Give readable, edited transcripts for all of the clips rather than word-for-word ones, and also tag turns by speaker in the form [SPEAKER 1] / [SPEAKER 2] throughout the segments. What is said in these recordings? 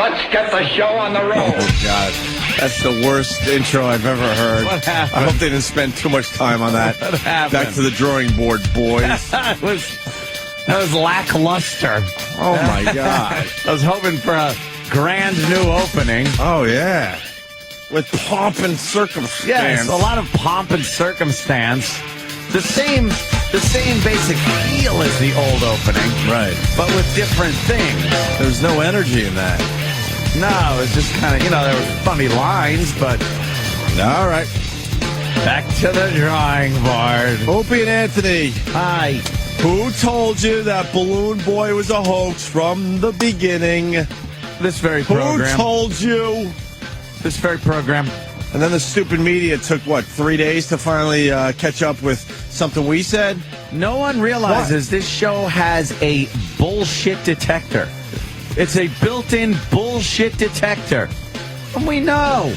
[SPEAKER 1] Let's get the show on the road.
[SPEAKER 2] Oh, God. That's the worst intro I've ever heard.
[SPEAKER 3] What happened?
[SPEAKER 2] I hope they didn't spend too much time on that.
[SPEAKER 3] What happened?
[SPEAKER 2] Back to the drawing board, boys.
[SPEAKER 3] That was lackluster.
[SPEAKER 2] Oh, my God.
[SPEAKER 3] I was hoping for a grand new opening.
[SPEAKER 2] Oh, yeah. With pomp and circumstance.
[SPEAKER 3] Yes, a lot of pomp and circumstance. The same basic feel as the old opening.
[SPEAKER 2] Right.
[SPEAKER 3] But with different things.
[SPEAKER 2] There's no energy in that.
[SPEAKER 3] No, it's just kind of, there were funny lines, but
[SPEAKER 2] All right.
[SPEAKER 3] back to the drawing board.
[SPEAKER 2] Opie and Anthony,
[SPEAKER 3] Hi.
[SPEAKER 2] who told you that Balloon Boy was a hoax from the beginning?
[SPEAKER 3] This very
[SPEAKER 2] Who
[SPEAKER 3] program.
[SPEAKER 2] told you?
[SPEAKER 3] This very program.
[SPEAKER 2] And then the stupid media took, 3 days to finally catch up with something we said?
[SPEAKER 3] No one realizes this show has a bullshit detector. It's a built-in bullshit detector. And we know.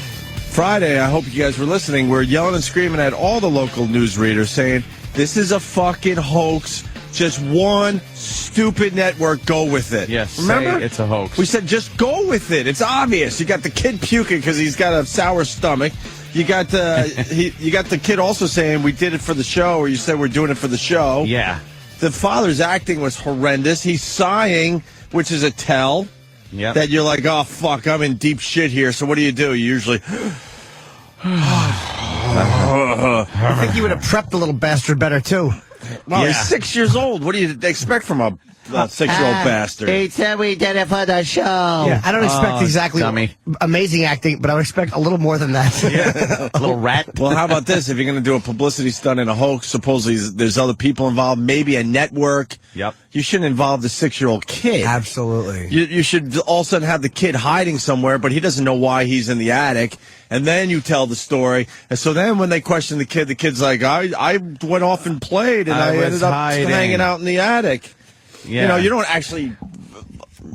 [SPEAKER 2] Friday, I hope you guys were listening. We're yelling and screaming at all the local news readers saying, this is a fucking hoax. Just one stupid network. Go with it.
[SPEAKER 3] Yes,
[SPEAKER 2] remember?
[SPEAKER 3] say it's a hoax.
[SPEAKER 2] We said just go with it. It's obvious. You got the kid puking because he's got a sour stomach. You got you got the kid also saying we did it for the show, or you said we're doing it for the show.
[SPEAKER 3] Yeah.
[SPEAKER 2] The father's acting was horrendous. He's sighing, which is a tell that you're like, oh fuck, I'm in deep shit here. So what do? You usually.
[SPEAKER 4] I think you would have prepped the little bastard better, too.
[SPEAKER 2] Well, he's 6 years old. What do you expect from a 6-year-old bastard?
[SPEAKER 5] He said we did it for the show.
[SPEAKER 4] Yeah, I don't expect exactly
[SPEAKER 3] dummy.
[SPEAKER 4] amazing acting, but I would expect a little more than that.
[SPEAKER 3] A little rat.
[SPEAKER 2] Well, how about this? If you're going to do a publicity stunt in a hoax, supposedly there's other people involved, maybe a network.
[SPEAKER 3] Yep.
[SPEAKER 2] You shouldn't involve the 6-year-old kid.
[SPEAKER 4] Absolutely.
[SPEAKER 2] You should all of a sudden have the kid hiding somewhere, but he doesn't know why he's in the attic. And then you tell the story. And so then when they question the kid's like, I went off and played, and I
[SPEAKER 3] was
[SPEAKER 2] ended up
[SPEAKER 3] hiding.
[SPEAKER 2] hanging out in the attic.
[SPEAKER 3] Yeah.
[SPEAKER 2] You don't actually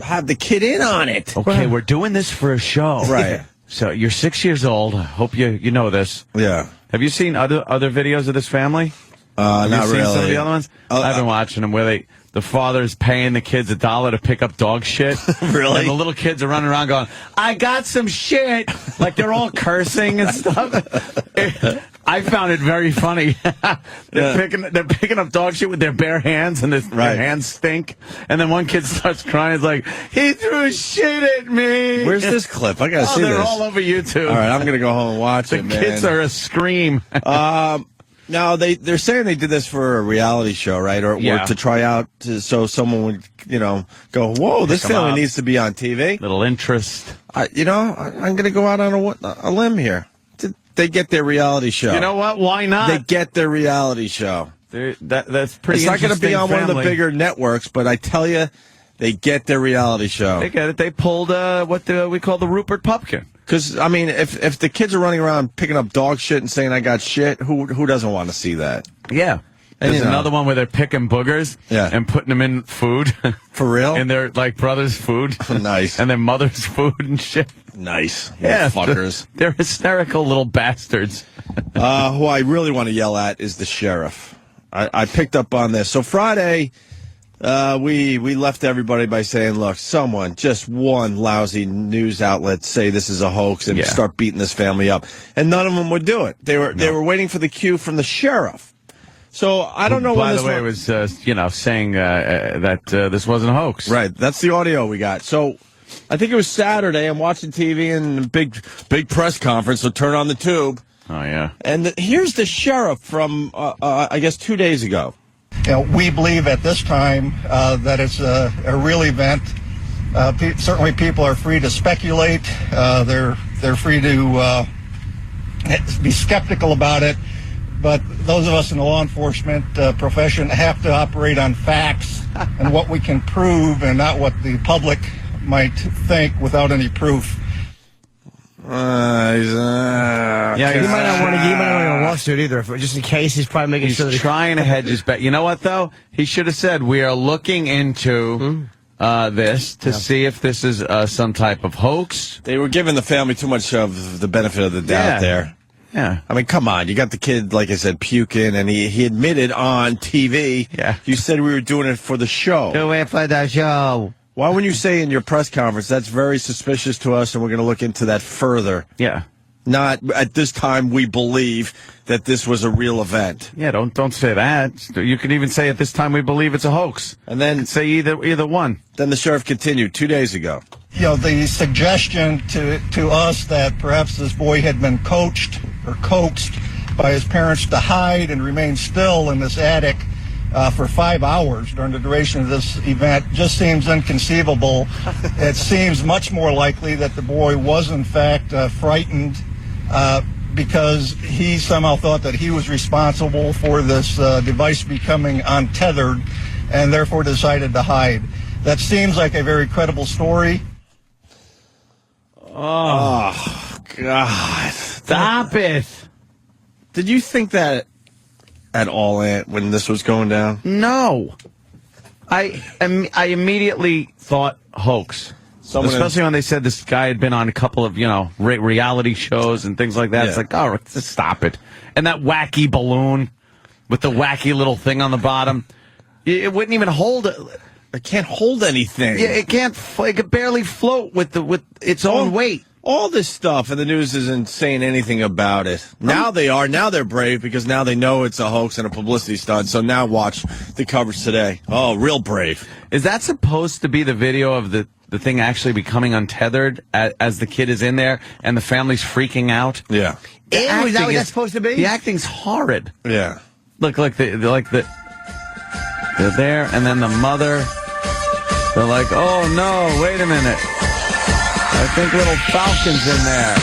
[SPEAKER 2] have the kid in on it.
[SPEAKER 3] Okay, we're doing this for a show.
[SPEAKER 2] Right.
[SPEAKER 3] So you're 6 years old. I hope you know this.
[SPEAKER 2] Yeah.
[SPEAKER 3] Have you seen other videos of this family?
[SPEAKER 2] Not
[SPEAKER 3] Have you seen
[SPEAKER 2] really.
[SPEAKER 3] some of the other ones? I've been watching them where the father's paying the kids $1 to pick up dog shit.
[SPEAKER 2] Really?
[SPEAKER 3] And the little kids are running around going, I got some shit. Like they're all cursing and stuff. I found it very funny. They're picking up dog shit with their bare hands, and their hands stink. And then one kid starts crying. It's like, he threw shit at me.
[SPEAKER 2] Where's this clip? I got to see
[SPEAKER 3] they're
[SPEAKER 2] this.
[SPEAKER 3] all over YouTube.
[SPEAKER 2] All right, I'm going to go home and watch it, man.
[SPEAKER 3] The kids are a scream.
[SPEAKER 2] Now, they're saying they did this for a reality show, right? Or to try out so someone would, go, whoa, this family needs to be on TV.
[SPEAKER 3] Little interest.
[SPEAKER 2] I'm going to go out on a limb here. They get their reality show.
[SPEAKER 3] You know what? Why not?
[SPEAKER 2] They get their reality show.
[SPEAKER 3] That's pretty.
[SPEAKER 2] It's not going to be on
[SPEAKER 3] family.
[SPEAKER 2] one of the bigger networks, but I tell you, they get their reality show.
[SPEAKER 3] They get it. They pulled what we call the Rupert Pupkin.
[SPEAKER 2] Because, I mean, if the kids are running around picking up dog shit and saying I got shit, who doesn't want to see that?
[SPEAKER 3] Yeah. There's another one where they're picking boogers and putting them in food.
[SPEAKER 2] For real?
[SPEAKER 3] And their brother's food.
[SPEAKER 2] Nice.
[SPEAKER 3] And their mother's food and shit.
[SPEAKER 2] Nice.
[SPEAKER 3] Yeah.
[SPEAKER 2] Fuckers.
[SPEAKER 3] They're hysterical little bastards.
[SPEAKER 2] Who I really want to yell at is the sheriff. I picked up on this. So Friday, we left everybody by saying, look, someone, just one lousy news outlet say this is a hoax and start beating this family up. And none of them would do it. They were waiting for the cue from the sheriff. So I don't know
[SPEAKER 3] By
[SPEAKER 2] when
[SPEAKER 3] the way, it was, saying that this wasn't a hoax.
[SPEAKER 2] Right. That's the audio we got. So I think it was Saturday. I'm watching TV and a big press conference. So turn on the tube.
[SPEAKER 3] Oh, yeah.
[SPEAKER 2] And here's the sheriff from, I guess, 2 days ago.
[SPEAKER 6] We believe at this time that it's a real event. Certainly people are free to speculate. They're free to be skeptical about it. But those of us in the law enforcement profession have to operate on facts and what we can prove and not what the public might think without any proof.
[SPEAKER 4] He might not want a lawsuit either. Just in case, he's probably making sure that
[SPEAKER 3] he's trying to hedge his bet. You know what, though? He should have said, we are looking into this to see if this is some type of hoax.
[SPEAKER 2] They were giving the family too much of the benefit of the doubt there.
[SPEAKER 3] Yeah.
[SPEAKER 2] I mean, come on. You got the kid, like I said, puking, and he admitted on TV.
[SPEAKER 3] Yeah.
[SPEAKER 2] You said we were doing it for the show.
[SPEAKER 5] Do it for the show.
[SPEAKER 2] Why wouldn't you say in your press conference, that's very suspicious to us and we're going to look into that further?
[SPEAKER 3] Yeah.
[SPEAKER 2] Not at this time we believe that this was a real event.
[SPEAKER 3] Yeah, don't say that. You can even say at this time we believe it's a hoax.
[SPEAKER 2] And then
[SPEAKER 3] Say either one.
[SPEAKER 2] Then the sheriff continued 2 days ago.
[SPEAKER 6] You know, the suggestion to us that perhaps this boy had been coached or coaxed by his parents to hide and remain still in this attic for 5 hours during the duration of this event just seems inconceivable. It seems much more likely that the boy was in fact frightened because he somehow thought that he was responsible for this device becoming untethered and therefore decided to hide. That seems like a very credible story.
[SPEAKER 2] Oh, God.
[SPEAKER 3] Stop it.
[SPEAKER 2] Did you think that at all, Ant, when this was going down?
[SPEAKER 3] No. I immediately thought hoax. Especially when they said this guy had been on a couple of, reality shows and things like that.
[SPEAKER 2] Yeah.
[SPEAKER 3] It's like, oh, just stop it. And that wacky balloon with the wacky little thing on the bottom. It wouldn't even hold it.
[SPEAKER 2] It can't hold anything.
[SPEAKER 3] Yeah, it can't. It could barely float with its own weight.
[SPEAKER 2] All this stuff, and the news isn't saying anything about it. Now they are. Now they're brave because now they know it's a hoax and a publicity stunt. So now watch the coverage today. Oh, real brave.
[SPEAKER 3] Is that supposed to be the video of the thing actually becoming untethered as the kid is in there and the family's freaking out?
[SPEAKER 2] Yeah.
[SPEAKER 3] The
[SPEAKER 4] Is that what
[SPEAKER 3] acting
[SPEAKER 4] that's supposed to be?
[SPEAKER 3] The acting's horrid.
[SPEAKER 2] Yeah.
[SPEAKER 3] Look, they're there, and then the mother. They're like, oh no, wait a minute. I think little Falcon's in there.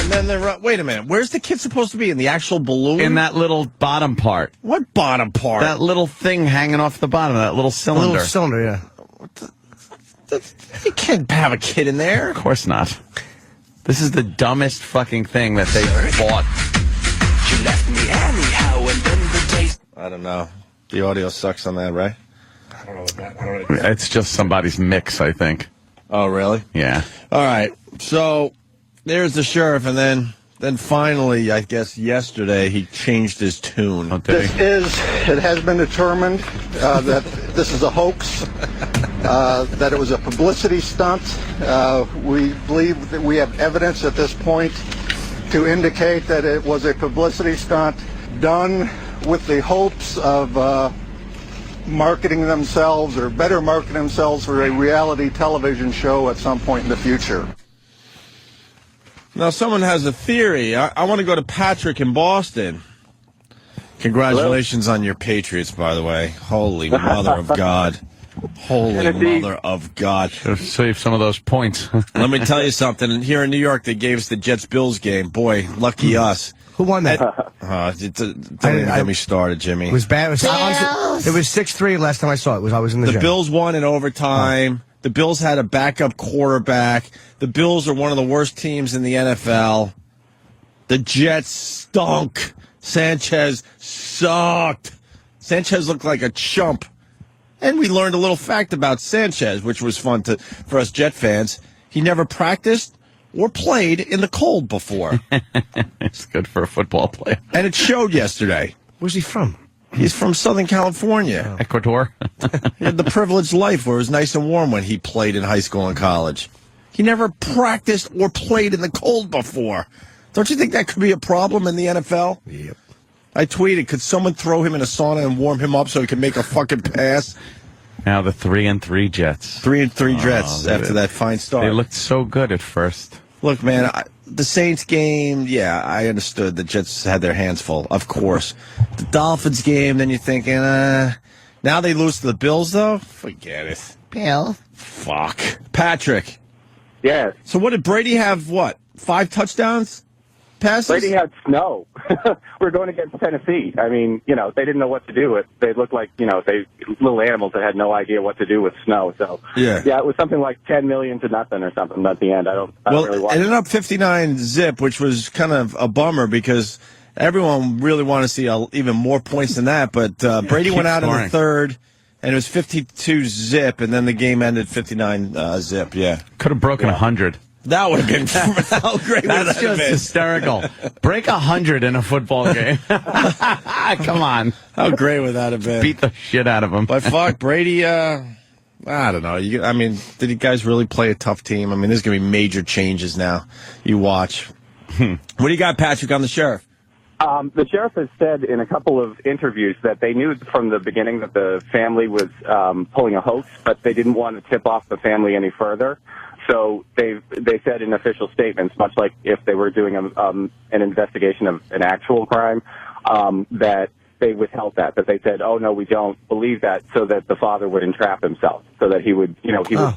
[SPEAKER 2] And then they're, wait a minute, where's the kid supposed to be? In the actual balloon?
[SPEAKER 3] In that little bottom part.
[SPEAKER 2] What bottom part?
[SPEAKER 3] That little thing hanging off the bottom, that little
[SPEAKER 4] A
[SPEAKER 3] cylinder.
[SPEAKER 4] little cylinder, yeah.
[SPEAKER 2] You can't have a kid in there.
[SPEAKER 3] Of course not. This is the dumbest fucking thing that they bought.
[SPEAKER 1] You left me anyhow, and then the taste.
[SPEAKER 2] I don't know. The audio sucks on that, right?
[SPEAKER 3] It's just somebody's mix, I think.
[SPEAKER 2] Oh, really?
[SPEAKER 3] Yeah.
[SPEAKER 2] All right. So there's the sheriff, and then finally, I guess yesterday, he changed his tune.
[SPEAKER 3] Oh, did he?
[SPEAKER 6] It has been determined that this is a hoax, that it was a publicity stunt. We believe that we have evidence at this point to indicate that it was a publicity stunt done with the hopes of marketing themselves or better market themselves for a reality television show at some point in the future.
[SPEAKER 2] Now, someone has a theory. I want to go to Patrick in Boston. Congratulations on your Patriots, by the way. Holy mother of God. Holy mother of God.
[SPEAKER 3] Should have saved some of those points.
[SPEAKER 2] Let me tell you something. Here in New York, they gave us the Jets-Bills game. Boy, lucky us.
[SPEAKER 4] Who won that?
[SPEAKER 2] Don't even get me started, Jimmy.
[SPEAKER 4] It was bad. It was 6-3 last time I saw it. I was in the
[SPEAKER 2] The
[SPEAKER 4] gym.
[SPEAKER 2] Bills won in overtime. The Bills had a backup quarterback. The Bills are one of the worst teams in the NFL. The Jets stunk. Sanchez sucked. Sanchez looked like a chump. And we learned a little fact about Sanchez, which was fun for us Jet fans. He never practiced or played in the cold before.
[SPEAKER 3] It's good for a football player.
[SPEAKER 2] And it showed yesterday.
[SPEAKER 4] Where's he from?
[SPEAKER 2] He's from Southern California.
[SPEAKER 3] Ecuador.
[SPEAKER 2] He had the privileged life where it was nice and warm when he played in high school and college. He never practiced or played in the cold before. Don't you think that could be a problem in the NFL?
[SPEAKER 4] Yep.
[SPEAKER 2] I tweeted, could someone throw him in a sauna and warm him up so he could make a fucking pass?
[SPEAKER 3] Now the 3-3 Jets.
[SPEAKER 2] 3-3 Jets
[SPEAKER 3] they
[SPEAKER 2] after
[SPEAKER 3] did.
[SPEAKER 2] that fine start.
[SPEAKER 3] They looked so good at first.
[SPEAKER 2] Look, man, the Saints game, yeah, I understood the Jets had their hands full, of course. The Dolphins game, then you're thinking, now they lose to the Bills, though? Forget it.
[SPEAKER 5] Bill.
[SPEAKER 2] Fuck. Patrick.
[SPEAKER 7] Yes.
[SPEAKER 2] So what, did Brady have, 5 touchdowns? Passes?
[SPEAKER 7] Brady had snow. We're going against Tennessee. I mean, they didn't know what to do with. They looked like, little animals that had no idea what to do with snow. So,
[SPEAKER 2] Yeah,
[SPEAKER 7] it was something like 10 million to nothing or something at the end. I don't really
[SPEAKER 2] it
[SPEAKER 7] watch
[SPEAKER 2] ended up 59-zip, which was kind of a bummer because everyone really wanted to see even more points than that. But Brady went out in the third, and it was 52-zip, and then the game ended 59-zip, yeah.
[SPEAKER 3] Could have broken 100.
[SPEAKER 2] That would have been how great.
[SPEAKER 3] That's just hysterical. Break 100 in a football game. Come on.
[SPEAKER 2] How great would that have been?
[SPEAKER 3] Beat the shit out of him.
[SPEAKER 2] But fuck, Brady, I don't know. Did you guys really play a tough team? I mean, there's going to be major changes now. You watch. What do you got, Patrick, on the Sheriff?
[SPEAKER 7] The sheriff has said in a couple of interviews that they knew from the beginning that the family was pulling a hoax, but they didn't want to tip off the family any further. So they said in official statements, much like if they were doing an investigation of an actual crime, that they withheld that they said, oh, no, we don't believe that, so that the father would entrap himself, so that he would, he would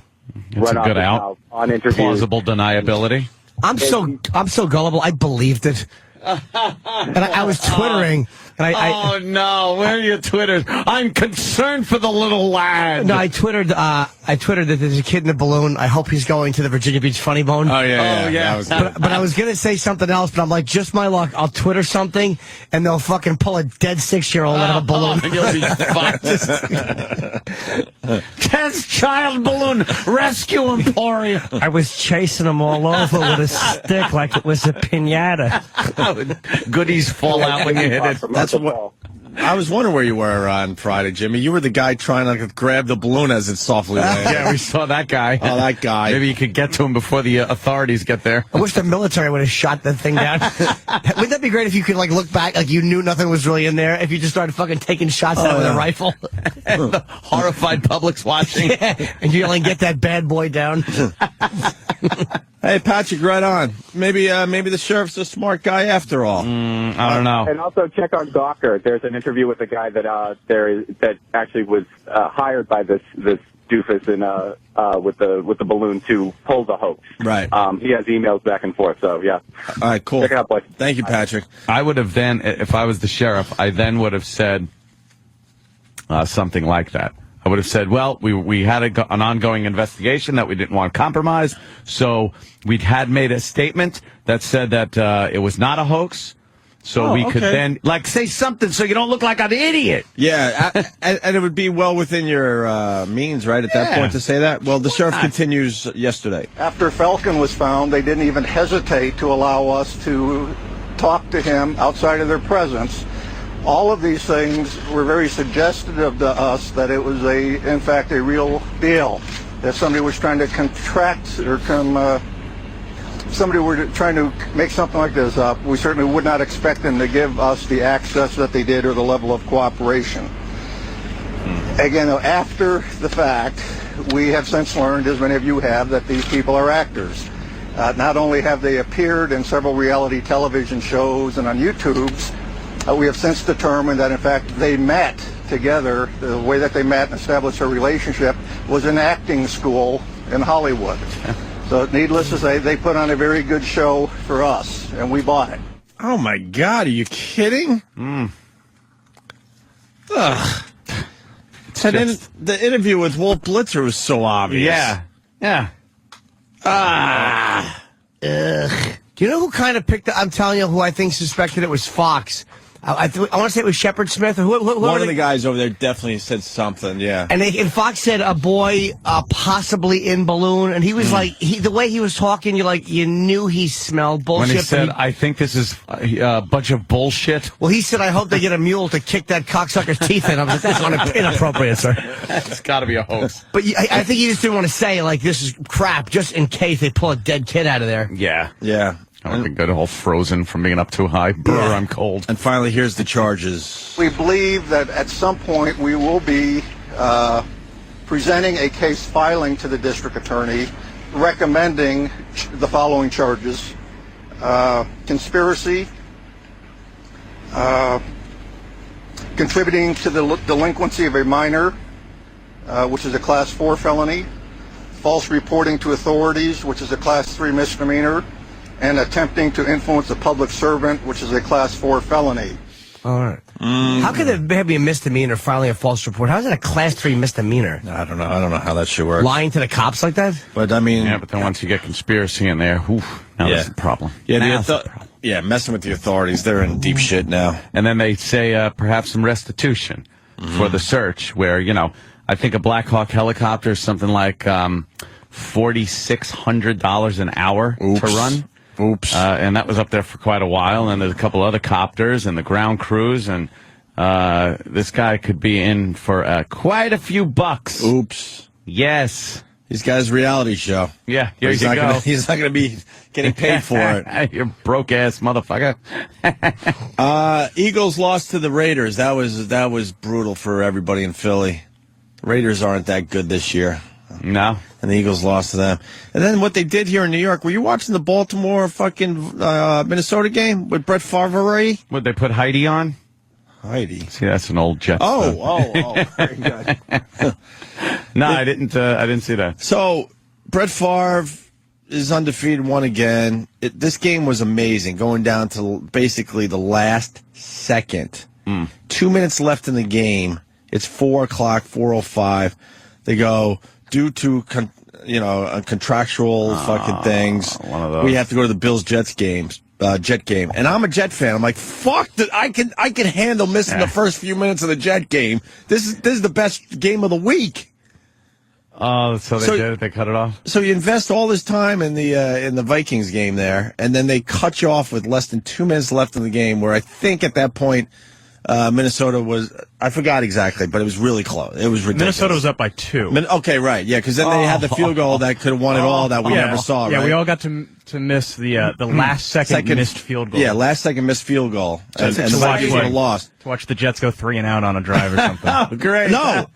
[SPEAKER 7] run off his mouth on interviews.
[SPEAKER 3] Plausible deniability.
[SPEAKER 4] I'm so gullible. I believed it. And I was twittering, and
[SPEAKER 3] oh no! Where are your Twitters? I'm concerned for the little lad.
[SPEAKER 4] No, I twittered that there's a kid in a balloon. I hope he's going to the Virginia Beach Funny Bone.
[SPEAKER 3] Oh yeah.
[SPEAKER 4] But I was gonna say something else, but I'm like, just my luck. I'll Twitter something, and they'll fucking pull a dead 6-year-old out of a balloon.
[SPEAKER 3] And you'll be fine. Test child balloon rescue emporium.
[SPEAKER 4] I was chasing him all over with a stick like it was a piñata.
[SPEAKER 3] Goodies fall out when you hit it.
[SPEAKER 2] That's what I was wondering where you were on Friday, Jimmy. You were the guy trying to grab the balloon as it softly landed.
[SPEAKER 3] Yeah, we saw that guy.
[SPEAKER 2] Oh, that guy.
[SPEAKER 3] Maybe you could get to him before the authorities get there.
[SPEAKER 4] I wish the military would have shot that thing down. Wouldn't that be great if you could look back, you knew nothing was really in there, if you just started fucking taking shots at it with a rifle?
[SPEAKER 3] And the horrified public's watching.
[SPEAKER 4] Yeah, and you get that bad boy down.
[SPEAKER 2] Hey, Patrick, right on. Maybe the sheriff's a smart guy after all.
[SPEAKER 3] I don't know.
[SPEAKER 7] And also check on Gawker. There's an interview with a guy that actually was hired by this doofus with the balloon to pull the hoax.
[SPEAKER 2] Right.
[SPEAKER 7] He has emails back and forth. So yeah.
[SPEAKER 2] All right, cool.
[SPEAKER 7] Check it out, boys.
[SPEAKER 2] Thank you, Patrick.
[SPEAKER 3] I would have then, if I was the sheriff, I then would have said something like that. I would have said, well, we had an ongoing investigation that we didn't want compromised, so we'd made a statement that said that it was not a hoax, so we could then, say something so you don't look like an idiot.
[SPEAKER 2] Yeah, and it would be well within your means, right, at that point to say that? Well, the sheriff continues yesterday.
[SPEAKER 6] After Falcon was found, they didn't even hesitate to allow us to talk to him outside of their presence. All of these things were very suggestive to us that it was in fact a real deal. If somebody was trying to contract or somebody were trying to make something like this up, we certainly would not expect them to give us the access that they did or the level of cooperation. Again, after the fact, we have since learned, as many of you have, that these people are actors. Not only have they appeared in several reality television shows and on YouTube's, we have since determined that, in fact, they met together. The way that they met and established their relationship was in acting school in Hollywood. So needless to say, they put on a very good show for us, and we bought it.
[SPEAKER 2] Oh, my God. Are you kidding? Ugh. The interview with Wolf Blitzer was so obvious.
[SPEAKER 3] Yeah.
[SPEAKER 4] Ugh. Do you know who kind of picked it? I'm telling you who I think suspected it was Fox. I want to say it was Shepard Smith. Or who
[SPEAKER 2] One of the guys over there definitely said something, yeah.
[SPEAKER 4] And Fox said a boy possibly in balloon, and he was the way he was talking, you knew he smelled bullshit.
[SPEAKER 3] When he said, I think this is a bunch of bullshit.
[SPEAKER 4] Well, he said, I hope they get a mule to kick that cocksucker's teeth in. I was like, that's inappropriate, sir.
[SPEAKER 3] It's got to be a hoax.
[SPEAKER 4] But I think he just didn't want to say, this is crap, just in case they pull a dead kid out of there.
[SPEAKER 3] Yeah.
[SPEAKER 2] Yeah.
[SPEAKER 3] I would get all frozen from being up too high. Brr, I'm cold.
[SPEAKER 2] And finally, here's the charges.
[SPEAKER 6] We believe that at some point we will be presenting a case filing to the district attorney recommending the following charges. Conspiracy, contributing to the delinquency of a minor, which is a Class 4 felony, false reporting to authorities, which is a Class 3 misdemeanor, and attempting to influence a public servant, which is a Class 4 felony.
[SPEAKER 4] All right. How could there be a misdemeanor filing a false report? How is it a Class 3 misdemeanor?
[SPEAKER 2] I don't know how that should work.
[SPEAKER 4] Lying to the cops like that?
[SPEAKER 2] But I mean,
[SPEAKER 3] yeah, but then once you get conspiracy in there, now that's the problem.
[SPEAKER 2] Yeah, messing with the authorities, they're in deep shit now.
[SPEAKER 3] And then they say perhaps some restitution for the search, where I think a Black Hawk helicopter is something like $4,600 an hour to run.
[SPEAKER 2] Oops.
[SPEAKER 3] And that was up there for quite a while. And there's a couple other copters and the ground crews. And this guy could be in for quite a few bucks.
[SPEAKER 2] Oops.
[SPEAKER 3] Yes.
[SPEAKER 2] He's got his reality show.
[SPEAKER 3] Yeah, here
[SPEAKER 2] he's
[SPEAKER 3] you
[SPEAKER 2] not
[SPEAKER 3] go.
[SPEAKER 2] He's not going to be getting paid for it.
[SPEAKER 3] You broke-ass motherfucker.
[SPEAKER 2] Eagles lost to the Raiders. That was brutal for everybody in Philly. Raiders aren't that good this year.
[SPEAKER 3] No.
[SPEAKER 2] And the Eagles lost to them. And then what they did here in New York, were you watching the Baltimore fucking Minnesota game with Brett Favre?
[SPEAKER 3] Would they put Heidi on?
[SPEAKER 2] Heidi.
[SPEAKER 3] See, that's an old Jets.
[SPEAKER 2] Oh, very good.
[SPEAKER 3] No, I didn't see that.
[SPEAKER 2] So, Brett Favre is undefeated, won again. This game was amazing, going down to basically the last second. 2 minutes left in the game. It's 4 o'clock, 4:05. They go, due to contractual fucking things,
[SPEAKER 3] one of those.
[SPEAKER 2] we have to go to the Bills-Jets games. Jet game, and I'm a Jet fan. I'm like, fuck that. I can handle missing the first few minutes of the Jet game. This is the best game of the week.
[SPEAKER 3] Oh, so they did it. They cut it off.
[SPEAKER 2] So you invest all this time in the Vikings game there, and then they cut you off with less than 2 minutes left in the game. Where I think at that point, Minnesota was, I forgot exactly, but it was really close. It was ridiculous.
[SPEAKER 8] Minnesota was up by 2.
[SPEAKER 2] Okay, right, yeah, because then they had the field goal that could have won it all that we never saw.
[SPEAKER 8] Yeah,
[SPEAKER 2] right?
[SPEAKER 8] we all got to miss the last second missed field goal.
[SPEAKER 2] Yeah, last second missed field goal, and the
[SPEAKER 8] to
[SPEAKER 2] Vikings would have lost.
[SPEAKER 8] To watch the Jets go 3 and out on a drive or something.
[SPEAKER 3] Oh, great.
[SPEAKER 2] No,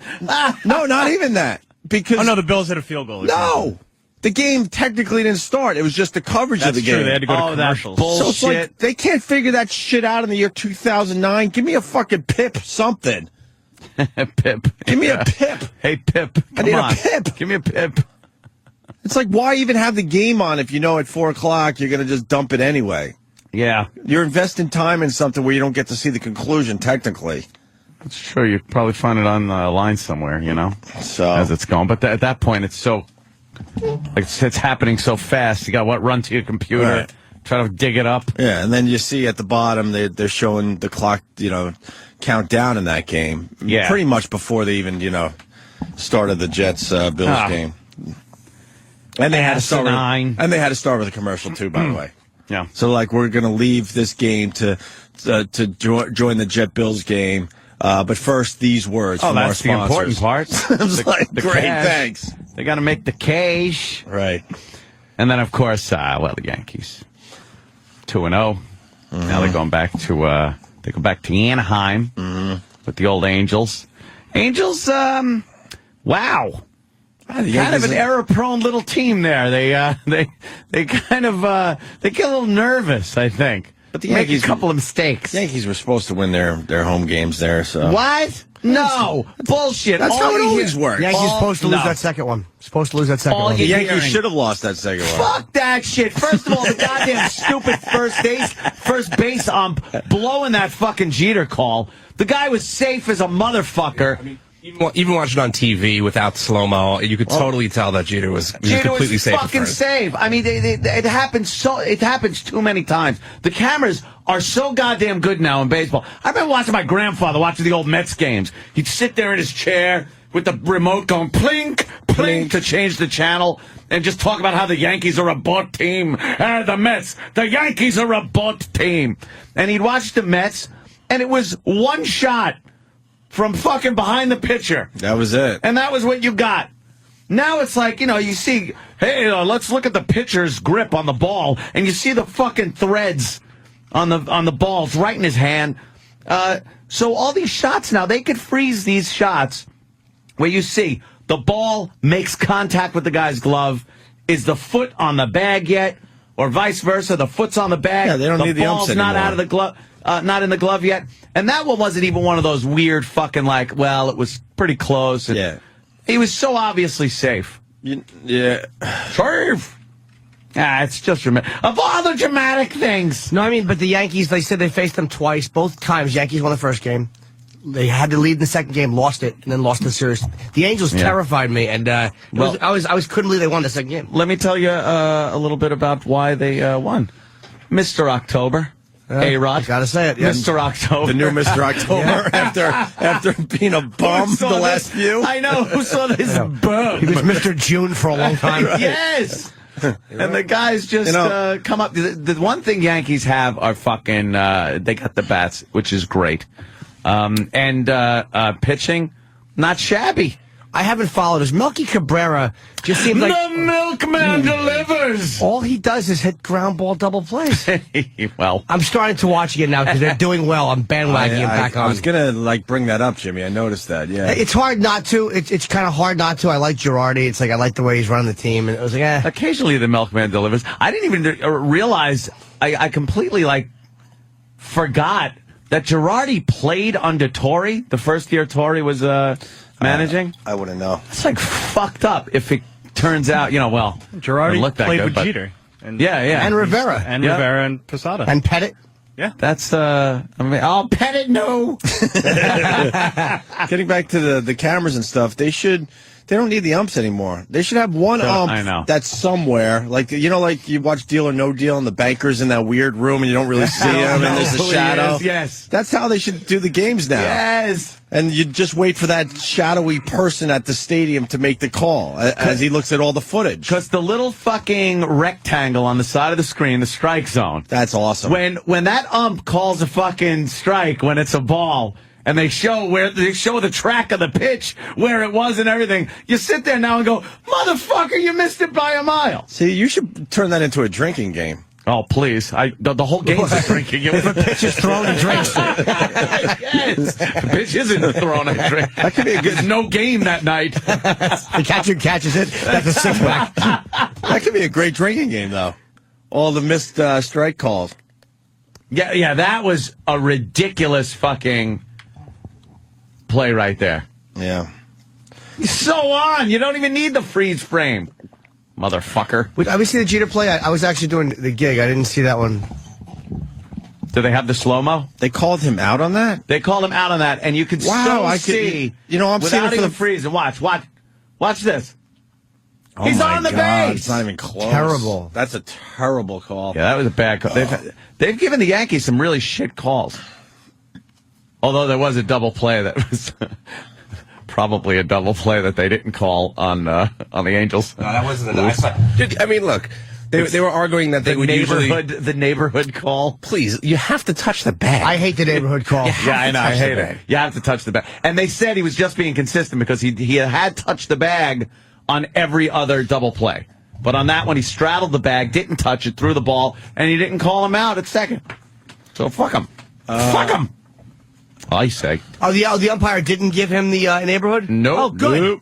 [SPEAKER 2] not even that. Because
[SPEAKER 8] oh no, the Bills hit a field goal.
[SPEAKER 2] No, the game technically didn't start. It was just the coverage of the game.
[SPEAKER 8] True. They had to go to commercials.
[SPEAKER 2] So it's like they can't figure that shit out in the year 2009. Give me a fucking pip, something.
[SPEAKER 3] Pip.
[SPEAKER 2] Give me a pip.
[SPEAKER 3] Hey, Pip.
[SPEAKER 2] I need
[SPEAKER 3] Come on.
[SPEAKER 2] a pip.
[SPEAKER 3] Give me a Pip.
[SPEAKER 2] It's like, why even have the game on if you know at 4 o'clock you're going to just dump it anyway?
[SPEAKER 3] Yeah.
[SPEAKER 2] You're investing time in something where you don't get to see the conclusion, technically.
[SPEAKER 3] It's true. You'd probably find it on the line somewhere,
[SPEAKER 2] So
[SPEAKER 3] as it's going. But at that point, it's so, like, it's happening so fast. You got run to your computer,
[SPEAKER 2] Right.
[SPEAKER 3] try to dig it up.
[SPEAKER 2] Yeah, and then you see at the bottom they're showing the clock, count down in that game.
[SPEAKER 3] Yeah.
[SPEAKER 2] Pretty much before they even, started the Jets Bills game. And they had to start with a commercial too, by the way.
[SPEAKER 3] Yeah.
[SPEAKER 2] So like we're going to leave this game to join the Jet Bills game. But first, these words from our
[SPEAKER 3] that's the important
[SPEAKER 2] sponsors.
[SPEAKER 3] part.
[SPEAKER 2] I was like, great,
[SPEAKER 3] cash.
[SPEAKER 2] thanks.
[SPEAKER 3] They got to make the cash.
[SPEAKER 2] Right.
[SPEAKER 3] And then, of course, the Yankees, 2-0. Now they're going back to they go back to Anaheim with the old Angels. Angels, wow. Kind of an error-prone little team there. They kind of they get a little nervous, I think.
[SPEAKER 2] But the
[SPEAKER 3] Make
[SPEAKER 2] Yankees,
[SPEAKER 3] a couple of mistakes.
[SPEAKER 2] Yankees were supposed to win their home games there. So
[SPEAKER 3] What? No. Bullshit.
[SPEAKER 2] That's how it always works.
[SPEAKER 4] Yankees supposed to lose that second one. Supposed to lose that second one.
[SPEAKER 2] The
[SPEAKER 3] you-
[SPEAKER 2] Yankees should have lost that second one.
[SPEAKER 3] Fuck that shit. First of all, the goddamn stupid first base ump blowing that fucking Jeter call. The guy was safe as a motherfucker.
[SPEAKER 9] Even watching on TV without slow-mo, you could totally tell that Jeter was completely safe.
[SPEAKER 3] Fucking safe. I mean, it happens too many times. The cameras are so goddamn good now in baseball. I remember watching my grandfather watching the old Mets games. He'd sit there in his chair with the remote going plink, plink to change the channel and just talk about how the Yankees are a bought team. The Mets, the Yankees are a bought team. And he'd watch the Mets, and it was one shot from fucking behind the pitcher.
[SPEAKER 2] That was it.
[SPEAKER 3] And that was what you got. Now it's like, you see, hey, let's look at the pitcher's grip on the ball, and you see the fucking threads on the balls right in his hand. So all these shots now, they could freeze these shots where you see the ball makes contact with the guy's glove. Is the foot on the bag yet? Or vice versa, the foot's on the bag.
[SPEAKER 2] Yeah, they don't need the umps
[SPEAKER 3] ball's not
[SPEAKER 2] anymore.
[SPEAKER 3] out of the glove. Not in the glove yet. And that one wasn't even one of those weird fucking it was pretty close. And
[SPEAKER 2] Yeah.
[SPEAKER 3] he was so obviously safe.
[SPEAKER 2] Yeah.
[SPEAKER 3] Safe. It's just dramatic. Of all the dramatic things.
[SPEAKER 4] No, I mean, but the Yankees, they said they faced them twice. Both times, Yankees won the first game. They had to lead in the second game, lost it, and then lost the series. The Angels terrified me, and I couldn't believe they won the second game.
[SPEAKER 3] Let me tell you a little bit about why they won. Mr. October. A-Rod.
[SPEAKER 4] Gotta say it. Yes.
[SPEAKER 3] Mr. October.
[SPEAKER 2] The new Mr. October after being a bum
[SPEAKER 3] Who saw
[SPEAKER 2] the last
[SPEAKER 3] this?
[SPEAKER 2] few.
[SPEAKER 3] I know. Who saw this bum?
[SPEAKER 4] He was Mr. June for a long time.
[SPEAKER 3] Yes. And the guys just come up. The one thing Yankees have are fucking, they got the bats, which is great. And pitching, not shabby.
[SPEAKER 4] I haven't followed his Melky Cabrera. Just seems like
[SPEAKER 3] the milkman delivers.
[SPEAKER 4] all he does is hit ground ball double plays.
[SPEAKER 3] Well,
[SPEAKER 4] I'm starting to watch again now because they're doing well. I'm bandwagoning back on.
[SPEAKER 2] I was gonna bring that up, Jimmy. I noticed that. Yeah,
[SPEAKER 4] It's hard not to. It's kind of hard not to. I like Girardi. It's like I like the way he's running the team, and it was like,
[SPEAKER 3] occasionally the milkman delivers. I didn't even realize. I completely forgot that Girardi played under Torre the first year Torre was managing.
[SPEAKER 2] I wouldn't know.
[SPEAKER 3] It's fucked up if it turns out,
[SPEAKER 8] Girardi
[SPEAKER 3] looked that
[SPEAKER 8] played
[SPEAKER 3] good,
[SPEAKER 8] with
[SPEAKER 3] but-
[SPEAKER 8] Jeter. And
[SPEAKER 4] and Rivera
[SPEAKER 8] Rivera and Posada.
[SPEAKER 4] and Pettit.
[SPEAKER 3] Yeah, that's I'll pet it. No,
[SPEAKER 2] Getting back to the cameras and stuff, they don't need the umps anymore. They should have one
[SPEAKER 3] I know.
[SPEAKER 2] ump that's somewhere. Like you watch Deal or No Deal and the banker's in that weird room and you don't really see him and there's a
[SPEAKER 3] who he
[SPEAKER 2] shadow.
[SPEAKER 3] is, yes.
[SPEAKER 2] That's how they should do the games now.
[SPEAKER 3] yes.
[SPEAKER 2] And you just wait for that shadowy person at the stadium to make the call as he looks at all the footage.
[SPEAKER 3] Because the little fucking rectangle on the side of the screen, the strike zone.
[SPEAKER 2] That's awesome.
[SPEAKER 3] When that ump calls a fucking strike when it's a ball, and they show the track of the pitch where it was and everything, you sit there now and go, motherfucker, you missed it by a mile.
[SPEAKER 2] See, you should turn that into a drinking game.
[SPEAKER 3] Oh, please. The whole game's a drinking.
[SPEAKER 4] If a pitch is thrown, he drinks.
[SPEAKER 3] Yes. The pitch isn't thrown a drink. That could be There's no game that night.
[SPEAKER 4] The catcher catches it. That's a six-pack.
[SPEAKER 2] That could be a great drinking game, though. All the missed strike calls.
[SPEAKER 3] Yeah, that was a ridiculous fucking play right there.
[SPEAKER 2] Yeah.
[SPEAKER 3] So on. You don't even need the freeze frame. Motherfucker.
[SPEAKER 4] Have we seen the Jeter play? I was actually doing the gig. I didn't see that one.
[SPEAKER 3] Do they have the slow-mo?
[SPEAKER 2] They called him out on that?
[SPEAKER 3] They called him out on that, and you could see.
[SPEAKER 2] I'm seeing
[SPEAKER 3] without
[SPEAKER 2] it for
[SPEAKER 3] even
[SPEAKER 2] the
[SPEAKER 3] freezing. Watch this.
[SPEAKER 2] Oh
[SPEAKER 3] He's
[SPEAKER 2] my
[SPEAKER 3] on the
[SPEAKER 2] God,
[SPEAKER 3] base.
[SPEAKER 2] It's not even close.
[SPEAKER 4] Terrible.
[SPEAKER 2] That's a terrible call.
[SPEAKER 3] Yeah, that was a bad call. They've given the Yankees some really shit calls. Although there was a double play that was probably a double play that they didn't call on the Angels.
[SPEAKER 9] No, that wasn't I mean, look, they were arguing that they would usually...
[SPEAKER 3] The neighborhood call.
[SPEAKER 9] Please, you have to touch the bag.
[SPEAKER 4] I hate the neighborhood call.
[SPEAKER 3] Yeah, I know. I hate it. You have to touch the bag. And they said he was just being consistent because he had touched the bag on every other double play. But on that one, he straddled the bag, didn't touch it, threw the ball, and he didn't call him out at second. So fuck him. Fuck him. I say.
[SPEAKER 4] Oh, the umpire didn't give him the neighborhood?
[SPEAKER 3] Nope.
[SPEAKER 4] Oh, good.
[SPEAKER 3] Nope.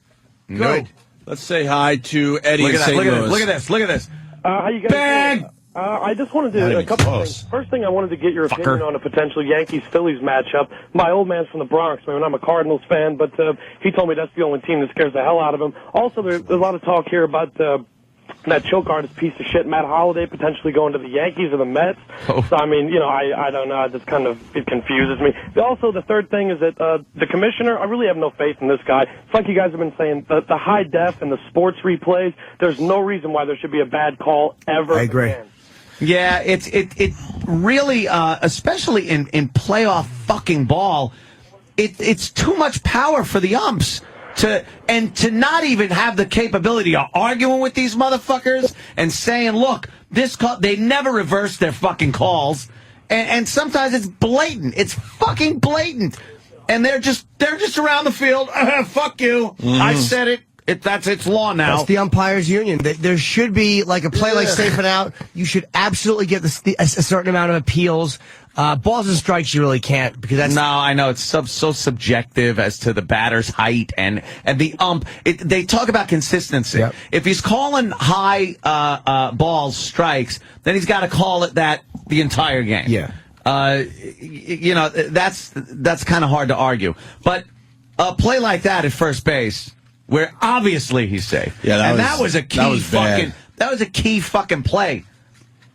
[SPEAKER 4] Good.
[SPEAKER 2] Let's say hi to Eddie
[SPEAKER 3] Look
[SPEAKER 2] in
[SPEAKER 3] at that.
[SPEAKER 2] St.
[SPEAKER 3] Look at
[SPEAKER 2] Louis.
[SPEAKER 3] this. Look at this. Look at this.
[SPEAKER 10] How you guys
[SPEAKER 3] Bag!
[SPEAKER 10] doing? I just wanted
[SPEAKER 2] Not
[SPEAKER 10] to
[SPEAKER 2] even
[SPEAKER 10] a couple
[SPEAKER 2] close.
[SPEAKER 10] things. First thing, I wanted to get your opinion on a potential Yankees-Phillies matchup. My old man's from the Bronx, man. I'm a Cardinals fan, but he told me that's the only team that scares the hell out of him. Also, there's a lot of talk here about that choke artist piece of shit, Matt Holliday, potentially going to the Yankees or the Mets.
[SPEAKER 3] Oh.
[SPEAKER 10] So, I mean, I don't know. It confuses me. Also, the third thing is that the commissioner, I really have no faith in this guy. It's like you guys have been saying, the high def and the sports replays, there's no reason why there should be a bad call ever
[SPEAKER 4] I agree.
[SPEAKER 10] again.
[SPEAKER 3] Yeah, it really, especially in playoff fucking ball, it's too much power for the umps to not even have the capability of arguing with these motherfuckers and saying, look, this call, they never reverse their fucking calls, and sometimes it's blatant. It's fucking blatant, and they're just around the field. Fuck you. I said it. It's law now.
[SPEAKER 4] That's the umpires union. There should be like a play like safe and out. You should absolutely get a certain amount of appeals. Balls and strikes, you really can't because that's
[SPEAKER 3] no. I know it's so subjective as to the batter's height and the ump. They talk about consistency.
[SPEAKER 4] Yep.
[SPEAKER 3] If he's calling high balls strikes, then he's got to call it that the entire game.
[SPEAKER 4] Yeah.
[SPEAKER 3] That's kind of hard to argue. But a play like that at first base, where obviously he's safe.
[SPEAKER 2] Yeah,
[SPEAKER 3] that was a key fucking play.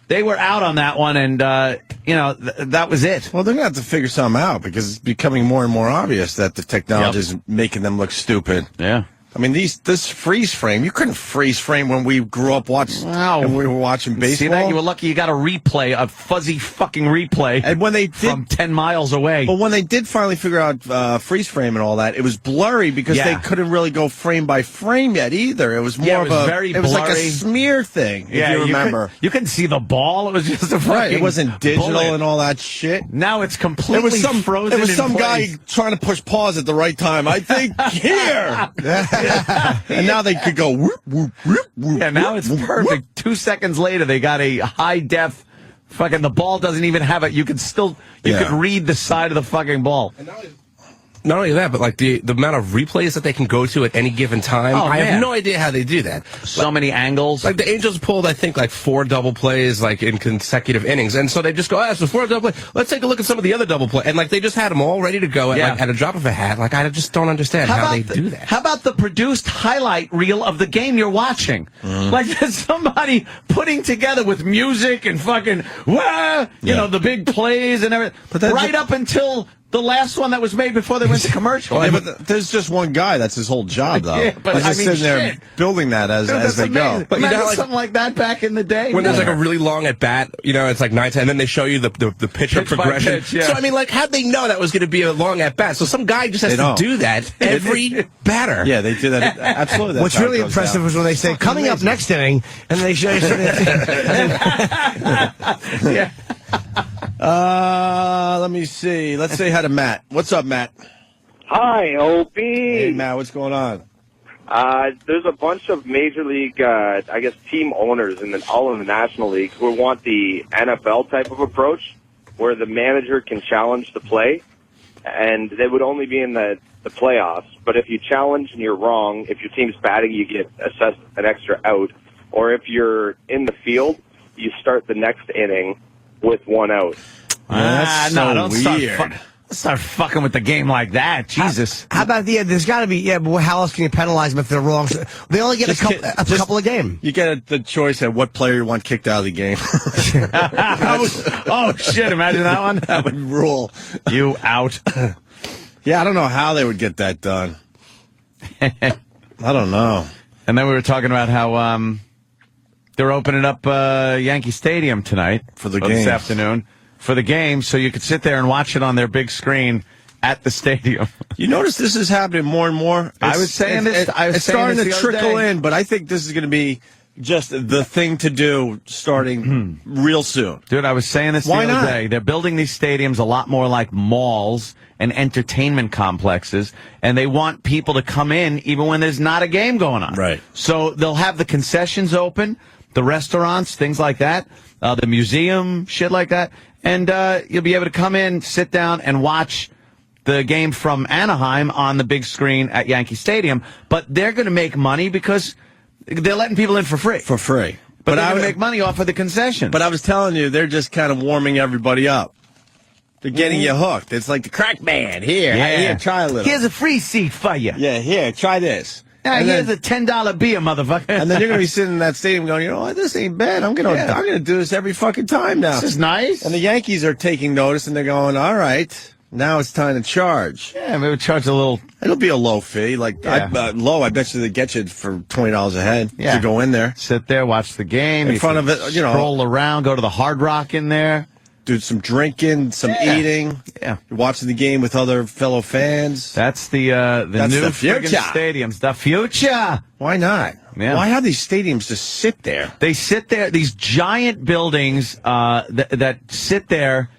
[SPEAKER 3] They were out on that one, and that was it.
[SPEAKER 2] Well, they're going to have to figure something out because it's becoming more and more obvious that the technology is making them look stupid.
[SPEAKER 3] Yeah.
[SPEAKER 2] I mean, this freeze frame, you couldn't freeze frame when we grew up watching, and we were watching baseball.
[SPEAKER 3] See that? You were lucky you got a replay, a fuzzy fucking replay.
[SPEAKER 2] And when they did,
[SPEAKER 3] from 10 miles away.
[SPEAKER 2] But when they did finally figure out freeze frame and all that, it was blurry because they couldn't really go frame by frame yet either. It was more
[SPEAKER 3] it was very blurry.
[SPEAKER 2] It was like a smear thing, if you remember.
[SPEAKER 3] You couldn't see the ball. It was just a fucking
[SPEAKER 2] Right, it wasn't digital
[SPEAKER 3] bullet.
[SPEAKER 2] and all that shit.
[SPEAKER 3] Now it's completely frozen.
[SPEAKER 2] It was
[SPEAKER 3] in
[SPEAKER 2] some
[SPEAKER 3] place.
[SPEAKER 2] guy trying to push pause at the right time. I think here. And now they could go whoop, whoop, whoop, whoop.
[SPEAKER 3] Yeah, now it's perfect. Whoop. 2 seconds later, they got a high def. Fucking the ball doesn't even have it. You could read the side of the fucking ball.
[SPEAKER 9] Not only that, but like the amount of replays that they can go to at any given time. I have no idea how they do that.
[SPEAKER 3] So many angles.
[SPEAKER 9] Like the Angels pulled, I think, like 4 double plays like in consecutive innings, and so they just go, so 4 double plays. Let's take a look at some of the other double plays, and like they just had them all ready to go at a drop of a hat. Like I just don't understand how they do that.
[SPEAKER 3] How about the produced highlight reel of the game you're watching? Like there's somebody putting together with music and fucking the big plays and everything, right up until the last one that was made before they went to commercial.
[SPEAKER 2] But there's just one guy. That's his whole job, though.
[SPEAKER 3] Yeah, but
[SPEAKER 2] he's just sitting there building that as they go.
[SPEAKER 3] But you know, like, something like that back in the day.
[SPEAKER 9] When there's like a really long at bat, it's like 9-10, and then they show you the pitcher progression.
[SPEAKER 3] Pitch, yeah.
[SPEAKER 9] So I mean, like, how'd they know that was going to be a long at bat? So some guy just has to do that every batter.
[SPEAKER 2] Yeah, they do that. Absolutely.
[SPEAKER 4] What's really impressive is when they say coming up next inning, and they show you.
[SPEAKER 3] Yeah.
[SPEAKER 2] Let me see. Let's say hi to Matt. What's up, Matt?
[SPEAKER 11] Hi, OP.
[SPEAKER 2] Hey, Matt. What's going on?
[SPEAKER 11] There's a bunch of major league, team owners in all of the National Leagues who want the NFL type of approach, where the manager can challenge the play, and they would only be in the playoffs. But if you challenge and you're wrong, if your team's batting, you get assessed an extra out. Or if you're in the field, you start the next inning with 1 out.
[SPEAKER 2] That's so weird.
[SPEAKER 3] Start fucking with the game like that. Jesus.
[SPEAKER 4] How about there's got to be, but how else can you penalize them if they're wrong? So they only get a couple a game.
[SPEAKER 2] You get the choice at what player you want kicked out of the game.
[SPEAKER 3] Oh, shit. Imagine that one.
[SPEAKER 2] That would rule.
[SPEAKER 3] You out.
[SPEAKER 2] Yeah, I don't know how they would get that done. I don't know.
[SPEAKER 3] And then we were talking about how they're opening up Yankee Stadium tonight.
[SPEAKER 2] For the
[SPEAKER 3] game. This afternoon. For the game, so you could sit there and watch it on their big screen at the stadium.
[SPEAKER 2] You notice this is happening more and more?
[SPEAKER 3] I was saying this.
[SPEAKER 2] It's starting to trickle in, but I think this is going to be just the thing to do starting real soon.
[SPEAKER 3] Dude, I was saying this the other day. They're building these stadiums a lot more like malls and entertainment complexes, and they want people to come in even when there's not a game going on.
[SPEAKER 2] Right.
[SPEAKER 3] So they'll have the concessions open, the restaurants, things like that, the museum, shit like that, and you'll be able to come in, sit down, and watch the game from Anaheim on the big screen at Yankee Stadium. But they're going to make money because they're letting people in for free.
[SPEAKER 2] For free.
[SPEAKER 3] But they're going to make money off of the concession.
[SPEAKER 2] But I was telling you, they're just kind of warming everybody up. They're getting you hooked. It's like the crack man. Here, try a little.
[SPEAKER 3] Here's a free seat for you.
[SPEAKER 2] Yeah, here, try this.
[SPEAKER 3] Here's a $10 beer, motherfucker.
[SPEAKER 2] And then you're going to be sitting in that stadium going, you know what, this ain't bad. I'm going to do this every fucking time now.
[SPEAKER 3] This is nice.
[SPEAKER 2] And the Yankees are taking notice, and they're going, all right, now it's time to charge.
[SPEAKER 3] Yeah, maybe charge a little.
[SPEAKER 2] It'll be a low fee. Like, I bet you they get you for $20 a head to go in there.
[SPEAKER 3] Sit there, watch the game.
[SPEAKER 2] In front of it,
[SPEAKER 3] Stroll around, go to the Hard Rock in there.
[SPEAKER 2] Do some drinking, some eating.
[SPEAKER 3] Yeah.
[SPEAKER 2] You're watching the game with other fellow fans.
[SPEAKER 3] That's the new friggin' stadiums. The future.
[SPEAKER 2] Why not?
[SPEAKER 3] Yeah.
[SPEAKER 2] Why have these stadiums just sit there?
[SPEAKER 3] They sit there, these giant buildings that sit there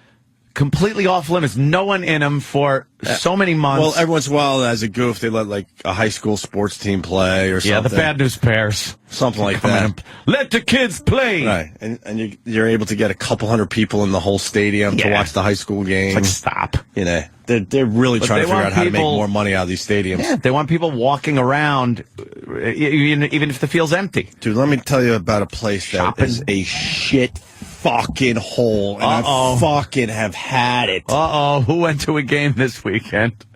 [SPEAKER 3] completely off limits. No one in them for so many months.
[SPEAKER 2] Well, every once in a while, as a goof, they let like a high school sports team play or something.
[SPEAKER 3] Yeah, the Bad News Bears.
[SPEAKER 2] Something like that.
[SPEAKER 3] Let the kids play.
[SPEAKER 2] Right. And you're able to get a couple hundred people in the whole stadium to watch the high school game.
[SPEAKER 3] It's like, stop.
[SPEAKER 2] They're really trying to figure out how to make more money out of these stadiums.
[SPEAKER 3] Yeah, they want people walking around, even if the field's empty.
[SPEAKER 2] Dude, let me tell you about a place that is a shit fucking hole, and I fucking have had it.
[SPEAKER 3] Who went to a game this weekend?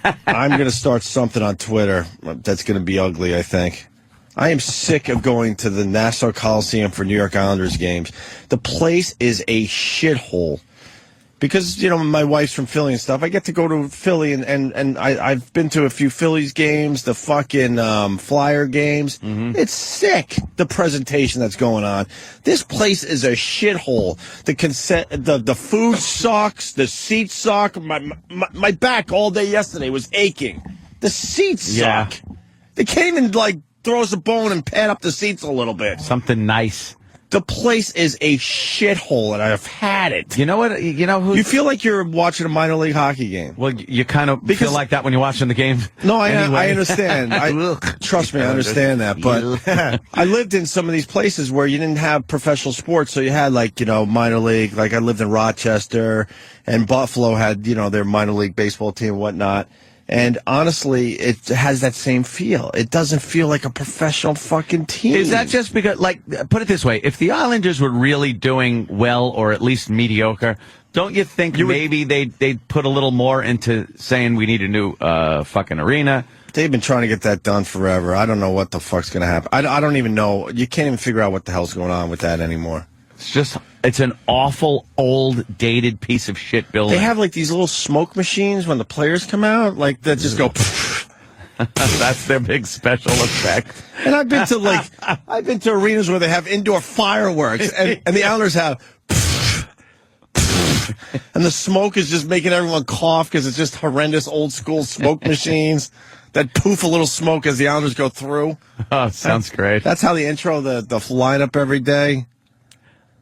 [SPEAKER 2] I'm going to start something on Twitter that's going to be ugly, I think. I am sick of going to the Nassau Coliseum for New York Islanders games. The place is a shithole. because, my wife's from Philly and stuff, I get to go to Philly and I've been to a few Phillies games, the fucking Flyer games.
[SPEAKER 3] Mm-hmm.
[SPEAKER 2] It's sick, the presentation that's going on. This place is a shithole. The food sucks, the seats suck. My back all day yesterday was aching. The seats suck. They can't even, throw us a bone and pad up the seats a little bit.
[SPEAKER 3] Something nice.
[SPEAKER 2] The place is a shithole, and I've had it.
[SPEAKER 3] You know what?
[SPEAKER 2] You feel like you're watching a minor league hockey game.
[SPEAKER 3] Well, you kind of feel like that when you're watching the game.
[SPEAKER 2] No,
[SPEAKER 3] anyway.
[SPEAKER 2] I understand. Trust me, I understand that. But I lived in some of these places where you didn't have professional sports, so you had minor league. Like I lived in Rochester, and Buffalo had their minor league baseball team and whatnot. And honestly, it has that same feel. It doesn't feel like a professional fucking team.
[SPEAKER 3] Is that just because, put it this way, if the Islanders were really doing well or at least mediocre, don't you think maybe they'd put a little more into saying we need a new fucking arena?
[SPEAKER 2] They've been trying to get that done forever. I don't know what the fuck's going to happen. I don't even know. You can't even figure out what the hell's going on with that anymore.
[SPEAKER 3] It's an awful, old, dated piece of shit building.
[SPEAKER 2] They have these little smoke machines when the players come out, that just go.
[SPEAKER 3] That's their big special effect.
[SPEAKER 2] And I've been to arenas where they have indoor fireworks, and the Islanders have. And the smoke is just making everyone cough because it's just horrendous old school smoke machines that poof a little smoke as the Islanders go through.
[SPEAKER 3] Oh, sounds great.
[SPEAKER 2] That's how they intro the lineup every day.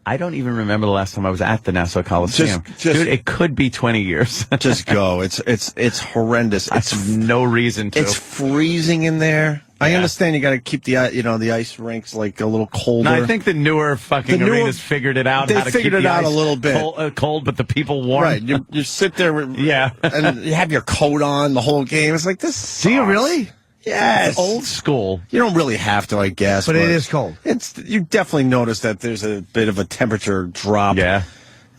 [SPEAKER 3] I don't even remember the last time I was at the Nassau Coliseum. Dude, it could be 20 years.
[SPEAKER 2] Just go. It's horrendous.
[SPEAKER 3] I have no reason to.
[SPEAKER 2] It's freezing in there. Yeah. I understand you got to keep the ice rinks a little colder.
[SPEAKER 3] No, I think the newer fucking arenas figured it out.
[SPEAKER 2] They figured it out a little bit.
[SPEAKER 3] Cold, but the people warm.
[SPEAKER 2] Right. You sit there. And you have your coat on the whole game. It's like this.
[SPEAKER 4] Do you really?
[SPEAKER 2] Yes.
[SPEAKER 3] It's old school.
[SPEAKER 2] You don't really have to, I guess.
[SPEAKER 4] But it is cold.
[SPEAKER 2] You definitely notice that there's a bit of a temperature drop.
[SPEAKER 3] Yeah.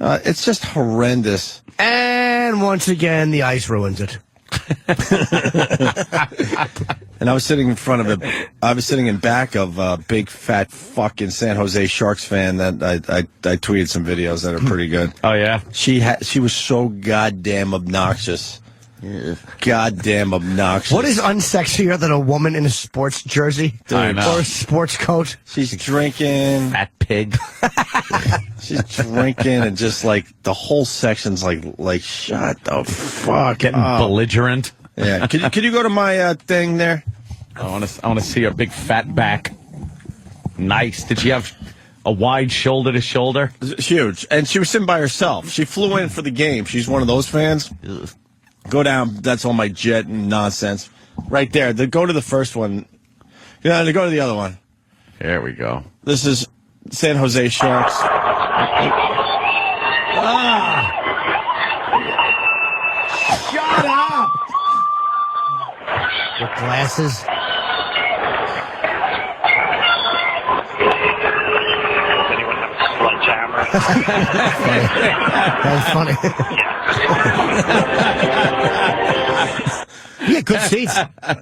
[SPEAKER 2] It's just horrendous.
[SPEAKER 4] And once again, the ice ruins it.
[SPEAKER 2] And I was sitting in front of it. I was sitting in back of a big, fat, fucking San Jose Sharks fan that I tweeted some videos that are pretty good.
[SPEAKER 3] Oh, yeah?
[SPEAKER 2] She was so goddamn obnoxious. Goddamn obnoxious.
[SPEAKER 4] What is unsexier than a woman in a sports jersey?
[SPEAKER 3] I know.
[SPEAKER 4] Or a sports coat?
[SPEAKER 2] She's drinking.
[SPEAKER 3] Fat pig.
[SPEAKER 2] She's drinking and just the whole section's like shut the fuck
[SPEAKER 3] Getting
[SPEAKER 2] up.
[SPEAKER 3] Belligerent.
[SPEAKER 2] Yeah. Could you go to my thing there?
[SPEAKER 3] I want to see her big fat back. Nice. Did she have a wide shoulder to shoulder?
[SPEAKER 2] Huge. And she was sitting by herself. She flew in for the game. She's one of those fans.
[SPEAKER 3] Ugh.
[SPEAKER 2] Go down. That's all my jet and nonsense. Right there. Go to the first one. Go to the other one.
[SPEAKER 3] There we go.
[SPEAKER 2] This is San Jose Sharks.
[SPEAKER 4] Shut up! With glasses.
[SPEAKER 11] Does anyone have a sledgehammer?
[SPEAKER 4] That's funny. Yeah, good seats.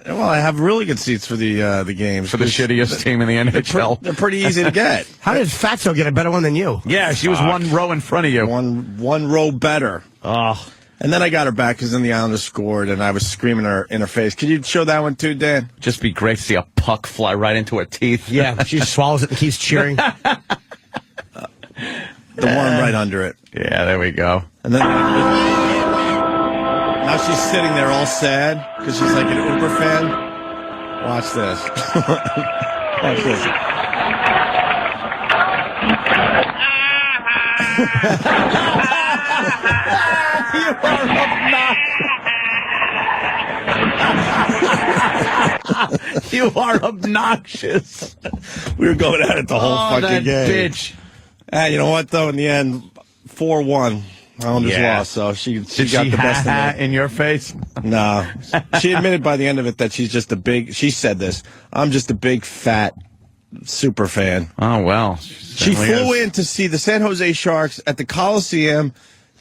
[SPEAKER 2] Well, I have really good seats for the games.
[SPEAKER 3] For the shittiest team in the NHL.
[SPEAKER 2] They're pretty easy to get.
[SPEAKER 4] How did Fatso get a better one than you?
[SPEAKER 3] Yeah, she was one row in front of you.
[SPEAKER 2] One row better.
[SPEAKER 3] Oh.
[SPEAKER 2] And then I got her back because then the Islanders scored, and I was screaming in her face. Could you show that one too, Dan?
[SPEAKER 3] Just be great to see a puck fly right into her teeth.
[SPEAKER 4] Yeah, she swallows it and keeps cheering.
[SPEAKER 2] The one right under it.
[SPEAKER 3] Yeah, there we go.
[SPEAKER 2] And then now she's sitting there all sad because she's like an Uber fan. Watch this. Watch this.
[SPEAKER 3] You are obnoxious. You are obnoxious.
[SPEAKER 2] We were going at it the whole fucking
[SPEAKER 3] that
[SPEAKER 2] game.
[SPEAKER 3] Bitch.
[SPEAKER 2] You know what, though? In the end, 4-1. Islanders lost, so she got the best of it.
[SPEAKER 3] In your face?
[SPEAKER 2] No. She admitted by the end of it that she's just she said this, I'm just a big, fat super fan.
[SPEAKER 3] Oh, well.
[SPEAKER 2] She flew in to see the San Jose Sharks at the Coliseum,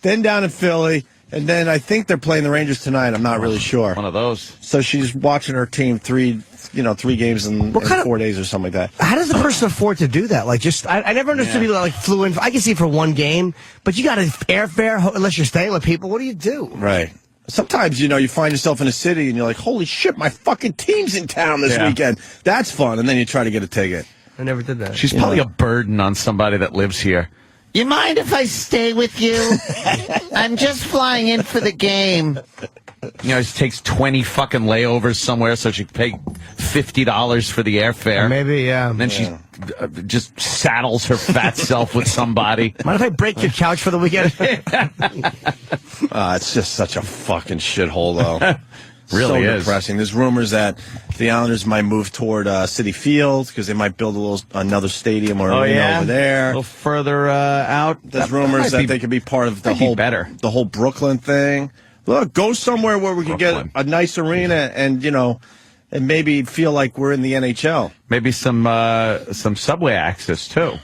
[SPEAKER 2] then down in Philly, And then I think they're playing the Rangers tonight. I'm not really sure.
[SPEAKER 3] One of those.
[SPEAKER 2] So she's watching her team three games in 4 days or something like that.
[SPEAKER 4] How does the person afford to do that? Like, I never understood people that like flew in. I can see for one game, but you got to airfare unless you're staying with people. What do you do?
[SPEAKER 2] Right. Sometimes, you find yourself in a city and you're like, holy shit, my fucking team's in town this weekend. That's fun. And then you try to get a ticket.
[SPEAKER 4] I never did that.
[SPEAKER 3] She's probably a burden on somebody that lives here.
[SPEAKER 5] You mind if I stay with you? I'm just flying in for the game.
[SPEAKER 3] She takes 20 fucking layovers somewhere so she can pay $50 for the airfare.
[SPEAKER 4] Maybe, yeah.
[SPEAKER 3] And then she just saddles her fat self with somebody.
[SPEAKER 4] Mind if I break your couch for the weekend?
[SPEAKER 2] It's just such a fucking shithole, though.
[SPEAKER 3] Really
[SPEAKER 2] so
[SPEAKER 3] is.
[SPEAKER 2] depressing. There's rumors that the Islanders might move toward Citi Field because they might build another stadium or arena over there.
[SPEAKER 3] A little further out.
[SPEAKER 2] There's rumors that they could be part of the whole Brooklyn thing. Look, go somewhere where we can get a nice arena and and maybe feel like we're in the NHL.
[SPEAKER 3] Maybe some subway access too.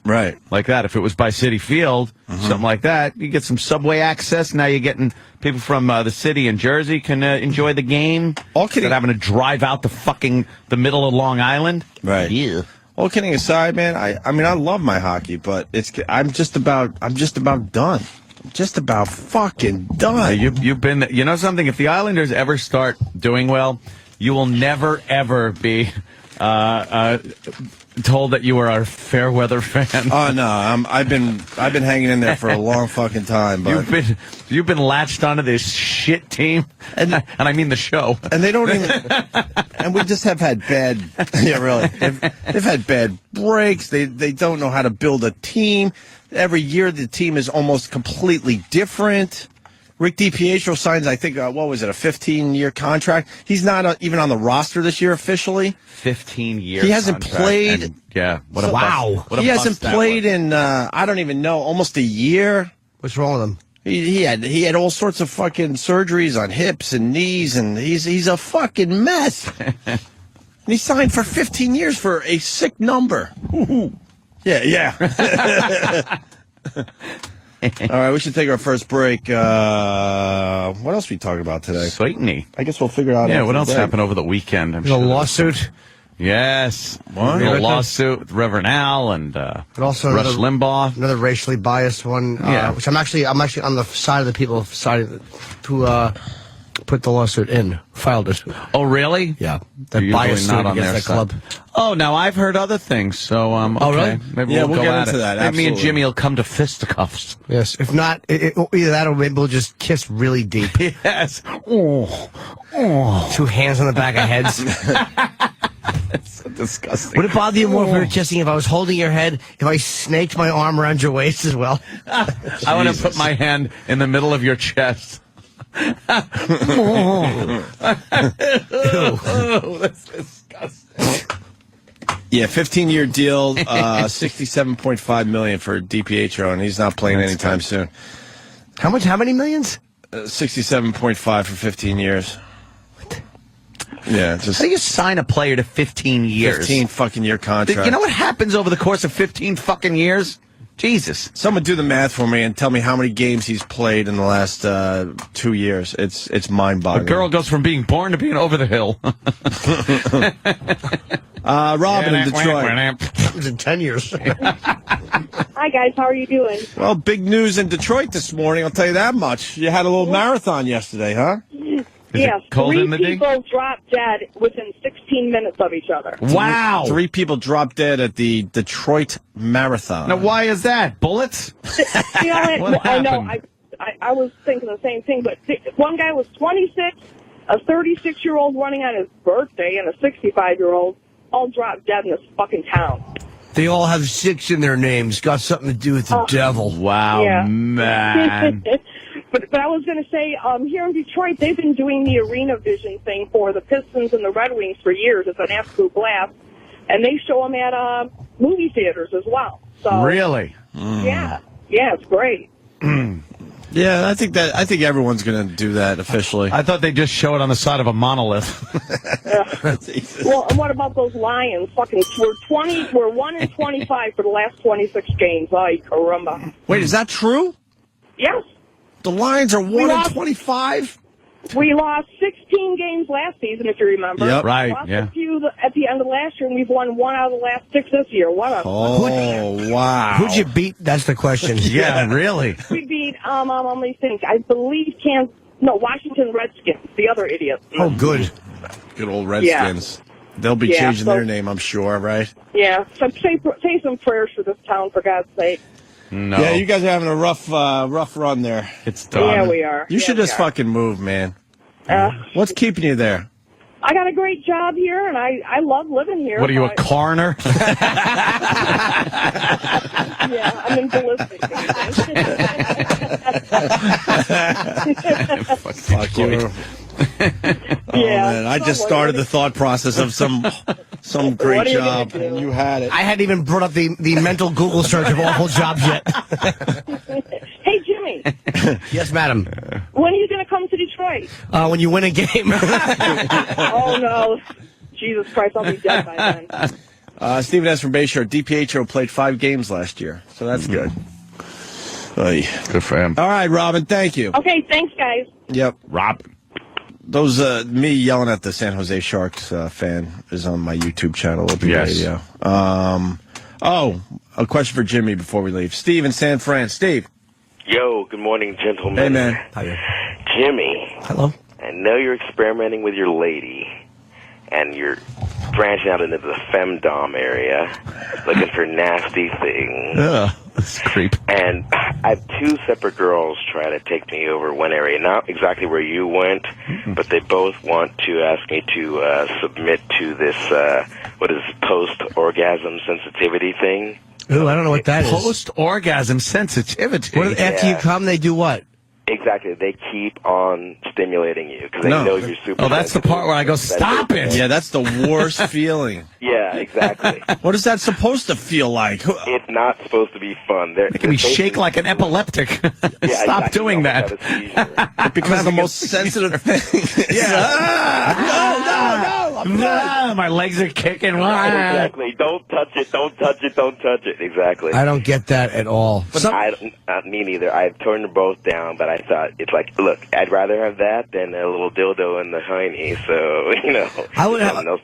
[SPEAKER 2] Right.
[SPEAKER 3] Like that. If it was by Citi Field, something like that, you get some subway access. Now you're getting people from the city and Jersey can enjoy the game.
[SPEAKER 2] All kidding.
[SPEAKER 3] Instead of having to drive out the middle of Long Island.
[SPEAKER 2] Right.
[SPEAKER 5] Yeah.
[SPEAKER 2] All kidding aside, man, I mean I love my hockey, but I'm just about done. I'm just about fucking done.
[SPEAKER 3] You've been something, if the Islanders ever start doing well, you will never ever be told that you are a fair weather fan.
[SPEAKER 2] Oh no, I've been hanging in there for a long fucking time. But
[SPEAKER 3] you've been latched onto this shit team, and I mean the show.
[SPEAKER 2] And they don't even. And we just have had bad. Yeah, really. They've had bad breaks. They don't know how to build a team. Every year the team is almost completely different. Rick DiPietro signs, I think, what was it, a 15-year contract? He's not even on the roster this year officially.
[SPEAKER 3] 15 years.
[SPEAKER 2] He hasn't played.
[SPEAKER 3] What
[SPEAKER 2] He hasn't played in, I don't even know, almost a year.
[SPEAKER 4] What's wrong with him?
[SPEAKER 2] He had all sorts of fucking surgeries on hips and knees, and he's a fucking mess. And he signed for 15 years for a sick number. Yeah. All right, we should take our first break. What else are we talking about today?
[SPEAKER 3] Certainly.
[SPEAKER 2] I guess we'll figure out.
[SPEAKER 3] Yeah, what else happened over the weekend?
[SPEAKER 4] There's a lawsuit.
[SPEAKER 3] Yes. What? A lawsuit with Reverend Al and
[SPEAKER 4] but also
[SPEAKER 3] Rush Limbaugh.
[SPEAKER 4] Another racially biased one. Which I'm actually on the side of the people who put the lawsuit in, filed it.
[SPEAKER 3] Oh, really?
[SPEAKER 4] Yeah. That biased
[SPEAKER 3] not on
[SPEAKER 4] against
[SPEAKER 3] their
[SPEAKER 4] that club.
[SPEAKER 3] Oh, now I've heard other things. So, okay.
[SPEAKER 4] Oh, really?
[SPEAKER 3] Maybe
[SPEAKER 2] we'll
[SPEAKER 3] go
[SPEAKER 2] get
[SPEAKER 3] at
[SPEAKER 2] into
[SPEAKER 3] it.
[SPEAKER 2] that.
[SPEAKER 3] Maybe me and
[SPEAKER 2] Absolutely.
[SPEAKER 3] Jimmy will come to fisticuffs.
[SPEAKER 4] Yes. If not, either that or maybe we'll just kiss really deep.
[SPEAKER 3] Yes. Oh.
[SPEAKER 4] 2 hands on the back of heads.
[SPEAKER 3] That's so disgusting.
[SPEAKER 4] Would it bother you more if we were kissing if I was holding your head, if I snaked my arm around your waist as well?
[SPEAKER 3] I want to put my hand in the middle of your chest. That's disgusting.
[SPEAKER 2] Yeah, 15-year deal, $67.5 million for DiPietro, and he's not playing anytime soon.
[SPEAKER 4] How much? How many millions?
[SPEAKER 2] 67.5 for 15 years. Yeah, just
[SPEAKER 3] How do you sign a player to 15 years?
[SPEAKER 2] 15 fucking year contract.
[SPEAKER 3] You know what happens over the course of 15 fucking years? Jesus.
[SPEAKER 2] Someone do the math for me and tell me how many games he's played in the last 2 years. It's mind-boggling.
[SPEAKER 3] A girl goes from being born to being over the hill.
[SPEAKER 2] Robin in Detroit.
[SPEAKER 4] It was in 10 years.
[SPEAKER 12] Hi, guys. How are you doing?
[SPEAKER 2] Well, big news in Detroit this morning, I'll tell you that much. You had a little marathon yesterday, huh?
[SPEAKER 12] Yes.
[SPEAKER 3] cold
[SPEAKER 12] 3
[SPEAKER 3] in the dig?
[SPEAKER 12] people dropped dead within 16 minutes of each other.
[SPEAKER 3] Wow.
[SPEAKER 2] 3 people dropped dead at the Detroit Marathon.
[SPEAKER 3] Now, why is that? Bullets?
[SPEAKER 12] You know,
[SPEAKER 3] What
[SPEAKER 12] I know.
[SPEAKER 3] happened?
[SPEAKER 12] I was thinking the same thing, but one guy was 26, a 36-year-old running on his birthday, and a 65-year-old all dropped dead in this fucking town.
[SPEAKER 4] They all have 6 in their names. Got something to do with the devil.
[SPEAKER 3] Wow,
[SPEAKER 12] Yeah.
[SPEAKER 3] man.
[SPEAKER 12] But I was going to say, here in Detroit, they've been doing the Arena Vision thing for the Pistons and the Red Wings for years. It's an absolute blast. And they show them at movie theaters as well. So
[SPEAKER 3] Really?
[SPEAKER 12] Yeah, it's great.
[SPEAKER 2] Yeah, I think everyone's going to do that officially.
[SPEAKER 3] I thought they just show it on the side of a monolith.
[SPEAKER 12] Well, and what about those Lions? Fucking, we're 1-25 for the last 26 games. Ay, caramba.
[SPEAKER 2] Wait, is that true?
[SPEAKER 12] Yes.
[SPEAKER 2] The Lions are 1-25.
[SPEAKER 12] We lost 16 games last season, if you remember.
[SPEAKER 2] Yep.
[SPEAKER 3] Right,
[SPEAKER 12] Lost
[SPEAKER 3] yeah.
[SPEAKER 12] a few at the end of last year, and we've won 1 out of the last 6 this year.
[SPEAKER 2] Oh, wow.
[SPEAKER 4] Who'd you beat? That's the question.
[SPEAKER 3] Yeah, really.
[SPEAKER 12] We beat, let me think, I believe Washington Redskins, the other idiot.
[SPEAKER 4] Oh, good.
[SPEAKER 2] Good old Redskins. They'll be changing their name, I'm sure, right?
[SPEAKER 12] Yeah, so say some prayers for this town, for God's sake.
[SPEAKER 3] No.
[SPEAKER 2] Yeah, you guys are having a rough run there.
[SPEAKER 3] It's done.
[SPEAKER 12] Yeah, we are.
[SPEAKER 2] You should just fucking move, man. What's keeping you there?
[SPEAKER 12] I got a great job here, and I love living here.
[SPEAKER 3] What are you, a coroner?
[SPEAKER 12] Yeah, I'm in ballistics.
[SPEAKER 2] Fuck you. Man, I just started the thought process of some great
[SPEAKER 12] What are you
[SPEAKER 2] job,
[SPEAKER 12] gonna do?
[SPEAKER 2] and you had it.
[SPEAKER 4] I hadn't even brought up the mental Google search of awful jobs yet.
[SPEAKER 12] Hey, Jimmy,
[SPEAKER 4] Yes, madam.
[SPEAKER 12] when are you going to come to Detroit?
[SPEAKER 4] When you win a game.
[SPEAKER 12] Oh, no. Jesus Christ, I'll be dead by then.
[SPEAKER 2] Stephen S. from Bayshore. DiPietro played 5 games last year, so that's good. Oy.
[SPEAKER 3] Good for him.
[SPEAKER 2] All right, Robin, thank you.
[SPEAKER 12] Okay, thanks, guys.
[SPEAKER 2] Yep.
[SPEAKER 3] Rob.
[SPEAKER 2] Those me yelling at the San Jose Sharks fan is on my YouTube channel.
[SPEAKER 3] Yes.
[SPEAKER 2] Radio. A question for Jimmy before we leave. Steve in San Fran. Steve.
[SPEAKER 11] Yo, good morning, gentlemen.
[SPEAKER 2] Hey, man.
[SPEAKER 4] Hiya.
[SPEAKER 11] Jimmy,
[SPEAKER 4] Hello.
[SPEAKER 11] I know you're experimenting with your lady, and you're branching out into the femdom area, looking for nasty things.
[SPEAKER 3] That's creep.
[SPEAKER 11] And I have 2 separate girls trying to take me over one area, not exactly where you went, but they both want to ask me to submit to this, post-orgasm sensitivity thing.
[SPEAKER 4] Ooh, I don't know what that is.
[SPEAKER 3] Post-orgasm sensitivity.
[SPEAKER 4] What, after you come, they do what?
[SPEAKER 11] Exactly. They keep on stimulating you because they know you're super
[SPEAKER 3] Oh, that's the part where I go, stop it.
[SPEAKER 2] Yeah, that's the worst feeling.
[SPEAKER 11] Yeah, exactly.
[SPEAKER 2] What is that supposed to feel like?
[SPEAKER 11] It's not supposed to be fun. They're
[SPEAKER 3] Making me shake like an epileptic. Stop
[SPEAKER 11] exactly.
[SPEAKER 3] doing that.
[SPEAKER 2] It becomes the most sensitive thing.
[SPEAKER 3] No, my legs are kicking.
[SPEAKER 11] Exactly. Don't touch it. Don't touch it. Don't touch it. Exactly.
[SPEAKER 4] I don't get that at all.
[SPEAKER 11] Me neither. I turned them both down, but I thought it's like, look, I'd rather have that than a little dildo in the hiney. So
[SPEAKER 4] I would have.
[SPEAKER 11] something else.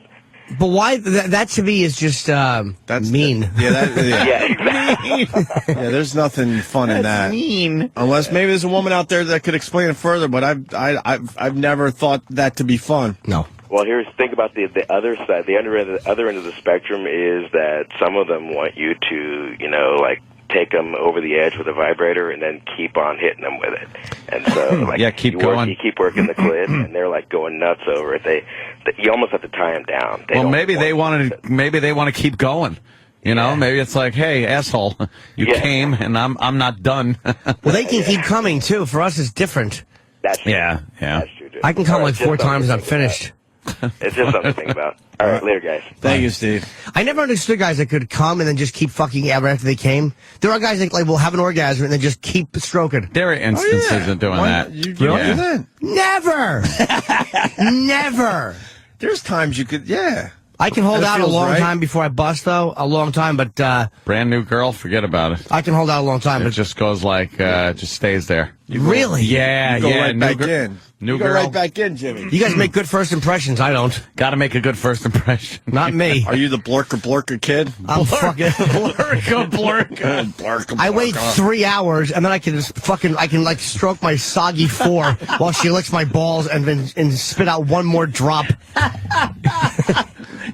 [SPEAKER 4] But why? That to me is just
[SPEAKER 2] That's
[SPEAKER 4] mean.
[SPEAKER 11] Yeah, exactly.
[SPEAKER 2] Yeah, there's nothing fun in that.
[SPEAKER 3] Mean.
[SPEAKER 2] Unless maybe there's a woman out there that could explain it further, but I've never thought that to be fun.
[SPEAKER 4] No.
[SPEAKER 11] Well, think about the other side. The other end of the spectrum is that some of them want you to, take them over the edge with a vibrator and then keep on hitting them with it. And so,
[SPEAKER 3] keep going.
[SPEAKER 11] You keep working the clit, and they're going nuts over it. You almost have to tie them down.
[SPEAKER 3] Maybe they want to keep going. Maybe it's like, hey, asshole, you came and I'm not done.
[SPEAKER 4] Well, they can keep coming too. For us, it's different.
[SPEAKER 11] That's true.
[SPEAKER 3] Yeah.
[SPEAKER 11] That's true, too.
[SPEAKER 4] I can come
[SPEAKER 11] All
[SPEAKER 4] like
[SPEAKER 11] right,
[SPEAKER 4] 4
[SPEAKER 11] just
[SPEAKER 4] times and I'm
[SPEAKER 11] something to think
[SPEAKER 4] finished.
[SPEAKER 11] about. It's just something to think about. All right, later, guys.
[SPEAKER 2] Thank you, Steve.
[SPEAKER 4] I never understood guys that could come and then just keep fucking ever after they came. There are guys that will have an orgasm and then just keep stroking.
[SPEAKER 3] There are instances of doing that.
[SPEAKER 2] You don't do that?
[SPEAKER 4] Never. Never.
[SPEAKER 2] There's times you could,
[SPEAKER 4] I can hold
[SPEAKER 2] That
[SPEAKER 4] out a
[SPEAKER 2] feels
[SPEAKER 4] long
[SPEAKER 2] right.
[SPEAKER 4] time before I bust, though. A long time, but
[SPEAKER 3] Brand new girl, forget about it.
[SPEAKER 4] I can hold out a long time.
[SPEAKER 3] It
[SPEAKER 4] But
[SPEAKER 3] just goes just stays there.
[SPEAKER 4] really?
[SPEAKER 3] Yeah,
[SPEAKER 2] go
[SPEAKER 3] yeah.
[SPEAKER 2] right back in.
[SPEAKER 3] New
[SPEAKER 2] You go
[SPEAKER 3] girl.
[SPEAKER 2] right back in, Jimmy.
[SPEAKER 4] You guys make good first impressions. I don't.
[SPEAKER 3] Got to make a good first impression.
[SPEAKER 4] Not me.
[SPEAKER 2] Are you the blorka kid?
[SPEAKER 4] I'm fucking.
[SPEAKER 3] Blurka.
[SPEAKER 4] I wait 3 hours and then I can just stroke my soggy 4 while she licks my balls and spit out one more drop.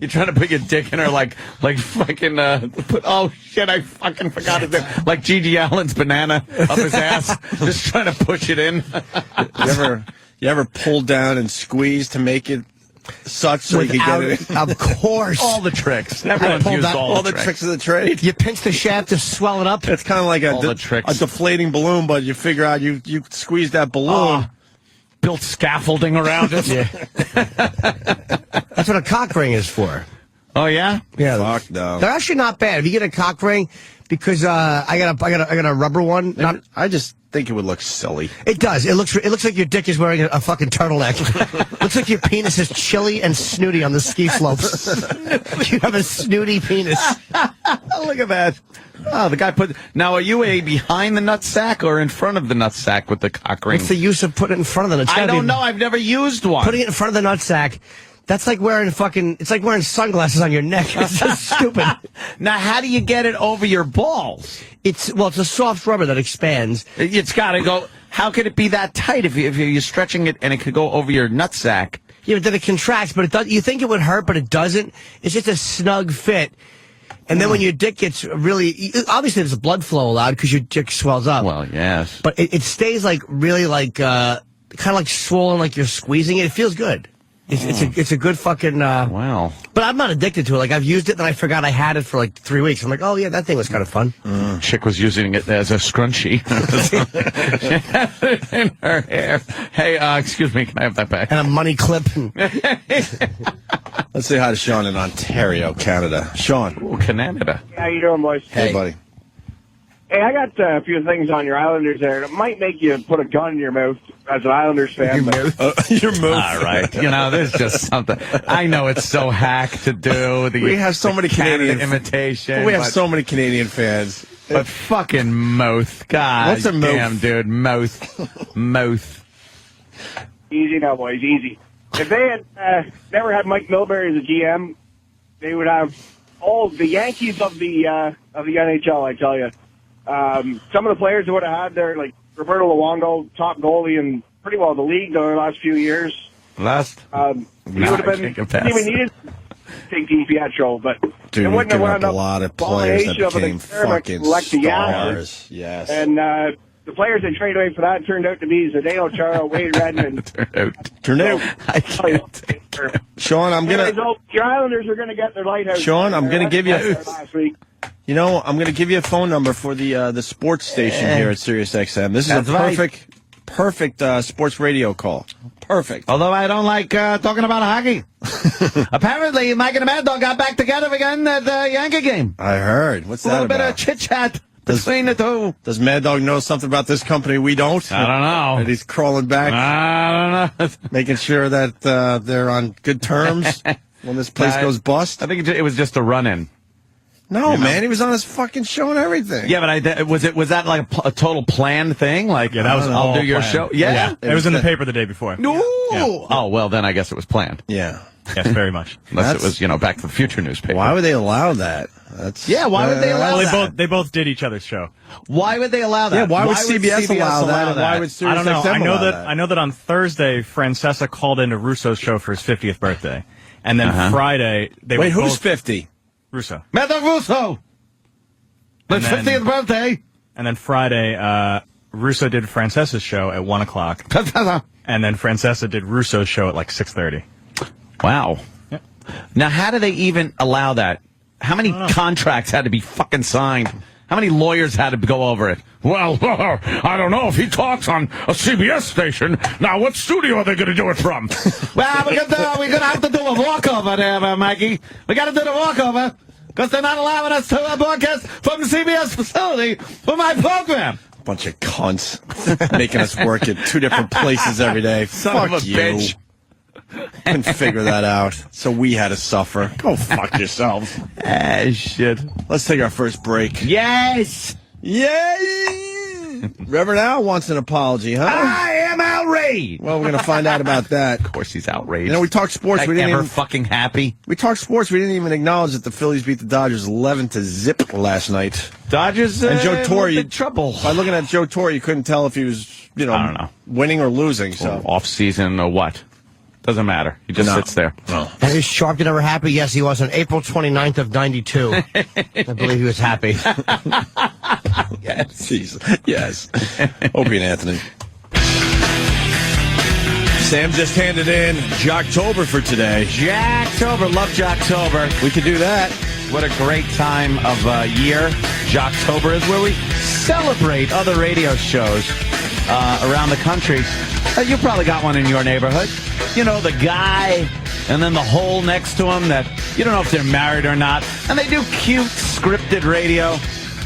[SPEAKER 3] You're trying to put your dick in her like fucking, oh shit, I fucking forgot his name. Like Gigi Allen's banana up his ass. Just trying to push it in.
[SPEAKER 2] You ever pull down and squeeze to make it such so you can get it in?
[SPEAKER 4] Of course.
[SPEAKER 3] All the tricks. Everyone's
[SPEAKER 4] pulled
[SPEAKER 3] used
[SPEAKER 4] out
[SPEAKER 3] all
[SPEAKER 2] the tricks of the trade.
[SPEAKER 4] You pinch the shaft to swell it up.
[SPEAKER 2] It's kind of like
[SPEAKER 3] All the tricks.
[SPEAKER 2] a deflating balloon, but you figure out you squeeze that balloon.
[SPEAKER 3] Built scaffolding around it.
[SPEAKER 4] That's what a cock ring is for.
[SPEAKER 3] Oh yeah?
[SPEAKER 4] Yeah.
[SPEAKER 2] Fuck no.
[SPEAKER 4] They're actually not bad. If you get a cock ring, because I got a rubber one.
[SPEAKER 2] I just think it would look silly.
[SPEAKER 4] It does. It looks like your dick is wearing a fucking turtleneck. Looks like your penis is chilly and snooty on the ski slopes. You have a snooty penis.
[SPEAKER 2] Look at that.
[SPEAKER 3] Oh, the guy put. Now, are you a behind the nutsack or in front of the nutsack with the cock ring?
[SPEAKER 4] What's the use of putting it in front of the nutsack?
[SPEAKER 3] I don't know. I've never used one.
[SPEAKER 4] Putting it in front of the nutsack. That's like wearing it's like wearing sunglasses on your neck. It's just stupid.
[SPEAKER 3] Now, how do you get it over your balls?
[SPEAKER 4] It's a soft rubber that expands.
[SPEAKER 3] It's got to go. How could it be that tight if you're stretching it and it could go over your nutsack?
[SPEAKER 4] Yeah, but then it contracts, but it does. You think it would hurt, but it doesn't. It's just a snug fit. And then when your dick gets really, obviously there's blood flow allowed because your dick swells up.
[SPEAKER 3] Well, yes.
[SPEAKER 4] But it stays like really like, kind of like swollen, like you're squeezing it. It feels good. It's a good fucking,
[SPEAKER 3] wow.
[SPEAKER 4] But I'm not addicted to it. Like I've used it and I forgot I had it for like 3 weeks. I'm like, oh yeah, that thing was kind of fun.
[SPEAKER 3] Chick was using it as a scrunchie in her hair. Hey, excuse me, can I have that back?
[SPEAKER 4] And a money clip.
[SPEAKER 2] Let's say hi to Sean in Ontario, Canada. Sean.
[SPEAKER 3] Ooh, Canada.
[SPEAKER 13] How you doing, boys?
[SPEAKER 2] Hey, buddy.
[SPEAKER 13] Hey, I got a few things on your Islanders there that might make you put a gun in your mouth as an Islanders fan.
[SPEAKER 2] Your mouth.
[SPEAKER 3] All right. There's just something. I know it's so hack to do.
[SPEAKER 2] We have so many Canadian
[SPEAKER 3] imitation.
[SPEAKER 2] We have so many Canadian fans.
[SPEAKER 3] But fucking mouth. God.
[SPEAKER 2] What's a mouth?
[SPEAKER 3] Damn, dude. Mouth. Mouth.
[SPEAKER 13] Easy now, boys. Easy. If they had never had Mike Milbury as a GM, they would have all the Yankees of the NHL, I tell you. Some of the players who would have had there, like Roberto Luongo, top goalie in pretty well the league the last few years. He would have been didn't even needed to take DiPietro, but
[SPEAKER 2] dude,
[SPEAKER 13] it wouldn't have wound
[SPEAKER 2] a
[SPEAKER 13] up
[SPEAKER 2] lot of players that became fucking stars.
[SPEAKER 13] Yes, and the players they traded away for that turned out to be Zdeno Chara, Wade Redmond.
[SPEAKER 2] Turned out.
[SPEAKER 3] I can't take it.
[SPEAKER 2] Sean, I'm gonna.
[SPEAKER 13] Your Islanders are gonna get their lighthouse.
[SPEAKER 2] Sean, I'm gonna give you.
[SPEAKER 13] Last week.
[SPEAKER 2] I'm going to give you a phone number for the sports station here at Sirius XM. This is a perfect sports radio call. Perfect.
[SPEAKER 3] Although I don't like talking about hockey. Apparently, Mike and Mad Dog got back together again at the Yankee game.
[SPEAKER 2] I heard. What's that about?
[SPEAKER 3] A little bit of chit-chat between the two.
[SPEAKER 2] Does Mad Dog know something about this company we don't?
[SPEAKER 3] I don't know.
[SPEAKER 2] And he's crawling back?
[SPEAKER 3] I don't know.
[SPEAKER 2] Making sure that they're on good terms when this place goes bust?
[SPEAKER 3] I think it was just a run-in.
[SPEAKER 2] No, man, he was on his fucking show and everything.
[SPEAKER 3] Yeah, but was that like a total planned thing? Like,
[SPEAKER 8] yeah, that was
[SPEAKER 3] I'll do your
[SPEAKER 8] planned.
[SPEAKER 3] show. Yeah,
[SPEAKER 8] it was in the paper the day before.
[SPEAKER 3] No. Yeah. Oh well, then I guess it was planned.
[SPEAKER 2] Yeah.
[SPEAKER 8] Yes, very much.
[SPEAKER 3] Unless it was Back to the Future newspaper.
[SPEAKER 2] Why would they allow that?
[SPEAKER 3] Why would they allow that?
[SPEAKER 8] They both did each other's show.
[SPEAKER 3] Why would they allow that?
[SPEAKER 2] Yeah, why would CBS allow that? And why would Sirius
[SPEAKER 8] I don't know.
[SPEAKER 2] XM allow that?
[SPEAKER 8] I know that on Thursday, Francesa called into Russo's show for his 50th birthday, and then Friday they
[SPEAKER 2] wait.
[SPEAKER 8] were
[SPEAKER 2] Who's
[SPEAKER 8] both
[SPEAKER 2] 50?
[SPEAKER 8] Russo.
[SPEAKER 3] Mad Dog Russo. His 50th birthday.
[SPEAKER 8] And then Friday, Russo did Francesa's show at 1 o'clock. And then Francesa did Russo's show at like 6:30.
[SPEAKER 3] Wow.
[SPEAKER 8] Yep.
[SPEAKER 3] Now, how do they even allow that? How many contracts had to be fucking signed? How many lawyers had to go over it? Well, I don't know if he talks on a CBS station. Now, what studio are they going to do it from? Well, we're going to have to do a walkover there, Mikey. We got to do the walkover. Because they're not allowing us to broadcast from the CBS facility for my program.
[SPEAKER 2] Bunch of cunts making us work at two different places every day.
[SPEAKER 3] Son
[SPEAKER 2] Fuck
[SPEAKER 3] of a
[SPEAKER 2] you.
[SPEAKER 3] bitch.
[SPEAKER 2] Couldn't figure that out. So we had to suffer. Go fuck yourselves.
[SPEAKER 3] Shit.
[SPEAKER 2] Let's take our first break.
[SPEAKER 3] Yes.
[SPEAKER 2] Yay! Reverend Al wants an apology, huh?
[SPEAKER 3] I am outraged.
[SPEAKER 2] Well, we're going to find out about that.
[SPEAKER 3] Of course he's outraged.
[SPEAKER 2] We talked sports.
[SPEAKER 3] Like
[SPEAKER 2] we didn't
[SPEAKER 3] ever
[SPEAKER 2] even
[SPEAKER 3] fucking happy.
[SPEAKER 2] We talked sports. We didn't even acknowledge that the Phillies beat the Dodgers 11-0 last night.
[SPEAKER 3] Dodgers
[SPEAKER 2] and Joe Torre.
[SPEAKER 3] in trouble.
[SPEAKER 2] By looking at Joe Torre, you couldn't tell if he was,
[SPEAKER 3] I don't know,
[SPEAKER 2] winning or losing. So
[SPEAKER 3] off season or what? Doesn't matter. He just sits there.
[SPEAKER 2] No.
[SPEAKER 4] And is Sharpton ever happy? Yes, he was on April 29th of 92. I believe he was happy.
[SPEAKER 2] Yes. Jeez. Yes. Opie and Anthony. Sam just handed in Jocktober for today.
[SPEAKER 3] Jocktober. Love Jocktober.
[SPEAKER 2] We could do that.
[SPEAKER 3] What a great time of year. Jocktober is where we celebrate other radio shows around the country. You probably got one in your neighborhood. You know, the guy and then the hole next to him that you don't know if they're married or not. And they do cute scripted radio,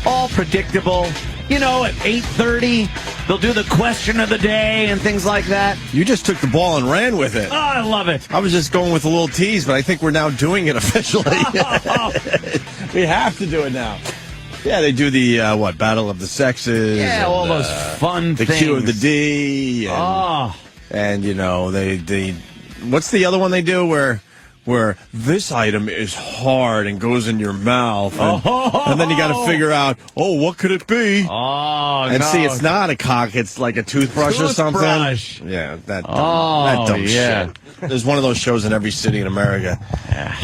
[SPEAKER 3] all predictable. You know, at 8:30, they'll do the question of the day and things like that.
[SPEAKER 2] You just took the ball and ran with it.
[SPEAKER 3] Oh, I love it.
[SPEAKER 2] I was just going with a little tease, but I think we're now doing it officially. We have to do it now. Yeah, they do the Battle of the Sexes.
[SPEAKER 3] Yeah, all those fun
[SPEAKER 2] the
[SPEAKER 3] things.
[SPEAKER 2] Q of the D. And, and you know, they what's the other one they do where this item is hard and goes in your mouth, and then you got to figure out, what could it be? See, it's not a cock; it's like a toothbrush or something. Yeah, that dumb shit. There's one of those shows in every city in America.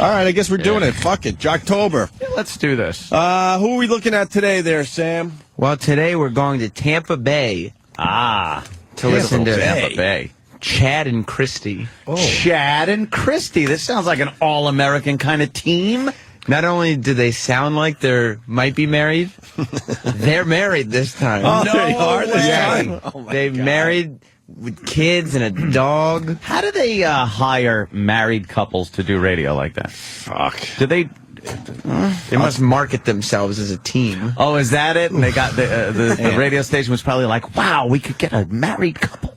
[SPEAKER 2] All right, I guess we're doing it. Fuck it, Jocktober.
[SPEAKER 3] Yeah, let's do this.
[SPEAKER 2] Who are we looking at today, there, Sam?
[SPEAKER 14] Well, today we're going to Tampa Bay. To listen to
[SPEAKER 3] Tampa Bay.
[SPEAKER 14] Chad and Christy.
[SPEAKER 3] Chad and Christy. This sounds like an all-American kind of team.
[SPEAKER 14] Not only do they sound like they might be married, they're married this time.
[SPEAKER 2] They are this time?
[SPEAKER 14] They've married with kids and a dog.
[SPEAKER 3] How do they hire married couples to do radio like that?
[SPEAKER 2] Fuck.
[SPEAKER 3] Do they...
[SPEAKER 14] They must market themselves as a team.
[SPEAKER 3] Oh, is that it? And they got the radio station was probably like, wow, we could get a married couple.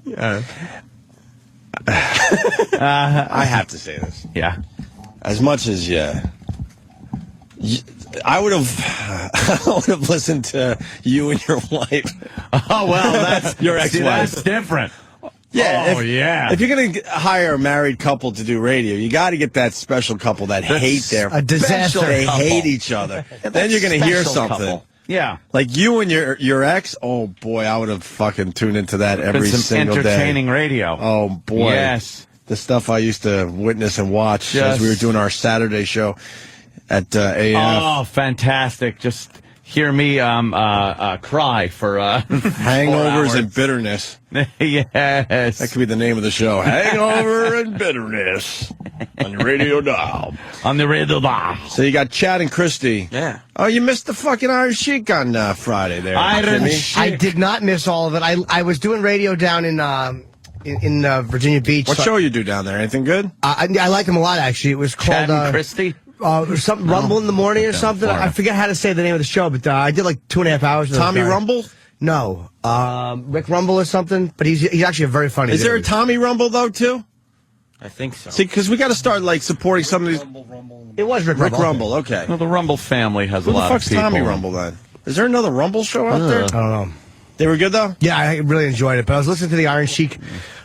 [SPEAKER 2] I have to say this.
[SPEAKER 3] Yeah.
[SPEAKER 2] As much as I would have listened to you and your wife.
[SPEAKER 3] Oh well, that's
[SPEAKER 2] your ex-wife.
[SPEAKER 3] That's different.
[SPEAKER 2] Yeah.
[SPEAKER 3] Yeah.
[SPEAKER 2] If you're going to hire a married couple to do radio, you got to get that special couple that hate
[SPEAKER 4] a disaster.
[SPEAKER 2] They
[SPEAKER 4] couple.
[SPEAKER 2] hate each other. Then you're going to hear something.
[SPEAKER 3] Couple. Yeah.
[SPEAKER 2] Like you and your ex. Oh boy, I would have fucking tuned into that every
[SPEAKER 3] some
[SPEAKER 2] single day.
[SPEAKER 3] entertaining radio.
[SPEAKER 2] Oh boy.
[SPEAKER 3] Yes.
[SPEAKER 2] The stuff I used to witness and watch as we were doing our Saturday show at AF.
[SPEAKER 3] Oh, fantastic. Just hear me cry for
[SPEAKER 2] hangovers and bitterness.
[SPEAKER 3] Yes.
[SPEAKER 2] That could be the name of the show. Hangover and bitterness on your radio dial.
[SPEAKER 3] On the radio dial.
[SPEAKER 2] So you got Chad and Christy.
[SPEAKER 14] Yeah.
[SPEAKER 2] Oh, you missed the fucking Iron Chic on Friday there.
[SPEAKER 4] I did not miss all of it. I was doing radio down in Virginia Beach.
[SPEAKER 2] What show you do down there? Anything good?
[SPEAKER 4] I like them a lot, actually. It was called
[SPEAKER 3] Chad and Christy?
[SPEAKER 4] Something Rumble in the Morning or something. I forget how to say the name of the show, but I did like 2.5 hours.
[SPEAKER 2] Tommy Rumble?
[SPEAKER 4] No. Rick Rumble or something, but he's actually a very funny
[SPEAKER 2] Is
[SPEAKER 4] dude.
[SPEAKER 2] there a Tommy Rumble, though, too?
[SPEAKER 14] I think so.
[SPEAKER 2] See, because we got to start, like, supporting some of these...
[SPEAKER 4] It was Rick
[SPEAKER 2] Rumble, okay.
[SPEAKER 3] Well, the Rumble family has
[SPEAKER 2] Who
[SPEAKER 3] a lot
[SPEAKER 2] the fuck's
[SPEAKER 3] of people.
[SPEAKER 2] Tommy Rumble, then? Is there another Rumble show out there?
[SPEAKER 4] I don't know.
[SPEAKER 2] They were good, though?
[SPEAKER 4] Yeah, I really enjoyed it, but I was listening to the Iron Sheik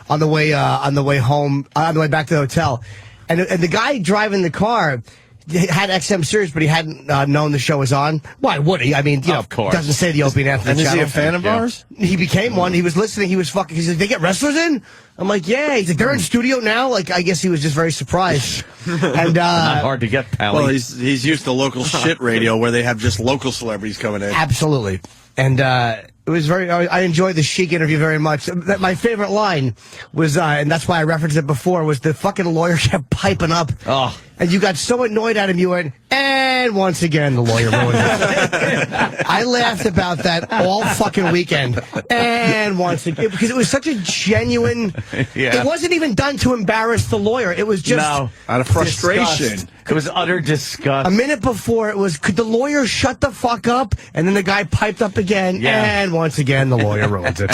[SPEAKER 4] on the way home, on the way back to the hotel, and the guy driving the car had XM Sirius, but he hadn't known the show was on. Why would he? I mean,
[SPEAKER 3] of course.
[SPEAKER 4] Doesn't say the Opie and Anthony
[SPEAKER 2] And is
[SPEAKER 4] channel.
[SPEAKER 2] he a fan of ours?
[SPEAKER 4] He became one. He was listening. He was fucking. He's like, they get wrestlers in? I'm like, yeah. He's like, they're in studio now? Like, I guess he was just very surprised. And
[SPEAKER 3] Not hard to get, Pally.
[SPEAKER 2] Well, he's used to local shit radio where they have just local celebrities coming in.
[SPEAKER 4] Absolutely. And it was I enjoyed the Sheik interview very much. My favorite line was, and that's why I referenced it before, was the fucking lawyer kept piping up.
[SPEAKER 3] Oh.
[SPEAKER 4] And you got so annoyed at him, you went, and once again, the lawyer ruined it. I laughed about that all fucking weekend. And once again, because it was such a genuine, it wasn't even done to embarrass the lawyer. It was just
[SPEAKER 2] out of frustration.
[SPEAKER 3] Disgust. It was utter disgust.
[SPEAKER 4] A minute before, it was, could the lawyer shut the fuck up? And then the guy piped up again, and once again, the lawyer ruins it.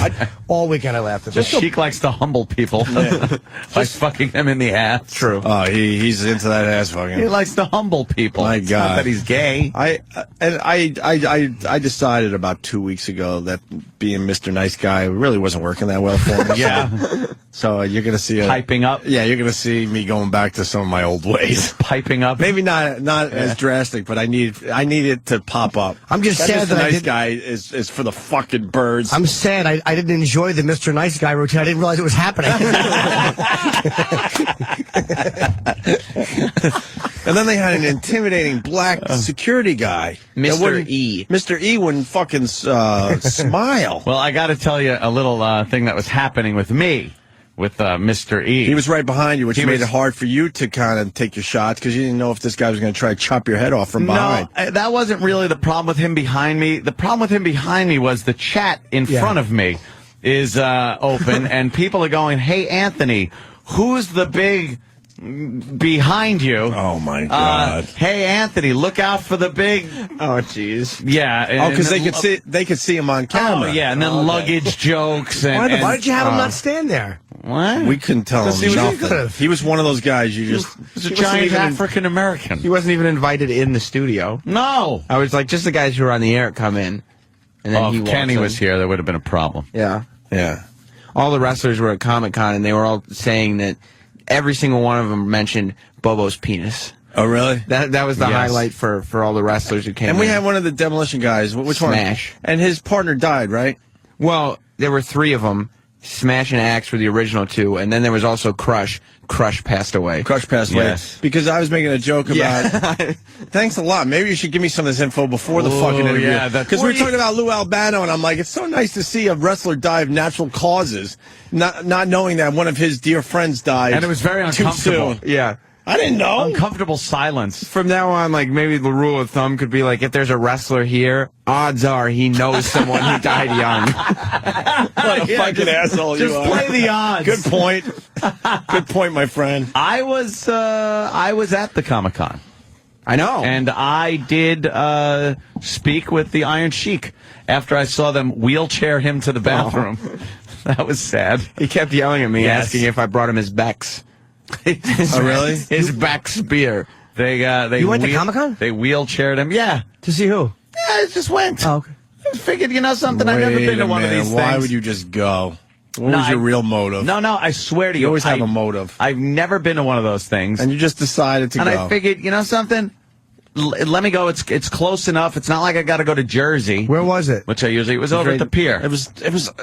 [SPEAKER 4] All weekend I laughed at
[SPEAKER 3] The
[SPEAKER 4] it.
[SPEAKER 3] Sheik likes to humble people by fucking them in the ass.
[SPEAKER 2] True. Oh, he's into that ass fucking.
[SPEAKER 3] He likes to humble people.
[SPEAKER 2] My
[SPEAKER 3] It's
[SPEAKER 2] God.
[SPEAKER 3] not that he's gay.
[SPEAKER 2] I decided about 2 weeks ago that being Mr. Nice Guy really wasn't working that well for me.
[SPEAKER 3] Yeah.
[SPEAKER 2] So you're going to see
[SPEAKER 3] Piping up?
[SPEAKER 2] Yeah, you're going to see me going back to some of my old ways.
[SPEAKER 3] Piping up?
[SPEAKER 2] Maybe not as drastic, but I need it to pop up.
[SPEAKER 4] I'm just sad
[SPEAKER 2] Mr.
[SPEAKER 4] that I
[SPEAKER 2] Nice
[SPEAKER 4] didn't-
[SPEAKER 2] Guy is for the fucking birds.
[SPEAKER 4] I'm sad I didn't enjoy the Mr. Nice Guy routine. I didn't realize it was happening.
[SPEAKER 2] And then they had an intimidating black security guy.
[SPEAKER 14] Mr. E.
[SPEAKER 2] Mr. E wouldn't fucking smile.
[SPEAKER 3] Well, I got to tell you a little thing that was happening with me, with Mr. E.
[SPEAKER 2] He was right behind you, which
[SPEAKER 3] He
[SPEAKER 2] made
[SPEAKER 3] was-
[SPEAKER 2] it hard for you to kind of take your shots because you didn't know if this guy was going to try to chop your head off from behind.
[SPEAKER 3] No, that wasn't really the problem with him behind me. The problem with him behind me was the chat in front of me is open, and people are going, "Hey, Anthony, who's the big behind you?"
[SPEAKER 2] Oh my God!
[SPEAKER 3] Hey, Anthony, look out for the big.
[SPEAKER 14] Oh, jeez.
[SPEAKER 3] Yeah.
[SPEAKER 2] Oh, because they could see him on camera.
[SPEAKER 3] Oh, yeah, and then luggage jokes and.
[SPEAKER 4] Why did you have him
[SPEAKER 3] and-
[SPEAKER 4] not stand there?
[SPEAKER 3] What?
[SPEAKER 2] We couldn't tell
[SPEAKER 3] Because
[SPEAKER 2] him
[SPEAKER 3] he was-
[SPEAKER 2] nothing. He was one of those guys you just...
[SPEAKER 3] He's a giant African American.
[SPEAKER 14] He wasn't even invited in the studio.
[SPEAKER 3] No.
[SPEAKER 14] I was like, just the guys who were on the air come in. And then he
[SPEAKER 3] if
[SPEAKER 14] walks
[SPEAKER 3] Kenny
[SPEAKER 14] in.
[SPEAKER 3] was here, there would have been a problem.
[SPEAKER 14] Yeah.
[SPEAKER 2] Yeah.
[SPEAKER 14] All the wrestlers were at Comic-Con, and they were all saying that every single one of them mentioned Bobo's penis.
[SPEAKER 2] Oh, really?
[SPEAKER 14] That was the
[SPEAKER 2] Yes.
[SPEAKER 14] highlight for all the wrestlers who came
[SPEAKER 2] And
[SPEAKER 14] in.
[SPEAKER 2] we had one of the Demolition guys. Which
[SPEAKER 14] Smash.
[SPEAKER 2] one? And his partner died, right?
[SPEAKER 14] Well, there were 3 of them. Smash and Axe were the original 2, and then there was also Crush. Crush passed away.
[SPEAKER 2] Crush passed away.
[SPEAKER 14] Yes.
[SPEAKER 2] Because I was making a joke about...
[SPEAKER 14] Yeah.
[SPEAKER 2] Thanks a lot. Maybe you should give me some of this info before the
[SPEAKER 3] Oh,
[SPEAKER 2] fucking interview.
[SPEAKER 3] yeah,
[SPEAKER 2] Because we were talking about Lou Albano, and I'm like, it's so nice to see a wrestler die of natural causes, not knowing that one of his dear friends died.
[SPEAKER 3] And it was very
[SPEAKER 2] too
[SPEAKER 3] uncomfortable.
[SPEAKER 2] soon.
[SPEAKER 14] Yeah.
[SPEAKER 2] I didn't know.
[SPEAKER 3] Uncomfortable silence.
[SPEAKER 14] From now on, like, maybe the rule of thumb could be, like, if there's a wrestler here, odds are he knows someone who died young.
[SPEAKER 2] What a fucking asshole
[SPEAKER 3] Just
[SPEAKER 2] you are.
[SPEAKER 3] play the odds.
[SPEAKER 2] Good point. Good point, my friend.
[SPEAKER 3] I was at the Comic-Con.
[SPEAKER 14] I know.
[SPEAKER 3] And I did speak with the Iron Sheik after I saw them wheelchair him to the bathroom. That was sad.
[SPEAKER 14] He kept yelling at me,
[SPEAKER 3] Yes.
[SPEAKER 14] asking if I brought him his Beck's.
[SPEAKER 2] Oh, really?
[SPEAKER 14] His Beck's beer.
[SPEAKER 3] They
[SPEAKER 4] You went to Comic-Con?
[SPEAKER 3] They wheelchaired him. Yeah.
[SPEAKER 4] To see who?
[SPEAKER 3] Yeah, I just went.
[SPEAKER 4] Oh, okay.
[SPEAKER 3] I figured, you know something, I've never been to one of these things.
[SPEAKER 2] Why would you just go? What
[SPEAKER 3] No,
[SPEAKER 2] was your
[SPEAKER 3] I-
[SPEAKER 2] real motive?
[SPEAKER 3] No, I swear to you.
[SPEAKER 2] You always have
[SPEAKER 3] I-
[SPEAKER 2] a motive.
[SPEAKER 3] I've never been to one of those things.
[SPEAKER 2] And you just decided to
[SPEAKER 3] And
[SPEAKER 2] go.
[SPEAKER 3] I figured, you know something? Let me go. It's close enough. It's not like I got to go to Jersey.
[SPEAKER 4] Where was it?
[SPEAKER 3] Which I usually... It was over at the pier.
[SPEAKER 2] It was.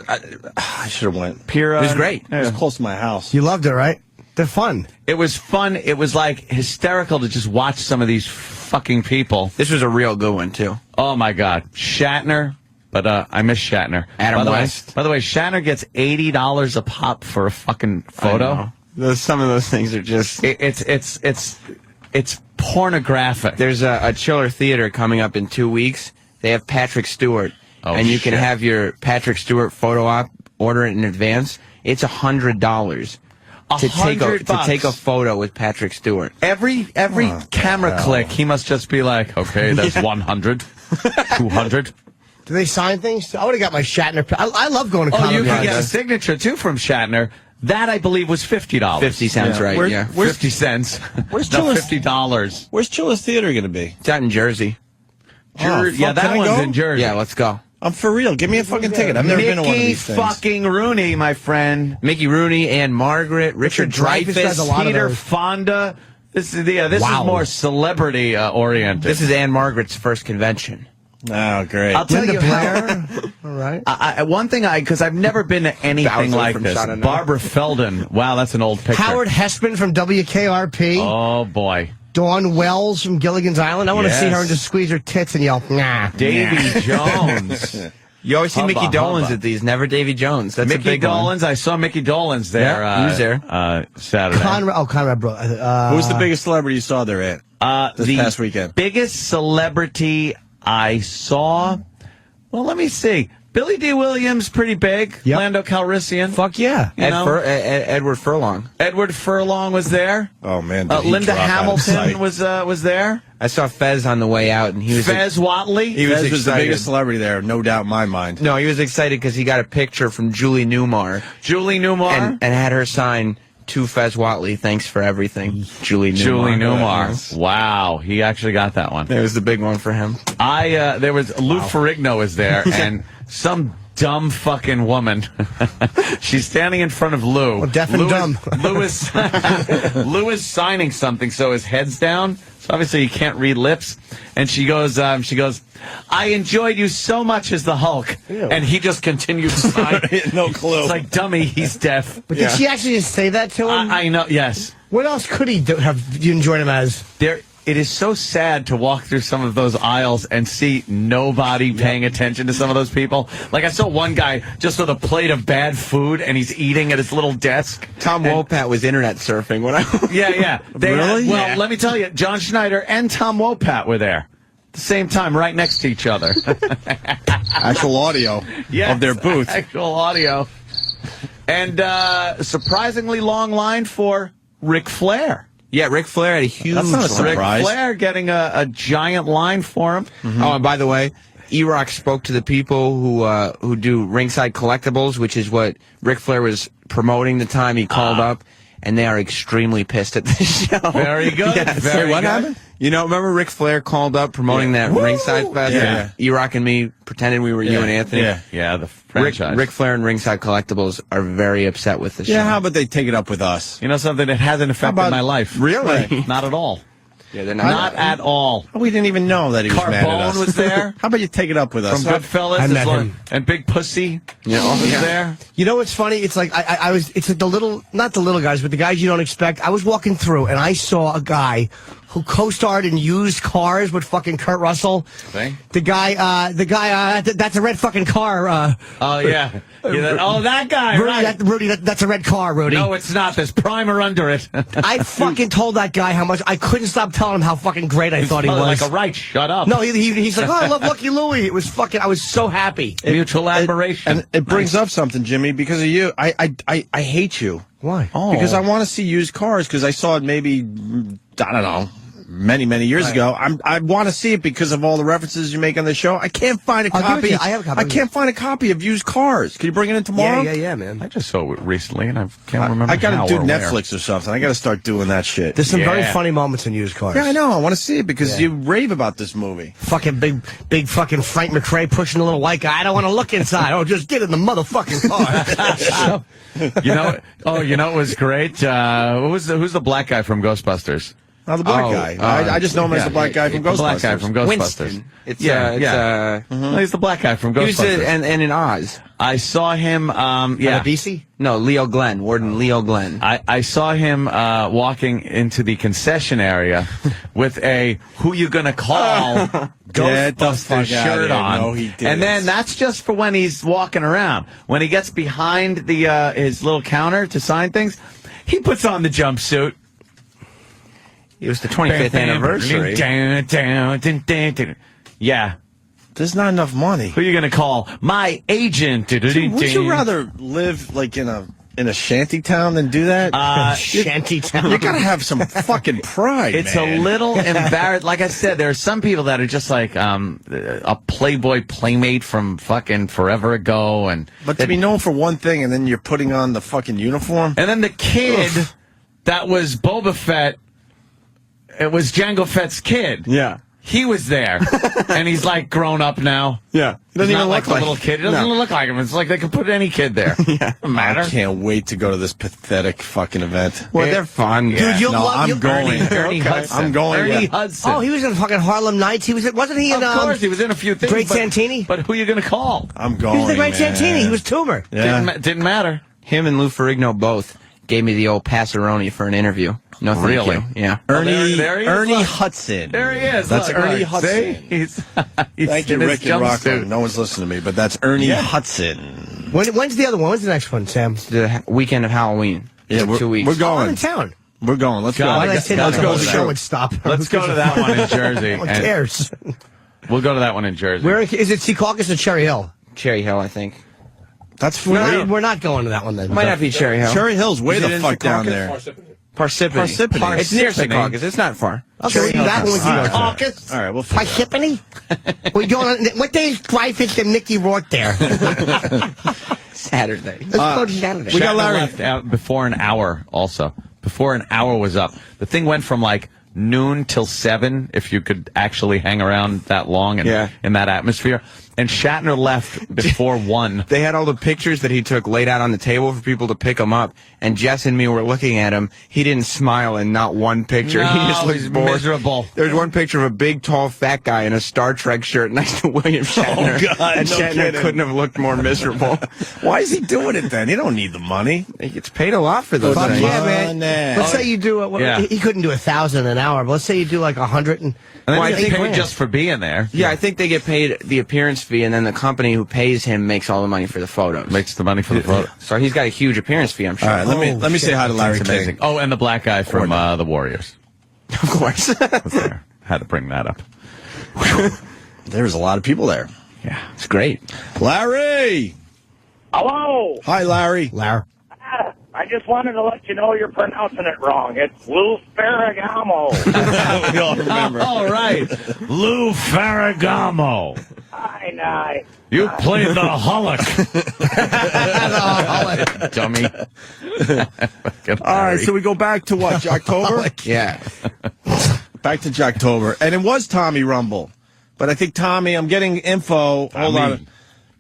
[SPEAKER 2] I should have went.
[SPEAKER 3] Pier.
[SPEAKER 14] It was great.
[SPEAKER 2] It was close to my house.
[SPEAKER 4] You loved it, right? They're fun.
[SPEAKER 3] It was fun. It was like hysterical to just watch some of these fucking people.
[SPEAKER 14] This was a real good one, too.
[SPEAKER 3] Oh, my God. Shatner. But I miss Shatner.
[SPEAKER 14] Adam
[SPEAKER 3] by the
[SPEAKER 14] West.
[SPEAKER 3] Way, by the way, Shatner gets $80 a pop for a fucking photo.
[SPEAKER 14] Some of those things are just...
[SPEAKER 3] It's pornographic.
[SPEAKER 14] There's a Chiller Theater coming up in 2 weeks. They have Patrick Stewart.
[SPEAKER 3] Oh,
[SPEAKER 14] and you can
[SPEAKER 3] shit.
[SPEAKER 14] have your Patrick Stewart photo op, order it in advance. It's $100 to take a photo with Patrick Stewart.
[SPEAKER 3] Every camera click, he must just be like, okay, that's 100, 200.
[SPEAKER 4] Do they sign things? I would have got my Shatner. I love going to
[SPEAKER 3] Oh, you
[SPEAKER 4] Comic-Con.
[SPEAKER 3] can get a signature, too, from Shatner. That, I believe, was $50.
[SPEAKER 14] 50 cents, right, yeah.
[SPEAKER 3] 50 cents.
[SPEAKER 2] Where's
[SPEAKER 3] no,
[SPEAKER 2] Chili's-
[SPEAKER 3] $50.
[SPEAKER 2] Where's Chili's Theater going to be?
[SPEAKER 14] It's out in Jersey.
[SPEAKER 2] Oh,
[SPEAKER 3] yeah,
[SPEAKER 2] fuck,
[SPEAKER 3] that
[SPEAKER 2] can I
[SPEAKER 3] one's
[SPEAKER 2] go?
[SPEAKER 3] in Jersey.
[SPEAKER 14] Yeah, let's go.
[SPEAKER 2] I'm for real. Give me a fucking ticket. I've never been to one of
[SPEAKER 3] Mickey
[SPEAKER 2] these things.
[SPEAKER 3] fucking Rooney, my friend.
[SPEAKER 14] Mickey Rooney, Ann Margaret, Richard
[SPEAKER 4] Dreyfuss does a
[SPEAKER 14] Dreyfuss.
[SPEAKER 4] lot of
[SPEAKER 3] Peter
[SPEAKER 4] those.
[SPEAKER 3] Fonda. This is
[SPEAKER 4] Wow.
[SPEAKER 3] more celebrity oriented.
[SPEAKER 14] This is Ann Margaret's first convention.
[SPEAKER 2] Oh, great.
[SPEAKER 3] I'll tell
[SPEAKER 4] Linda
[SPEAKER 3] you
[SPEAKER 4] Blair. All right.
[SPEAKER 3] one thing because I've never been to anything
[SPEAKER 14] Bowser
[SPEAKER 3] like
[SPEAKER 14] from
[SPEAKER 3] this.
[SPEAKER 14] Shot Enough.
[SPEAKER 3] Barbara Feldon. Wow, that's an old picture.
[SPEAKER 4] Howard Hessman from WKRP.
[SPEAKER 3] Oh boy.
[SPEAKER 4] Dawn Wells from Gilligan's Island. I want to see
[SPEAKER 3] Yes.
[SPEAKER 4] her and just squeeze her tits and yell, nah.
[SPEAKER 3] Davy Jones.
[SPEAKER 14] You always see
[SPEAKER 3] Hubba,
[SPEAKER 14] Mickey Dolenz
[SPEAKER 3] hubba.
[SPEAKER 14] at these, never Davy Jones. That's a
[SPEAKER 3] Mickey
[SPEAKER 14] big one.
[SPEAKER 3] Dolenz. I saw Mickey Dolenz there.
[SPEAKER 14] Yeah, he was there.
[SPEAKER 3] Saturday.
[SPEAKER 4] Conrad Bro.
[SPEAKER 2] Who was the biggest celebrity you saw there at this
[SPEAKER 3] the
[SPEAKER 2] past weekend?
[SPEAKER 3] Biggest celebrity I saw. Well, let me see. Billy D. Williams, pretty big.
[SPEAKER 4] Yep.
[SPEAKER 3] Lando Calrissian.
[SPEAKER 4] Fuck yeah.
[SPEAKER 3] You know?
[SPEAKER 14] Edward Furlong.
[SPEAKER 3] Edward Furlong was there.
[SPEAKER 2] Oh man, did he
[SPEAKER 3] Linda
[SPEAKER 2] drop out of sight.
[SPEAKER 3] Hamilton was there.
[SPEAKER 14] I saw Fez on the way out, and he was
[SPEAKER 3] Fez Watley.
[SPEAKER 14] he was
[SPEAKER 2] Fez was the
[SPEAKER 14] excited.
[SPEAKER 2] biggest celebrity there, no doubt in my mind.
[SPEAKER 14] No, he was excited because he got a picture from Julie Newmar
[SPEAKER 3] Julie Newmar.
[SPEAKER 14] and had her sign to Fez Watley. Thanks for everything, Julie Newmar.
[SPEAKER 3] Julie Newmar.
[SPEAKER 14] Yes.
[SPEAKER 3] Wow, he actually got that one.
[SPEAKER 14] It was the big one for him.
[SPEAKER 3] There was Lou Ferrigno was there, and some dumb fucking woman. She's standing in front of Lou.
[SPEAKER 4] Well, deaf and dumb.
[SPEAKER 3] Lou is signing something, so his head's down. So obviously he can't read lips. And she goes, I enjoyed you so much as the Hulk.
[SPEAKER 4] Ew.
[SPEAKER 3] And he just continued to sign.
[SPEAKER 2] No clue.
[SPEAKER 3] It's like, dummy, he's deaf.
[SPEAKER 4] But did she actually just say that to him?
[SPEAKER 3] I know, yes.
[SPEAKER 4] What else could he have you enjoyed him as?
[SPEAKER 3] It is so sad to walk through some of those aisles and see nobody paying attention to some of those people. Like, I saw one guy just with a plate of bad food, and he's eating at his little desk.
[SPEAKER 14] Tom Wopat was internet surfing when I.
[SPEAKER 3] Yeah.
[SPEAKER 2] Really?
[SPEAKER 3] Well, let me tell you, John Schneider and Tom Wopat were there. At the same time, right next to each other.
[SPEAKER 2] Actual audio
[SPEAKER 3] Yes,
[SPEAKER 2] of their booth.
[SPEAKER 3] Actual audio. And surprisingly long line for Ric Flair.
[SPEAKER 14] Yeah, Ric Flair had a huge.
[SPEAKER 2] That's not a
[SPEAKER 14] line.
[SPEAKER 3] Ric
[SPEAKER 2] surprise.
[SPEAKER 3] Flair getting a giant line for him.
[SPEAKER 14] Oh, and by the way, E-Rock spoke to the people who do Ringside Collectibles, which is what Ric Flair was promoting the time he called up, and they are extremely pissed at this show.
[SPEAKER 3] Very good.
[SPEAKER 2] Very what happened?
[SPEAKER 14] You know, remember Ric Flair called up promoting that Ringside Fest?
[SPEAKER 2] Yeah.
[SPEAKER 14] E-Rock and me pretended we were you and Anthony.
[SPEAKER 3] Yeah, the franchise.
[SPEAKER 14] Ric Flair and Ringside Collectibles are very upset with the show.
[SPEAKER 2] Yeah, how about they take it up with us?
[SPEAKER 3] You know something that hasn't affected my life?
[SPEAKER 2] Really?
[SPEAKER 3] Not at all.
[SPEAKER 14] Yeah, they're
[SPEAKER 3] Not at all.
[SPEAKER 2] We didn't even know that he was mad at
[SPEAKER 3] Carbone
[SPEAKER 2] us.
[SPEAKER 3] was there.
[SPEAKER 2] How about you take it up with us?
[SPEAKER 3] From Goodfellas.
[SPEAKER 4] I met him.
[SPEAKER 3] And Big Pussy was there.
[SPEAKER 4] You know what's funny? It's like I was. It's like the little, not the little guys, but the guys you don't expect. I was walking through and I saw a guy who co-starred in Used Cars with fucking Kurt Russell.
[SPEAKER 3] Okay.
[SPEAKER 4] The guy. That's a red fucking car.
[SPEAKER 3] Oh yeah. That guy.
[SPEAKER 4] Rudy,
[SPEAKER 3] Right.
[SPEAKER 4] that's a red car, Rudy.
[SPEAKER 3] No, it's not. There's primer under it.
[SPEAKER 4] I fucking told that guy how much I couldn't stop telling him how fucking great I thought he was.
[SPEAKER 3] Like a right. Shut up.
[SPEAKER 4] No, he's like, oh, I love Lucky Louie. It was fucking. I was so happy.
[SPEAKER 3] Mutual admiration.
[SPEAKER 2] And it brings up something, Jimmy, because of you. I hate you.
[SPEAKER 4] Why?
[SPEAKER 3] Oh.
[SPEAKER 2] Because I want to see used cars because I saw it maybe, I don't know, many years ago. I want to see it because of all the references you make on the show. I can't find a
[SPEAKER 4] I'll give it
[SPEAKER 2] copy.
[SPEAKER 4] to you. I have a copy.
[SPEAKER 2] I can't find a copy of Used Cars. Can you bring it in tomorrow?
[SPEAKER 4] Yeah, man.
[SPEAKER 3] I just saw it recently, and I can't remember.
[SPEAKER 2] I got
[SPEAKER 3] how
[SPEAKER 2] to do
[SPEAKER 3] or where.
[SPEAKER 2] Netflix or something. I got to start doing that shit.
[SPEAKER 4] There's some very funny moments in Used Cars.
[SPEAKER 2] Yeah, I know. I want to see it because you rave about this movie.
[SPEAKER 4] Fucking big fucking Frank McRae pushing a little white guy. I don't want to look inside. Oh, just get in the motherfucking car.
[SPEAKER 3] You know, it was great. Who's the black guy from Ghostbusters?
[SPEAKER 2] Oh, the black guy. I just know him as the black guy from Ghostbusters.
[SPEAKER 3] The black guy from Ghostbusters.
[SPEAKER 14] Winston. It's
[SPEAKER 3] He's the black guy from
[SPEAKER 14] He was
[SPEAKER 3] Ghostbusters.
[SPEAKER 14] and in Oz.
[SPEAKER 3] I saw him.
[SPEAKER 4] BC?
[SPEAKER 14] No, Leo Glenn, Warden Leo Glenn.
[SPEAKER 3] I saw him walking into the concession area with a "Who you gonna call?"
[SPEAKER 2] Get the
[SPEAKER 3] Ghostbusters
[SPEAKER 2] fuck
[SPEAKER 3] shirt
[SPEAKER 2] outta here.
[SPEAKER 3] on.
[SPEAKER 2] No, he didn't.
[SPEAKER 3] And then that's just for when he's walking around. When he gets behind the his little counter to sign things, he puts on the jumpsuit.
[SPEAKER 14] It was the 25th anniversary.
[SPEAKER 3] Yeah.
[SPEAKER 2] There's not enough money.
[SPEAKER 3] Who are you going to call? My agent.
[SPEAKER 2] Dude, would you rather live like in a shanty town than do that?
[SPEAKER 4] Shanty town.
[SPEAKER 2] You gotta have some fucking pride.
[SPEAKER 3] It's
[SPEAKER 2] man.
[SPEAKER 3] a little embarrassed. Like I said, there are some people that are just like a Playboy playmate from fucking forever ago,
[SPEAKER 2] But to be known for one thing, and then you're putting on the fucking uniform.
[SPEAKER 3] And then the kid that was Boba Fett, it was Jango Fett's kid.
[SPEAKER 2] Yeah.
[SPEAKER 3] He was there, and he's like grown up now.
[SPEAKER 2] Yeah.
[SPEAKER 3] He doesn't even look like a little kid. He doesn't look like him. It's like they could put any kid there.
[SPEAKER 2] Yeah.
[SPEAKER 3] Doesn't matter.
[SPEAKER 2] I can't wait to go to this pathetic fucking event.
[SPEAKER 14] Well, they're fun.
[SPEAKER 4] Dude, you'll
[SPEAKER 2] No,
[SPEAKER 4] love
[SPEAKER 2] I'm going.
[SPEAKER 3] Ernie Hudson.
[SPEAKER 2] I'm going.
[SPEAKER 3] Ernie
[SPEAKER 2] Yeah.
[SPEAKER 3] Hudson.
[SPEAKER 4] Oh, he was in fucking Harlem Nights. Wasn't he in?
[SPEAKER 3] Of course, he was in a few things.
[SPEAKER 4] Great
[SPEAKER 3] but,
[SPEAKER 4] Santini?
[SPEAKER 3] But who are you going to call?
[SPEAKER 2] I'm going.
[SPEAKER 4] He was the Great
[SPEAKER 2] man.
[SPEAKER 4] Santini. He was Toomer.
[SPEAKER 2] Yeah.
[SPEAKER 3] Didn't matter.
[SPEAKER 14] Him and Lou Ferrigno both gave me the old passaroni for an interview. No, thank
[SPEAKER 3] Really?
[SPEAKER 14] you. Yeah.
[SPEAKER 2] Ernie,
[SPEAKER 3] there he is.
[SPEAKER 2] Ernie
[SPEAKER 3] Look.
[SPEAKER 2] Hudson.
[SPEAKER 3] There he is.
[SPEAKER 2] That's
[SPEAKER 3] Look,
[SPEAKER 2] Ernie
[SPEAKER 3] look.
[SPEAKER 2] Hudson.
[SPEAKER 3] See? He's
[SPEAKER 2] Thank you,
[SPEAKER 3] in his
[SPEAKER 2] Rick and Rocco.
[SPEAKER 3] jumpsuit.
[SPEAKER 2] No one's listening to me, but that's Ernie Hudson.
[SPEAKER 4] When's the other one? When's the next one, Sam?
[SPEAKER 14] The weekend of Halloween.
[SPEAKER 2] Yeah,
[SPEAKER 14] Like 2 weeks.
[SPEAKER 2] We're
[SPEAKER 4] I'm
[SPEAKER 2] going.
[SPEAKER 4] in town.
[SPEAKER 2] We're going. Let's
[SPEAKER 3] God,
[SPEAKER 4] Why
[SPEAKER 2] go.
[SPEAKER 4] did I say
[SPEAKER 3] Let's
[SPEAKER 4] that?
[SPEAKER 3] go
[SPEAKER 4] The
[SPEAKER 3] to
[SPEAKER 4] show
[SPEAKER 3] that.
[SPEAKER 4] would stop.
[SPEAKER 3] Let's go to that one in Jersey.
[SPEAKER 4] Who
[SPEAKER 3] and
[SPEAKER 4] cares?
[SPEAKER 3] We'll go to that one in Jersey.
[SPEAKER 4] Where is it? Secaucus or Cherry Hill?
[SPEAKER 14] Cherry Hill, I think.
[SPEAKER 2] That's
[SPEAKER 4] We're not going to that one then.
[SPEAKER 14] Might not be Cherry Hill.
[SPEAKER 2] Cherry Hill's way
[SPEAKER 14] Is
[SPEAKER 2] the
[SPEAKER 14] it in
[SPEAKER 2] fuck down
[SPEAKER 14] Secaucus?
[SPEAKER 2] there.
[SPEAKER 14] Parsippany.
[SPEAKER 2] Parsippany.
[SPEAKER 14] It's near
[SPEAKER 3] Parsippany.
[SPEAKER 14] Secaucus. It's not far.
[SPEAKER 4] Okay, we'll do that one with you.
[SPEAKER 2] All right.
[SPEAKER 4] Caucus.
[SPEAKER 2] All right, we'll figure it out.
[SPEAKER 4] Parsippany? We going on, what day is Dreyfus and Mickey Rourke there?
[SPEAKER 14] Saturday.
[SPEAKER 4] Let's go to Saturday.
[SPEAKER 2] We got
[SPEAKER 3] Shatner
[SPEAKER 2] Larry.
[SPEAKER 3] left out before an hour also. Before an hour was up. The thing went from like noon till 7, if you could actually hang around that long and in that atmosphere. And Shatner left before 1.
[SPEAKER 14] They had all the pictures that he took laid out on the table for people to pick them up, and Jess and me were looking at him. He didn't smile in not one picture.
[SPEAKER 3] No,
[SPEAKER 14] he just looked
[SPEAKER 3] he's
[SPEAKER 14] bored.
[SPEAKER 3] miserable.
[SPEAKER 14] There's one picture of a big, tall, fat guy in a Star Trek shirt next to William Shatner.
[SPEAKER 2] Oh, God,
[SPEAKER 14] and
[SPEAKER 2] no
[SPEAKER 14] Shatner
[SPEAKER 2] kidding.
[SPEAKER 14] couldn't have looked more miserable.
[SPEAKER 2] Why is he doing it then? He don't need the money.
[SPEAKER 14] He gets paid a lot for those
[SPEAKER 4] Fuck
[SPEAKER 14] things.
[SPEAKER 4] yeah, man. Let's say you do
[SPEAKER 3] Yeah.
[SPEAKER 4] he couldn't do 1,000 an hour, but let's say you do like 100 and
[SPEAKER 3] And then
[SPEAKER 14] Well,
[SPEAKER 3] he
[SPEAKER 14] I
[SPEAKER 3] gets
[SPEAKER 14] think
[SPEAKER 3] paid just for being there.
[SPEAKER 14] Yeah, I think they get paid the appearance fee, and then the company who pays him makes all the money for the photos.
[SPEAKER 3] Makes the money for the photo.
[SPEAKER 14] So he's got a huge appearance fee, I'm sure.
[SPEAKER 2] All right, let me say hi to Larry
[SPEAKER 3] It's
[SPEAKER 2] King.
[SPEAKER 3] amazing. Oh, and the black guy from the Warriors.
[SPEAKER 14] Of course.
[SPEAKER 3] Was there. Had to bring that up.
[SPEAKER 2] There's a lot of people there.
[SPEAKER 3] Yeah.
[SPEAKER 14] It's great.
[SPEAKER 2] Larry!
[SPEAKER 13] Hello.
[SPEAKER 2] Hi, Larry.
[SPEAKER 4] Larry.
[SPEAKER 13] I just wanted to let you know you're pronouncing it wrong. It's Lou Ferragamo.
[SPEAKER 2] We all remember.
[SPEAKER 3] All right. Lou Ferragamo.
[SPEAKER 13] Fine.
[SPEAKER 3] You played the Hulk.
[SPEAKER 14] Dummy.
[SPEAKER 2] All right, so we go back to what, October?
[SPEAKER 14] Yeah.
[SPEAKER 2] Back to Jocktober. And it was Tommy Rumble. But I think Tommy, I'm getting info. Hold on.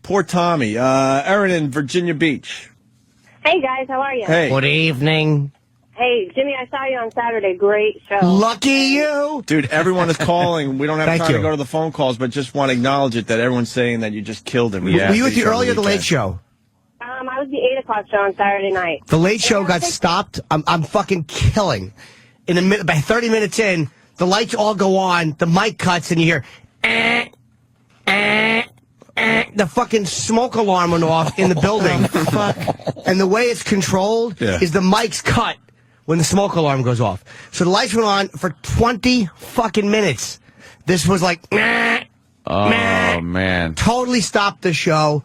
[SPEAKER 2] Poor Tommy. Erin in Virginia Beach.
[SPEAKER 15] Hey, guys, how are you?
[SPEAKER 2] Hey.
[SPEAKER 4] Good evening.
[SPEAKER 15] Hey, Jimmy, I saw you on Saturday. Great show.
[SPEAKER 4] Lucky you.
[SPEAKER 2] Dude, everyone is calling. We don't have
[SPEAKER 4] Thank
[SPEAKER 2] time
[SPEAKER 4] you.
[SPEAKER 2] to go to the phone calls, but just want to acknowledge it that everyone's saying that you just killed him.
[SPEAKER 4] Were you at the early or the late show?
[SPEAKER 15] I was the 8 o'clock show on Saturday night.
[SPEAKER 4] The late show got stopped. I'm fucking killing. In a minute, by 30 minutes in, the lights all go on, the mic cuts, and you hear, the fucking smoke alarm went off in the building. And the way it's controlled is the mic's cut when the smoke alarm goes off. So the lights went on for 20 fucking minutes. This was like,
[SPEAKER 3] Oh, man.
[SPEAKER 4] totally stopped the show.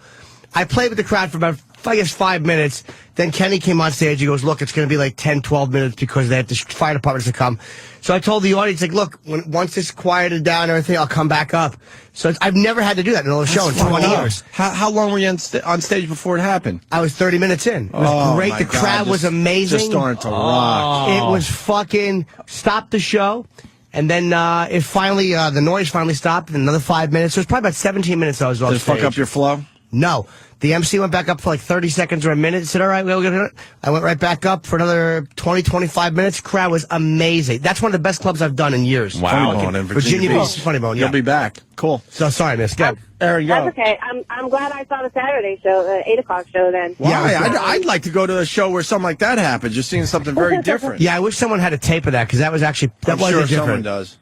[SPEAKER 4] I played with the crowd for about, I guess, 5 minutes. Then Kenny came on stage. He goes, look, it's going to be like 10, 12 minutes because they have the fire departments to come. So I told the audience, like, look, once this quieted down and everything, I'll come back up. So I've never had to do that in another show in 20 years.
[SPEAKER 2] How long were you on stage before it happened?
[SPEAKER 4] I was 30 minutes in. It was great.
[SPEAKER 2] my
[SPEAKER 4] The crowd
[SPEAKER 2] God,
[SPEAKER 4] was amazing.
[SPEAKER 2] Just started to rock.
[SPEAKER 4] It was fucking stopped the show. And then it finally, the noise finally stopped in another 5 minutes. So it was probably about 17 minutes I was on
[SPEAKER 2] Did it
[SPEAKER 4] stage.
[SPEAKER 2] fuck up your flow?
[SPEAKER 4] No. The MC went back up for like 30 seconds or a minute. Said, all right, we'll get it. I went right back up for another 20, 25 minutes. Crowd was amazing. That's one of the best clubs I've done in years.
[SPEAKER 2] Wow. Funny Bone in Virginia Beach.
[SPEAKER 4] Funny Bone,
[SPEAKER 2] You'll be back. Cool.
[SPEAKER 4] So sorry, miss. Go. Aaron, go.
[SPEAKER 15] That's okay. I'm glad I saw the Saturday show, the 8 o'clock show then.
[SPEAKER 2] Why? I'd like to go to a show where something like that happens. Just seeing something very different.
[SPEAKER 4] Yeah, I wish someone had a tape of that because that was actually, that
[SPEAKER 2] I'm
[SPEAKER 4] was
[SPEAKER 2] sure
[SPEAKER 4] different.
[SPEAKER 2] someone does.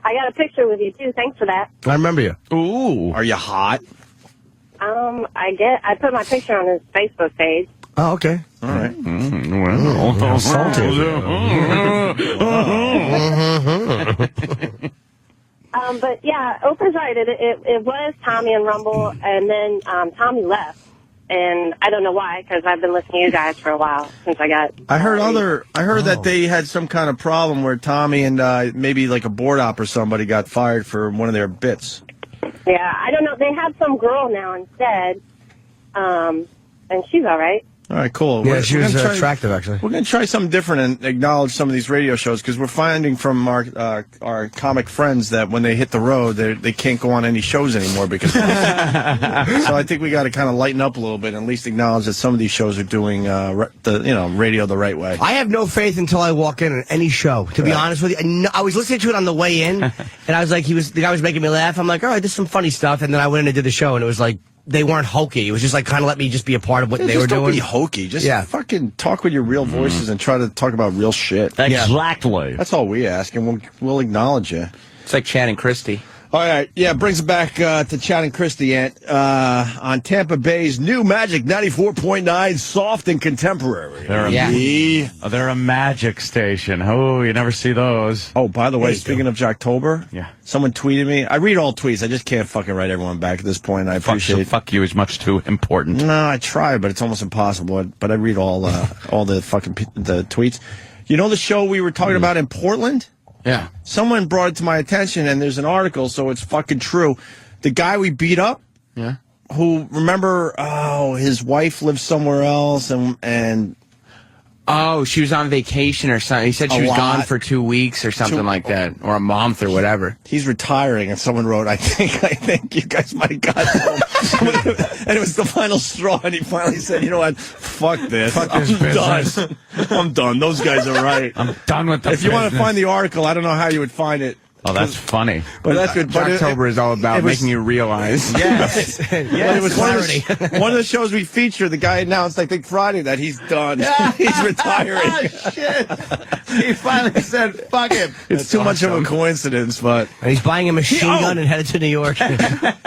[SPEAKER 15] I got a picture with you, too. Thanks for that.
[SPEAKER 4] I remember you.
[SPEAKER 2] Ooh. Are you hot?
[SPEAKER 15] I put my picture on his Facebook page.
[SPEAKER 4] Oh, okay.
[SPEAKER 2] All right.
[SPEAKER 3] Well,
[SPEAKER 4] salty.
[SPEAKER 15] But yeah, Oprah's right. It was Tommy and Rumble, and then Tommy left. And I don't know why, because I've been listening to you guys for a while since I got.
[SPEAKER 2] I heard that they had some kind of problem where Tommy and maybe like a board op or somebody got fired for one of their bits.
[SPEAKER 15] Yeah, I don't know. They have some girl now instead, and she's all right.
[SPEAKER 2] All right, cool.
[SPEAKER 4] Yeah, she was attractive, actually.
[SPEAKER 2] We're going to try something different and acknowledge some of these radio shows because we're finding from our comic friends that when they hit the road, they can't go on any shows anymore because of this. So I think we got to kind of lighten up a little bit and at least acknowledge that some of these shows are doing radio the right way.
[SPEAKER 4] I have no faith until I walk in on any show, to be honest with you. I was listening to it on the way in, and I was like, the guy was making me laugh. I'm like, all right, this is some funny stuff. And then I went in and did the show, and it was like, they weren't hokey. It was just like kind of let me just be a part of what they were doing.
[SPEAKER 2] Don't be hokey. Just fucking talk with your real voices and try to talk about real shit.
[SPEAKER 3] Exactly.
[SPEAKER 2] That's all we ask, and we'll acknowledge you.
[SPEAKER 14] It's like Chad and Christie.
[SPEAKER 2] All right, yeah, brings it back to Chad and Christie on Tampa Bay's new Magic 94.9, soft and contemporary.
[SPEAKER 3] They're a magic station. Oh, you never see those.
[SPEAKER 2] Oh, by the way, speaking of Jocktober, someone tweeted me. I read all tweets. I just can't fucking write everyone back at this point. I appreciate it.
[SPEAKER 3] Fuck you is much too important.
[SPEAKER 2] No, I try, but it's almost impossible. But I read all the fucking the tweets. You know the show we were talking about in Portland?
[SPEAKER 14] Yeah.
[SPEAKER 2] Someone brought it to my attention, and there's an article, so it's fucking true. The guy we beat up, who, remember, his wife lives somewhere else, and
[SPEAKER 14] Oh, she was on vacation or something. He said she was gone for 2 weeks or something like that, or a month or whatever.
[SPEAKER 2] He's retiring, and someone wrote, I think you guys might have got him. And it was the final straw, and he finally said, you know what, fuck this. I'm done. I'm done. Those guys are right.
[SPEAKER 3] I'm done with the
[SPEAKER 2] If you want to find the article, I don't know how you would find it.
[SPEAKER 3] Oh, that's funny.
[SPEAKER 2] But that's good.
[SPEAKER 14] October is all about making you realize.
[SPEAKER 2] Yes. It was one of the shows we featured. The guy announced, I think Friday, that he's done. He's retiring.
[SPEAKER 3] Shit. He finally said, fuck him.
[SPEAKER 2] It's too much of a coincidence, but...
[SPEAKER 4] And he's buying a machine gun and headed to New York.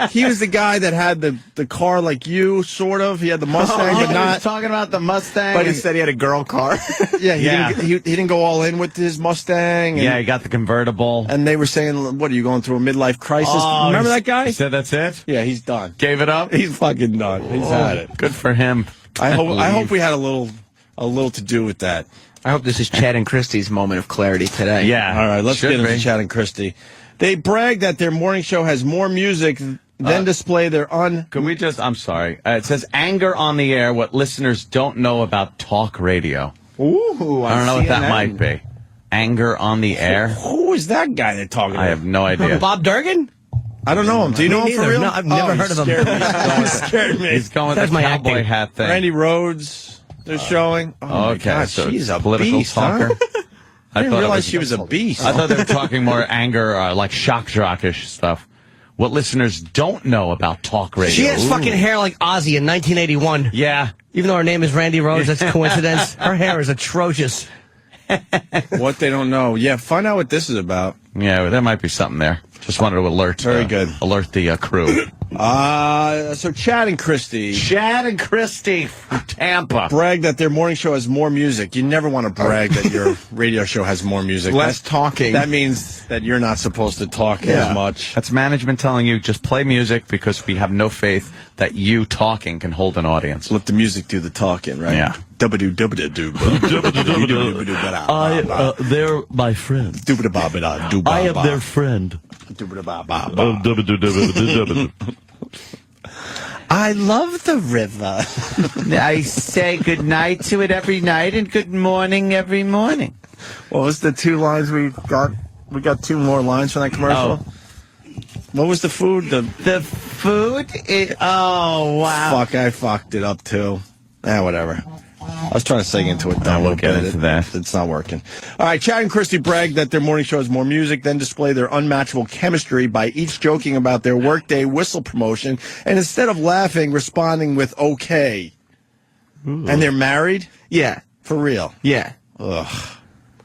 [SPEAKER 2] He was the guy that had the car like you, sort of. He had the Mustang, but
[SPEAKER 3] He
[SPEAKER 2] not...
[SPEAKER 3] was talking about the Mustang.
[SPEAKER 14] But he said he had a girl car.
[SPEAKER 2] He didn't go all in with his Mustang.
[SPEAKER 3] He got the convertible.
[SPEAKER 2] And they were saying, what, are you going through a midlife crisis? Remember that guy?
[SPEAKER 3] He said that's it?
[SPEAKER 2] Yeah, he's done.
[SPEAKER 3] Gave it up?
[SPEAKER 2] He's fucking done. He's had it.
[SPEAKER 3] Good for him.
[SPEAKER 2] I hope we had a little to do with that.
[SPEAKER 14] I hope this is Chad and Christie's moment of clarity today.
[SPEAKER 3] Yeah.
[SPEAKER 2] All right, let's get into Chad and Christie. They brag that their morning show has more music then display their
[SPEAKER 3] Can we just, I'm sorry. It says anger on the air, what listeners don't know about talk radio.
[SPEAKER 2] Ooh,
[SPEAKER 3] I don't know what that might be. Anger on the air?
[SPEAKER 2] Who is that guy they're talking about?
[SPEAKER 3] I have no idea.
[SPEAKER 4] Bob Durgan?
[SPEAKER 2] I don't know him. Do you know him for real?
[SPEAKER 4] No, I've never heard of him.
[SPEAKER 2] He scared me.
[SPEAKER 3] He's going with
[SPEAKER 4] That's
[SPEAKER 3] the
[SPEAKER 4] my
[SPEAKER 3] cowboy
[SPEAKER 4] acting.
[SPEAKER 3] hat thing.
[SPEAKER 2] Randy Rhodes, they're showing. Oh, my
[SPEAKER 3] Okay,
[SPEAKER 2] God,
[SPEAKER 3] so
[SPEAKER 2] she's a
[SPEAKER 3] political
[SPEAKER 2] beast,
[SPEAKER 3] talker.
[SPEAKER 2] huh? I didn't realize she was a beast.
[SPEAKER 3] I thought they were talking more anger, like shock jockish stuff. What listeners don't know about talk radio.
[SPEAKER 4] She has fucking hair like Ozzy in 1981.
[SPEAKER 3] Yeah.
[SPEAKER 4] Even though her name is Randy Rhodes, that's a coincidence. Her hair is atrocious.
[SPEAKER 2] What they don't know. Yeah, find out what this is about.
[SPEAKER 3] Yeah, there might be something there. Just wanted to alert.
[SPEAKER 2] Very good.
[SPEAKER 3] Alert the crew.
[SPEAKER 2] So Chad and Christy.
[SPEAKER 3] Chad and Christy from Tampa.
[SPEAKER 2] Brag that their morning show has more music. You never want to brag that your radio show has more music.
[SPEAKER 14] Less talking.
[SPEAKER 2] That means that you're not supposed to talk as much.
[SPEAKER 3] That's management telling you just play music because we have no faith that you talking can hold an audience.
[SPEAKER 2] Let the music do the talking, right?
[SPEAKER 3] Yeah.
[SPEAKER 2] They're
[SPEAKER 16] my friend. I am their friend.
[SPEAKER 2] I love the river.
[SPEAKER 5] I say good night to it every night and good morning every morning.
[SPEAKER 2] What was the two lines we got? We got two more lines from that commercial.
[SPEAKER 5] Oh.
[SPEAKER 2] What was the food?
[SPEAKER 5] The food? Oh, wow.
[SPEAKER 2] Fuck, I fucked it up too. Whatever. I was trying to sing into it.
[SPEAKER 3] We'll get into that.
[SPEAKER 2] It's not working. All right, Chad and Christy brag that their morning show has more music, then display their unmatchable chemistry by each joking about their Workday whistle promotion, and instead of laughing, responding with okay. Ooh. And they're married?
[SPEAKER 14] Yeah.
[SPEAKER 2] For real?
[SPEAKER 14] Yeah.
[SPEAKER 2] Ugh.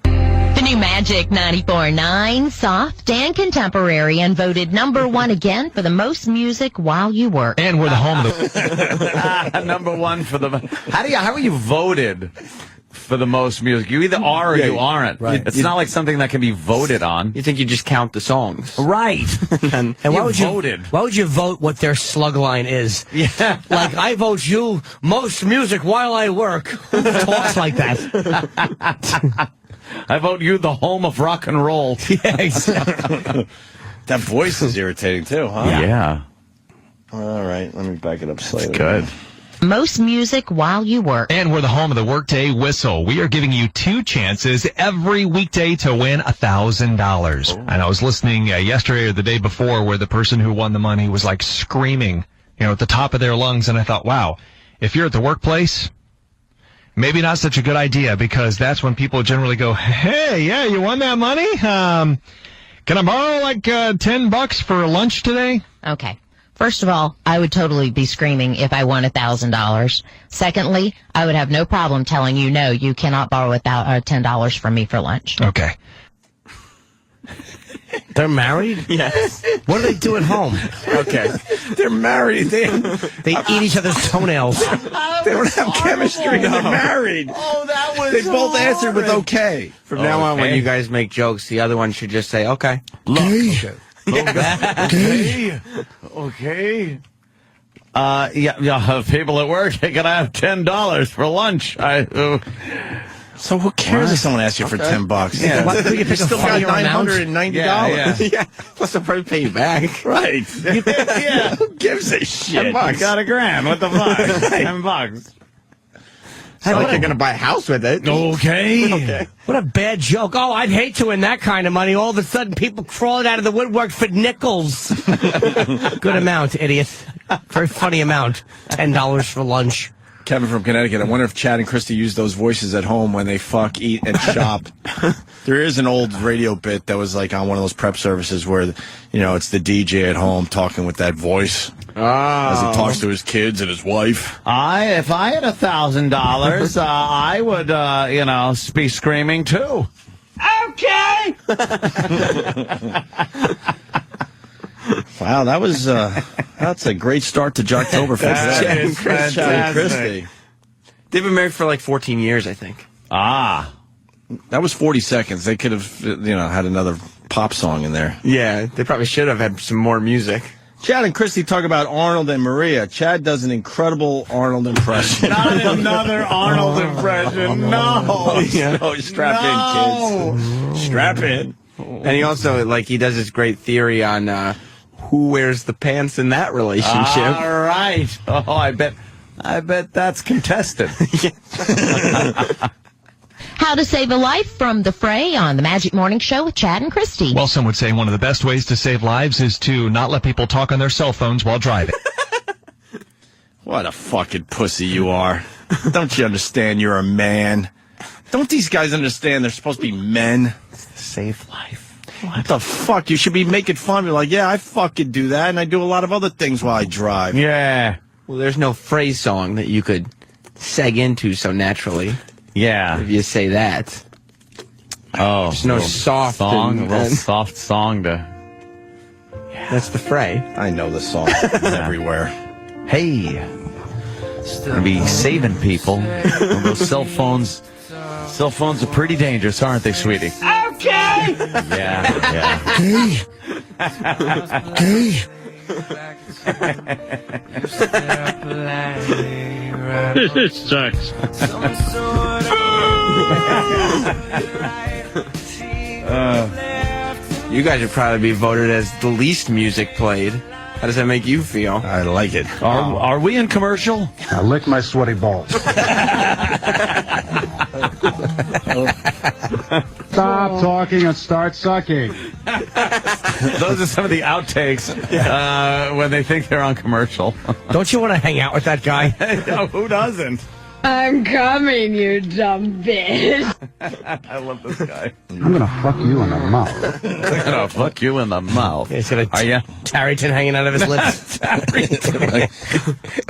[SPEAKER 17] The new Magic 94.9, soft and contemporary, and voted #1 again for the most music while you work.
[SPEAKER 8] And we're the home of the...
[SPEAKER 3] #1 for the... How are you voted for the most music? You either are or you aren't.
[SPEAKER 14] Right.
[SPEAKER 3] It's not like something that can be voted on.
[SPEAKER 14] You think you just count the songs.
[SPEAKER 3] Right.
[SPEAKER 4] And why would
[SPEAKER 3] voted.
[SPEAKER 4] Why would you vote what their slug line is?
[SPEAKER 3] Yeah.
[SPEAKER 4] Like, I vote you most music while I work. Who talks like that?
[SPEAKER 3] I vote you the home of rock and roll.
[SPEAKER 4] Yeah, exactly.
[SPEAKER 2] That voice is irritating too, huh?
[SPEAKER 3] Yeah.
[SPEAKER 2] All right, let me back it up slightly.
[SPEAKER 3] Good.
[SPEAKER 17] Most music while you work.
[SPEAKER 8] And we're the home of the Workday Whistle. We are giving you 2 chances every weekday to win $1,000. And I was listening yesterday or the day before where the person who won the money was like screaming, at the top of their lungs. And I thought, wow, if you're at the workplace, maybe not such a good idea, because that's when people generally go, hey, yeah, you won that money? Can I borrow like $10 for lunch today?
[SPEAKER 17] Okay. First of all, I would totally be screaming if I won $1,000. Secondly, I would have no problem telling you, no, you cannot borrow $10 from me for lunch.
[SPEAKER 8] Okay.
[SPEAKER 4] They're married?
[SPEAKER 14] Yes.
[SPEAKER 4] What do they do at home?
[SPEAKER 2] Okay. They're married. They
[SPEAKER 4] eat each other's toenails.
[SPEAKER 2] They don't have chemistry. They're married.
[SPEAKER 3] Oh, that was
[SPEAKER 2] They both answered with okay.
[SPEAKER 14] From now on, when you guys make jokes, the other one should just say, okay.
[SPEAKER 2] Okay.
[SPEAKER 3] Okay. People at work, they gotta have $10 for lunch.
[SPEAKER 2] So who cares if someone asks you for $10?
[SPEAKER 14] Yeah.
[SPEAKER 4] Why couldn't you pick a
[SPEAKER 2] still got
[SPEAKER 4] funnier amount?
[SPEAKER 2] $990.
[SPEAKER 14] Yeah. Plus, they'll probably pay you back.
[SPEAKER 2] Right.
[SPEAKER 3] Yeah.
[SPEAKER 2] Who gives a shit?
[SPEAKER 3] $10. Got $1,000. What the fuck? $10.
[SPEAKER 14] It's not like you're going to buy a house with it.
[SPEAKER 3] Okay.
[SPEAKER 4] What a bad joke. Oh, I'd hate to win that kind of money. All of a sudden, people crawling out of the woodwork for nickels. Good amount, idiot. Very funny amount. $10 for lunch.
[SPEAKER 2] Kevin from Connecticut. I wonder if Chad and Christy use those voices at home when they fuck, eat, and shop. There is an old radio bit that was like on one of those prep services where, it's the DJ at home talking with that voice as he talks to his kids and his wife.
[SPEAKER 3] If I had $1,000, I would, be screaming too. Okay.
[SPEAKER 2] Wow, that was that's a great start to Jocktoberfest.
[SPEAKER 3] That is
[SPEAKER 2] Chad and Christy.
[SPEAKER 14] They've been married for like 14 years, I think.
[SPEAKER 3] Ah.
[SPEAKER 2] That was 40 seconds. They could have, had another pop song in there.
[SPEAKER 14] Yeah, they probably should have had some more music.
[SPEAKER 2] Chad and Christy talk about Arnold and Maria. Chad does an incredible Arnold impression.
[SPEAKER 3] Not another Arnold impression. No.
[SPEAKER 2] No, strap in, kids. Strap in.
[SPEAKER 14] And he also, he does this great theory on who wears the pants in that relationship.
[SPEAKER 3] All right. Oh, I bet that's contested.
[SPEAKER 17] How to save a life from the fray on the Magic Morning Show with Chad and Christy.
[SPEAKER 8] Well, some would say one of the best ways to save lives is to not let people talk on their cell phones while driving.
[SPEAKER 2] What a fucking pussy you are. Don't you understand you're a man? Don't these guys understand they're supposed to be men?
[SPEAKER 14] Save life.
[SPEAKER 2] What the fuck? You should be making fun. You're like, yeah, I fucking do that, and I do a lot of other things while I drive.
[SPEAKER 3] Yeah.
[SPEAKER 14] Well, there's no phrase song that you could seg into so naturally.
[SPEAKER 3] Yeah.
[SPEAKER 14] If you say that.
[SPEAKER 3] Oh.
[SPEAKER 14] There's no soft
[SPEAKER 3] song, a little soft song to...
[SPEAKER 14] That's the fray.
[SPEAKER 2] I know the song. It's everywhere.
[SPEAKER 3] Hey. Gonna be saving people. Those cell phones are pretty dangerous, aren't they, sweetie?
[SPEAKER 5] Okay.
[SPEAKER 3] Yeah.
[SPEAKER 4] Gay.
[SPEAKER 16] This sucks.
[SPEAKER 14] You guys would probably be voted as the least music played. How does that make you feel?
[SPEAKER 2] I like it.
[SPEAKER 3] Are we in commercial?
[SPEAKER 18] Now lick my sweaty balls. Stop talking and start sucking.
[SPEAKER 3] Those are some of the outtakes when they think they're on commercial.
[SPEAKER 4] Don't you want to hang out with that guy?
[SPEAKER 3] No, who doesn't?
[SPEAKER 19] I'm coming, you dumb bitch.
[SPEAKER 3] I love this guy.
[SPEAKER 18] I'm gonna fuck you in the mouth.
[SPEAKER 3] I'm gonna fuck you in the mouth.
[SPEAKER 4] He's got a
[SPEAKER 3] Are you?
[SPEAKER 4] Tarryton hanging out of his lips.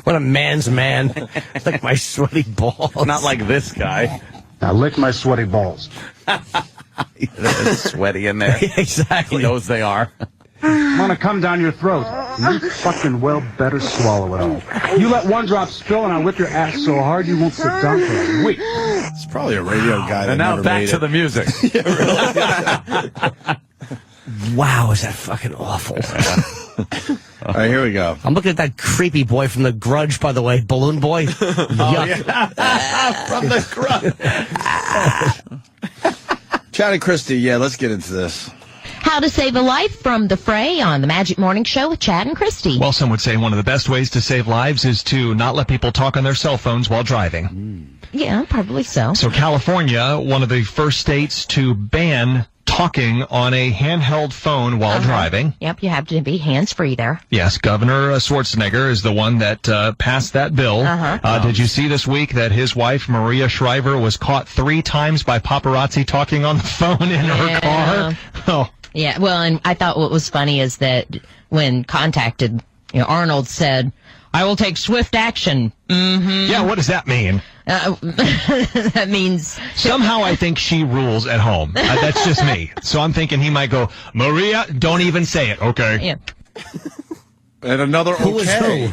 [SPEAKER 4] What a man's man. Like my sweaty balls.
[SPEAKER 3] Not like this guy.
[SPEAKER 18] Now lick my sweaty balls.
[SPEAKER 3] It's sweaty in there.
[SPEAKER 4] Exactly.
[SPEAKER 3] He knows they are.
[SPEAKER 18] I'm gonna come down your throat. You fucking well better swallow it all. You let one drop spill and I'll whip your ass so hard you won't sit down for a week.
[SPEAKER 2] It's probably a radio guy that
[SPEAKER 3] And now
[SPEAKER 2] never
[SPEAKER 3] back
[SPEAKER 2] made
[SPEAKER 3] to
[SPEAKER 2] it.
[SPEAKER 3] the music.
[SPEAKER 4] Wow, is that fucking awful.
[SPEAKER 2] All right, here we go.
[SPEAKER 4] I'm looking at that creepy boy from The Grudge, by the way. Balloon Boy. Yuck.
[SPEAKER 3] From the crowd.
[SPEAKER 2] Chad and Christy, yeah, let's get into this.
[SPEAKER 17] How to save a life from the fray on the Magic Morning Show with Chad and Christy.
[SPEAKER 8] Well, some would say one of the best ways to save lives is to not let people talk on their cell phones while driving.
[SPEAKER 17] Yeah, probably so.
[SPEAKER 8] So California, one of the first states to ban talking on a handheld phone while driving.
[SPEAKER 17] Yep, you have to be hands-free there.
[SPEAKER 8] Yes, Governor Schwarzenegger is the one that passed that bill. Did you see this week that his wife, Maria Shriver, was caught 3 times by paparazzi talking on the phone in her car? Oh.
[SPEAKER 17] Yeah, well, and I thought what was funny is that when contacted, Arnold said, I will take swift action. Mm-hmm.
[SPEAKER 8] Yeah, what does that mean?
[SPEAKER 17] That means...
[SPEAKER 8] Somehow I think she rules at home. That's just me. So I'm thinking he might go, Maria, don't even say it, okay?
[SPEAKER 17] Yeah.
[SPEAKER 2] And another
[SPEAKER 4] Who is who?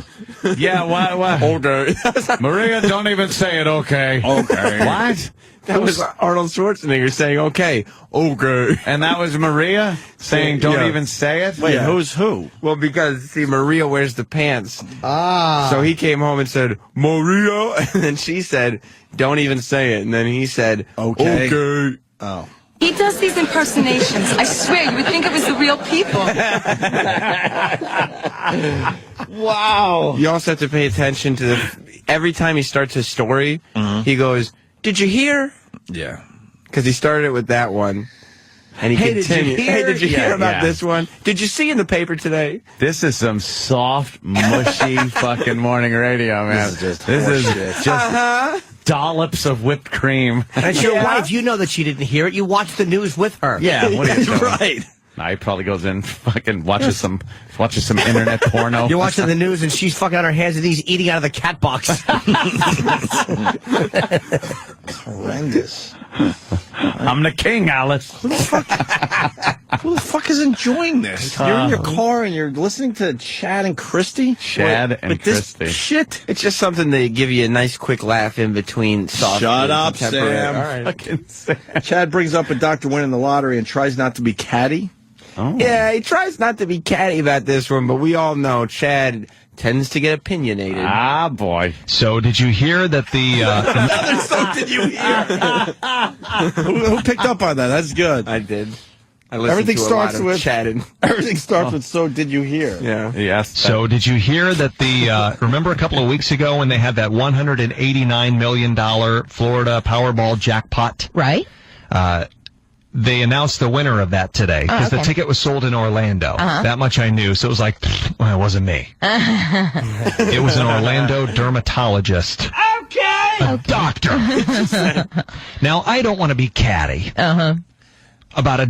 [SPEAKER 3] Yeah, why?
[SPEAKER 14] Okay.
[SPEAKER 3] Maria, don't even say it, okay.
[SPEAKER 2] Okay.
[SPEAKER 3] What?
[SPEAKER 14] That was Arnold Schwarzenegger saying, okay.
[SPEAKER 3] And that was Maria saying, don't even say it?
[SPEAKER 2] Wait, who's who?
[SPEAKER 14] Well, because, see, Maria wears the pants. So he came home and said, Maria. And then she said, don't even say it. And then he said, okay.
[SPEAKER 2] Oh.
[SPEAKER 19] He does these impersonations. I swear, you would think it was the real people.
[SPEAKER 14] Wow. You also have to pay attention to every time he starts his story, he goes, did you hear?
[SPEAKER 2] Yeah.
[SPEAKER 14] Because he started it with that one. And he continued. Hey, did you hear about this one? Did you see in the paper today?
[SPEAKER 3] This is some soft, mushy fucking morning radio, man.
[SPEAKER 2] This is
[SPEAKER 3] just dollops of whipped cream.
[SPEAKER 4] And it's your wife. You know that she didn't hear it. You watched the news with her.
[SPEAKER 3] Yeah, what are you doing?
[SPEAKER 2] right.
[SPEAKER 3] Nah, he probably goes in, fucking watches some internet porno.
[SPEAKER 4] You're watching the news and she's fucking on her hands and knees eating out of the cat box.
[SPEAKER 2] Horrendous.
[SPEAKER 3] I'm the king, Alice.
[SPEAKER 2] Who the fuck is enjoying this? You're in your car and you're listening to Chad and Christy?
[SPEAKER 3] Chad and Christy.
[SPEAKER 2] This shit?
[SPEAKER 14] It's just something to give you a nice quick laugh in between soft.
[SPEAKER 2] Shut up,
[SPEAKER 14] contemporary.
[SPEAKER 2] Sam.
[SPEAKER 14] All right.
[SPEAKER 3] Fucking Sam.
[SPEAKER 2] Chad brings up a doctor winning the lottery and tries not to be catty.
[SPEAKER 3] Oh.
[SPEAKER 14] Yeah, he tries not to be catty about this one, but we all know Chad tends to get opinionated.
[SPEAKER 3] Ah, boy.
[SPEAKER 8] So did you hear that the...
[SPEAKER 2] So did you hear? Who picked up on that? That's good.
[SPEAKER 14] I did. I listened
[SPEAKER 2] Everything
[SPEAKER 14] to a
[SPEAKER 2] starts
[SPEAKER 14] lot of
[SPEAKER 2] with
[SPEAKER 14] chatting.
[SPEAKER 2] Everything starts with "So did you hear?"
[SPEAKER 14] Yeah.
[SPEAKER 3] Yes.
[SPEAKER 8] So did you hear that remember a couple of weeks ago when they had that $189 million Florida Powerball jackpot?
[SPEAKER 17] Right.
[SPEAKER 8] They announced the winner of that today because the ticket was sold in Orlando. That much I knew. So it was like, well, it wasn't me. It was an Orlando dermatologist. A doctor. Now, I don't want to be catty. About a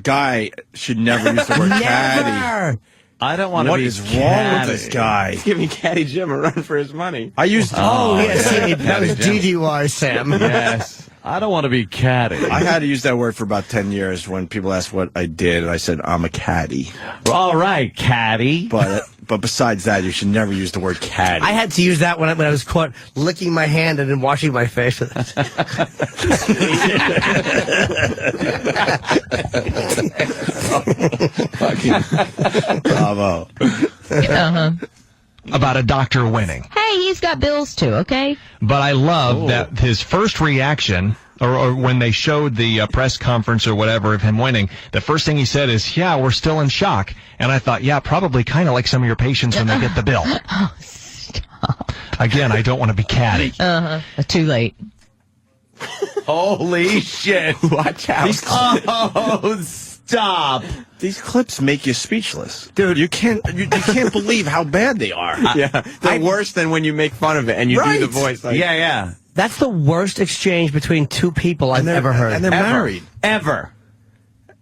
[SPEAKER 2] guy should never use the word catty.
[SPEAKER 3] I don't want to be.
[SPEAKER 2] What is wrong with this guy?
[SPEAKER 14] He's giving Caddy Jim a run for his money.
[SPEAKER 2] I used.
[SPEAKER 4] That was DDY, Sam.
[SPEAKER 3] Yes. I don't want to be catty.
[SPEAKER 2] I had to use that word for about 10 years when people asked what I did, and I said, I'm a caddy.
[SPEAKER 3] All right, caddy.
[SPEAKER 2] But besides that, you should never use the word caddy.
[SPEAKER 4] I had to use that when I was caught licking my hand and then washing my face with it.
[SPEAKER 2] Bravo.
[SPEAKER 8] about a doctor winning.
[SPEAKER 17] Hey, he's got bills too, okay?
[SPEAKER 8] But I love that his first reaction, or when they showed the press conference or whatever of him winning, the first thing he said is, yeah, we're still in shock. And I thought, yeah, probably kind of like some of your patients when they get the bill.
[SPEAKER 17] Oh, stop.
[SPEAKER 8] Again, I don't want to be catty.
[SPEAKER 17] Too late.
[SPEAKER 3] Holy shit.
[SPEAKER 14] Watch out.
[SPEAKER 3] Oh, stop.
[SPEAKER 2] These clips make you speechless. Dude, you can't believe how bad they are.
[SPEAKER 14] Yeah. They're worse than when you make fun of it and you do the voice. Like,
[SPEAKER 3] Yeah.
[SPEAKER 4] That's the worst exchange between two people I've ever heard.
[SPEAKER 2] And they're married.
[SPEAKER 3] Ever.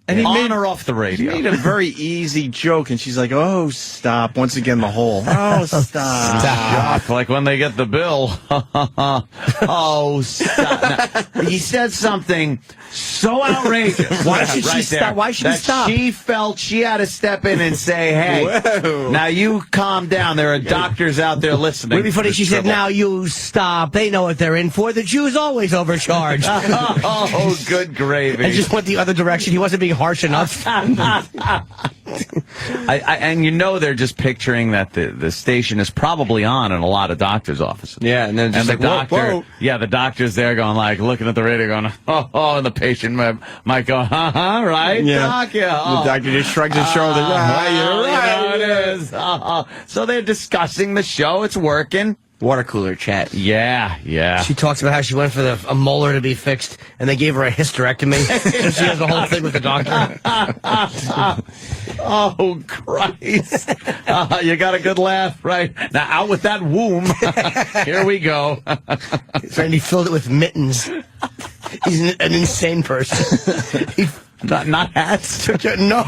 [SPEAKER 2] And he
[SPEAKER 3] on or off the radio.
[SPEAKER 2] He made a very easy joke, and she's like, oh, stop. Once again, the whole, oh, stop.
[SPEAKER 3] Stop. Like when they get the bill. Oh, stop. Now, he said something so outrageous.
[SPEAKER 4] Why should she stop? Why should she stop?
[SPEAKER 3] She felt she had to step in and say, hey, now you calm down. There are doctors out there listening.
[SPEAKER 4] Would be funny. She said, now you stop. They know what they're in for. The Jew's always overcharged.
[SPEAKER 3] Oh, good gravy.
[SPEAKER 4] And just went the other direction. He wasn't being harsh enough.
[SPEAKER 3] And you know they're just picturing that the station is probably on in a lot of doctors' offices.
[SPEAKER 14] Yeah, and then just
[SPEAKER 3] and
[SPEAKER 14] like,
[SPEAKER 3] the doctor,
[SPEAKER 14] whoa.
[SPEAKER 3] yeah, the doctor's there going like, looking at the radio going, and the patient might go, right, doc, yeah.
[SPEAKER 2] The doctor just shrugs his shoulders. You're right.
[SPEAKER 3] You know it is. So they're discussing the show. It's working.
[SPEAKER 14] Water cooler chat.
[SPEAKER 3] Yeah.
[SPEAKER 4] She talks about how she went for a molar to be fixed, and they gave her a hysterectomy. So she has the whole thing with the doctor.
[SPEAKER 3] Oh, Christ. You got a good laugh, right? Now, out with that womb. Here we go.
[SPEAKER 4] And he filled it with mittens. He's an insane person.
[SPEAKER 3] Not hats?
[SPEAKER 4] No,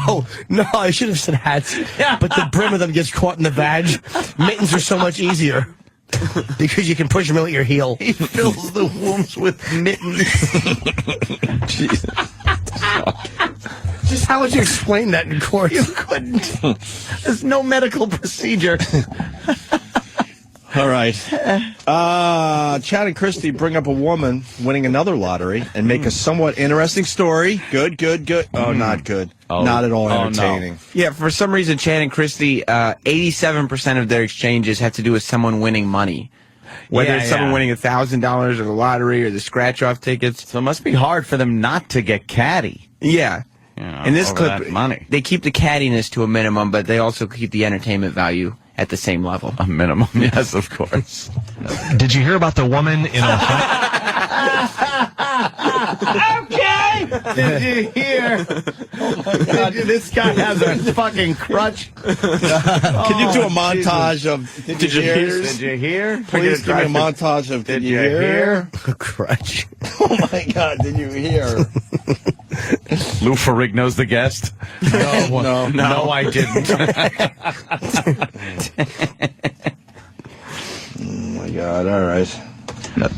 [SPEAKER 4] I should have said hats.
[SPEAKER 3] Yeah.
[SPEAKER 4] But the brim of them gets caught in the vag. Mittens are so much easier. Because you can push them in with your heel.
[SPEAKER 3] He fills the wombs with mittens.
[SPEAKER 2] Jesus.
[SPEAKER 4] Just how would you explain that in court?
[SPEAKER 3] You couldn't. There's no medical procedure.
[SPEAKER 2] All right. Chad and Christy bring up a woman winning another lottery and make a somewhat interesting story. Good. Oh, not good. Not at all entertaining.
[SPEAKER 14] No. Yeah, for some reason, Chad and Christy, 87% of their exchanges have to do with someone winning money. Whether it's someone winning $1,000 or the lottery or the scratch-off tickets.
[SPEAKER 3] So it must be hard for them not to get catty.
[SPEAKER 14] Yeah. In this clip,
[SPEAKER 3] money.
[SPEAKER 14] they keep the cattiness to a minimum, but they also keep the entertainment value at the same level.
[SPEAKER 3] A minimum, yes, of course.
[SPEAKER 8] Did you hear about the woman in Ohio?
[SPEAKER 3] Okay! Did you hear? Oh my God, this guy has a fucking crutch.
[SPEAKER 2] Can you do a montage of Did you hear?
[SPEAKER 3] Did you hear?
[SPEAKER 2] Please give me a montage of Did you hear?
[SPEAKER 4] Crutch.
[SPEAKER 2] Oh my God, did you hear?
[SPEAKER 3] Lou Ferrigno's the guest. No, I didn't.
[SPEAKER 2] Oh my God, all right.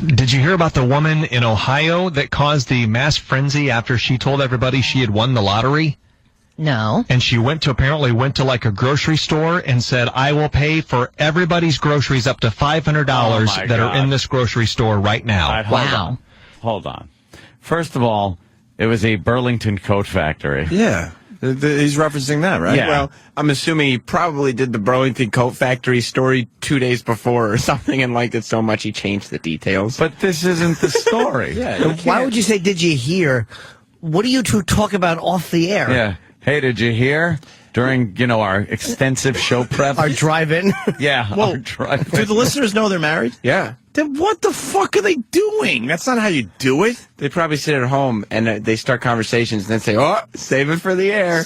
[SPEAKER 8] Did you hear about the woman in Ohio that caused the mass frenzy after she told everybody she had won the lottery?
[SPEAKER 17] No.
[SPEAKER 8] And she apparently went to like a grocery store and said, I will pay for everybody's groceries up to $500 that are in this grocery store right now.
[SPEAKER 3] Right, hold on. First of all, it was a Burlington coat factory.
[SPEAKER 2] Yeah. He's referencing that, right?
[SPEAKER 3] Yeah.
[SPEAKER 14] Well, I'm assuming he probably did the Burlington Coat Factory story 2 days before or something and liked it so much he changed the details.
[SPEAKER 3] But this isn't the story.
[SPEAKER 4] Why would you say, did you hear, what do you two talk about off the air?
[SPEAKER 3] Yeah. Hey, did you hear? During, our extensive show prep.
[SPEAKER 4] Our drive-in?
[SPEAKER 3] Yeah,
[SPEAKER 2] Well,
[SPEAKER 3] our drive-in.
[SPEAKER 2] Do the listeners know they're married?
[SPEAKER 9] Yeah.
[SPEAKER 2] Then what the fuck are they doing? That's not how you do it.
[SPEAKER 14] They probably sit at home and they start conversations and then say, "Oh, save it for the air."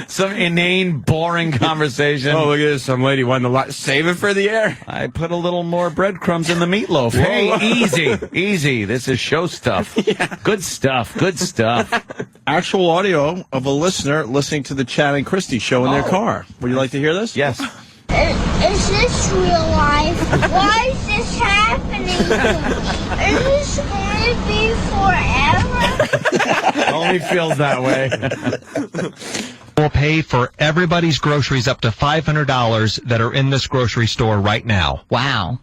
[SPEAKER 3] Some inane, boring conversation.
[SPEAKER 14] Oh, look at this. Some lady won the lot. Save it for the air.
[SPEAKER 3] I put a little more breadcrumbs in the meatloaf. Hey, easy. This is show stuff. Good stuff.
[SPEAKER 2] Actual audio of a listener listening to the Chad and Christy show in their car. Would you like to hear this?
[SPEAKER 3] Yes.
[SPEAKER 20] Is this real life? Why is this happening? Is this going to be forever?
[SPEAKER 3] Only feels that way.
[SPEAKER 8] We'll pay for everybody's groceries up to $500 that are in this grocery store right now.
[SPEAKER 17] Wow.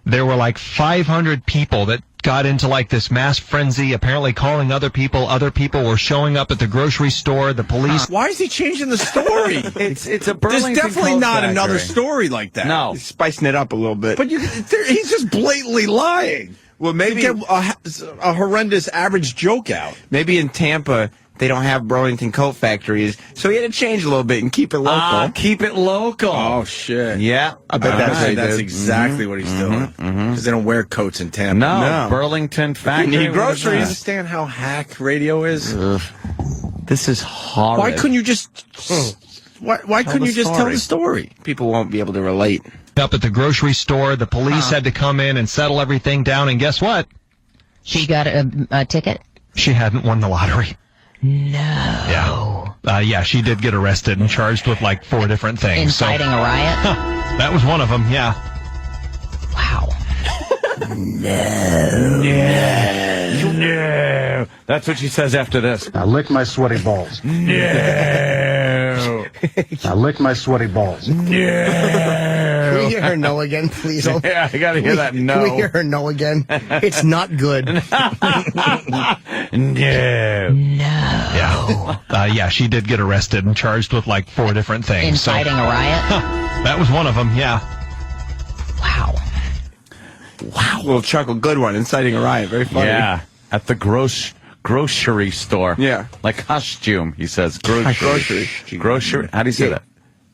[SPEAKER 8] There were like 500 people that got into like this mass frenzy, apparently calling other people. Other people were showing up at the grocery store. The police.
[SPEAKER 2] Why is he changing the story?
[SPEAKER 3] It's a Burlington
[SPEAKER 2] There's definitely
[SPEAKER 3] Coat
[SPEAKER 2] not
[SPEAKER 3] Factory.
[SPEAKER 2] another story like that.
[SPEAKER 3] No.
[SPEAKER 14] He's spicing it up a little bit.
[SPEAKER 2] But he's just blatantly lying.
[SPEAKER 14] Well, maybe
[SPEAKER 2] to get a horrendous average joke out.
[SPEAKER 14] Maybe in Tampa they don't have Burlington Coat Factories, so he had to change a little bit and keep it local.
[SPEAKER 3] Keep it local.
[SPEAKER 2] Oh shit!
[SPEAKER 14] Yeah, I bet that's what he
[SPEAKER 2] that's
[SPEAKER 14] did.
[SPEAKER 2] exactly what he's doing. Because they don't wear coats in Tampa.
[SPEAKER 3] No, Burlington Factory.
[SPEAKER 2] You need
[SPEAKER 3] What is
[SPEAKER 2] groceries.
[SPEAKER 3] that?
[SPEAKER 2] Understand how hack radio is?
[SPEAKER 3] This is horrid.
[SPEAKER 2] Why couldn't you just? Why couldn't you just tell the story?
[SPEAKER 14] People won't be able to relate.
[SPEAKER 8] Up at the grocery store, the police had to come in and settle everything down. And guess what?
[SPEAKER 17] She got a ticket?
[SPEAKER 8] She hadn't won the lottery.
[SPEAKER 17] No.
[SPEAKER 8] Yeah, she did get arrested and charged with like 4 different things.
[SPEAKER 17] Inciting a riot?
[SPEAKER 8] That was one of them, yeah.
[SPEAKER 17] Wow.
[SPEAKER 3] No. That's what she says after this.
[SPEAKER 18] Now lick my sweaty balls.
[SPEAKER 3] No.
[SPEAKER 18] Now lick my sweaty balls.
[SPEAKER 4] Can we hear her no again, please?
[SPEAKER 3] Yeah, I gotta hear that no.
[SPEAKER 4] Can we hear her no again? It's not good.
[SPEAKER 3] No.
[SPEAKER 8] Yeah, she did get arrested and charged with like 4 different things.
[SPEAKER 17] Inciting a riot?
[SPEAKER 8] That was one of them, yeah.
[SPEAKER 17] Wow.
[SPEAKER 14] Little chuckle, good one. Inciting a riot, very funny.
[SPEAKER 3] Yeah, at the grocery store.
[SPEAKER 14] Yeah.
[SPEAKER 3] Like costume, he says. Grocery. Grocery. How do you say that?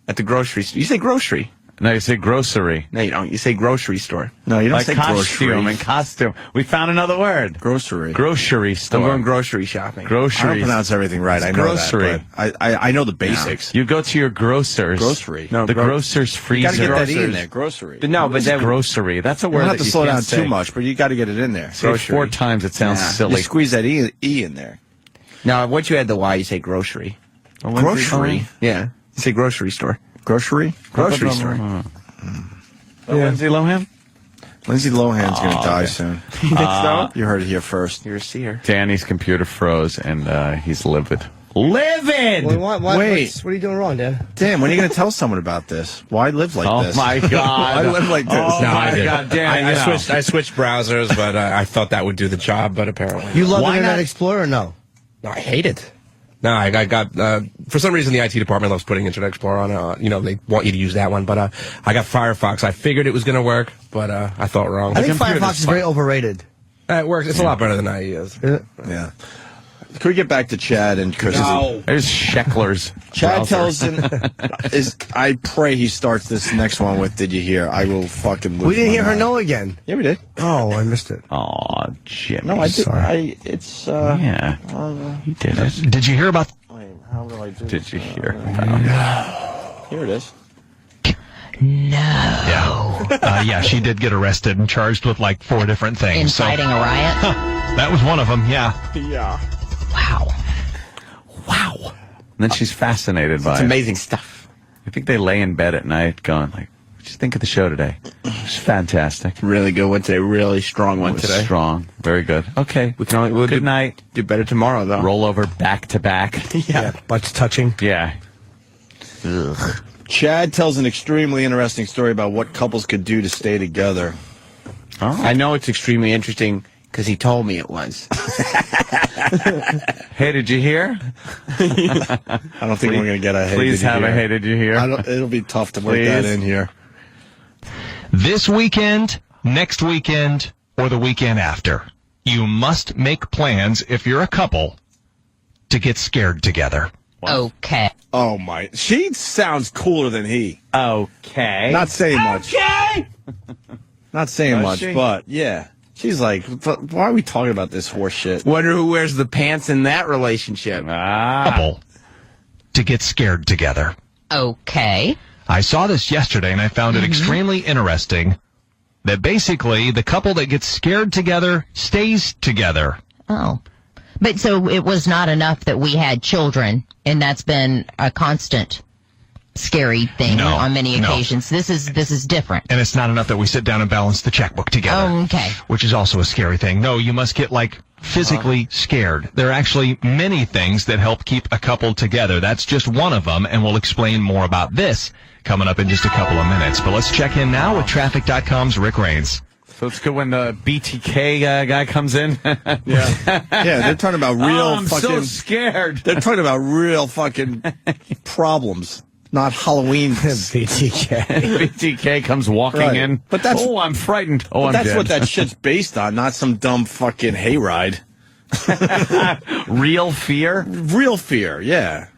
[SPEAKER 14] At the grocery store. You say grocery.
[SPEAKER 3] No, you say grocery.
[SPEAKER 14] No, you don't. You say grocery store.
[SPEAKER 2] No, you don't
[SPEAKER 3] Like
[SPEAKER 2] say
[SPEAKER 3] costume
[SPEAKER 2] grocery.
[SPEAKER 3] and costume. We found another word.
[SPEAKER 2] Grocery.
[SPEAKER 3] Grocery store.
[SPEAKER 14] I'm going grocery shopping.
[SPEAKER 2] I
[SPEAKER 3] Grocery.
[SPEAKER 2] don't pronounce everything right. I know
[SPEAKER 3] grocery.
[SPEAKER 2] that, but I know the basics.
[SPEAKER 3] You go to your grocers.
[SPEAKER 2] Grocery.
[SPEAKER 14] No,
[SPEAKER 3] The grocer's
[SPEAKER 2] You
[SPEAKER 3] freezer.
[SPEAKER 2] got to get that E in
[SPEAKER 14] Grocers.
[SPEAKER 2] there. Grocery.
[SPEAKER 14] But no, but
[SPEAKER 3] What's
[SPEAKER 14] then
[SPEAKER 3] grocery. That's a
[SPEAKER 2] You
[SPEAKER 3] word
[SPEAKER 2] don't have
[SPEAKER 3] that
[SPEAKER 2] to
[SPEAKER 3] you
[SPEAKER 2] slow
[SPEAKER 3] can't
[SPEAKER 2] down
[SPEAKER 3] say.
[SPEAKER 2] too much, but you got to get it in there.
[SPEAKER 3] Say it 4 times. It sounds silly.
[SPEAKER 2] You squeeze that E in there.
[SPEAKER 14] now once you add the Y, you say grocery.
[SPEAKER 2] Grocery.
[SPEAKER 14] Yeah, you say grocery store.
[SPEAKER 2] Grocery.
[SPEAKER 14] Grocery store.
[SPEAKER 3] Lindsay Lohan?
[SPEAKER 2] Lindsay Lohan's going to die soon.
[SPEAKER 14] You think so?
[SPEAKER 2] You heard it here first.
[SPEAKER 14] You're a seer.
[SPEAKER 3] Danny's computer froze, and he's livid. Livid!
[SPEAKER 4] What are you doing wrong, Dan?
[SPEAKER 2] Dan, when are you going to tell someone about this? Why live like
[SPEAKER 3] Oh
[SPEAKER 2] this?
[SPEAKER 3] my God!
[SPEAKER 2] Why live like this?
[SPEAKER 3] Oh
[SPEAKER 9] No,
[SPEAKER 3] my
[SPEAKER 9] I did.
[SPEAKER 3] God, Danny!
[SPEAKER 9] I switched browsers, but I thought that would do the job, but apparently.
[SPEAKER 4] You love
[SPEAKER 3] Why
[SPEAKER 4] Internet
[SPEAKER 3] not?
[SPEAKER 4] Explorer or no?
[SPEAKER 9] No, I hate it. No, I got for some reason the IT department loves putting Internet Explorer on. They want you to use that one, but I got Firefox. I figured it was going to work, but I thought wrong.
[SPEAKER 4] I think Firefox is very overrated.
[SPEAKER 9] It works. It's a lot better than IE is.
[SPEAKER 2] Yeah. Can we get back to Chad and Chris?
[SPEAKER 3] No. There's Sheckler's.
[SPEAKER 2] Chad
[SPEAKER 3] browser.
[SPEAKER 2] tells I pray he starts this next one with, did you hear? I will fucking lose
[SPEAKER 4] We didn't
[SPEAKER 2] my
[SPEAKER 4] hear her
[SPEAKER 2] mind.
[SPEAKER 4] no again.
[SPEAKER 2] Yeah, we did.
[SPEAKER 4] Oh, I missed it.
[SPEAKER 3] Oh, Jimmy.
[SPEAKER 2] No, I did.
[SPEAKER 4] Sorry.
[SPEAKER 3] Yeah, he did it.
[SPEAKER 8] Did you hear about...
[SPEAKER 2] How do I do
[SPEAKER 3] Did you hear?
[SPEAKER 2] Here it is.
[SPEAKER 8] Yeah, she did get arrested and charged with like 4 different things.
[SPEAKER 17] Inciting a riot?
[SPEAKER 8] That was one of them, yeah.
[SPEAKER 2] Yeah.
[SPEAKER 17] Wow.
[SPEAKER 3] And then she's fascinated by
[SPEAKER 14] It's
[SPEAKER 3] it.
[SPEAKER 14] amazing stuff.
[SPEAKER 3] I think they lay in bed at night going like, what'd you think of the show today? It's fantastic.
[SPEAKER 14] Really good one today. Really strong one
[SPEAKER 3] It was
[SPEAKER 14] today.
[SPEAKER 3] strong. Very good. Okay.
[SPEAKER 14] We'll
[SPEAKER 3] Good night.
[SPEAKER 14] do better tomorrow though.
[SPEAKER 3] Roll over back to back.
[SPEAKER 4] Yeah, butts touching.
[SPEAKER 3] Yeah.
[SPEAKER 2] Chad tells an extremely interesting story about what couples could do to stay together.
[SPEAKER 14] I know it's extremely interesting because he told me it was.
[SPEAKER 3] Hey, did you hear?
[SPEAKER 2] I don't think we're going to get a hey,
[SPEAKER 3] Please
[SPEAKER 2] did you
[SPEAKER 3] have a
[SPEAKER 2] hear?
[SPEAKER 3] hey, did you hear?
[SPEAKER 2] It'll be tough to put that
[SPEAKER 3] Please.
[SPEAKER 2] in here.
[SPEAKER 8] This weekend, next weekend, or the weekend after. You must make plans if you're a couple to get scared together.
[SPEAKER 17] Okay.
[SPEAKER 2] Oh, my. She sounds cooler than he.
[SPEAKER 3] Okay.
[SPEAKER 2] Not saying much.
[SPEAKER 3] Okay.
[SPEAKER 2] Not saying
[SPEAKER 3] Does
[SPEAKER 2] much,
[SPEAKER 3] she?
[SPEAKER 2] but yeah. She's like, why are we talking about this horse shit?
[SPEAKER 14] Wonder who wears the pants in that relationship.
[SPEAKER 8] Couple to get scared together.
[SPEAKER 17] Okay.
[SPEAKER 8] I saw this yesterday and I found it extremely interesting that basically the couple that gets scared together stays together.
[SPEAKER 17] Oh. But so it was not enough that we had children, and that's been a constant scary thing on many occasions. This is different.
[SPEAKER 8] And it's not enough that we sit down and balance the checkbook together.
[SPEAKER 17] Oh, okay.
[SPEAKER 8] Which is also a scary thing. No, you must get, like, physically scared. There are actually many things that help keep a couple together. That's just one of them, and we'll explain more about this coming up in just a couple of minutes. But let's check in now with Traffic.com's Rick Raines.
[SPEAKER 3] So it's good when the BTK guy comes in.
[SPEAKER 2] Yeah, they're talking about real
[SPEAKER 3] I'm
[SPEAKER 2] fucking...
[SPEAKER 3] so scared.
[SPEAKER 2] They're talking about real fucking problems, not Halloween.
[SPEAKER 4] BTK.
[SPEAKER 3] BTK comes walking
[SPEAKER 2] Right.
[SPEAKER 3] in.
[SPEAKER 2] But that's...
[SPEAKER 3] Oh, I'm frightened. Oh, I'm
[SPEAKER 2] that's
[SPEAKER 3] dead.
[SPEAKER 2] what that shit's based on, not some dumb fucking hayride.
[SPEAKER 3] Real fear?
[SPEAKER 2] Real fear, yeah.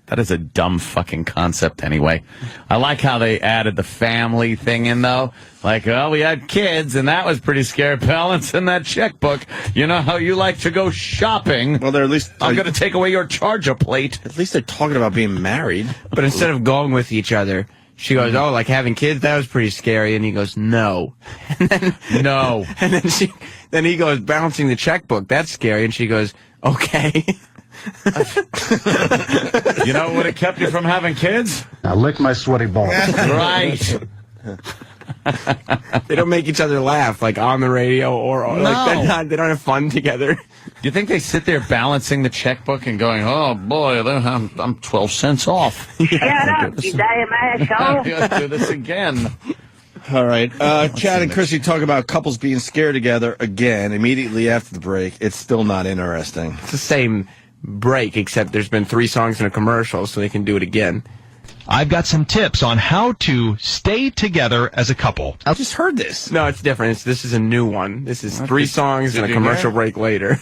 [SPEAKER 3] That is a dumb fucking concept anyway. I like how they added the family thing in, though. Like, oh, we had kids, and that was pretty scary. Balance in that checkbook. You know how you like to go shopping.
[SPEAKER 2] Well, they're at least...
[SPEAKER 3] I'm going to take away your charger plate.
[SPEAKER 2] At least they're talking about being married.
[SPEAKER 14] But instead of going with each other, she goes, oh, like having kids, that was pretty scary. And he goes, no. And then,
[SPEAKER 3] no.
[SPEAKER 14] And then he goes, balancing the checkbook, that's scary. And she goes, okay.
[SPEAKER 3] You know what would have kept you from having kids?
[SPEAKER 18] Now lick my sweaty balls.
[SPEAKER 3] Right.
[SPEAKER 14] They don't make each other laugh, like on the radio or like they don't have fun together.
[SPEAKER 3] You think they sit there balancing the checkbook and going, oh boy, I'm 12 cents off.
[SPEAKER 20] Shut up, you damn asshole.
[SPEAKER 3] Let's do this again.
[SPEAKER 2] All right. Chad and Chrissy talk about couples being scared together again immediately after the break. It's still not interesting.
[SPEAKER 14] It's the same break, except there's been 3 songs in a commercial, so they can do it again.
[SPEAKER 8] I've got some tips on how to stay together as a couple.
[SPEAKER 2] I just heard this.
[SPEAKER 14] No, it's different. This is a new one. This is 3 songs and a commercial break later.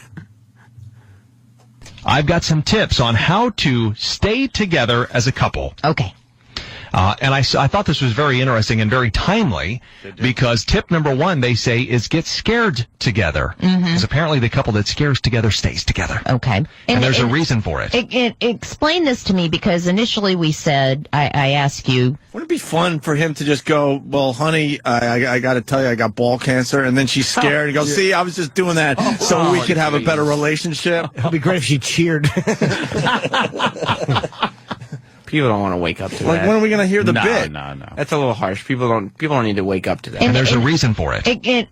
[SPEAKER 8] I've got some tips on how to stay together as a couple.
[SPEAKER 17] Okay.
[SPEAKER 8] And I thought this was very interesting and very timely because tip number 1, they say, is get scared together. Because apparently the couple that scares together stays together.
[SPEAKER 17] Okay.
[SPEAKER 8] And there's a reason for it.
[SPEAKER 17] Explain this to me, because initially we said, I asked you.
[SPEAKER 2] Wouldn't it be fun for him to just go, well, honey, I got to tell you, I got ball cancer. And then she's scared and goes, see, I was just doing that so we could have a better relationship.
[SPEAKER 4] It'd be great if she cheered.
[SPEAKER 14] People don't want to wake up to
[SPEAKER 2] Like,
[SPEAKER 14] that.
[SPEAKER 2] when are we going to hear the bit?
[SPEAKER 3] No.
[SPEAKER 14] That's a little harsh. People don't need to wake up to that.
[SPEAKER 8] And there's a reason for it.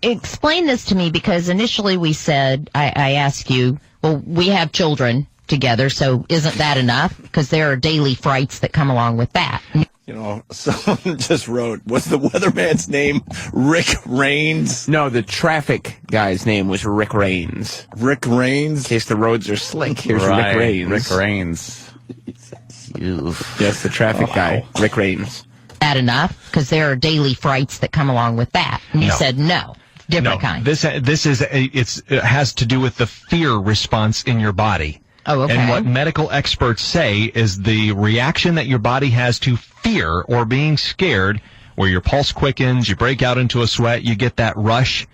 [SPEAKER 17] Explain this to me, because initially we said, I asked you, well, we have children together, so isn't that enough? Because there are daily frights that come along with that.
[SPEAKER 2] You know, someone just wrote, what's the weatherman's name? Rick Raines?
[SPEAKER 14] No, the traffic guy's name was Rick Raines.
[SPEAKER 2] Rick Raines?
[SPEAKER 14] In case the roads are slick, here's
[SPEAKER 3] Right.
[SPEAKER 14] Rick Raines.
[SPEAKER 3] Rick Raines.
[SPEAKER 14] Yes, the traffic guy, Rick Raines.
[SPEAKER 17] That enough? Because there are daily frights that come along with that. And you said no. Different kind.
[SPEAKER 8] This is it has to do with the fear response in your body.
[SPEAKER 17] Oh, okay.
[SPEAKER 8] And what medical experts say is the reaction that your body has to fear or being scared, where your pulse quickens, you break out into a sweat, you get that rush.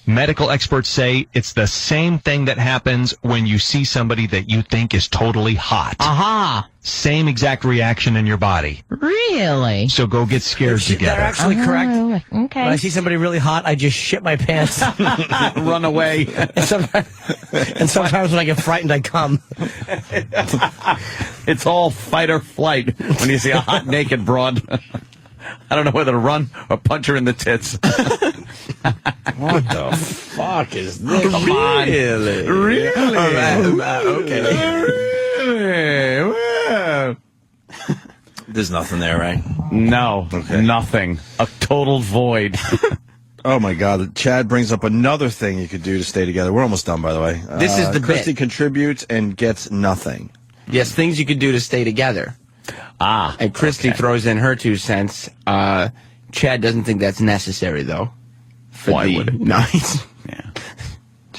[SPEAKER 8] Medical experts say it's the same thing that happens when you see somebody that you think is totally hot.
[SPEAKER 17] Aha.
[SPEAKER 8] Same exact reaction in your body.
[SPEAKER 17] Really?
[SPEAKER 8] So go get scared together.
[SPEAKER 4] They're actually correct.
[SPEAKER 17] Okay.
[SPEAKER 4] When I see somebody really hot, I just shit my pants.
[SPEAKER 3] Run away.
[SPEAKER 4] And sometimes when I get frightened, I come.
[SPEAKER 3] It's all fight or flight when you see a hot naked broad. I don't know whether to run or punch her in the tits.
[SPEAKER 2] What the fuck is this?
[SPEAKER 3] Come on. Really?
[SPEAKER 14] Okay.
[SPEAKER 3] Really?
[SPEAKER 2] There's nothing there, right?
[SPEAKER 3] No.
[SPEAKER 2] Okay.
[SPEAKER 3] Nothing. A total void.
[SPEAKER 2] Oh, my God. Chad brings up another thing you could do to stay together. We're almost done, by the way.
[SPEAKER 14] This is the
[SPEAKER 2] Christy
[SPEAKER 14] bit.
[SPEAKER 2] contributes and gets nothing.
[SPEAKER 14] Yes, things you could do to stay together. And Christy throws in her 2 cents. Chad doesn't think that's necessary, though.
[SPEAKER 3] Why would it?
[SPEAKER 14] No, he's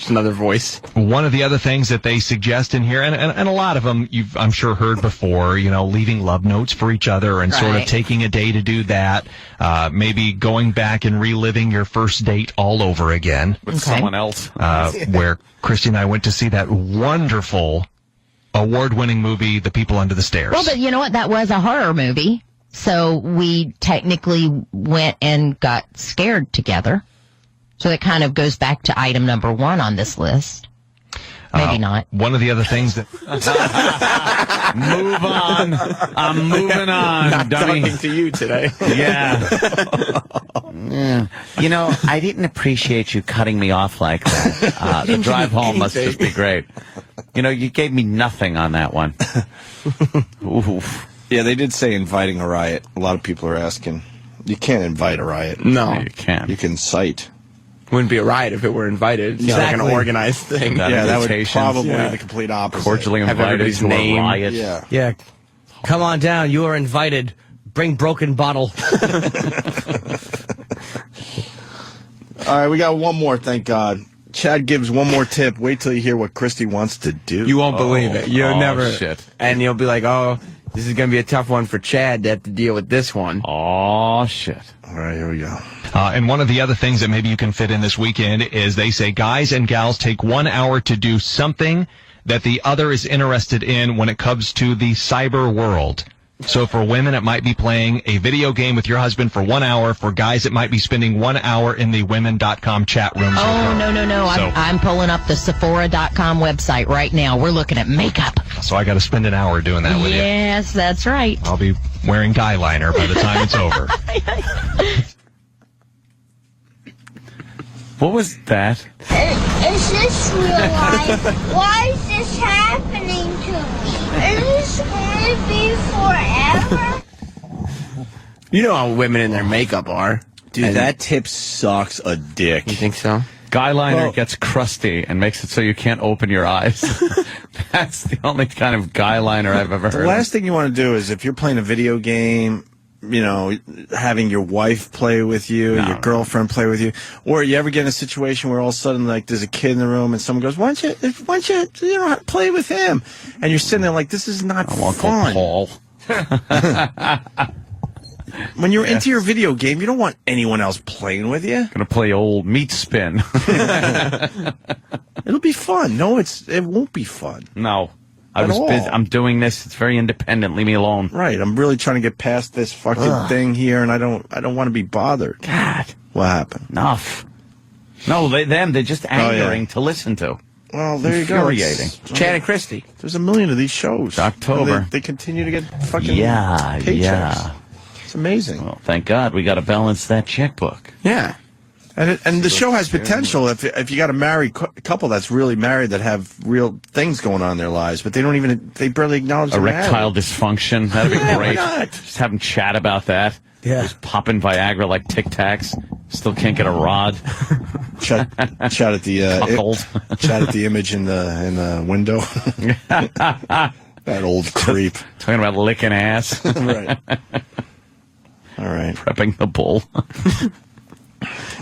[SPEAKER 14] Just another voice.
[SPEAKER 8] One of the other things that they suggest in here, and a lot of them you've, I'm sure, heard before, leaving love notes for each other and sort of taking a day to do that. Maybe going back and reliving your first date all over again.
[SPEAKER 3] With someone else.
[SPEAKER 8] Where Christy and I went to see that wonderful award-winning movie, The People Under the Stairs.
[SPEAKER 17] Well, but you know what? That was a horror movie. So we technically went and got scared together. So that kind of goes back to item number 1 on this list. Maybe not.
[SPEAKER 8] One of the other things that...
[SPEAKER 3] Move on. I'm moving on, Dunny.
[SPEAKER 14] Talking to you today.
[SPEAKER 3] Yeah. I didn't appreciate you cutting me off like that. The drive home must just be great. You gave me nothing on that one. Oof.
[SPEAKER 2] Yeah, they did say inviting a riot. A lot of people are asking. You can't invite a riot.
[SPEAKER 14] No,
[SPEAKER 3] you can't.
[SPEAKER 2] You can cite.
[SPEAKER 14] Wouldn't be a riot if it were invited. It's like an organized thing.
[SPEAKER 2] That would probably be the complete opposite.
[SPEAKER 3] Cordially invited to a riot.
[SPEAKER 4] Yeah. Come on down. You are invited. Bring broken bottle.
[SPEAKER 2] All right, we got one more, thank God. Chad gives one more tip. Wait till you hear what Christy wants to do.
[SPEAKER 14] You won't believe it. You'll never.
[SPEAKER 3] Shit.
[SPEAKER 14] And you'll be like, oh, this is going to be a tough one for Chad to have to deal with this one.
[SPEAKER 3] Oh, shit.
[SPEAKER 2] All right, here we go.
[SPEAKER 8] And one of the other things that maybe you can fit in this weekend is they say guys and gals take 1 hour to do something that the other is interested in when it comes to the cyber world. So for women, it might be playing a video game with your husband for 1 hour. For guys, it might be spending 1 hour in the women.com chat rooms.
[SPEAKER 17] Oh, no.
[SPEAKER 8] So,
[SPEAKER 17] I'm pulling up the Sephora.com website right now. We're looking at makeup.
[SPEAKER 8] So I got to spend an hour doing that with you.
[SPEAKER 17] Yes, that's right.
[SPEAKER 8] I'll be wearing guy liner by the time it's over.
[SPEAKER 3] What was that?
[SPEAKER 20] Is this real life? Why is this happening to me? Is this going to be forever?
[SPEAKER 14] You know how women in their makeup are.
[SPEAKER 2] Dude, that tip sucks a dick.
[SPEAKER 14] You think so?
[SPEAKER 3] Guy liner gets crusty and makes it so you can't open your eyes. That's the only kind of guy liner I've ever heard.
[SPEAKER 2] The last thing you want to do is if you're playing a video game, having your wife play with you, your girlfriend play with you, or you ever get in a situation where all of a sudden, like, there's a kid in the room and someone goes, why don't you play with him? And you're sitting there like, this is not fun.
[SPEAKER 3] Paul.
[SPEAKER 2] When you're into your video game, you don't want anyone else playing with you.
[SPEAKER 3] Gonna play old meat spin.
[SPEAKER 2] It'll be fun. No, it won't be fun.
[SPEAKER 3] No. I was busy. I'm doing this. It's very independent. Leave me alone.
[SPEAKER 2] Right. I'm really trying to get past this fucking thing here, and I don't want to be bothered.
[SPEAKER 3] God.
[SPEAKER 2] What happened?
[SPEAKER 3] Enough. No, they're just angering to listen to.
[SPEAKER 2] Well, there you go.
[SPEAKER 3] Infuriating.
[SPEAKER 14] Chad and Christy.
[SPEAKER 2] There's a million of these shows.
[SPEAKER 3] October.
[SPEAKER 2] They continue to get fucking
[SPEAKER 3] paychecks.
[SPEAKER 2] Yeah. It's amazing.
[SPEAKER 3] Well, thank God we got to balance that checkbook.
[SPEAKER 14] Yeah.
[SPEAKER 2] And the show has potential if you got a married couple that's really married that have real things going on in their lives, but they barely acknowledge
[SPEAKER 3] erectile dysfunction. That'd be great.
[SPEAKER 2] Not?
[SPEAKER 3] Just have them chat about that.
[SPEAKER 4] Yeah.
[SPEAKER 3] Just popping Viagra like Tic Tacs. Still can't get a rod.
[SPEAKER 2] Chat at the chat at the image in the window. That old creep.
[SPEAKER 3] Talking about licking ass.
[SPEAKER 2] Right. All right.
[SPEAKER 3] Prepping the bull.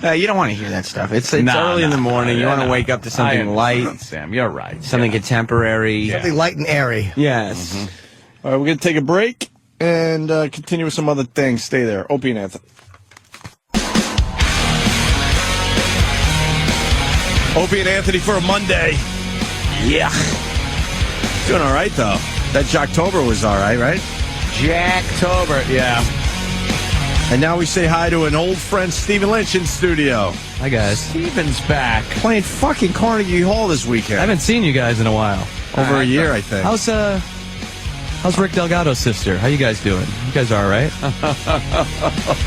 [SPEAKER 14] You don't want to hear that stuff. It's early in the morning. You want to wake up to something light.
[SPEAKER 3] Sam, you're right.
[SPEAKER 14] Something contemporary.
[SPEAKER 4] Yeah. Something light and airy.
[SPEAKER 14] Yes.
[SPEAKER 2] Mm-hmm. All right, we're going to take a break and continue with some other things. Stay there. Opie and Anthony. Opie and Anthony for a Monday. Yeah. Doing all right, though. That Jocktober was all right?
[SPEAKER 3] Jacktober, yeah.
[SPEAKER 2] And now we say hi to an old friend, Stephen Lynch, in studio.
[SPEAKER 21] Hi, guys.
[SPEAKER 3] Stephen's back.
[SPEAKER 2] Playing fucking Carnegie Hall this weekend.
[SPEAKER 21] I haven't seen you guys in a while.
[SPEAKER 2] Over a year, I think.
[SPEAKER 21] How's Rick Delgado's sister? How you guys doing? You guys are all right?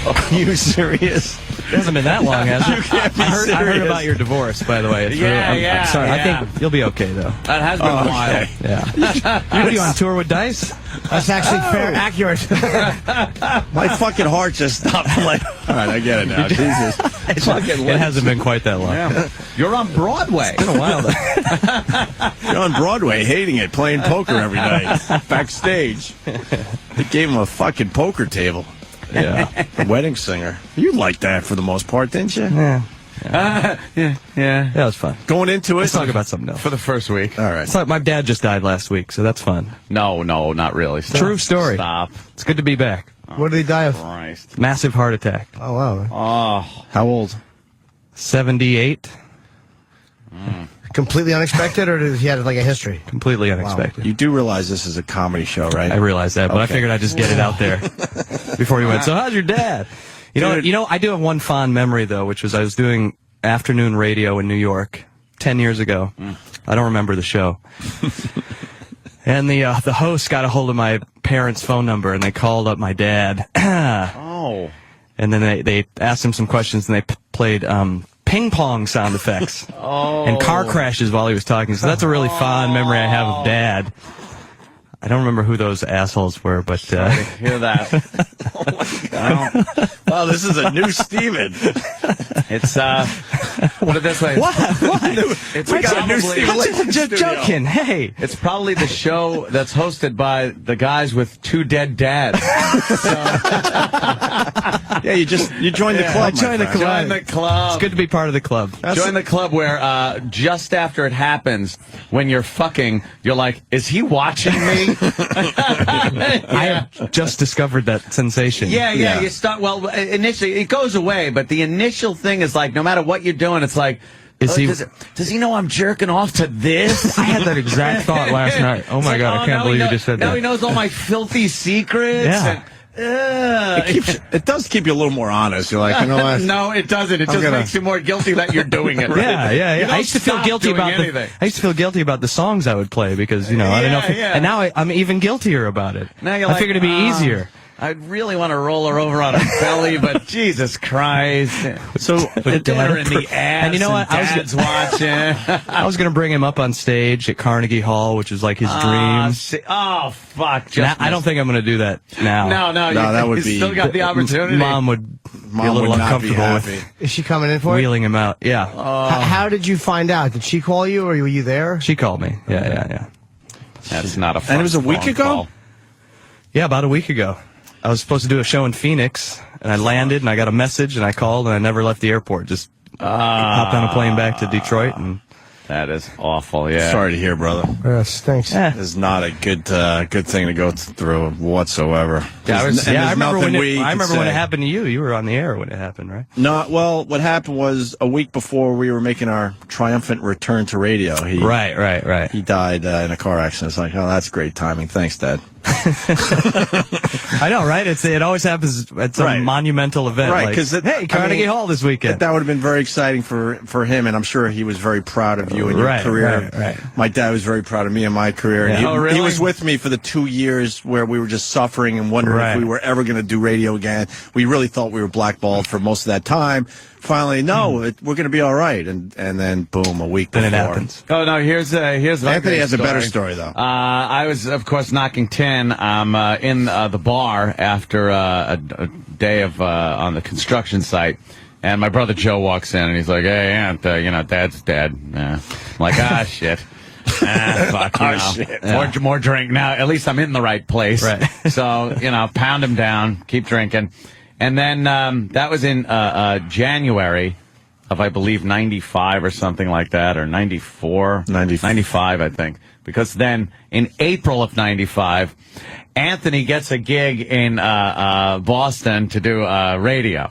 [SPEAKER 2] Are you serious?
[SPEAKER 21] It hasn't been that long, has it?
[SPEAKER 2] You can't be
[SPEAKER 21] I heard
[SPEAKER 2] serious.
[SPEAKER 21] about your divorce, by the way. It's I'm sorry. I think you'll be okay, though.
[SPEAKER 3] That has been a while.
[SPEAKER 21] Yeah. What are you on tour with Dice?
[SPEAKER 4] That's actually accurate.
[SPEAKER 2] My fucking heart just stopped. I'm like, all right, I get it now. Jesus.
[SPEAKER 21] It hasn't been quite that long.
[SPEAKER 3] Yeah. You're on Broadway.
[SPEAKER 21] It's been a while, though.
[SPEAKER 2] You're on Broadway, hating it, playing poker every night. Backstage. They gave him a fucking poker table.
[SPEAKER 21] Yeah.
[SPEAKER 2] The wedding singer. You liked that for the most part, didn't you?
[SPEAKER 4] Yeah.
[SPEAKER 3] Yeah.
[SPEAKER 21] Yeah, it was fun.
[SPEAKER 2] Going into it,
[SPEAKER 21] Let's talk about something else.
[SPEAKER 3] For the first week.
[SPEAKER 2] All right.
[SPEAKER 21] It's like my dad just died last week, so that's fun.
[SPEAKER 3] No, not really. Stop.
[SPEAKER 21] True story.
[SPEAKER 3] Stop.
[SPEAKER 21] It's good to be back.
[SPEAKER 4] What did he die of?
[SPEAKER 3] Christ.
[SPEAKER 21] Massive heart attack.
[SPEAKER 4] Oh, wow.
[SPEAKER 3] Oh.
[SPEAKER 2] How old?
[SPEAKER 21] 78.
[SPEAKER 4] Completely unexpected, or did he have like a history?
[SPEAKER 21] Completely unexpected.
[SPEAKER 2] You do realize this is a comedy show, right?
[SPEAKER 21] I realize that, but I
[SPEAKER 2] Okay.
[SPEAKER 21] figured I'd just get it out there before he went. So how's your dad? You know, I do have one fond memory though, which was I was doing afternoon radio in New York 10 years ago. I don't remember the show. And the host got a hold of my parents' phone number, and they called up my dad.
[SPEAKER 3] Oh.
[SPEAKER 21] And then they asked him some questions, and they played ping pong sound effects and car crashes while he was talking. So that's a really fond memory I have of Dad. I don't remember who those assholes were, but
[SPEAKER 3] Hear that?
[SPEAKER 2] Oh my God! Wow, this is a new Steven.
[SPEAKER 3] It's put it this way.
[SPEAKER 21] What?
[SPEAKER 3] It's
[SPEAKER 2] We got a new
[SPEAKER 3] probably
[SPEAKER 2] Steven.
[SPEAKER 21] just joking. Hey,
[SPEAKER 3] it's probably the show that's hosted by the guys with two dead dads.
[SPEAKER 2] Yeah, you joined the club.
[SPEAKER 21] I joined the
[SPEAKER 2] my
[SPEAKER 21] club.
[SPEAKER 2] friend.
[SPEAKER 3] Join the club.
[SPEAKER 21] It's good to be part of the club.
[SPEAKER 3] Join the club where just after it happens, when you're fucking, you're like, is he watching me?
[SPEAKER 21] I have just discovered that sensation.
[SPEAKER 3] Yeah. You start, well, initially, it goes away, but the initial thing is like, no matter what you're doing, it's like,
[SPEAKER 21] Is he-
[SPEAKER 3] does he know I'm jerking off to this?
[SPEAKER 21] I had that exact thought last night. Oh my God, I can't believe you just said
[SPEAKER 3] Now
[SPEAKER 21] that.
[SPEAKER 3] he knows all my filthy secrets.
[SPEAKER 21] Yeah.
[SPEAKER 2] It does keep you a little more honest. You're like, you know what?
[SPEAKER 3] No, it doesn't. It
[SPEAKER 2] I'm
[SPEAKER 3] just
[SPEAKER 2] gonna-
[SPEAKER 3] makes you more guilty that you're doing it. Right?
[SPEAKER 21] Yeah.
[SPEAKER 3] You don't
[SPEAKER 21] I used to feel
[SPEAKER 3] stop
[SPEAKER 21] guilty
[SPEAKER 3] doing
[SPEAKER 21] about
[SPEAKER 3] anything.
[SPEAKER 21] I used to feel guilty about the songs I would play because I don't know.
[SPEAKER 3] Yeah.
[SPEAKER 21] And now I'm even guiltier about it.
[SPEAKER 3] Now you're
[SPEAKER 21] I
[SPEAKER 3] like,
[SPEAKER 21] figured it'd be easier.
[SPEAKER 3] I really want to roll her over on her belly, but Jesus Christ.
[SPEAKER 2] So
[SPEAKER 3] Put her in the ass,
[SPEAKER 21] And you know what?
[SPEAKER 3] Dad's watching.
[SPEAKER 21] I was going to bring him up on stage at Carnegie Hall, which was like his dream.
[SPEAKER 3] Oh, fuck.
[SPEAKER 21] Now, I don't think I'm going to do that now.
[SPEAKER 3] No,
[SPEAKER 2] that would
[SPEAKER 3] you
[SPEAKER 2] be-
[SPEAKER 3] still got the opportunity.
[SPEAKER 21] Mom would be a little
[SPEAKER 2] would not be
[SPEAKER 21] uncomfortable
[SPEAKER 2] happy.
[SPEAKER 21] with
[SPEAKER 4] Is she coming in for it?
[SPEAKER 21] wheeling him out. Yeah.
[SPEAKER 4] How did you find out? Did she call you, or were you there?
[SPEAKER 21] She called me. Yeah.
[SPEAKER 3] That's not a fun
[SPEAKER 2] And it was a week
[SPEAKER 3] phone
[SPEAKER 2] ago?
[SPEAKER 3] call.
[SPEAKER 21] Yeah, about a week ago. I was supposed to do a show in Phoenix, and I landed, and I got a message, and I called, and I never left the airport. Just hopped on a plane back to Detroit, and
[SPEAKER 3] That is awful, yeah.
[SPEAKER 2] Sorry to hear, brother.
[SPEAKER 4] Yes, thanks.
[SPEAKER 2] It's not a good thing to go through whatsoever.
[SPEAKER 21] I remember when it
[SPEAKER 2] it
[SPEAKER 21] happened to you. You were on the air when it happened, right?
[SPEAKER 2] No, well, what happened was a week before we were making our triumphant return to radio.
[SPEAKER 21] Right.
[SPEAKER 2] He died in a car accident. It's like, oh, that's great timing. Thanks, Dad.
[SPEAKER 21] I know, right? It always happens at some
[SPEAKER 2] Right.
[SPEAKER 21] monumental event.
[SPEAKER 2] Right,
[SPEAKER 21] like,
[SPEAKER 2] because
[SPEAKER 21] hey, Carnegie Hall this weekend.
[SPEAKER 2] That would have been very exciting for him, and I'm sure he was very proud of you and your career.
[SPEAKER 21] Right.
[SPEAKER 2] My dad was very proud of me and my career. And
[SPEAKER 21] Yeah.
[SPEAKER 2] he,
[SPEAKER 21] Oh, really?
[SPEAKER 2] he was with me for the 2 years where we were just suffering and wondering
[SPEAKER 21] Right.
[SPEAKER 2] if we were ever going to do radio again. We really thought we were blackballed for most of that time. Finally, we're going to be all right, and then boom, a week
[SPEAKER 21] Then
[SPEAKER 2] before.
[SPEAKER 21] it happens.
[SPEAKER 3] Oh no! Here's my
[SPEAKER 2] Anthony
[SPEAKER 3] great
[SPEAKER 2] has a better story though.
[SPEAKER 3] I was, of course, knocking 10. I'm in the bar after a day of on the construction site, and my brother Joe walks in and he's like, "Hey, Aunt, Dad's dead." I'm like, shit. Fuck,
[SPEAKER 2] Shit.
[SPEAKER 3] More drink now. At least I'm in the right place.
[SPEAKER 21] Right.
[SPEAKER 3] So pound him down, keep drinking, and then that was in January of, I believe, 95 or something like that, or 94. 95, I think. Because then, in April of 95, Anthony gets a gig in Boston to do radio.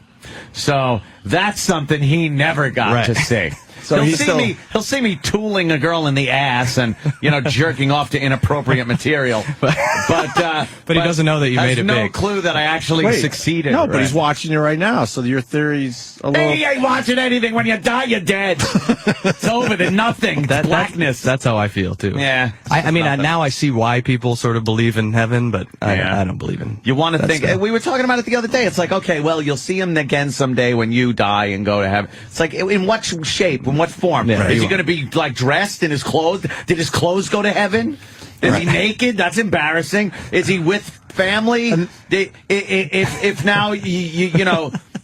[SPEAKER 3] So that's something he never got to see.
[SPEAKER 2] So
[SPEAKER 3] he'll see me tooling a girl in the ass and jerking off to inappropriate material, but
[SPEAKER 21] he doesn't know that you made it
[SPEAKER 3] no
[SPEAKER 21] big.
[SPEAKER 3] clue that I actually succeeded.
[SPEAKER 2] No, but
[SPEAKER 3] right?
[SPEAKER 2] he's watching you right now, so your theory's a little...
[SPEAKER 3] He ain't watching anything. When you die, you're dead. It's over. There's nothing. It's blackness.
[SPEAKER 21] That's how I feel too.
[SPEAKER 3] Yeah.
[SPEAKER 21] I mean, now I see why people sort of believe in heaven, but
[SPEAKER 3] Yeah.
[SPEAKER 21] I don't believe in.
[SPEAKER 3] You want to
[SPEAKER 21] that
[SPEAKER 3] think,
[SPEAKER 21] stuff.
[SPEAKER 3] we were talking about it the other day. It's like, okay, well, you'll see him again someday when you die and go to heaven. It's like, in what shape, in what form?
[SPEAKER 21] Yeah,
[SPEAKER 3] Is he
[SPEAKER 21] you
[SPEAKER 3] going to be like dressed in his clothes? Did his clothes go to heaven? Is he naked? That's embarrassing. Is he with family? If now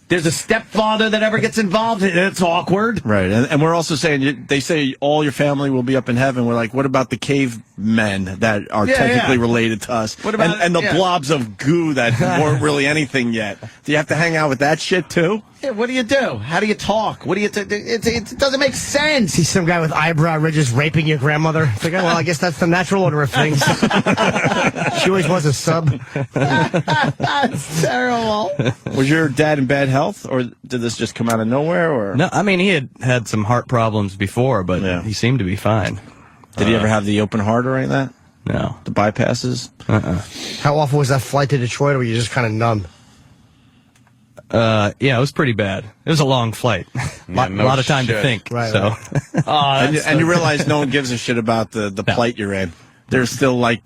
[SPEAKER 3] there's a stepfather that ever gets involved, it's awkward.
[SPEAKER 2] Right, and we're also saying, they say all your family will be up in heaven. We're like, what about the cavemen that are technically related to us?
[SPEAKER 3] What about
[SPEAKER 2] and the blobs of goo that weren't really anything yet? Do you have to hang out with that shit too?
[SPEAKER 3] Yeah, what do you do? How do you talk? What do you? It doesn't make sense.
[SPEAKER 4] See some guy with eyebrow ridges raping your grandmother. It's like, well, I guess that's the natural order of things. She always was a sub.
[SPEAKER 3] That's terrible.
[SPEAKER 2] Was your dad in bad health, or did this just come out of nowhere? Or
[SPEAKER 21] No, I mean, he had some heart problems before, but he seemed to be fine.
[SPEAKER 2] Did he ever have the open heart or anything like that?
[SPEAKER 21] No.
[SPEAKER 2] The bypasses?
[SPEAKER 4] How awful was that flight to Detroit, or were you just kind of numb?
[SPEAKER 21] Yeah, it was pretty bad. It was a long flight. A lot of time to think.
[SPEAKER 4] Right,
[SPEAKER 21] so.
[SPEAKER 2] And you realize no one gives a shit about the plight you're in. They're still like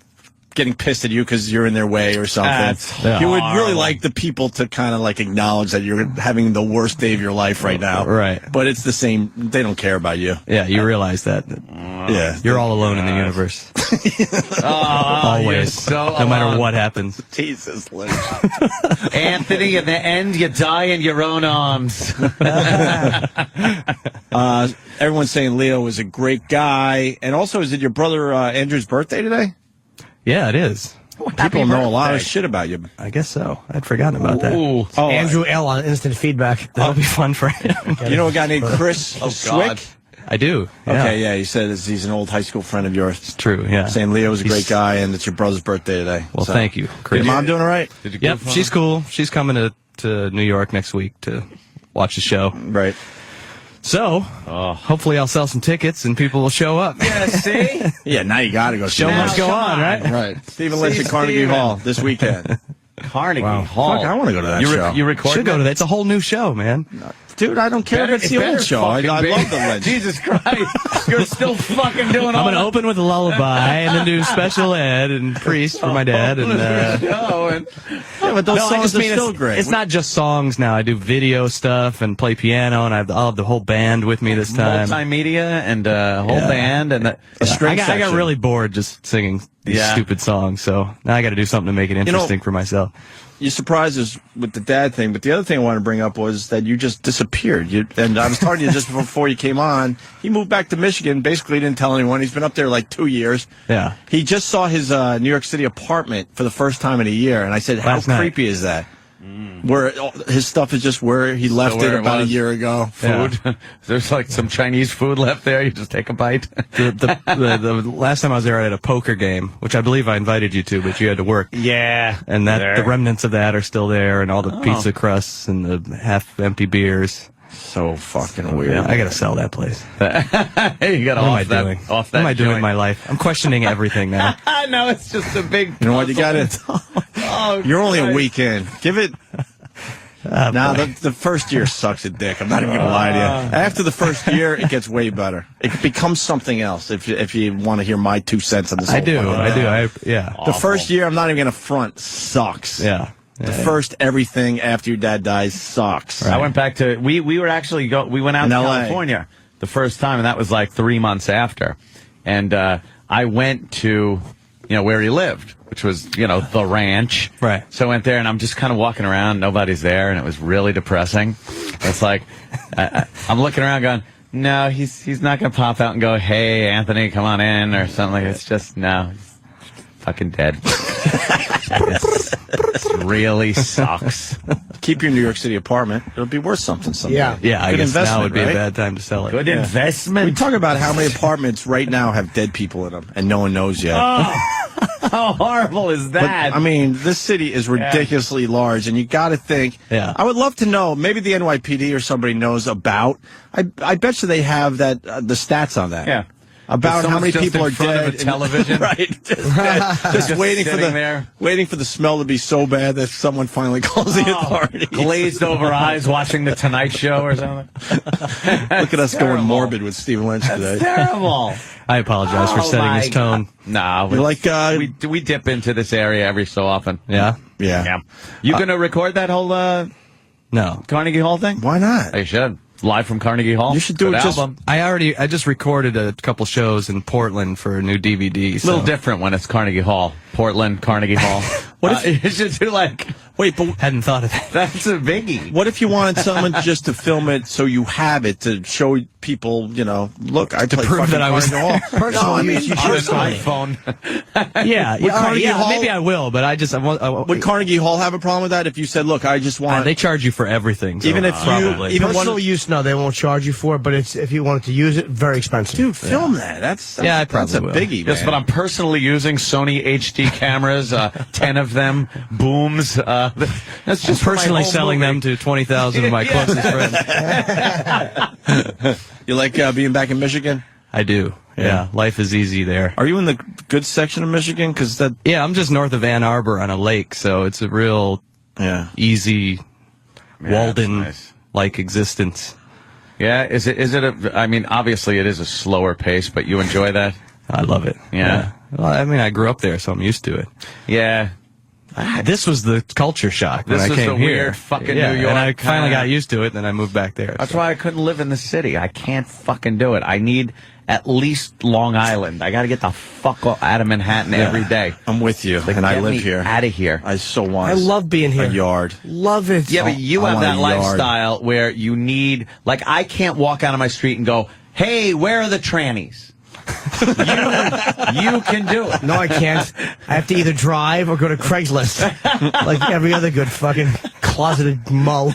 [SPEAKER 2] getting pissed at you because you're in their way or something.
[SPEAKER 21] That's
[SPEAKER 2] you would really
[SPEAKER 21] horrible.
[SPEAKER 2] like the people to kind of like acknowledge that you're having the worst day of your life right now.
[SPEAKER 21] Right.
[SPEAKER 2] But it's the same. They don't care about you.
[SPEAKER 21] Yeah, you realize that.
[SPEAKER 2] Yeah.
[SPEAKER 21] You're all alone in the universe. Always.
[SPEAKER 3] So
[SPEAKER 21] no matter
[SPEAKER 3] alone.
[SPEAKER 21] what happens.
[SPEAKER 2] Jesus, Lynch.
[SPEAKER 3] Anthony, in the end, you die in your own arms.
[SPEAKER 2] Everyone's saying Leo is a great guy. And also, is it your brother Andrew's birthday today?
[SPEAKER 21] Yeah, it is.
[SPEAKER 2] People know a lot of shit about you.
[SPEAKER 21] I guess so. I'd forgotten about that.
[SPEAKER 2] Oh,
[SPEAKER 4] Andrew L. on instant feedback.
[SPEAKER 21] That'll be fun for him.
[SPEAKER 2] You know a guy named Chris Swick?
[SPEAKER 21] I do. Yeah.
[SPEAKER 2] Okay, yeah, he said he's an old high school friend of yours.
[SPEAKER 21] It's true, yeah.
[SPEAKER 2] Saying Leo's a great guy and it's your brother's birthday today.
[SPEAKER 21] Well, thank you, Chris.
[SPEAKER 2] Your mom doing all right?
[SPEAKER 21] Yep, she's cool. She's coming to New York next week to watch the show.
[SPEAKER 2] Right.
[SPEAKER 21] So, hopefully I'll sell some tickets and people will show up.
[SPEAKER 3] Yeah, see?
[SPEAKER 2] Yeah, now you got to go.
[SPEAKER 21] Show must go on, right?
[SPEAKER 2] Right. Stephen Lynch at Carnegie Hall this weekend.
[SPEAKER 3] Carnegie Hall.
[SPEAKER 2] Fuck, I want to go to that show.
[SPEAKER 3] You record?
[SPEAKER 21] Should go to that. It's a whole new show, man.
[SPEAKER 2] Dude, I don't care if it's the old show. I love the Lynch.
[SPEAKER 3] Jesus Christ. You're still fucking doing all
[SPEAKER 21] I'm going to open with a lullaby and then do special ed and priest for my dad. And
[SPEAKER 2] Yeah, but those songs are still great.
[SPEAKER 21] It's not just songs now. I do video stuff and play piano, and I'll have the whole band with me this time.
[SPEAKER 3] Multimedia and a whole band and
[SPEAKER 2] a string
[SPEAKER 21] I got really bored just singing these stupid songs, so now I got to do something to make it interesting for myself.
[SPEAKER 2] You surprised us with the dad thing, but the other thing I wanted to bring up was that you just disappeared. And I was talking to you just before you came on. He moved back to Michigan, basically didn't tell anyone. He's been up there like 2 years.
[SPEAKER 21] Yeah.
[SPEAKER 2] He just saw his New York City apartment for the first time in a year, and I said, how
[SPEAKER 21] Last night.
[SPEAKER 2] creepy is that? Where his stuff is just where he left it about a year ago.
[SPEAKER 3] Food. Yeah. There's like some Chinese food left there. You just take a bite.
[SPEAKER 21] The last time I was there, I had a poker game, which I believe I invited you to, but you had to work.
[SPEAKER 3] Yeah.
[SPEAKER 21] And the remnants of that are still there, and all the pizza crusts and the half-empty beers.
[SPEAKER 2] So fucking weird.
[SPEAKER 21] Yeah, I got to sell that place.
[SPEAKER 3] You got
[SPEAKER 21] What am I doing in my life? I'm questioning everything now.
[SPEAKER 3] No, it's just a big.
[SPEAKER 2] You know what? You got it. You're only a week in. Give it. Now the first year sucks a dick. I'm not even gonna lie to you. After the first year, it gets way better. It becomes something else. If you want to hear my 2 cents on this,
[SPEAKER 21] I do. Yeah.
[SPEAKER 2] The first year, I'm not even gonna front. Sucks.
[SPEAKER 21] Yeah.
[SPEAKER 2] The first everything after your dad dies sucks.
[SPEAKER 3] I went back to we were actually we went out
[SPEAKER 2] In
[SPEAKER 3] to
[SPEAKER 2] LA.
[SPEAKER 3] California the first time, and that was like 3 months after. And I went to where he lived, which was the ranch.
[SPEAKER 21] Right.
[SPEAKER 3] So I went there, and I'm just kind of walking around. Nobody's there, and it was really depressing. It's like I'm looking around, going, no, he's not going to pop out and go, hey, Anthony, come on in, or something. It's just no. He's fucking dead. This really sucks.
[SPEAKER 2] Keep your New York City apartment. It'll be worth something someday.
[SPEAKER 21] Yeah, I
[SPEAKER 2] Good
[SPEAKER 21] guess now
[SPEAKER 2] investment,
[SPEAKER 21] would be
[SPEAKER 2] right?
[SPEAKER 21] a bad time to sell it.
[SPEAKER 3] Good investment.
[SPEAKER 2] We talk about how many apartments right now have dead people in them, and no one knows yet.
[SPEAKER 3] How horrible is
[SPEAKER 2] But,
[SPEAKER 3] that?
[SPEAKER 2] I mean, this city is ridiculously large, and you got to think.
[SPEAKER 21] Yeah.
[SPEAKER 2] I would love to know. Maybe the NYPD or somebody knows about. I bet you they have that the stats on that.
[SPEAKER 3] Yeah.
[SPEAKER 2] About how many
[SPEAKER 3] Someone's just
[SPEAKER 2] people
[SPEAKER 3] in
[SPEAKER 2] are
[SPEAKER 3] front
[SPEAKER 2] dead.
[SPEAKER 3] of a television.
[SPEAKER 2] Right. Just waiting for
[SPEAKER 3] sitting
[SPEAKER 2] waiting for the smell to be so bad that someone finally calls the authorities.
[SPEAKER 3] Glazed over eyes watching the Tonight Show or something.
[SPEAKER 2] Look at us going morbid with Stephen Lynch today.
[SPEAKER 3] Terrible.
[SPEAKER 21] I apologize for setting this tone.
[SPEAKER 3] No,
[SPEAKER 2] You're like
[SPEAKER 3] we dip into this area every so often.
[SPEAKER 21] Yeah?
[SPEAKER 2] Yeah.
[SPEAKER 3] You gonna record that whole
[SPEAKER 21] No.
[SPEAKER 3] Carnegie Hall thing?
[SPEAKER 2] Why not?
[SPEAKER 3] I should. Live from Carnegie Hall.
[SPEAKER 2] You should do
[SPEAKER 3] Good
[SPEAKER 2] it just.
[SPEAKER 3] album.
[SPEAKER 21] I just recorded a couple shows in Portland for a new DVD.
[SPEAKER 3] A little different when it's Carnegie Hall. Portland, Carnegie Hall.
[SPEAKER 2] What if
[SPEAKER 3] you should do like
[SPEAKER 2] Wait, but
[SPEAKER 21] hadn't thought of that.
[SPEAKER 3] That's a biggie.
[SPEAKER 2] What if you wanted someone just to film it so you have it to show people, look, I play
[SPEAKER 21] prove that I was
[SPEAKER 2] Carnegie Hall.
[SPEAKER 4] Personal use, you should.
[SPEAKER 3] iPhone.
[SPEAKER 21] Maybe I will, but
[SPEAKER 2] Would Carnegie Hall have a problem with that if you said, look, I just want...
[SPEAKER 21] they charge you for everything. So
[SPEAKER 2] even if
[SPEAKER 21] probably.
[SPEAKER 2] even
[SPEAKER 4] Personal use, no, they won't charge you for it, but if you wanted to use it, very expensive.
[SPEAKER 2] Dude, film that. That's
[SPEAKER 21] I probably
[SPEAKER 2] that's a
[SPEAKER 21] will.
[SPEAKER 2] biggie,
[SPEAKER 3] Yes,
[SPEAKER 2] man.
[SPEAKER 3] but I'm personally using Sony HD cameras, 10 of them, booms. That's just for my
[SPEAKER 21] personally
[SPEAKER 3] home
[SPEAKER 21] selling
[SPEAKER 3] movie.
[SPEAKER 21] them to 20,000 of my closest friends.
[SPEAKER 2] You like being back in Michigan?
[SPEAKER 21] I do. Yeah, life is easy there.
[SPEAKER 2] Are you in the good section of Michigan?
[SPEAKER 21] Yeah, I'm just north of Ann Arbor on a lake, so it's a real easy Walden-like existence.
[SPEAKER 3] Yeah, is it I mean, obviously it is a slower pace, but you enjoy that?
[SPEAKER 21] I love it.
[SPEAKER 3] Yeah.
[SPEAKER 21] Well, I mean, I grew up there, so I'm used to it.
[SPEAKER 3] Yeah.
[SPEAKER 21] This was the culture shock when I
[SPEAKER 3] was
[SPEAKER 21] came
[SPEAKER 3] the
[SPEAKER 21] here.
[SPEAKER 3] weird fucking New York.
[SPEAKER 21] And I finally
[SPEAKER 3] kinda-
[SPEAKER 21] got used to it, then I moved back there.
[SPEAKER 3] That's why I couldn't live in the city. I can't fucking do it. I need at least Long Island. I got to get the fuck out of Manhattan every day.
[SPEAKER 2] I'm with you,
[SPEAKER 3] Like,
[SPEAKER 2] and I
[SPEAKER 3] get
[SPEAKER 2] live
[SPEAKER 3] me
[SPEAKER 2] here.
[SPEAKER 3] out of here.
[SPEAKER 2] I so want
[SPEAKER 4] I love being here.
[SPEAKER 2] a yard.
[SPEAKER 4] Love it.
[SPEAKER 3] Yeah, but you
[SPEAKER 2] I
[SPEAKER 3] have
[SPEAKER 2] want
[SPEAKER 3] that
[SPEAKER 2] a yard.
[SPEAKER 3] lifestyle where you need, like, I can't walk out on my street and go, hey, where are the trannies? you can do it.
[SPEAKER 4] No, I can't. I have to either drive or go to Craigslist, like every other good fucking closeted mo.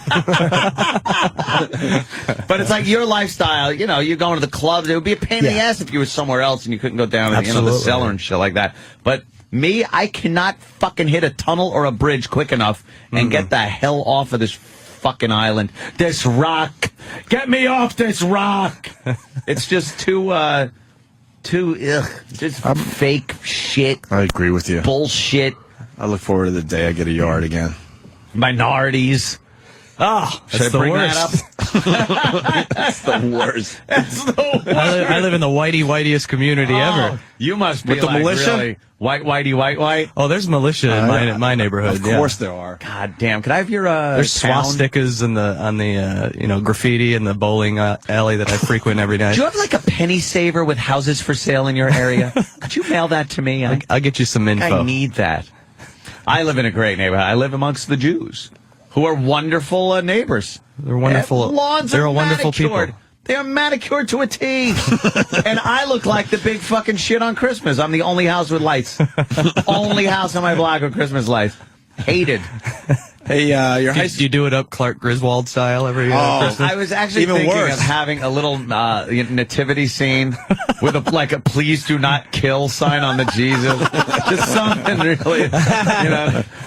[SPEAKER 3] But it's like your lifestyle, you go into the clubs. It would be a pain in the ass if you were somewhere else and you couldn't go down to the
[SPEAKER 4] Absolutely.
[SPEAKER 3] cellar and shit like that. But me, I cannot fucking hit a tunnel or a bridge quick enough and get the hell off of this fucking island. This rock. Get me off this rock. It's just just fake shit.
[SPEAKER 2] I agree with you.
[SPEAKER 3] Bullshit.
[SPEAKER 2] I look forward to the day I get a yard again.
[SPEAKER 3] Minorities. Oh, should I
[SPEAKER 21] the
[SPEAKER 3] bring
[SPEAKER 21] worst.
[SPEAKER 3] that up?
[SPEAKER 2] That's the worst.
[SPEAKER 3] That's the worst.
[SPEAKER 21] I live in the whiteyest community ever.
[SPEAKER 3] You must be
[SPEAKER 2] With the
[SPEAKER 3] like
[SPEAKER 2] militia?
[SPEAKER 3] really white.
[SPEAKER 21] Oh, there's militia in my neighborhood.
[SPEAKER 2] Of course there are.
[SPEAKER 3] God damn! Can I have your
[SPEAKER 21] There's
[SPEAKER 3] town?
[SPEAKER 21] swastikas on the graffiti in the bowling alley that I frequent every night.
[SPEAKER 3] Do you have like a penny saver with houses for sale in your area? Could you mail that to me?
[SPEAKER 21] I'll get you some info.
[SPEAKER 3] I need that. I live in a great neighborhood. I live amongst the Jews, who are wonderful neighbors.
[SPEAKER 21] They're wonderful.
[SPEAKER 3] Lawns
[SPEAKER 21] They're
[SPEAKER 3] are
[SPEAKER 21] a wonderful
[SPEAKER 3] manicured.
[SPEAKER 21] people.
[SPEAKER 3] They are manicured to a T. And I look like the big fucking shit on Christmas. I'm the only house with lights. Only house on my block with Christmas lights. Hated.
[SPEAKER 2] Hey, your high
[SPEAKER 21] Do you do it up Clark Griswold style every Christmas?
[SPEAKER 3] I was actually
[SPEAKER 2] Even
[SPEAKER 3] thinking
[SPEAKER 2] worse.
[SPEAKER 3] of having a little nativity scene with a "Please do not kill" sign on the Jesus. Just something really,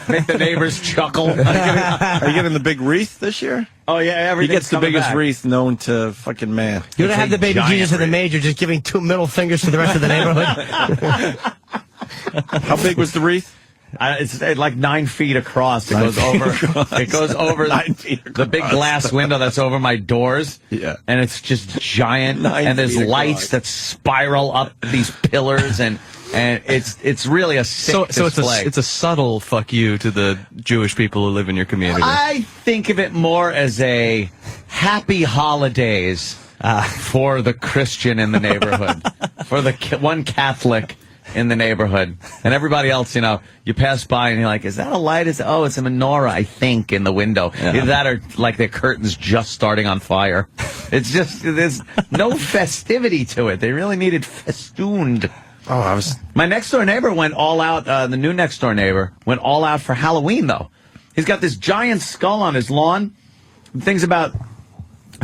[SPEAKER 3] make the neighbors chuckle.
[SPEAKER 2] Are you getting the big wreath this year?
[SPEAKER 3] Oh yeah,
[SPEAKER 2] He
[SPEAKER 3] everything's
[SPEAKER 2] gets the
[SPEAKER 3] coming
[SPEAKER 2] biggest
[SPEAKER 3] back.
[SPEAKER 2] wreath known to fucking man.
[SPEAKER 4] You're gonna have the baby
[SPEAKER 3] giant
[SPEAKER 4] Jesus in the
[SPEAKER 3] wreath.
[SPEAKER 4] major, just giving 2 middle fingers to the rest of the neighborhood.
[SPEAKER 2] How big was the wreath?
[SPEAKER 3] It's like 9 feet across. It goes over. It goes over
[SPEAKER 2] 9 feet
[SPEAKER 3] the big
[SPEAKER 2] across.
[SPEAKER 3] glass window that's over my doors.
[SPEAKER 2] Yeah.
[SPEAKER 3] And it's just giant.
[SPEAKER 2] 9
[SPEAKER 3] And there's
[SPEAKER 2] feet
[SPEAKER 3] lights
[SPEAKER 2] across.
[SPEAKER 3] that spiral up these pillars, and it's really a sick
[SPEAKER 21] so
[SPEAKER 3] display.
[SPEAKER 21] it's a subtle fuck you to the Jewish people who live in your community.
[SPEAKER 3] I think of it more as a happy holidays for the Christian in the neighborhood, for the one Catholic in the neighborhood, and everybody else. You pass by and you're like, "Is that a light? It's a menorah, I think, in the window." Either that or like the curtains just starting on fire. It's just there's no festivity to it. They really needed festooned.
[SPEAKER 2] Oh,
[SPEAKER 3] My next door neighbor went all out. The new next door neighbor went all out for Halloween, though. He's got this giant skull on his lawn. The thing's about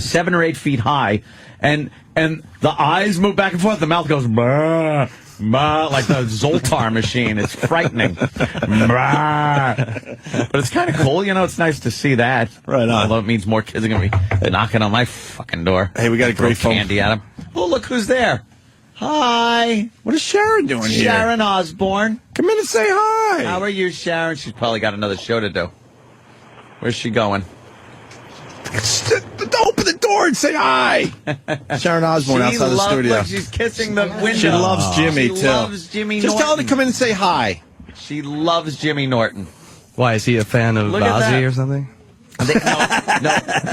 [SPEAKER 3] 7 or 8 feet high, and the eyes move back and forth. The mouth goes bah, bah, like the Zoltar machine. It's frightening. Bah. But it's kind of cool, It's nice to see that.
[SPEAKER 2] Right on.
[SPEAKER 3] Although it means more kids are gonna be knocking on my fucking door.
[SPEAKER 2] Hey, we got a great
[SPEAKER 3] Throw
[SPEAKER 2] phone.
[SPEAKER 3] candy at them. Oh, look who's there. Hi.
[SPEAKER 2] What is Sharon doing here?
[SPEAKER 3] Sharon Osbourne.
[SPEAKER 2] Come in and say hi.
[SPEAKER 3] How are you, Sharon? She's probably got another show to do. Where's she going?
[SPEAKER 2] Open the door and say hi. Sharon Osbourne outside the studio.
[SPEAKER 3] Look, she's kissing the window.
[SPEAKER 2] She loves Jimmy,
[SPEAKER 3] She
[SPEAKER 2] too.
[SPEAKER 3] loves Jimmy
[SPEAKER 2] Just
[SPEAKER 3] Norton.
[SPEAKER 2] tell her to come in and say hi.
[SPEAKER 3] She loves Jimmy Norton.
[SPEAKER 21] Why, is he a fan of
[SPEAKER 3] Look at that.
[SPEAKER 21] Ozzy or something?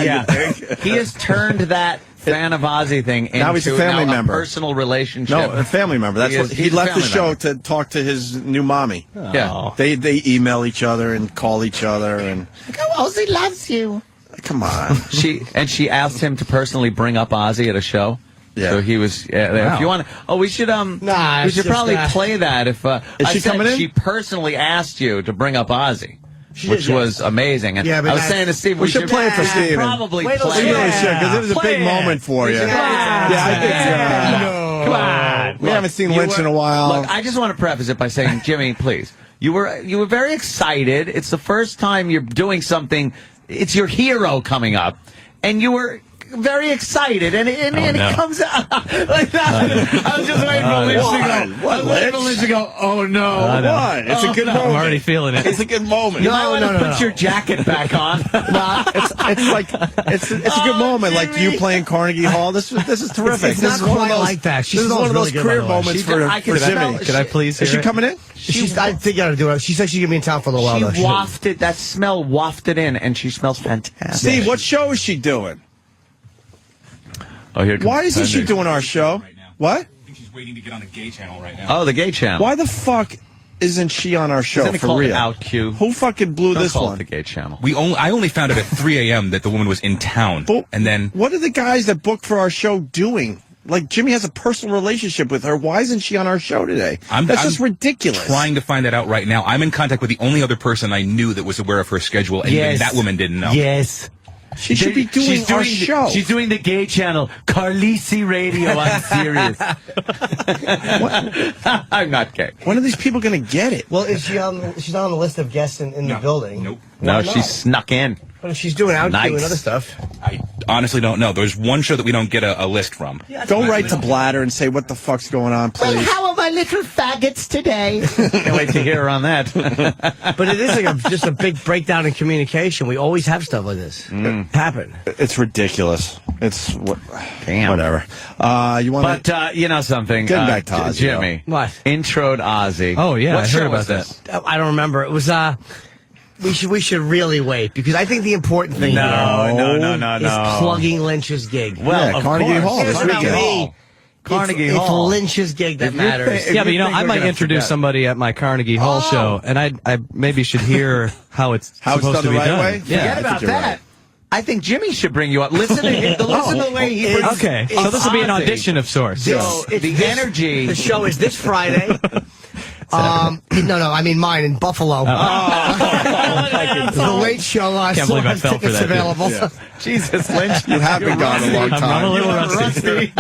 [SPEAKER 3] Yeah. He has turned that fan of Ozzy thing into
[SPEAKER 2] Now he's a family member.
[SPEAKER 3] personal relationship.
[SPEAKER 2] No, a family member. That's what he
[SPEAKER 3] he's a
[SPEAKER 2] left the
[SPEAKER 3] family
[SPEAKER 2] show
[SPEAKER 3] member.
[SPEAKER 2] to talk to his new mommy.
[SPEAKER 3] Yeah.
[SPEAKER 2] They email each other and call each other and
[SPEAKER 5] Ozzy loves you.
[SPEAKER 2] come on.
[SPEAKER 3] She asked him to personally bring up Ozzy at a show.
[SPEAKER 2] Yeah.
[SPEAKER 3] So he was. If you want, we should.
[SPEAKER 4] Nah,
[SPEAKER 3] we
[SPEAKER 4] it's
[SPEAKER 3] should
[SPEAKER 4] just
[SPEAKER 3] probably
[SPEAKER 4] that.
[SPEAKER 3] play that. If
[SPEAKER 2] Is
[SPEAKER 3] I
[SPEAKER 2] she
[SPEAKER 3] said
[SPEAKER 2] coming in?
[SPEAKER 3] She personally asked you to bring up Ozzy, which
[SPEAKER 4] did,
[SPEAKER 3] was amazing. And
[SPEAKER 4] Yeah, but
[SPEAKER 3] I was
[SPEAKER 4] that's-
[SPEAKER 3] saying to Steve,
[SPEAKER 2] we should play it for Steven.
[SPEAKER 3] Probably
[SPEAKER 4] Wait till
[SPEAKER 3] play
[SPEAKER 2] We
[SPEAKER 3] it.
[SPEAKER 2] really should, because it was a
[SPEAKER 3] Play
[SPEAKER 2] big
[SPEAKER 3] it.
[SPEAKER 2] moment for you.
[SPEAKER 3] Come on.
[SPEAKER 2] Yeah, I think
[SPEAKER 3] Come on.
[SPEAKER 2] we haven't seen Lynch in a while.
[SPEAKER 3] Look, I just want to preface it by saying, Jimmy, please, you were very excited. It's the first time you're doing something. It's your hero coming up, and you were very excited, and it comes out like that. I was just waiting for Lynch to go.
[SPEAKER 2] What,
[SPEAKER 3] I was waiting for
[SPEAKER 2] Lynch?
[SPEAKER 3] Lynch to go. Oh no!
[SPEAKER 2] What? It's a good moment.
[SPEAKER 21] I'm already feeling it.
[SPEAKER 2] It's a good moment.
[SPEAKER 3] You might want to put your jacket back on.
[SPEAKER 2] It's a good moment, like you playing Carnegie Hall. This is terrific.
[SPEAKER 4] It's
[SPEAKER 2] This
[SPEAKER 4] not
[SPEAKER 2] is one of
[SPEAKER 4] quite
[SPEAKER 2] those-
[SPEAKER 4] like that. She
[SPEAKER 2] This is
[SPEAKER 4] smells
[SPEAKER 2] one of those
[SPEAKER 4] really good,
[SPEAKER 2] career
[SPEAKER 4] by the way.
[SPEAKER 2] moments
[SPEAKER 3] She-
[SPEAKER 2] for
[SPEAKER 3] I can
[SPEAKER 2] Jimmy.
[SPEAKER 3] smell-
[SPEAKER 21] Could I please
[SPEAKER 2] Is
[SPEAKER 21] hear
[SPEAKER 2] she
[SPEAKER 21] it?
[SPEAKER 2] coming in?
[SPEAKER 4] I think you got to do it. She said she's gonna be in town for a little while.
[SPEAKER 3] She
[SPEAKER 4] though. She-
[SPEAKER 3] wafted that smell, wafted in, and she smells fantastic.
[SPEAKER 2] Steve, what show is she doing?
[SPEAKER 3] Oh, here.
[SPEAKER 2] Why isn't she doing our show? What?
[SPEAKER 1] I think she's waiting to get on the gay channel right now.
[SPEAKER 3] Oh, the gay channel.
[SPEAKER 2] Why the fuck isn't she on our show
[SPEAKER 3] Isn't it
[SPEAKER 2] for
[SPEAKER 3] called
[SPEAKER 2] real?
[SPEAKER 3] OutQ?
[SPEAKER 2] Who fucking blew
[SPEAKER 3] Don't
[SPEAKER 2] this
[SPEAKER 3] call it
[SPEAKER 2] one?
[SPEAKER 3] the gay channel.
[SPEAKER 1] I only found out at 3 a.m. that the woman was in town, and then
[SPEAKER 2] What are the guys that book for our show doing? Like, Jimmy has a personal relationship with her. Why isn't she on our show today? That's just ridiculous.
[SPEAKER 1] Trying to find that out right now. I'm in contact with the only other person I knew that was aware of her schedule, and even that woman didn't know.
[SPEAKER 3] Yes.
[SPEAKER 2] She should be doing our show.
[SPEAKER 3] She's doing the gay channel, Carlisi Radio on Sirius. I'm not gay.
[SPEAKER 2] When are these people going to get it?
[SPEAKER 4] Well, is she she's not on the list of guests in the building.
[SPEAKER 1] Nope.
[SPEAKER 3] No,
[SPEAKER 4] Why
[SPEAKER 3] she
[SPEAKER 4] not?
[SPEAKER 3] snuck in.
[SPEAKER 4] But if she's doing OutQ
[SPEAKER 3] Nice.
[SPEAKER 4] and other stuff.
[SPEAKER 1] I honestly don't know. There's one show that we don't get a list from.
[SPEAKER 2] Go right to Bladder and say what the fuck's going on, please.
[SPEAKER 5] How are my little faggots today?
[SPEAKER 3] Can't wait to hear her on that.
[SPEAKER 4] But it is like just a big breakdown in communication. We always have stuff like this happen.
[SPEAKER 2] It's ridiculous. It's
[SPEAKER 3] Damn.
[SPEAKER 2] whatever. You want
[SPEAKER 3] But you know something,
[SPEAKER 2] Getting back to Ozzy,
[SPEAKER 3] Jimmy.
[SPEAKER 4] What?
[SPEAKER 3] Introed Ozzy.
[SPEAKER 21] Oh, yeah,
[SPEAKER 3] What
[SPEAKER 21] I
[SPEAKER 3] show
[SPEAKER 21] heard
[SPEAKER 3] was
[SPEAKER 21] about
[SPEAKER 3] this?
[SPEAKER 4] I don't remember. It was we should really wait because I think the important thing
[SPEAKER 3] No,
[SPEAKER 4] here is plugging Lynch's gig.
[SPEAKER 3] Well, of
[SPEAKER 2] Carnegie
[SPEAKER 3] course.
[SPEAKER 2] Hall this
[SPEAKER 4] It's not
[SPEAKER 2] weekend.
[SPEAKER 4] me.
[SPEAKER 3] Carnegie
[SPEAKER 4] it's
[SPEAKER 3] Hall.
[SPEAKER 4] Lynch's gig that
[SPEAKER 3] If you
[SPEAKER 4] matters.
[SPEAKER 3] think-
[SPEAKER 21] Yeah, but
[SPEAKER 3] you
[SPEAKER 21] I
[SPEAKER 3] think we're
[SPEAKER 21] might
[SPEAKER 3] gonna
[SPEAKER 21] introduce
[SPEAKER 3] forget.
[SPEAKER 21] somebody at my Carnegie Hall show, and I maybe should hear how it's
[SPEAKER 2] How it's
[SPEAKER 21] supposed
[SPEAKER 2] done
[SPEAKER 21] to
[SPEAKER 2] the
[SPEAKER 21] be
[SPEAKER 2] right
[SPEAKER 21] done.
[SPEAKER 2] way?
[SPEAKER 21] Yeah.
[SPEAKER 3] Forget
[SPEAKER 2] I
[SPEAKER 3] about
[SPEAKER 2] think you're
[SPEAKER 3] that.
[SPEAKER 2] right.
[SPEAKER 3] I think Jimmy should bring you up. Listen to him. Listen to the way he brings.
[SPEAKER 21] Okay, so this will be an
[SPEAKER 3] Ozzy.
[SPEAKER 21] audition of sorts.
[SPEAKER 3] So the energy.
[SPEAKER 4] The show is this Friday. No, I mean mine in Buffalo. The late show.
[SPEAKER 21] Can't believe I fell for
[SPEAKER 4] tickets
[SPEAKER 21] that, dude.
[SPEAKER 4] available.
[SPEAKER 2] Yeah.
[SPEAKER 3] Jesus, Lynch.
[SPEAKER 2] You have been gone a long
[SPEAKER 21] I'm
[SPEAKER 2] time.
[SPEAKER 21] a little rusty.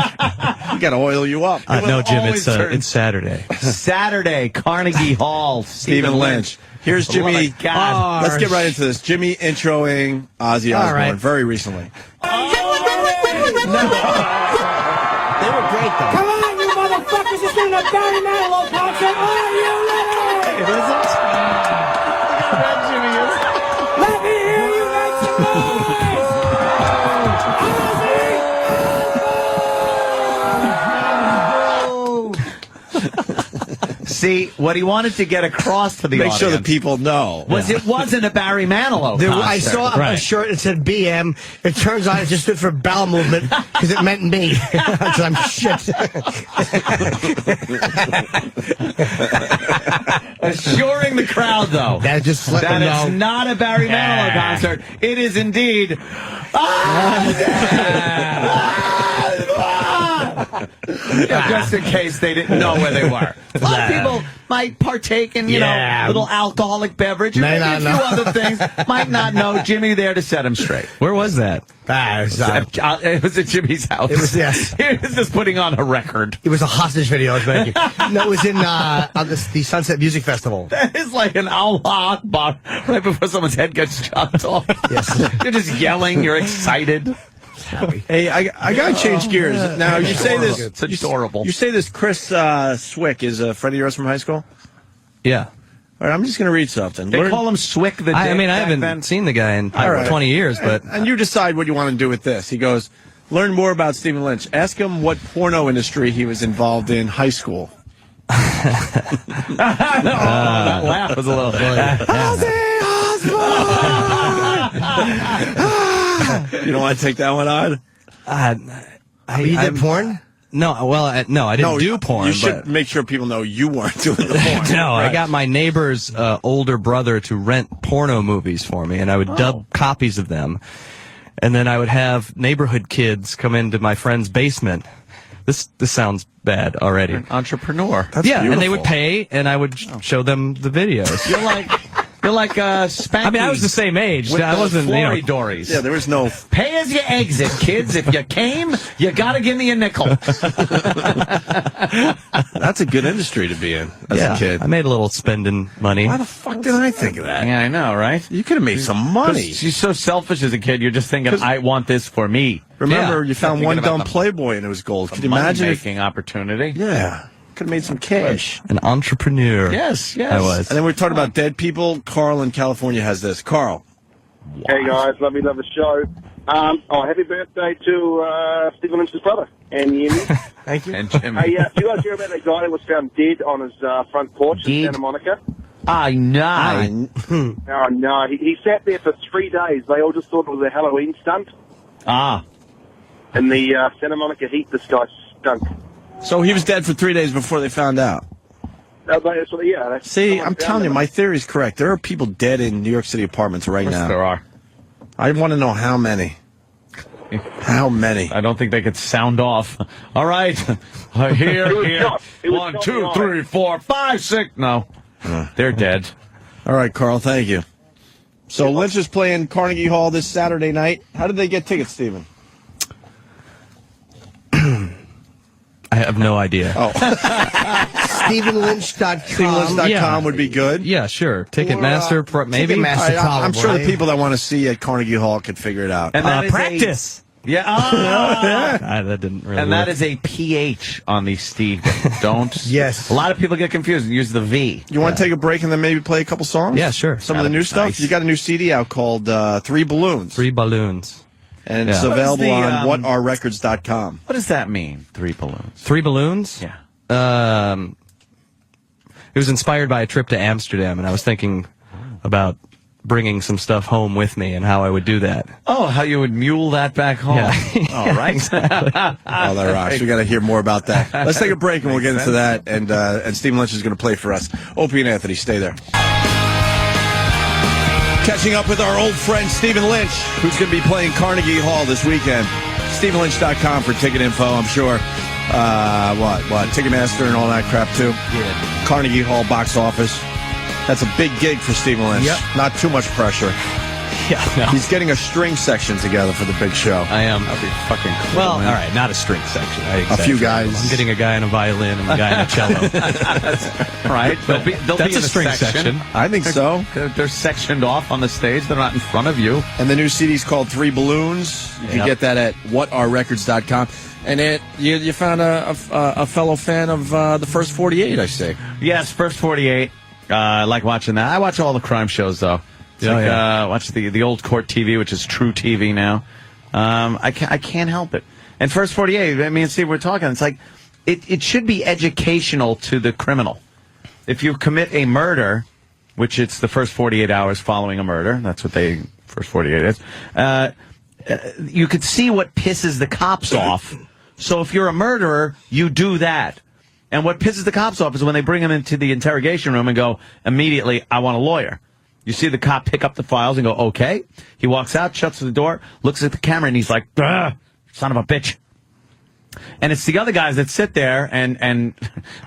[SPEAKER 2] You got to oil you up.
[SPEAKER 21] No, Jim,
[SPEAKER 3] always turn-
[SPEAKER 21] it's Saturday.
[SPEAKER 3] Saturday, Carnegie Hall.
[SPEAKER 2] Stephen Lynch. Here's Jimmy.
[SPEAKER 3] Love of God.
[SPEAKER 2] Let's get right into this. Jimmy introing Ozzy
[SPEAKER 4] All
[SPEAKER 2] Osbourne
[SPEAKER 4] right.
[SPEAKER 2] very recently.
[SPEAKER 4] They were great though.
[SPEAKER 20] Come on, you motherfuckers! It's in the Barry Manilow concert. Are you ready?
[SPEAKER 3] It isn't. Jimmy is.
[SPEAKER 20] Let me hear you make some noise!
[SPEAKER 3] See, what he wanted to get across to the
[SPEAKER 2] Make
[SPEAKER 3] audience
[SPEAKER 2] sure the people know.
[SPEAKER 3] was it wasn't a Barry Manilow concert.
[SPEAKER 4] I saw a shirt that said BM. It turns out it just stood for bowel movement because it meant me. Because I'm shit.
[SPEAKER 3] Assuring the crowd, though,
[SPEAKER 4] That just let
[SPEAKER 3] that
[SPEAKER 4] them
[SPEAKER 3] it's
[SPEAKER 4] know.
[SPEAKER 3] not a Barry Manilow concert. It is indeed. Just in case they didn't know where they were. A lot of people might partake in, you know,
[SPEAKER 4] Yeah.
[SPEAKER 3] little alcoholic beverage and
[SPEAKER 4] May
[SPEAKER 3] maybe a
[SPEAKER 4] not
[SPEAKER 3] few
[SPEAKER 4] know.
[SPEAKER 3] other things. Might not know. Jimmy there to set him straight.
[SPEAKER 21] Where was that?
[SPEAKER 3] It was at Jimmy's house.
[SPEAKER 4] It was, yes.
[SPEAKER 3] He was just putting on a record.
[SPEAKER 4] It was a hostage video I was making. No, it was in on the Sunset Music Festival.
[SPEAKER 3] That is like an Allah Akbar right before someone's head gets chopped off.
[SPEAKER 4] Yes.
[SPEAKER 3] You're just yelling. You're excited.
[SPEAKER 2] Hey, I got to change gears. Now, you say this.
[SPEAKER 3] It's adorable.
[SPEAKER 2] You say this Chris Swick is a friend of yours from high school?
[SPEAKER 21] Yeah.
[SPEAKER 2] All right, I'm just going to read something.
[SPEAKER 3] They call him Swick the
[SPEAKER 21] I
[SPEAKER 3] Dick
[SPEAKER 21] mean, I
[SPEAKER 3] back
[SPEAKER 21] haven't
[SPEAKER 3] then.
[SPEAKER 21] seen the guy in
[SPEAKER 2] All right.
[SPEAKER 21] 20 years, but
[SPEAKER 2] And you decide what you want to do with this. He goes, learn more about Stephen Lynch. Ask him what porno industry he was involved in high school.
[SPEAKER 3] That laugh was a little.
[SPEAKER 2] You don't want to take that one on?
[SPEAKER 4] You did porn?
[SPEAKER 21] No, well, no, I didn't do porn.
[SPEAKER 2] You should make sure people know you weren't doing the porn.
[SPEAKER 21] No,
[SPEAKER 2] Right.
[SPEAKER 21] I got my neighbor's older brother to rent porno movies for me, and I would dub copies of them. And then I would have neighborhood kids come into my friend's basement. This sounds bad already.
[SPEAKER 3] You're an entrepreneur.
[SPEAKER 21] That's beautiful. And they would pay, and I would show them the videos.
[SPEAKER 3] You're like Spanky.
[SPEAKER 21] I mean, I was the same age.
[SPEAKER 3] With
[SPEAKER 21] I wasn't,
[SPEAKER 3] Flory Dories.
[SPEAKER 2] Yeah, there was no...
[SPEAKER 3] Pay as you exit, kids. If you came, you got to give me a nickel.
[SPEAKER 2] That's a good industry to be in as a kid.
[SPEAKER 21] I made a little spending money.
[SPEAKER 2] Why the fuck did I think of that?
[SPEAKER 3] Yeah, I know, right?
[SPEAKER 2] You could have made some money.
[SPEAKER 3] She's so selfish as a kid. You're just thinking, I want this for me.
[SPEAKER 2] Remember, you found one dumb Playboy and it was gold. Could you imagine?
[SPEAKER 3] Making opportunity.
[SPEAKER 2] Yeah. Could have made some cash.
[SPEAKER 21] An entrepreneur.
[SPEAKER 3] Yes.
[SPEAKER 21] I was.
[SPEAKER 2] And then we're talking about dead people. Carl in California has this. Carl.
[SPEAKER 7] Hey guys, love the show. Happy birthday to Stephen Lynch's brother and Yemi.
[SPEAKER 2] Thank you.
[SPEAKER 3] And Jimmy.
[SPEAKER 7] Hey, you guys hear about that guy that was found dead on his front porch in Santa Monica?
[SPEAKER 3] I know.
[SPEAKER 7] Oh no, he sat there for 3 days. They all just thought it was a Halloween stunt. In the Santa Monica heat, this guy stunk.
[SPEAKER 2] So he was dead for 3 days before they found out. See, I'm telling you, my theory is correct. There are people dead in New York City apartments right now.
[SPEAKER 3] There are.
[SPEAKER 2] I want to know how many. How many?
[SPEAKER 3] I don't think they could sound off. All right. Here. 1, 2, 3, 4, 5, 6. No. They're dead.
[SPEAKER 2] All right, Carl, thank you. So Lynch is playing Carnegie Hall this Saturday night. How did they get tickets, Stephen?
[SPEAKER 21] I have no idea.
[SPEAKER 2] Oh.
[SPEAKER 4] StephenLynch.com.
[SPEAKER 2] StephenLynch.com would be good.
[SPEAKER 21] Yeah, sure. Ticketmaster, maybe.
[SPEAKER 4] Ticketmaster,
[SPEAKER 2] I'm sure
[SPEAKER 4] probably.
[SPEAKER 2] the people that want to see at Carnegie Hall could figure it out.
[SPEAKER 3] And that is
[SPEAKER 21] practice. That didn't really
[SPEAKER 3] And
[SPEAKER 21] work.
[SPEAKER 3] that is a PH on the Steve. Don't.
[SPEAKER 4] Yes.
[SPEAKER 3] A lot of people get confused and use the V.
[SPEAKER 2] You want to take a break and then maybe play a couple songs?
[SPEAKER 21] Yeah, sure.
[SPEAKER 2] Some of the new stuff?
[SPEAKER 3] Nice.
[SPEAKER 2] You got a new CD out called 3 Balloons.
[SPEAKER 21] 3 Balloons.
[SPEAKER 2] And
[SPEAKER 21] Yeah.
[SPEAKER 2] it's
[SPEAKER 21] What is
[SPEAKER 2] available
[SPEAKER 3] the,
[SPEAKER 2] on whatourrecords.com.
[SPEAKER 3] What does that mean, 3 balloons?
[SPEAKER 21] 3 Balloons?
[SPEAKER 3] Yeah.
[SPEAKER 21] It was inspired by a trip to Amsterdam, and I was thinking about bringing some stuff home with me and how I would do that.
[SPEAKER 3] Oh, how you would mule that back home.
[SPEAKER 21] Yeah.
[SPEAKER 3] All right.
[SPEAKER 2] Oh, that rocks. We got to hear more about that. Let's take a break and we'll get into that. And Stephen Lynch is going to play for us. Opie and Anthony, stay there. Catching up with our old friend Stephen Lynch, who's going to be playing Carnegie Hall this weekend. StephenLynch.com for ticket info, I'm sure. Ticketmaster and all that crap, too.
[SPEAKER 21] Yeah.
[SPEAKER 2] Carnegie Hall box office. That's a big gig for Stephen Lynch.
[SPEAKER 21] Yep.
[SPEAKER 2] Not too much pressure.
[SPEAKER 21] Yeah, no.
[SPEAKER 2] He's getting a string section together for the big show.
[SPEAKER 21] I am.
[SPEAKER 3] That'd be fucking cool.
[SPEAKER 21] Well, all right, not a string section.
[SPEAKER 2] A few guys.
[SPEAKER 21] I'm getting a guy on a violin and a guy on a cello.
[SPEAKER 3] Right. They'll be
[SPEAKER 21] That's
[SPEAKER 3] in
[SPEAKER 21] a string section.
[SPEAKER 2] I think so.
[SPEAKER 3] They're sectioned off on the stage. They're not in front of you.
[SPEAKER 2] And the new CD's called 3 Balloons. You can get that at whatourrecords.com. And you found a fellow fan of the First 48, I say.
[SPEAKER 3] Yes, First 48. I like watching that. I watch all the crime shows, though. Watch the old court TV, which is True TV now. I can't help it. And First 48, I mean, see, we're talking. It's like it should be educational to the criminal. If you commit a murder, which it's the first 48 hours following a murder, that's what First 48 is. You could see what pisses the cops off. So if you're a murderer, you do that. And what pisses the cops off is when they bring him into the interrogation room and go, immediately, I want a lawyer. You see the cop pick up the files and go, okay. He walks out, shuts the door, looks at the camera, and he's like, son of a bitch. And it's the other guys that sit there, and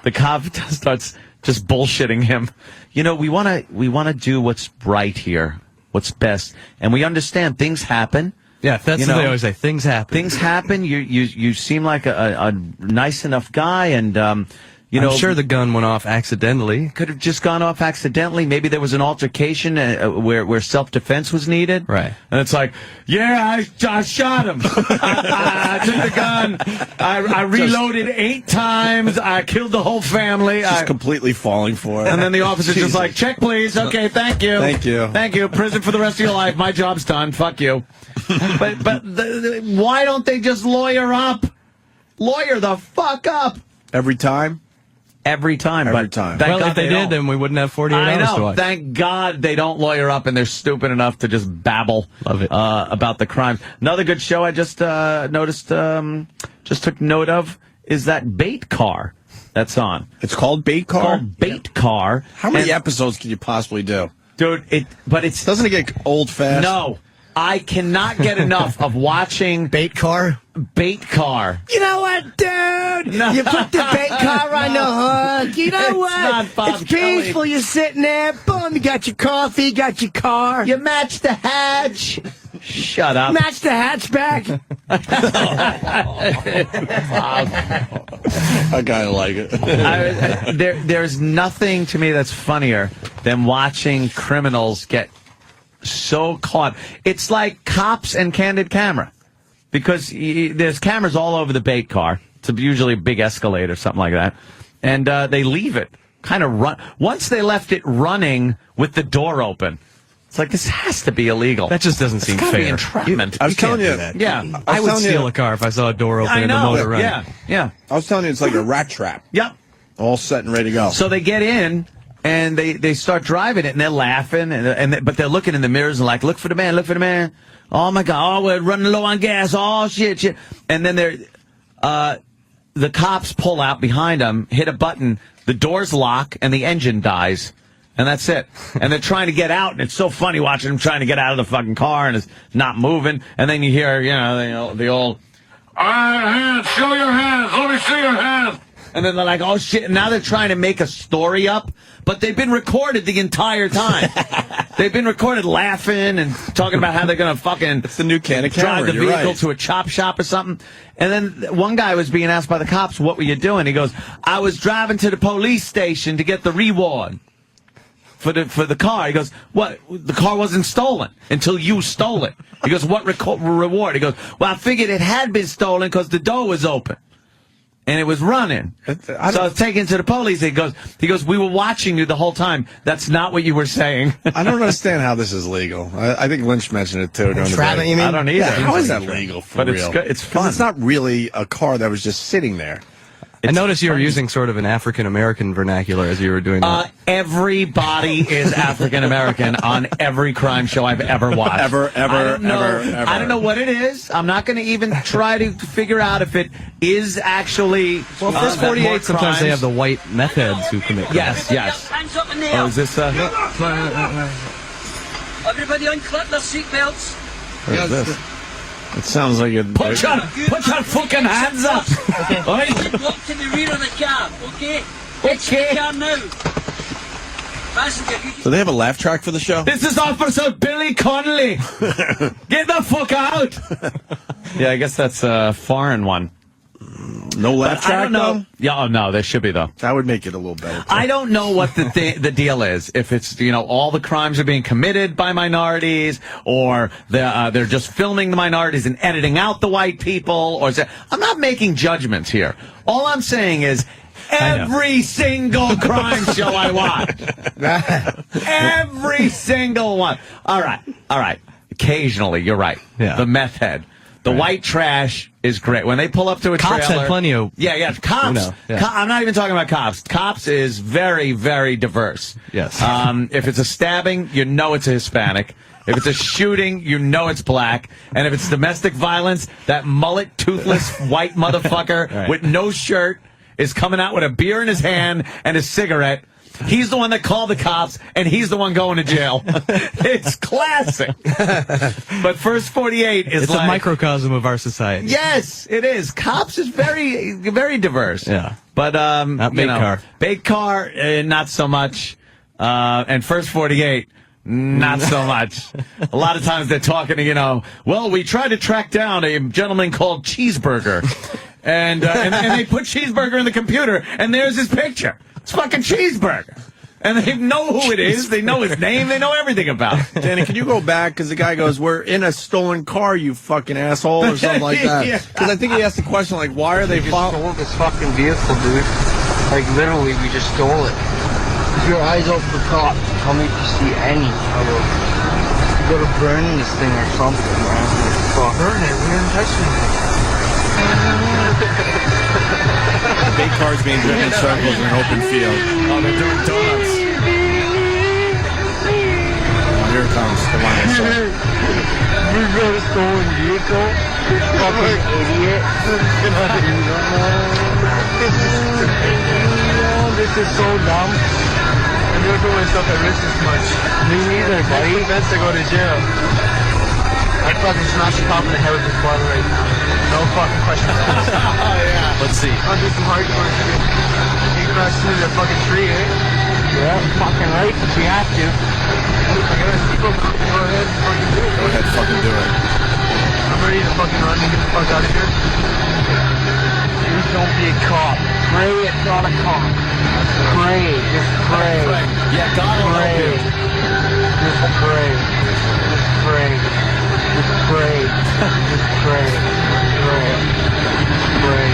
[SPEAKER 3] the cop starts just bullshitting him. You know, we want to do what's right here, what's best. And we understand things happen.
[SPEAKER 21] Yeah, that's what they always say. Things happen.
[SPEAKER 3] Things happen. You seem like a nice enough guy, and
[SPEAKER 21] I'm sure the gun went off accidentally.
[SPEAKER 3] Could have just gone off accidentally. Maybe there was an altercation where self-defense was needed.
[SPEAKER 21] Right.
[SPEAKER 3] And it's like, yeah, I shot him. I took the gun. I reloaded 8 times. I killed the whole family.
[SPEAKER 2] Just completely falling for it.
[SPEAKER 3] And then the officer's just like, check, please. Okay, thank you.
[SPEAKER 2] Thank you.
[SPEAKER 3] Thank you. Prison for the rest of your life. My job's done. Fuck you. But why don't they just lawyer up? Lawyer the fuck up.
[SPEAKER 2] Every time?
[SPEAKER 3] every time.
[SPEAKER 2] Every time.
[SPEAKER 3] Thank
[SPEAKER 21] Well,
[SPEAKER 3] God
[SPEAKER 21] if they did,
[SPEAKER 3] don't.
[SPEAKER 21] then we wouldn't have 48
[SPEAKER 3] I
[SPEAKER 21] hours to
[SPEAKER 3] know.
[SPEAKER 21] watch.
[SPEAKER 3] Thank God they don't lawyer up and they're stupid enough to just babble about the crimes. Another good show I just noticed, just took note of, is that Bait Car that's on.
[SPEAKER 2] It's called Bait Car?
[SPEAKER 3] It's called Bait Car.
[SPEAKER 2] How many episodes can you possibly do?
[SPEAKER 3] Dude, doesn't
[SPEAKER 2] it get old fast?
[SPEAKER 3] No. I cannot get enough of watching
[SPEAKER 4] Bait Car.
[SPEAKER 3] Bait Car.
[SPEAKER 4] You know what, dude?
[SPEAKER 3] No.
[SPEAKER 4] You put the bait car on the hook. You know
[SPEAKER 3] It's
[SPEAKER 4] what?
[SPEAKER 3] not Bob
[SPEAKER 4] It's peaceful. You're sitting there. Boom. You got your coffee. You got your car.
[SPEAKER 3] You match the hatch. Shut up.
[SPEAKER 4] Match the hatchback.
[SPEAKER 2] I kind of like it.
[SPEAKER 3] There's nothing to me that's funnier than watching criminals get so caught. It's like Cops and Candid Camera, because there's cameras all over the Bait Car. It's usually a big Escalade or something like that, and they leave it kind of run. Once they left it running with the door open, it's like, this has to be illegal.
[SPEAKER 21] That just doesn't seem fair.
[SPEAKER 3] Be entrapment.
[SPEAKER 2] I was telling you.
[SPEAKER 3] Yeah,
[SPEAKER 21] I would steal a car if I saw a door open
[SPEAKER 3] I
[SPEAKER 21] and the
[SPEAKER 3] know.
[SPEAKER 21] motor running.
[SPEAKER 3] Yeah.
[SPEAKER 2] I was telling you, it's like a rat trap.
[SPEAKER 3] Yep.
[SPEAKER 2] All set and ready to go.
[SPEAKER 3] So they get in and they start driving it, and they're laughing, but they're looking in the mirrors and like, look for the man, look for the man. Oh my God! Oh, we're running low on gas. Oh shit! And then the cops pull out behind them, hit a button, the doors lock, and the engine dies. And that's it. And they're trying to get out, and it's so funny watching them trying to get out of the fucking car, and it's not moving. And then you hear, the old, all right, hands, show your hands, let me see your hands. And then they're like, oh shit, and now they're trying to make a story up, but they've been recorded the entire time. They've been recorded laughing and talking about how they're going to fucking
[SPEAKER 2] it's the new Candid Camera.
[SPEAKER 3] drive the
[SPEAKER 2] You're
[SPEAKER 3] vehicle
[SPEAKER 2] right.
[SPEAKER 3] to a chop shop or something. And then one guy was being asked by the cops, what were you doing? He goes, I was driving to the police station to get the reward for the car. He goes, what? The car wasn't stolen until you stole it. He goes, what reward? He goes, well, I figured it had been stolen because the door was open and it was running. So I was taken to the police. He goes, we were watching you the whole time. That's not what you were saying.
[SPEAKER 2] I don't understand how this is legal. I think Lynch mentioned it too.
[SPEAKER 4] Trapping, you mean?
[SPEAKER 3] I don't either.
[SPEAKER 2] Yeah, how is that legal for real?
[SPEAKER 3] It's fun.
[SPEAKER 2] It's not really a car that was just sitting there.
[SPEAKER 21] I noticed you were using sort of an African-American vernacular as you were doing that.
[SPEAKER 3] Everybody is African-American on every crime show I've ever watched.
[SPEAKER 2] Ever.
[SPEAKER 3] I don't know what it is. I'm not going to even try to figure out if it is actually.
[SPEAKER 21] Well, First 48, sometimes
[SPEAKER 3] crimes.
[SPEAKER 21] they have the white meth heads who commit crimes.
[SPEAKER 3] Yes.
[SPEAKER 6] Hands up in the air.
[SPEAKER 3] Oh, is this?
[SPEAKER 6] Everybody unclip their seatbelts.
[SPEAKER 2] What is this? It sounds like a...
[SPEAKER 3] Put your fucking hands up!
[SPEAKER 6] Okay. Walk to the rear of the cab, okay? Exit the cab now. Passenger,
[SPEAKER 2] So they have a laugh track for the show?
[SPEAKER 3] This is Officer Billy Connolly! Get the fuck out! Yeah, I guess that's a foreign one.
[SPEAKER 2] No laugh track,
[SPEAKER 3] I don't know.
[SPEAKER 2] though?
[SPEAKER 3] Yeah, oh, no, there should be, though.
[SPEAKER 2] That would make it a little better.
[SPEAKER 3] I don't know what the deal is. If it's, all the crimes are being committed by minorities, or they're just filming the minorities and editing out the white people, or I'm not making judgments here. All I'm saying is every single crime show I watch. Every single one. All right. Occasionally, you're right.
[SPEAKER 21] Yeah.
[SPEAKER 3] The meth head. The white trash is great. When they pull up to a
[SPEAKER 21] Cops
[SPEAKER 3] trailer.
[SPEAKER 21] had plenty of...
[SPEAKER 3] Yeah. Cops.
[SPEAKER 21] No, yeah.
[SPEAKER 3] I'm not even talking about cops. Cops is very, very diverse.
[SPEAKER 21] Yes.
[SPEAKER 3] If it's a stabbing, you know it's a Hispanic. If it's a shooting, you know it's black. And if it's domestic violence, that mullet, toothless, white motherfucker with no shirt is coming out with a beer in his hand and a cigarette. He's the one that called the cops, and he's the one going to jail. It's classic. But First 48 is
[SPEAKER 21] It's a microcosm of our society.
[SPEAKER 3] Yes, it is. Cops is very, very diverse.
[SPEAKER 21] Yeah.
[SPEAKER 3] But,
[SPEAKER 21] Not Bait Car.
[SPEAKER 3] Bait Car, not so much. And First 48, not so much. A lot of times they're talking to, well, we tried to track down a gentleman called Cheeseburger. And they put Cheeseburger in the computer, and there's his picture. It's fucking Cheeseburger. And they know who it is. They know his name. They know everything about it.
[SPEAKER 2] Danny, can you go back? Because the guy goes, we're in a stolen car, you fucking asshole, or something like that. Because I think he asked the question, like, why are they following?
[SPEAKER 22] Stole this fucking vehicle, dude. Like, literally, we just stole it. Keep your eyes open for cops. Tell me if you see any. You gotta burn this thing or something, man. Fuck. Burn it. We didn't touch anything.
[SPEAKER 2] bait cars being driven in circles in an open field.
[SPEAKER 3] Oh, they're doing donuts.
[SPEAKER 2] Here it comes, the line song.
[SPEAKER 22] You got a stolen vehicle? Fucking idiot. This is so dumb. And you're doing stuff that risks this much. Me neither, buddy. That's to go to jail. I'd fucking smash the top of the head with this bottle right now. No fucking questions asked. Oh, yeah.
[SPEAKER 3] Let's see.
[SPEAKER 22] I'll do some hardcore shit. You crash through the fucking tree, eh? Yeah, fucking right, if we have to. Go ahead, fucking do it.
[SPEAKER 2] Go ahead, fucking do it.
[SPEAKER 22] I'm ready to fucking run and get the fuck out of here. Please don't be a cop. Pray it's not a cop. Pray, just pray.
[SPEAKER 3] Yeah, God will help you.
[SPEAKER 22] Just pray. Just pray. Just pray. Just pray. Pray. Pray.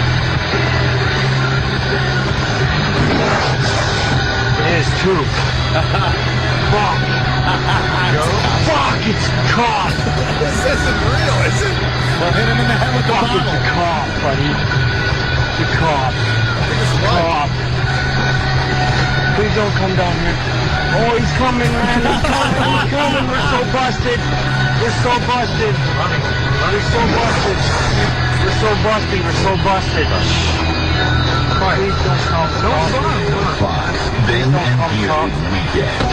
[SPEAKER 22] It is too. Fuck. Fuck, it's a cop.
[SPEAKER 2] This isn't real, is it?
[SPEAKER 3] Well, hit him in the head with the
[SPEAKER 22] Fuck,
[SPEAKER 3] bottle.
[SPEAKER 22] it's a cop, buddy. The cop. Cop. Please don't come down here. Oh, he's coming, man. He's coming. He's coming. We're so busted. We're so busted. We're so busted. We're so busted. We're so busted. Please don't come. No,
[SPEAKER 10] Fox, Ben and Beard Weekend.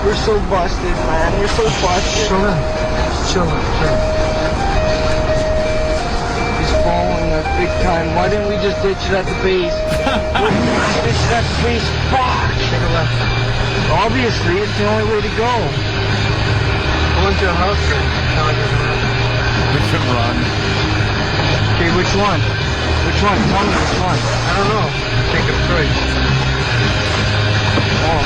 [SPEAKER 22] We're so busted, man. We're so busted. Chill out. He's following us big time. Why didn't we just ditch it at the base? Why didn't we just ditch it at the base? Fuck! Take a left. Obviously, it's the only way to go. Go into a house or
[SPEAKER 3] We should run.
[SPEAKER 22] Okay, which one? Which one? Tell me which one. I don't know. Take a choice. Oh,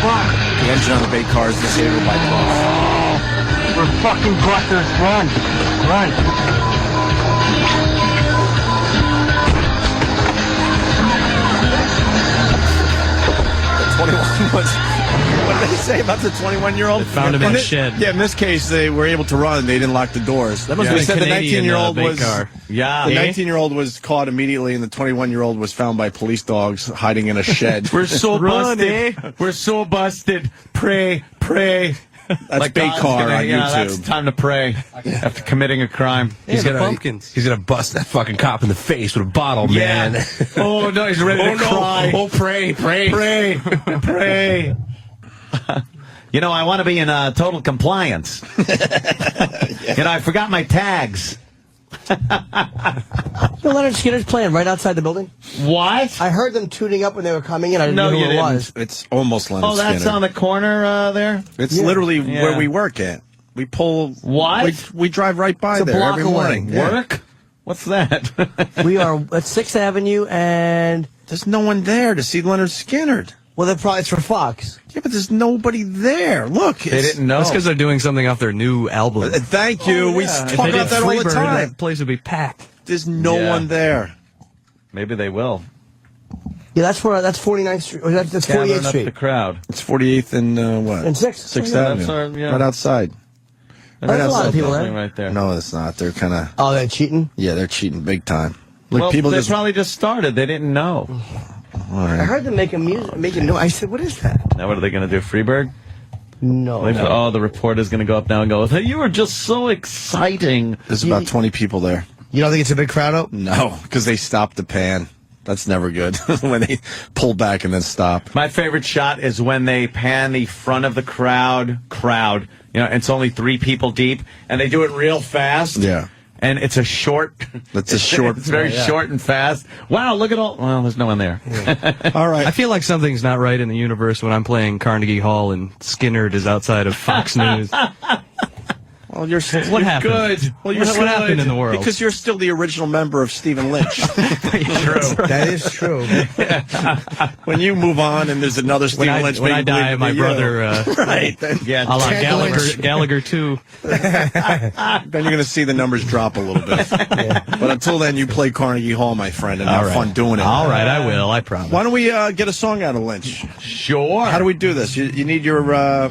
[SPEAKER 22] fuck.
[SPEAKER 2] The engine on the bait car is disabled by boss.
[SPEAKER 22] We're fucking busters. Run. Run.
[SPEAKER 2] 21 was. What did they say about the 21-year-old?
[SPEAKER 21] They found him in a shed.
[SPEAKER 2] Yeah, in this case, they were able to run. They didn't lock the doors.
[SPEAKER 21] That must
[SPEAKER 2] They
[SPEAKER 21] have been
[SPEAKER 2] said the
[SPEAKER 21] Canadian,
[SPEAKER 2] 19-year-old
[SPEAKER 21] bait
[SPEAKER 2] was.
[SPEAKER 21] car.
[SPEAKER 3] Yeah.
[SPEAKER 2] The 19-year-old was caught immediately, and the 21-year-old was found by police dogs hiding in a shed.
[SPEAKER 3] We're so
[SPEAKER 21] Run,
[SPEAKER 3] busted. We're so busted. Pray, pray.
[SPEAKER 2] That's
[SPEAKER 3] Like
[SPEAKER 2] bait
[SPEAKER 3] God's
[SPEAKER 2] car
[SPEAKER 3] gonna-
[SPEAKER 2] on
[SPEAKER 3] yeah,
[SPEAKER 2] YouTube.
[SPEAKER 3] That's time to pray after committing a crime.
[SPEAKER 9] He's gonna bust that fucking cop in the face with a bottle,
[SPEAKER 3] Yeah.
[SPEAKER 9] man.
[SPEAKER 3] Oh no, he's ready to cry.
[SPEAKER 9] Oh, pray.
[SPEAKER 3] Pray, pray. You know, I want to be in total compliance. You know, I forgot my tags.
[SPEAKER 4] Leonard Skinner's playing right outside the building.
[SPEAKER 3] What?
[SPEAKER 4] I heard them tuning up when they were coming in. I didn't know who it was.
[SPEAKER 2] It's almost Leonard
[SPEAKER 3] Oh, that's
[SPEAKER 2] Skinner.
[SPEAKER 3] on the corner there?
[SPEAKER 2] It's literally where we work at. We pull.
[SPEAKER 3] What?
[SPEAKER 2] We drive right by
[SPEAKER 4] It's a
[SPEAKER 2] there
[SPEAKER 4] block
[SPEAKER 2] every
[SPEAKER 4] away.
[SPEAKER 2] morning. Yeah.
[SPEAKER 3] Work? What's that?
[SPEAKER 4] We are at 6th Avenue, and
[SPEAKER 2] there's no one there to see Leonard Skinner.
[SPEAKER 4] Well, it's for Fox.
[SPEAKER 2] Yeah, but there's nobody there. Look,
[SPEAKER 21] They didn't know. That's because they're doing something off their new album.
[SPEAKER 2] Thank you. We
[SPEAKER 21] If
[SPEAKER 2] talk
[SPEAKER 21] they did
[SPEAKER 2] about that all the
[SPEAKER 21] Freebird,
[SPEAKER 2] time.
[SPEAKER 21] That place would be packed.
[SPEAKER 2] There's no
[SPEAKER 3] Yeah.
[SPEAKER 2] one there.
[SPEAKER 3] Maybe they will.
[SPEAKER 4] Yeah, that's 49th Street. Or that's
[SPEAKER 3] Gathering
[SPEAKER 4] 48th
[SPEAKER 3] up
[SPEAKER 4] Street.
[SPEAKER 3] the crowd.
[SPEAKER 2] It's 48th and what?
[SPEAKER 4] And 6th.
[SPEAKER 2] 6th
[SPEAKER 4] Yeah,
[SPEAKER 2] Avenue.
[SPEAKER 3] that's our- yeah.
[SPEAKER 2] Right outside.
[SPEAKER 4] There's a lot of people there.
[SPEAKER 3] Right there.
[SPEAKER 2] No, it's not. They're kind of.
[SPEAKER 4] Oh, they're cheating?
[SPEAKER 2] Yeah, they're cheating big time. Look,
[SPEAKER 3] Well,
[SPEAKER 2] people
[SPEAKER 3] they
[SPEAKER 2] just.
[SPEAKER 3] probably just started. They didn't know.
[SPEAKER 2] All right.
[SPEAKER 4] I heard them making noise. I said, what is that?
[SPEAKER 3] Now what are they going to do? Freebird?
[SPEAKER 4] No.
[SPEAKER 3] Oh, the reporter's going to go up now and go, hey, you were just so exciting.
[SPEAKER 2] There's about 20 people there.
[SPEAKER 4] You don't think it's a big crowd out?
[SPEAKER 2] No, because they stopped the pan. That's never good when they pull back and then stop.
[SPEAKER 3] My favorite shot is when they pan the front of the crowd. You know, it's only 3 people deep, and they do it real fast.
[SPEAKER 2] Yeah.
[SPEAKER 3] And it's a short.
[SPEAKER 2] That's a short.
[SPEAKER 3] It's very short and fast. Wow, look at all. Well, there's no one there.
[SPEAKER 2] All right.
[SPEAKER 21] I feel like something's not right in the universe when I'm playing Carnegie Hall and Skinner is outside of Fox News.
[SPEAKER 2] Well, you're
[SPEAKER 21] What happened?
[SPEAKER 3] good.
[SPEAKER 2] Well,
[SPEAKER 21] what happened in the world?
[SPEAKER 2] Because you're still the original member of Stephen Lynch.
[SPEAKER 4] That is true.
[SPEAKER 2] When you move on and there's another Stephen Lynch,
[SPEAKER 21] when I
[SPEAKER 2] maybe
[SPEAKER 21] die,
[SPEAKER 2] it'll
[SPEAKER 21] my
[SPEAKER 2] be you.
[SPEAKER 21] brother,
[SPEAKER 2] right? Then,
[SPEAKER 3] Yeah,
[SPEAKER 21] a la
[SPEAKER 4] Ted Lynch.
[SPEAKER 21] Gallagher too.
[SPEAKER 2] then you're going to see the numbers drop a little bit. But until then, you play Carnegie Hall, my friend, and have fun doing it.
[SPEAKER 21] All right, I will. I promise.
[SPEAKER 2] Why don't we get a song out of Lynch?
[SPEAKER 3] Sure.
[SPEAKER 2] How do we do this? You need your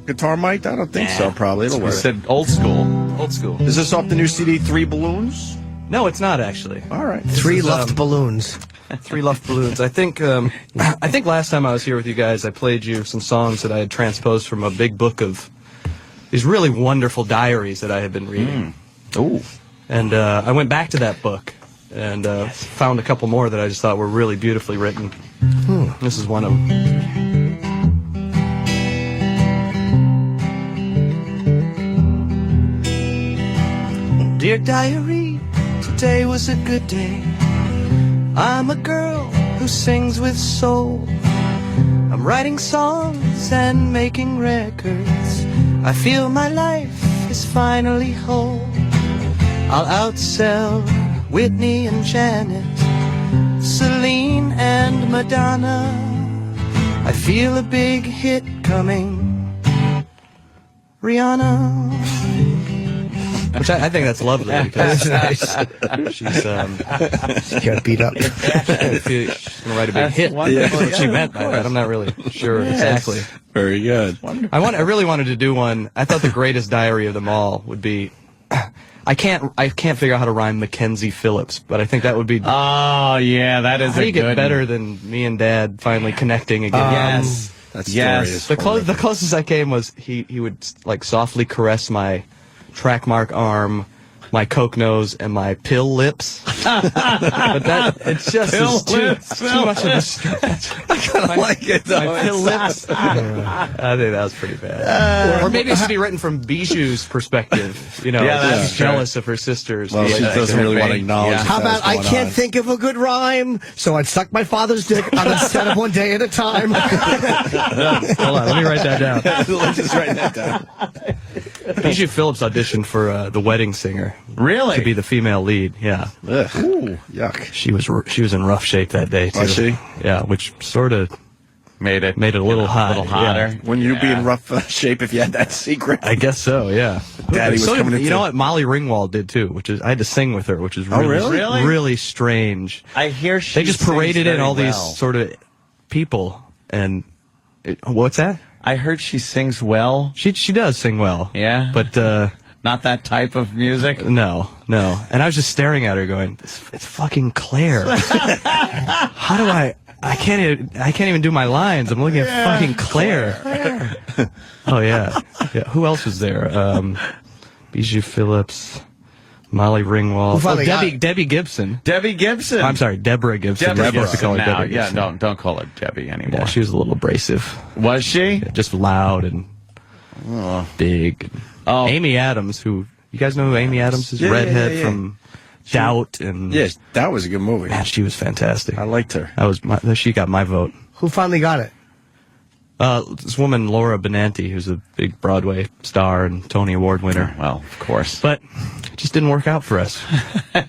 [SPEAKER 2] guitar mic? I don't think so. Probably it'll
[SPEAKER 3] We
[SPEAKER 2] work.
[SPEAKER 3] said old school.
[SPEAKER 21] Old school.
[SPEAKER 2] Is this off the new CD, 3 Balloons?
[SPEAKER 21] No, it's not actually.
[SPEAKER 2] All right.
[SPEAKER 4] Three Luft balloons.
[SPEAKER 21] 3 Luft balloons. I think last time I was here with you guys, I played you some songs that I had transposed from a big book of these really wonderful diaries that I had been reading.
[SPEAKER 3] Ooh.
[SPEAKER 21] And I went back to that book and found a couple more that I just thought were really beautifully written. This is one of them. Dear diary, today was a good day. I'm a girl who sings with soul. I'm writing songs and making records. I feel my life is finally whole. I'll outsell Whitney and Janet, Celine and Madonna. I feel a big hit coming, Rihanna. Which I think that's lovely because she's
[SPEAKER 4] got beat up.
[SPEAKER 21] She's gonna write a big hit. That's what she meant by that. I'm not really sure exactly.
[SPEAKER 2] Very good.
[SPEAKER 21] I really wanted to do one. I thought the greatest diary of them all would be. I can't figure out how to rhyme Mackenzie Phillips, but I think that would be.
[SPEAKER 3] Oh yeah, that is.
[SPEAKER 21] How do you get better than me and Dad finally connecting again?
[SPEAKER 3] Yes.
[SPEAKER 2] That story is
[SPEAKER 21] The closest I came was he would like softly caress my track mark arm, my coke nose, and my pill lips. But that it's just too much of a stretch.
[SPEAKER 2] I kind of like it though.
[SPEAKER 21] My pill lips. I think that was pretty bad. Or maybe it should be written from Bijou's perspective. You know, she's jealous of her sisters.
[SPEAKER 2] Well, she doesn't really want to acknowledge.
[SPEAKER 4] How about I can't think of a good rhyme, so I'd suck my father's dick on a set of one day at a time.
[SPEAKER 21] Hold on, let me write that down.
[SPEAKER 2] Let's just write that down.
[SPEAKER 21] Bijou Phillips auditioned for The Wedding Singer.
[SPEAKER 3] Really?
[SPEAKER 21] To be the female lead. Yeah.
[SPEAKER 2] Ugh. Ooh, yuck.
[SPEAKER 21] She was in rough shape that day too.
[SPEAKER 2] Was she?
[SPEAKER 21] Yeah, which sort of
[SPEAKER 3] made it
[SPEAKER 21] a little hot.
[SPEAKER 3] A little hotter.
[SPEAKER 21] Yeah.
[SPEAKER 2] When you be in rough shape if you had that secret.
[SPEAKER 21] I guess so. Yeah.
[SPEAKER 2] Daddy was coming into.
[SPEAKER 21] You know what Molly Ringwald did too, which is I had to sing with her, which is really strange.
[SPEAKER 3] I hear
[SPEAKER 21] they just paraded in all these sort of people and what's that?
[SPEAKER 3] I heard she sings well.
[SPEAKER 21] She does sing well.
[SPEAKER 3] Yeah.
[SPEAKER 21] But
[SPEAKER 3] not that type of music?
[SPEAKER 21] No. And I was just staring at her going, it's fucking Claire. How do I can't even do my lines. I'm looking at fucking Claire. Oh yeah. Who else was there? Bijou Phillips, Molly Ringwald, Debbie Gibson.
[SPEAKER 3] Debbie Gibson.
[SPEAKER 21] I'm sorry, Deborah Gibson.
[SPEAKER 3] Deborah. Yeah, don't call her Debbie anymore.
[SPEAKER 21] Yeah, she was a little abrasive.
[SPEAKER 3] Was she?
[SPEAKER 21] Yeah, just loud and big.
[SPEAKER 3] Oh,
[SPEAKER 21] Amy Adams, who you guys know who Amy Adams is? Redhead from Doubt and
[SPEAKER 2] yes, that was a good movie.
[SPEAKER 21] Man, she was fantastic.
[SPEAKER 2] I liked her.
[SPEAKER 21] She got my vote.
[SPEAKER 4] Who finally got it?
[SPEAKER 21] This woman, Laura Benanti, who's a big Broadway star and Tony Award winner.
[SPEAKER 3] Well, of course.
[SPEAKER 21] But it just didn't work out for us,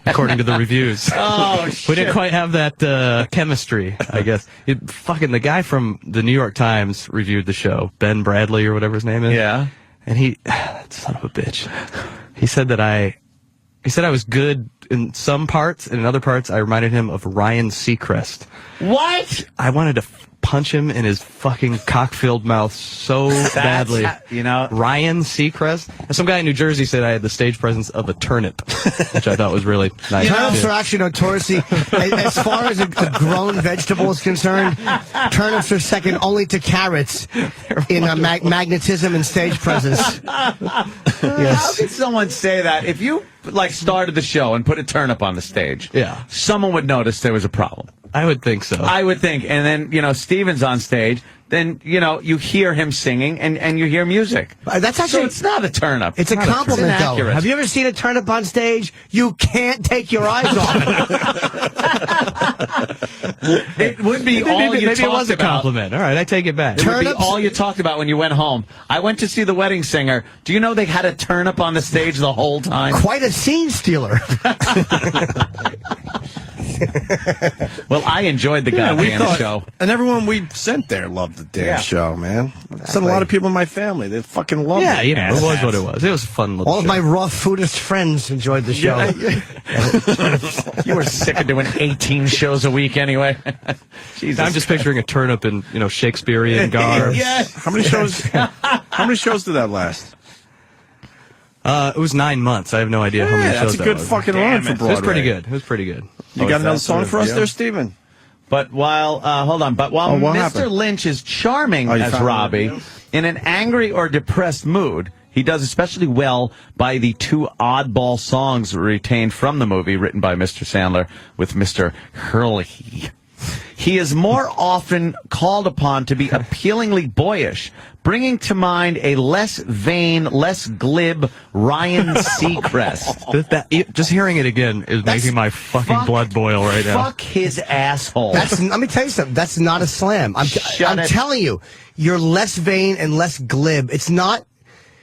[SPEAKER 21] according to the reviews.
[SPEAKER 3] Oh, shit.
[SPEAKER 21] We didn't quite have that chemistry, I guess. The guy from the New York Times reviewed the show, Ben Bradley or whatever his name is.
[SPEAKER 3] Yeah.
[SPEAKER 21] And he, son of a bitch, he said that I was good in some parts, and in other parts I reminded him of Ryan Seacrest.
[SPEAKER 3] What?
[SPEAKER 21] I wanted to punch him in his fucking cock-filled mouth so badly. Ryan Seacrest. And some guy in New Jersey said I had the stage presence of a turnip, which I thought was really nice.
[SPEAKER 4] Turnips are actually notoriously, as far as a grown vegetable is concerned, turnips are second only to carrots in magnetism and stage presence.
[SPEAKER 3] Yes. How could someone say that? If you started the show and put a turnip on the stage, someone would notice there was a problem.
[SPEAKER 21] I would think so.
[SPEAKER 3] I would think. And then, Steven's on stage, then, you hear him singing and you hear music.
[SPEAKER 4] That's actually.
[SPEAKER 3] So it's not a turnip.
[SPEAKER 4] It's a compliment, though. Have you ever seen a turnip on stage? You can't take your eyes off it.
[SPEAKER 3] It would be all you talked about.
[SPEAKER 21] Maybe it was a compliment. All right, I take it back.
[SPEAKER 3] It would be all you talked about when you went home. I went to see The Wedding Singer. Do you know they had a turnip on the stage the whole time?
[SPEAKER 4] Quite a scene stealer.
[SPEAKER 3] Well, I enjoyed the goddamn show.
[SPEAKER 2] And everyone we sent there loved the damn show, man. Sent a lot of people in my family. They fucking loved it.
[SPEAKER 21] Yeah, it was what it was. It was a fun little
[SPEAKER 4] All of my rough foodist friends enjoyed the show.
[SPEAKER 3] You were sick of doing 18 shows a week anyway. Jesus.
[SPEAKER 21] I'm just picturing a turnip in, Shakespearean garb.
[SPEAKER 3] Yes.
[SPEAKER 2] How many shows did that last?
[SPEAKER 21] It was 9 months. I have no idea how many shows
[SPEAKER 2] that's a good fucking run for Broadway.
[SPEAKER 21] It was pretty good. It was pretty good.
[SPEAKER 2] You got another song for us there, Steven?
[SPEAKER 3] But while Mr.
[SPEAKER 2] happened?
[SPEAKER 3] Lynch is charming as Robbie, in an angry or depressed mood, he does especially well by the two oddball songs retained from the movie, written by Mr. Sandler with Mr. Hurley. He is more often called upon to be appealingly boyish, bringing to mind a less vain, less glib Ryan Seacrest.
[SPEAKER 21] Just hearing it again is making my fucking blood boil right now.
[SPEAKER 3] Fuck his asshole.
[SPEAKER 4] Let me tell you something. That's not a slam. I'm telling you, you're less vain and less glib. It's not.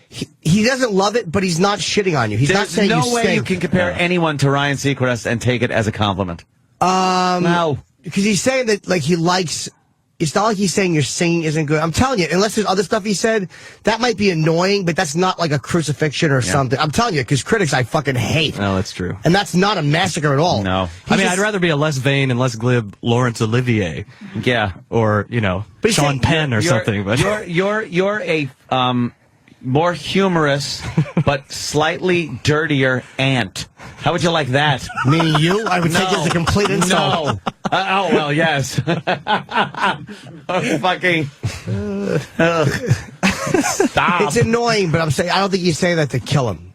[SPEAKER 4] He doesn't love it, but he's not shitting on you. He's not saying
[SPEAKER 3] no
[SPEAKER 4] you
[SPEAKER 3] way
[SPEAKER 4] stink.
[SPEAKER 3] you can compare anyone to Ryan Seacrest and take it as a compliment. No.
[SPEAKER 4] Because he's saying that, like, he likes... It's not like he's saying your singing isn't good. I'm telling you, unless there's other stuff he said, that might be annoying, but that's not like a crucifixion or something. I'm telling you, because critics I fucking hate.
[SPEAKER 21] No, that's true.
[SPEAKER 4] And that's not a massacre at all.
[SPEAKER 3] No.
[SPEAKER 21] I'd rather be a less vain and less glib Laurence Olivier.
[SPEAKER 3] Yeah.
[SPEAKER 21] Or, Sean Penn or something. But
[SPEAKER 3] You're a more humorous but slightly dirtier ant. How would you like that?
[SPEAKER 4] Meaning you? I would take it as a complete insult.
[SPEAKER 3] No. Well, yes. Fucking. Stop.
[SPEAKER 4] It's annoying, but I'm saying I don't think he's saying that to kill him.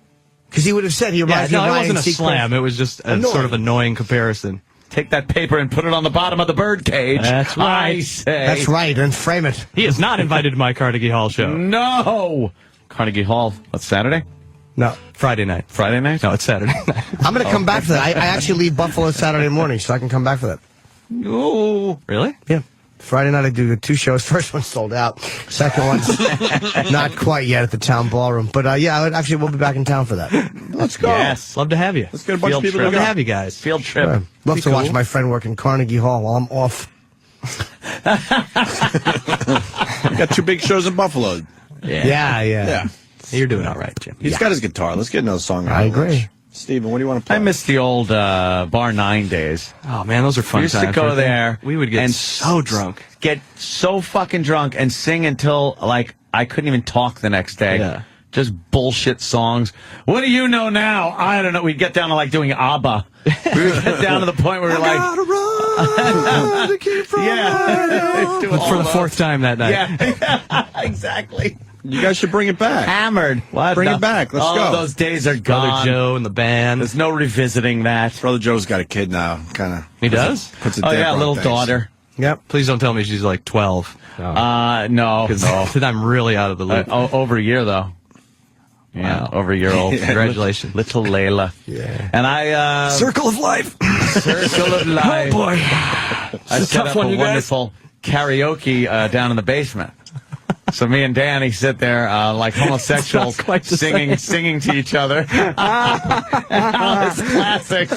[SPEAKER 4] Because he would have said he reminds me of
[SPEAKER 21] it
[SPEAKER 4] Ryan
[SPEAKER 21] wasn't a
[SPEAKER 4] Seacrest.
[SPEAKER 21] slam. It was just a sort of annoying comparison.
[SPEAKER 3] Take that paper and put it on the bottom of the birdcage.
[SPEAKER 21] That's right.
[SPEAKER 3] I say.
[SPEAKER 4] That's right, and frame it.
[SPEAKER 21] He is not invited to my Carnegie Hall show.
[SPEAKER 3] No. Carnegie Hall. What's Saturday?
[SPEAKER 4] No.
[SPEAKER 21] Friday night.
[SPEAKER 3] Friday night?
[SPEAKER 21] No, it's Saturday night.
[SPEAKER 4] I'm going to come back for that. I actually leave Buffalo Saturday morning, so I can come back for that.
[SPEAKER 3] Oh,
[SPEAKER 21] really?
[SPEAKER 4] Yeah. Friday night I do the 2 shows. First one's sold out. Second one's not quite yet at the town ballroom. But we'll be back in town for that.
[SPEAKER 2] Let's go.
[SPEAKER 21] Yes, love to have you.
[SPEAKER 2] Let's get a bunch of people
[SPEAKER 21] Love
[SPEAKER 2] to
[SPEAKER 21] to
[SPEAKER 2] go.
[SPEAKER 21] have you guys.
[SPEAKER 3] Field trip.
[SPEAKER 4] Sure. Love to watch my friend work in Carnegie Hall while I'm off.
[SPEAKER 2] Got 2 big shows in Buffalo.
[SPEAKER 4] Yeah.
[SPEAKER 21] You're doing all right, Jim.
[SPEAKER 2] He's got his guitar. Let's get another song.
[SPEAKER 4] I agree.
[SPEAKER 2] Steven, what do you want to play?
[SPEAKER 3] I miss the old Bar 9 days.
[SPEAKER 21] Oh, man, those are fun
[SPEAKER 3] We used
[SPEAKER 21] times.
[SPEAKER 3] to go there.
[SPEAKER 21] We would get so drunk.
[SPEAKER 3] Get so fucking drunk and sing until, like, I couldn't even talk the next day.
[SPEAKER 21] Yeah.
[SPEAKER 3] Just bullshit songs. What do you know now? I don't know. We'd get down to, like, doing ABBA. We would get down to the point where we were like...
[SPEAKER 21] to keep from for the 4th time that night.
[SPEAKER 3] Yeah, exactly.
[SPEAKER 2] You guys should bring it back.
[SPEAKER 3] Hammered. What?
[SPEAKER 2] Bring it back. Let's go.
[SPEAKER 3] Those days are gone.
[SPEAKER 21] Brother Joe and the band.
[SPEAKER 3] There's no revisiting that.
[SPEAKER 2] Brother Joe's got a kid now. Kind of.
[SPEAKER 21] He does?
[SPEAKER 2] Puts a
[SPEAKER 3] Oh,
[SPEAKER 2] damper
[SPEAKER 3] yeah,
[SPEAKER 2] on
[SPEAKER 3] little
[SPEAKER 2] things.
[SPEAKER 3] daughter.
[SPEAKER 4] Yep.
[SPEAKER 21] Please don't tell me she's like 12.
[SPEAKER 3] No.
[SPEAKER 21] Because then I'm really out of the loop.
[SPEAKER 3] Over a year, though. Yeah,
[SPEAKER 21] Wow.
[SPEAKER 3] over a year old.
[SPEAKER 21] Congratulations.
[SPEAKER 3] Little Layla.
[SPEAKER 4] Yeah.
[SPEAKER 3] And I...
[SPEAKER 21] Circle of life.
[SPEAKER 3] Circle of life.
[SPEAKER 21] Oh, boy.
[SPEAKER 3] I
[SPEAKER 21] It's a
[SPEAKER 3] set
[SPEAKER 21] tough
[SPEAKER 3] up
[SPEAKER 21] one,
[SPEAKER 3] a
[SPEAKER 21] you guys.
[SPEAKER 3] wonderful karaoke down in the basement. So me and Danny sit there like homosexuals
[SPEAKER 21] It's not quite the
[SPEAKER 3] singing to each other. It's classic.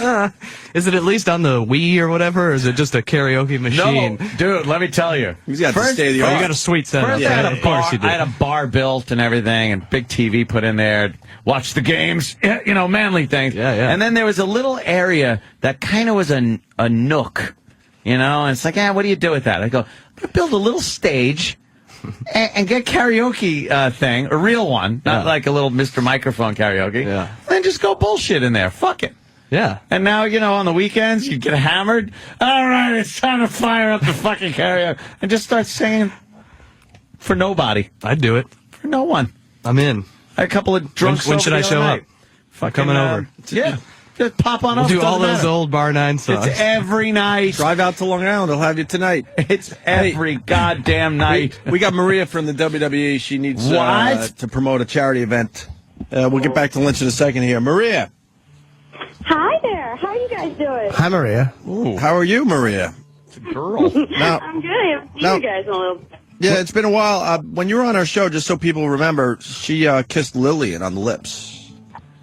[SPEAKER 21] Is it at least on the Wii or whatever, or is it just a karaoke machine?
[SPEAKER 3] No, dude, let me tell you.
[SPEAKER 2] He's got
[SPEAKER 3] First-
[SPEAKER 2] to stay the
[SPEAKER 21] Oh,
[SPEAKER 2] art.
[SPEAKER 21] you got a sweet setup.
[SPEAKER 3] First, I had a
[SPEAKER 21] of course
[SPEAKER 3] bar,
[SPEAKER 21] you did.
[SPEAKER 3] I had a bar built and everything, and big TV put in there. Watch the games, manly things.
[SPEAKER 21] Yeah.
[SPEAKER 3] And then there was a little area that kind of was a nook, and it's like, what do you do with that? I go, I'm gonna build a little stage and get karaoke thing, a real one, not like a little Mr. Microphone karaoke.
[SPEAKER 21] Yeah.
[SPEAKER 3] Then just go bullshit in there. Fuck it.
[SPEAKER 21] Yeah.
[SPEAKER 3] And now, on the weekends, you get hammered. All right, it's time to fire up the fucking karaoke. And just start singing for nobody.
[SPEAKER 21] I'd do it.
[SPEAKER 3] For no one.
[SPEAKER 21] I'm in.
[SPEAKER 3] I had a couple of drunks
[SPEAKER 21] When
[SPEAKER 3] over
[SPEAKER 21] should
[SPEAKER 3] the
[SPEAKER 21] I
[SPEAKER 3] other
[SPEAKER 21] show
[SPEAKER 3] night.
[SPEAKER 21] up?
[SPEAKER 3] Fucking,
[SPEAKER 21] Coming over.
[SPEAKER 3] Yeah. Just pop on
[SPEAKER 21] We'll
[SPEAKER 3] up.
[SPEAKER 21] do all
[SPEAKER 3] doesn't
[SPEAKER 21] those
[SPEAKER 3] matter.
[SPEAKER 21] old Bar 9 songs.
[SPEAKER 3] It's every night.
[SPEAKER 2] Drive out to Long Island. They'll have you tonight.
[SPEAKER 3] It's every goddamn night.
[SPEAKER 2] We got Maria from the WWE. She needs to promote a charity event. We'll get back to Lynch in a second here. Maria.
[SPEAKER 15] Hi there. How are you guys doing?
[SPEAKER 4] Hi, Maria.
[SPEAKER 2] Ooh. How are you, Maria?
[SPEAKER 3] It's a girl.
[SPEAKER 2] Now,
[SPEAKER 15] I'm good. I haven't seen
[SPEAKER 2] now-
[SPEAKER 15] you guys in a little bit.
[SPEAKER 2] yeah, it's been a while. When you were on our show, just so people remember, she kissed Lillian on the lips.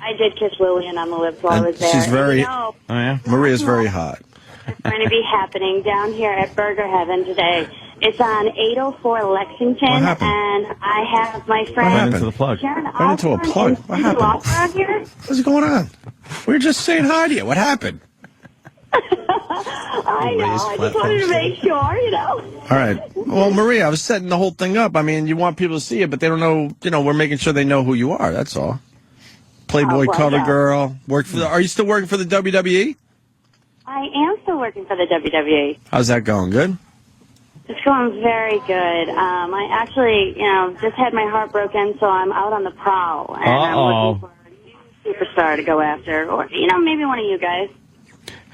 [SPEAKER 15] I did kiss Lillian on the lips while I
[SPEAKER 2] And
[SPEAKER 15] was there.
[SPEAKER 2] she's very-
[SPEAKER 3] Oh, yeah?
[SPEAKER 2] Maria's very hot.
[SPEAKER 15] It's going to be happening down here at Burger Heaven today. It's on 804 Lexington,
[SPEAKER 2] What happened?
[SPEAKER 15] and I have my
[SPEAKER 2] What
[SPEAKER 15] friend
[SPEAKER 2] happened?
[SPEAKER 3] Into the plug.
[SPEAKER 15] Sharon
[SPEAKER 2] Went into a
[SPEAKER 15] Osbourne
[SPEAKER 2] plug.
[SPEAKER 15] and
[SPEAKER 2] What
[SPEAKER 15] Cyndi
[SPEAKER 2] happened?
[SPEAKER 15] Lauper out here.
[SPEAKER 2] What's going on? We were just saying hi to you. What happened?
[SPEAKER 15] I know. I just wanted to make sure,
[SPEAKER 2] All right. Well, Maria, I was setting the whole thing up. I mean, you want people to see it, but they don't know, we're making sure they know who you are. That's all. Playboy
[SPEAKER 15] well,
[SPEAKER 2] cover
[SPEAKER 15] yeah.
[SPEAKER 2] girl. Are you still working for the WWE?
[SPEAKER 15] I am still working for the WWE.
[SPEAKER 2] How's that going? Good?
[SPEAKER 15] It's going very good. I actually, just had my heart broken, so I'm out on the prowl. And I'm looking for a new superstar to go after. Or, maybe one of you guys.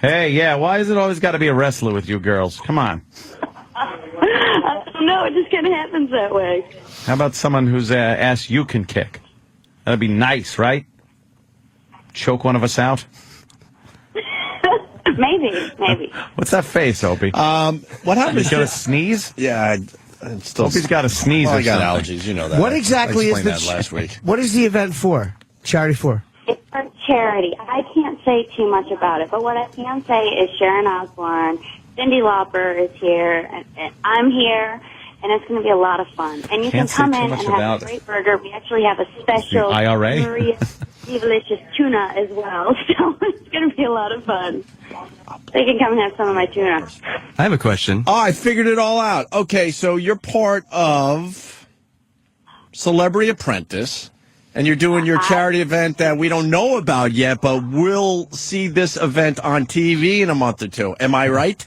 [SPEAKER 3] Hey, yeah, why is it always got to be a wrestler with you girls? Come on.
[SPEAKER 15] I don't know, it just kind of happens that way.
[SPEAKER 3] How about someone whose ass you can kick? That'd be nice, right? Choke one of us out?
[SPEAKER 15] Maybe.
[SPEAKER 3] What's that face, Opie?
[SPEAKER 2] What happened?
[SPEAKER 3] You got a sneeze?
[SPEAKER 2] Yeah, I'm still.
[SPEAKER 3] Opie's got a sneeze.
[SPEAKER 2] Well,
[SPEAKER 3] or
[SPEAKER 2] I got
[SPEAKER 3] something.
[SPEAKER 2] allergies. You know that.
[SPEAKER 4] What exactly
[SPEAKER 2] I
[SPEAKER 4] is
[SPEAKER 2] explained
[SPEAKER 4] the
[SPEAKER 2] that last week?
[SPEAKER 4] What is the event for? Charity for?
[SPEAKER 15] It's for charity. I can't say too much about it, but what I can say is Sharon Osbourne, Cyndi Lauper is here, and I'm here, and it's going to be a lot of fun. And you
[SPEAKER 3] Can't
[SPEAKER 15] can come
[SPEAKER 3] say too
[SPEAKER 15] in
[SPEAKER 3] much
[SPEAKER 15] and have
[SPEAKER 3] about
[SPEAKER 15] a great burger. We actually have a special
[SPEAKER 3] The IRA?
[SPEAKER 15] Maria Delicious tuna as well, so it's going to be a lot of fun. They can come and have some of my tuna.
[SPEAKER 21] I have a question.
[SPEAKER 2] Oh, I figured it all out. Okay, so you're part of Celebrity Apprentice, and you're doing your charity event that we don't know about yet, but we'll see this event on TV in a month or two. Am I right?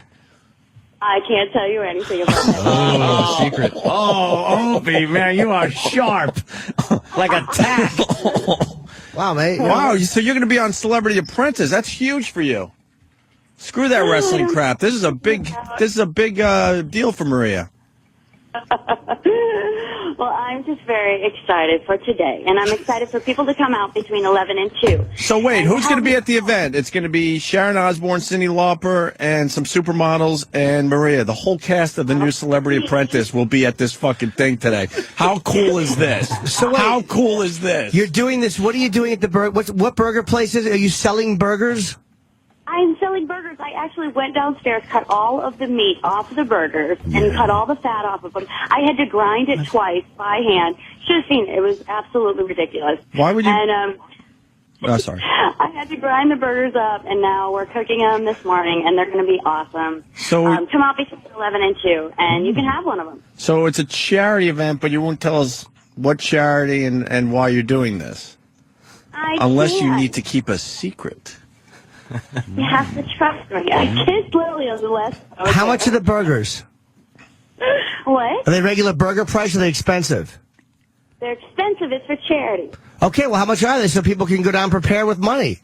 [SPEAKER 15] I can't tell you anything about that.
[SPEAKER 21] Oh, secret.
[SPEAKER 3] Oh, Opie, man, you are sharp. Like a tack.
[SPEAKER 4] Wow, mate.
[SPEAKER 2] Wow, so you're going to be on Celebrity Apprentice. That's huge for you. Screw that wrestling crap. This is a big deal for Maria.
[SPEAKER 15] Well, I'm just very excited for today, and I'm excited for people to come out between 11 and 2.
[SPEAKER 2] So wait, who's going to be at the event? It's going to be Sharon Osbourne, Cyndi Lauper, and some supermodels, and Maria. The whole cast of the new Celebrity Apprentice will be at this fucking thing today. How cool is this?
[SPEAKER 4] So wait,
[SPEAKER 2] how cool is this?
[SPEAKER 4] You're doing this. What are you doing at the burger? What burger place is it? Are you selling burgers?
[SPEAKER 15] I'm selling burgers. I actually went downstairs, cut all of the meat off of the burgers, and cut all the fat off of them. I had to grind it twice by hand. Should have seen it. It was absolutely ridiculous.
[SPEAKER 2] Why would you?
[SPEAKER 15] And,
[SPEAKER 2] sorry.
[SPEAKER 15] I had to grind the burgers up, and now we're cooking them this morning, and they're going to be awesome.
[SPEAKER 2] So
[SPEAKER 15] come out between 11 and 2, and you can have one of them.
[SPEAKER 2] So it's a charity event, but you won't tell us what charity and why you're doing this. Unless you need to keep a secret.
[SPEAKER 15] You have to trust me. I kissed Lily on the last.
[SPEAKER 4] How much are the burgers?
[SPEAKER 15] What?
[SPEAKER 4] Are they regular burger price or are they expensive?
[SPEAKER 15] They're expensive. It's for charity.
[SPEAKER 4] Okay, well, how much are they so people can go down prepared with money?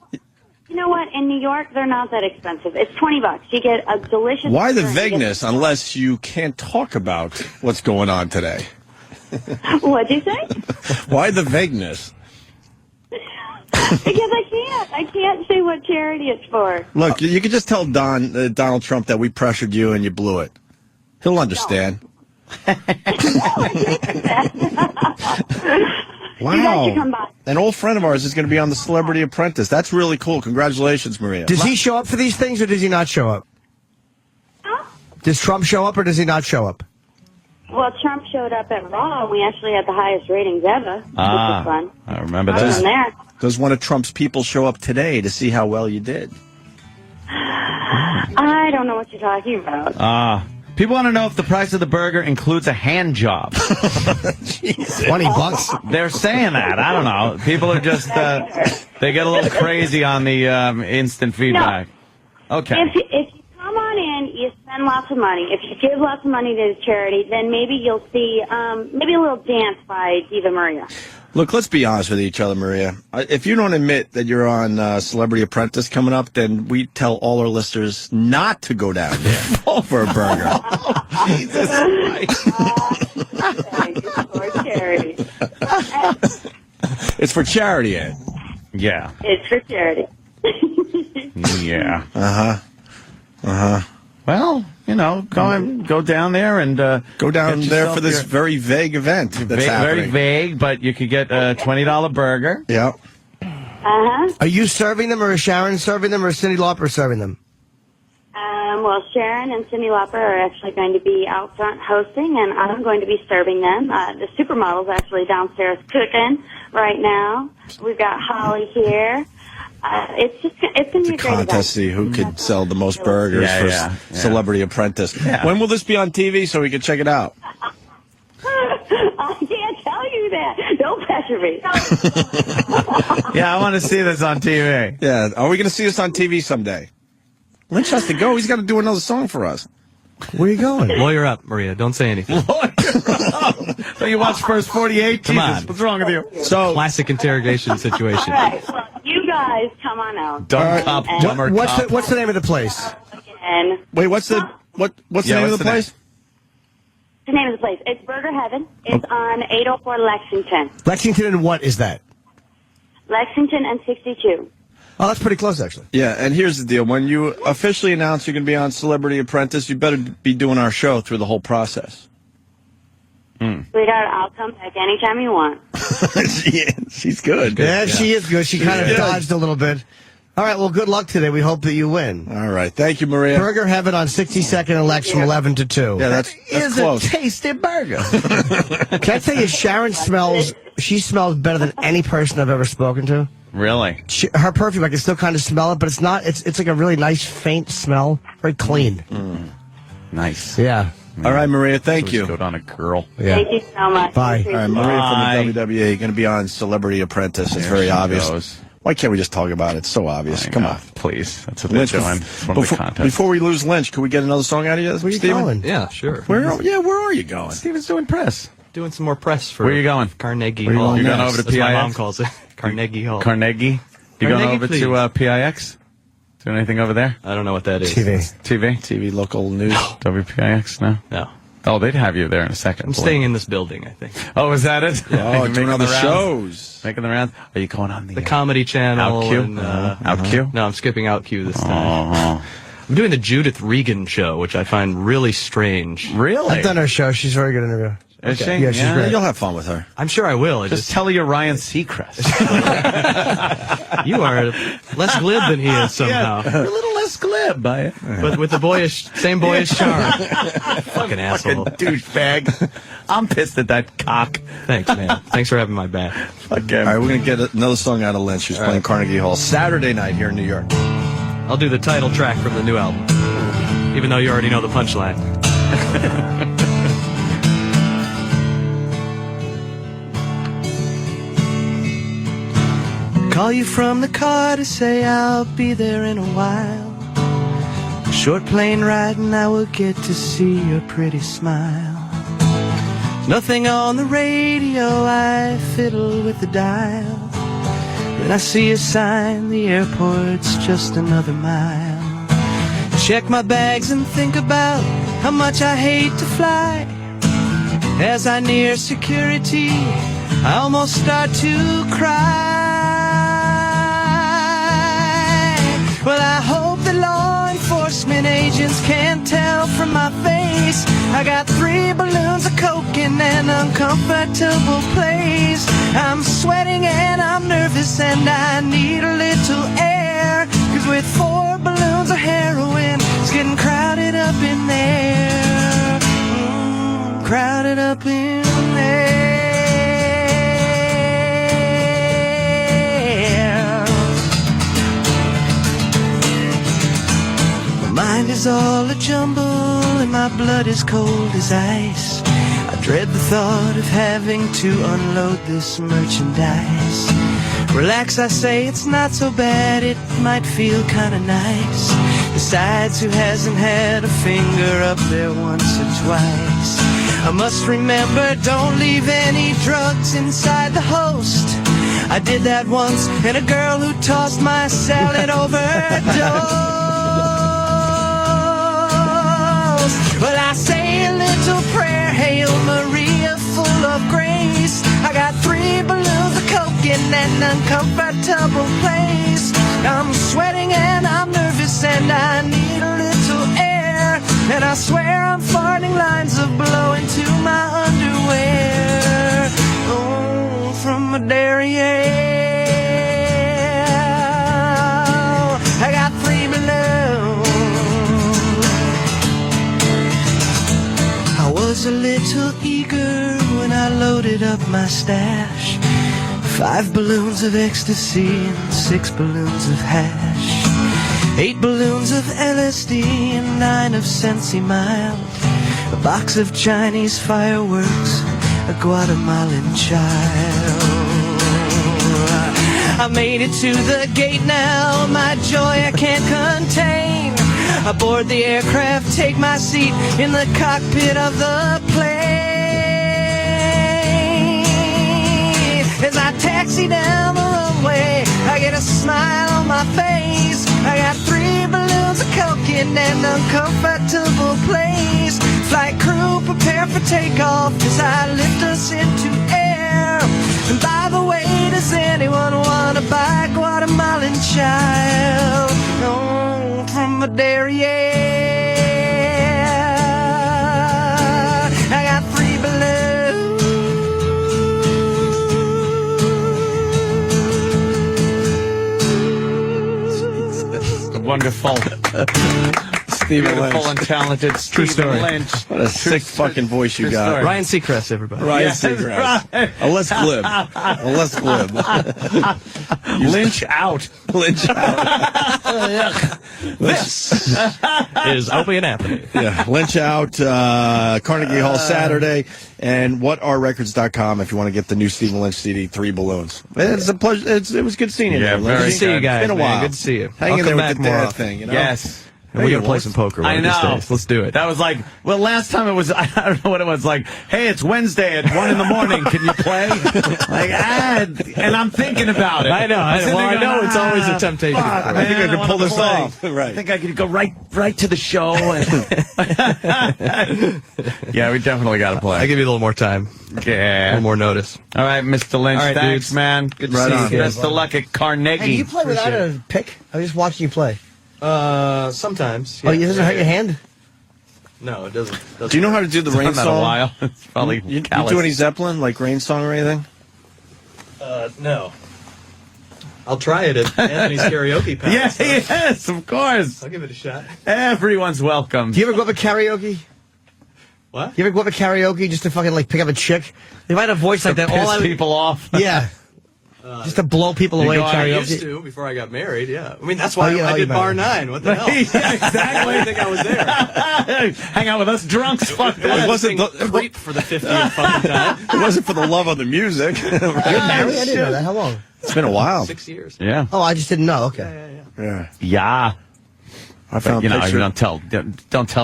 [SPEAKER 15] You know what? In New York, they're not that expensive. It's $20. You get a delicious.
[SPEAKER 2] Why the
[SPEAKER 15] burger, and you get-
[SPEAKER 2] vagueness unless you can't talk about what's going on today?
[SPEAKER 15] What'd you say?
[SPEAKER 2] Why the vagueness?
[SPEAKER 15] Because I can't say what charity it's for.
[SPEAKER 2] Look, you could just tell Donald Trump that we pressured you and you blew it. He'll understand. Wow.
[SPEAKER 15] Come by.
[SPEAKER 2] An old friend of ours is going to be on the Celebrity Apprentice. That's really cool. Congratulations, Maria.
[SPEAKER 4] Does he show up for these things or does he not show up?
[SPEAKER 15] Huh?
[SPEAKER 4] Does Trump show up or does he not show up?
[SPEAKER 15] Well, Trump showed up at Raw. We actually had the highest ratings ever, which was fun.
[SPEAKER 3] I remember
[SPEAKER 15] Other
[SPEAKER 3] that.
[SPEAKER 15] than that,
[SPEAKER 2] Does one of Trump's people show up today to see how well you did?
[SPEAKER 15] I don't know what you're talking about.
[SPEAKER 3] People want to know if the price of the burger includes a hand job.
[SPEAKER 4] $20.
[SPEAKER 3] They're saying that. I don't know. People are just, they get a little crazy on the instant feedback. Okay.
[SPEAKER 15] If you come on in, you spend lots of money. If you give lots of money to the charity, then maybe you'll see maybe a little dance by Diva Maria.
[SPEAKER 2] Look, let's be honest with each other, Maria. If you don't admit that you're on Celebrity Apprentice coming up, then we tell all our listeners not to go down there for a burger. Jesus
[SPEAKER 15] For charity.
[SPEAKER 2] It's for charity, Ed.
[SPEAKER 3] Yeah.
[SPEAKER 15] It's for charity.
[SPEAKER 3] Yeah.
[SPEAKER 2] Uh-huh.
[SPEAKER 3] Well, you know, go down there and
[SPEAKER 2] go down
[SPEAKER 3] get
[SPEAKER 2] there
[SPEAKER 3] yourself
[SPEAKER 2] for this
[SPEAKER 3] your-
[SPEAKER 2] very vague event that's happening.
[SPEAKER 3] Very vague, but you could get a $20 burger.
[SPEAKER 2] Yeah.
[SPEAKER 4] Are you serving them or is Sharon serving them or is Cyndi Lauper serving them?
[SPEAKER 15] Well, Sharon and Cyndi Lauper are actually going to be out front hosting, and I'm going to be serving them. The supermodel's actually downstairs cooking right now. We've got Holly here. It's going to be a great
[SPEAKER 2] Contest
[SPEAKER 15] event.
[SPEAKER 2] see who could sell the most burgers for Celebrity Apprentice.
[SPEAKER 3] Yeah.
[SPEAKER 2] When will this be on TV so we can check it out?
[SPEAKER 15] I can't tell you that. Don't pressure me.
[SPEAKER 3] Yeah, I want to see this on TV.
[SPEAKER 2] Yeah, are we going to see this on TV someday? Lynch has to go. He's got to do another song for us.
[SPEAKER 4] Where are you going?
[SPEAKER 21] Lawyer up, Maria. Don't say anything.
[SPEAKER 3] So you watch first 48?
[SPEAKER 21] Come
[SPEAKER 3] Jesus,
[SPEAKER 21] on.
[SPEAKER 3] what's wrong with you?
[SPEAKER 2] So
[SPEAKER 21] classic interrogation situation.
[SPEAKER 15] All right, well, you guys come on out.
[SPEAKER 3] Dumb cop, dumber cop.
[SPEAKER 4] What's the name of the place?
[SPEAKER 15] And
[SPEAKER 2] wait, what's the name of the place?
[SPEAKER 15] the name of the place? It's Burger Heaven. It's on 804 Lexington.
[SPEAKER 4] Lexington and what is that?
[SPEAKER 15] Lexington and 62.
[SPEAKER 4] Oh, that's pretty close, actually.
[SPEAKER 2] Yeah, and here's the deal. When you officially announce you're going to be on Celebrity Apprentice, you better be doing our show through the whole process.
[SPEAKER 15] Sweetheart, I'll come back anytime you want.
[SPEAKER 2] She's good.
[SPEAKER 4] Yeah, she is good. She kind of dodged a little bit. All right, well, good luck today. We hope that you win.
[SPEAKER 2] All right. Thank you, Maria.
[SPEAKER 4] Burger Heaven on 62nd and Lex from 11 to 2.
[SPEAKER 2] Yeah, that's close.
[SPEAKER 3] A tasty burger.
[SPEAKER 4] Can I tell you, Sharon smells better than any person I've ever spoken to.
[SPEAKER 3] Really?
[SPEAKER 4] Her perfume, I can still kind of smell it, but it's not, it's like a really nice, faint smell. Very clean.
[SPEAKER 3] Nice.
[SPEAKER 4] Yeah.
[SPEAKER 2] All right, Maria, thank you.
[SPEAKER 3] Good on a girl.
[SPEAKER 4] Yeah.
[SPEAKER 15] Thank you so much.
[SPEAKER 4] Bye.
[SPEAKER 2] All right, Maria from the WWE going to be on Celebrity Apprentice. It's very obvious.
[SPEAKER 3] Goes.
[SPEAKER 2] Why can't we just talk about it? It's so obvious. Come on.
[SPEAKER 3] Please. That's what they're
[SPEAKER 2] Lynch,
[SPEAKER 3] doing. It's one of the contests.
[SPEAKER 2] before we lose Lynch, can we get another song out of you?
[SPEAKER 4] Where are you going?
[SPEAKER 21] Yeah, sure.
[SPEAKER 2] Where are you going?
[SPEAKER 3] Steven's doing press.
[SPEAKER 21] Doing some more press for
[SPEAKER 3] Where are you going?
[SPEAKER 21] Carnegie
[SPEAKER 2] Where are you
[SPEAKER 21] Hall.
[SPEAKER 2] going
[SPEAKER 3] You going over to
[SPEAKER 21] That's what my
[SPEAKER 3] PIX?
[SPEAKER 21] mom calls it. Carnegie Hall.
[SPEAKER 3] Carnegie? You going
[SPEAKER 21] Carnegie,
[SPEAKER 3] over
[SPEAKER 21] please.
[SPEAKER 3] to PIX? Doing anything over there?
[SPEAKER 21] I don't know what that is.
[SPEAKER 2] TV local news.
[SPEAKER 3] WPIX? No?
[SPEAKER 21] No.
[SPEAKER 3] Oh, they'd have you there in a second.
[SPEAKER 21] I'm staying in this building, I think.
[SPEAKER 3] Oh, is that it?
[SPEAKER 2] Oh, doing other
[SPEAKER 3] the rounds?
[SPEAKER 2] shows.
[SPEAKER 3] Making the rounds? Are you going on
[SPEAKER 21] The Comedy Channel.
[SPEAKER 3] OutQ?
[SPEAKER 21] And,
[SPEAKER 3] OutQ?
[SPEAKER 21] No, I'm skipping OutQ this time. I'm doing the Judith Regan show, which I find really strange.
[SPEAKER 3] Really?
[SPEAKER 4] I've done her show. She's a very good interview.
[SPEAKER 3] Is she?
[SPEAKER 4] Yeah, she's great.
[SPEAKER 2] You'll have fun with her.
[SPEAKER 21] I'm sure I will.
[SPEAKER 3] Just tell her you're Ryan Seacrest.
[SPEAKER 21] You are less glib than he is somehow.
[SPEAKER 3] You're a little less glib by it.
[SPEAKER 21] But with the same boyish charm. Fucking asshole.
[SPEAKER 3] Fucking douchebag. I'm pissed at that cock.
[SPEAKER 21] Thanks, man. Thanks for having my back.
[SPEAKER 3] Fuck him.
[SPEAKER 2] All right, we're going to get another song out of Lynch, who's playing Carnegie Hall Saturday night here in New York.
[SPEAKER 21] I'll do the title track from the new album, even though you already know the punchline. Call you from the car to say I'll be there in a while. Short plane ride and I will get to see your pretty smile. Nothing on the radio, I fiddle with the dial. Then I see a sign, the airport's just another mile. Check my bags and think about how much I hate to fly. As I near security, I almost start to cry. Well, I hope the law enforcement agents can't tell from my face. I got 3 balloons of coke in an uncomfortable place. I'm sweating and I'm nervous and I need a little air. 'Cause with 4 balloons of heroin, it's getting crowded up in there. Crowded up in there. Mind is all a jumble and my blood is cold as ice. I dread the thought of having to unload this merchandise. Relax, I say, it's not so bad, it might feel kinda nice. Besides, who hasn't had a finger up there once or twice? I must remember, don't leave any drugs inside the host. I did that once, and a girl who tossed my salad overdosed. Well, I say a little prayer, Hail Maria, full of grace. I got 3 balloons of coke in an uncomfortable place. I'm sweating and I'm nervous and I need a little air. And I swear I'm farting lines of blow into my underwear. Oh, from my derriere. I got 3 balloons. I was a little eager when I loaded up my stash. 5 balloons of ecstasy and 6 balloons of hash. 8 balloons of LSD and 9 of Sensi Mild. A box of Chinese fireworks, a Guatemalan child. I made it to the gate now, my joy I can't contain. I board the aircraft, take my seat in the cockpit of the plane. As I taxi down the runway, I get a smile on my face. I got 3 balloons of coke in an uncomfortable place. Flight crew prepare for takeoff as I lift us into air. And by the way, does anyone want to buy Guatemalan child? Oh, from Madeira. I got 3 balloons.
[SPEAKER 3] Wonderful.
[SPEAKER 2] Stephen
[SPEAKER 3] Beautiful
[SPEAKER 2] Lynch.
[SPEAKER 3] and talented
[SPEAKER 21] True
[SPEAKER 3] Stephen
[SPEAKER 21] story.
[SPEAKER 3] Lynch.
[SPEAKER 2] What a sick fucking voice you got.
[SPEAKER 21] Ryan Seacrest, everybody.
[SPEAKER 2] Ryan
[SPEAKER 3] Yes,
[SPEAKER 2] Seacrest.
[SPEAKER 3] right.
[SPEAKER 2] A less glib. A less glib.
[SPEAKER 3] Lynch out.
[SPEAKER 2] Lynch out.
[SPEAKER 21] This is Opie and Anthony.
[SPEAKER 2] Yeah, Lynch out, Carnegie Hall Saturday, and whatarerecords.com if you want to get the new Stephen Lynch CD, 3 balloons. It's a pleasure. It was good seeing you.
[SPEAKER 3] Yeah,
[SPEAKER 2] there,
[SPEAKER 3] very
[SPEAKER 2] Lynch.
[SPEAKER 21] Good to see you guys.
[SPEAKER 2] It's been a
[SPEAKER 21] man.
[SPEAKER 2] while.
[SPEAKER 21] Good to see you.
[SPEAKER 2] Hang
[SPEAKER 21] I'll
[SPEAKER 2] in there
[SPEAKER 21] come
[SPEAKER 2] with
[SPEAKER 21] back
[SPEAKER 2] the
[SPEAKER 21] more
[SPEAKER 2] dad
[SPEAKER 21] often.
[SPEAKER 2] thing, you know?
[SPEAKER 3] Yes.
[SPEAKER 21] And we're gonna play some poker one
[SPEAKER 3] I
[SPEAKER 21] of these
[SPEAKER 3] know.
[SPEAKER 21] days. Let's do it.
[SPEAKER 3] That was like, well, last time it was, I don't know what it was like. Hey, it's Wednesday at 1 a.m. Can you play? And I'm thinking about it.
[SPEAKER 21] I know.
[SPEAKER 3] I'm sitting
[SPEAKER 21] Well, I
[SPEAKER 3] there
[SPEAKER 21] know
[SPEAKER 3] going,
[SPEAKER 21] it's always a temptation.
[SPEAKER 3] fuck,
[SPEAKER 2] I think I
[SPEAKER 3] man,
[SPEAKER 2] can
[SPEAKER 3] wanna
[SPEAKER 2] pull this
[SPEAKER 3] play.
[SPEAKER 2] off. Right.
[SPEAKER 3] I think I could go right to the show. Yeah, we definitely got to play.
[SPEAKER 21] I'll give you a little more time. A
[SPEAKER 3] Yeah.
[SPEAKER 21] little more notice.
[SPEAKER 3] All right, Mr. Lynch.
[SPEAKER 21] All right,
[SPEAKER 3] Thanks,
[SPEAKER 21] dudes.
[SPEAKER 3] man. Good to
[SPEAKER 2] Right
[SPEAKER 3] see
[SPEAKER 2] on.
[SPEAKER 3] you. Best of luck at Carnegie.
[SPEAKER 4] Hey, you play without a pick? I was just watching you play.
[SPEAKER 21] Sometimes.
[SPEAKER 4] Oh, it doesn't hurt your hand?
[SPEAKER 21] No, it doesn't.
[SPEAKER 2] Do you know how to do the rain
[SPEAKER 3] It's been
[SPEAKER 2] song?
[SPEAKER 3] a while. It's probably
[SPEAKER 2] You
[SPEAKER 3] callous.
[SPEAKER 2] do any Zeppelin, like rain song or anything?
[SPEAKER 21] No. I'll try it at Anthony's karaoke palace.
[SPEAKER 3] Yes, yes, of course.
[SPEAKER 21] I'll give it a shot.
[SPEAKER 3] Everyone's welcome.
[SPEAKER 4] Do you ever go up a karaoke?
[SPEAKER 21] What?
[SPEAKER 4] You ever go up a karaoke just to fucking like pick up a chick? If I had a voice like that, all I
[SPEAKER 3] Piss
[SPEAKER 4] would,
[SPEAKER 3] people off.
[SPEAKER 4] yeah, just to blow people
[SPEAKER 3] You
[SPEAKER 4] away.
[SPEAKER 3] go out
[SPEAKER 21] I
[SPEAKER 4] Karaoke.
[SPEAKER 21] used to before I got married, yeah. I mean, that's why
[SPEAKER 4] Oh, yeah,
[SPEAKER 21] I
[SPEAKER 4] oh,
[SPEAKER 21] did
[SPEAKER 4] you
[SPEAKER 21] Bar
[SPEAKER 4] better.
[SPEAKER 21] 9. What the hell?
[SPEAKER 3] Yeah, exactly.
[SPEAKER 21] Why do you think I was there?
[SPEAKER 3] Hang out with us drunks. Fuck
[SPEAKER 21] It
[SPEAKER 3] that.
[SPEAKER 21] wasn't Creep for the 50th fucking time.
[SPEAKER 2] It wasn't for the love of the music.
[SPEAKER 4] You're married? I didn't know that. How long?
[SPEAKER 2] It's been a while.
[SPEAKER 21] 6 years.
[SPEAKER 3] Yeah.
[SPEAKER 4] Oh, I just didn't know. Okay.
[SPEAKER 2] Yeah.
[SPEAKER 3] Yeah.
[SPEAKER 2] I found
[SPEAKER 3] You know,
[SPEAKER 2] pictures.
[SPEAKER 3] you don't tell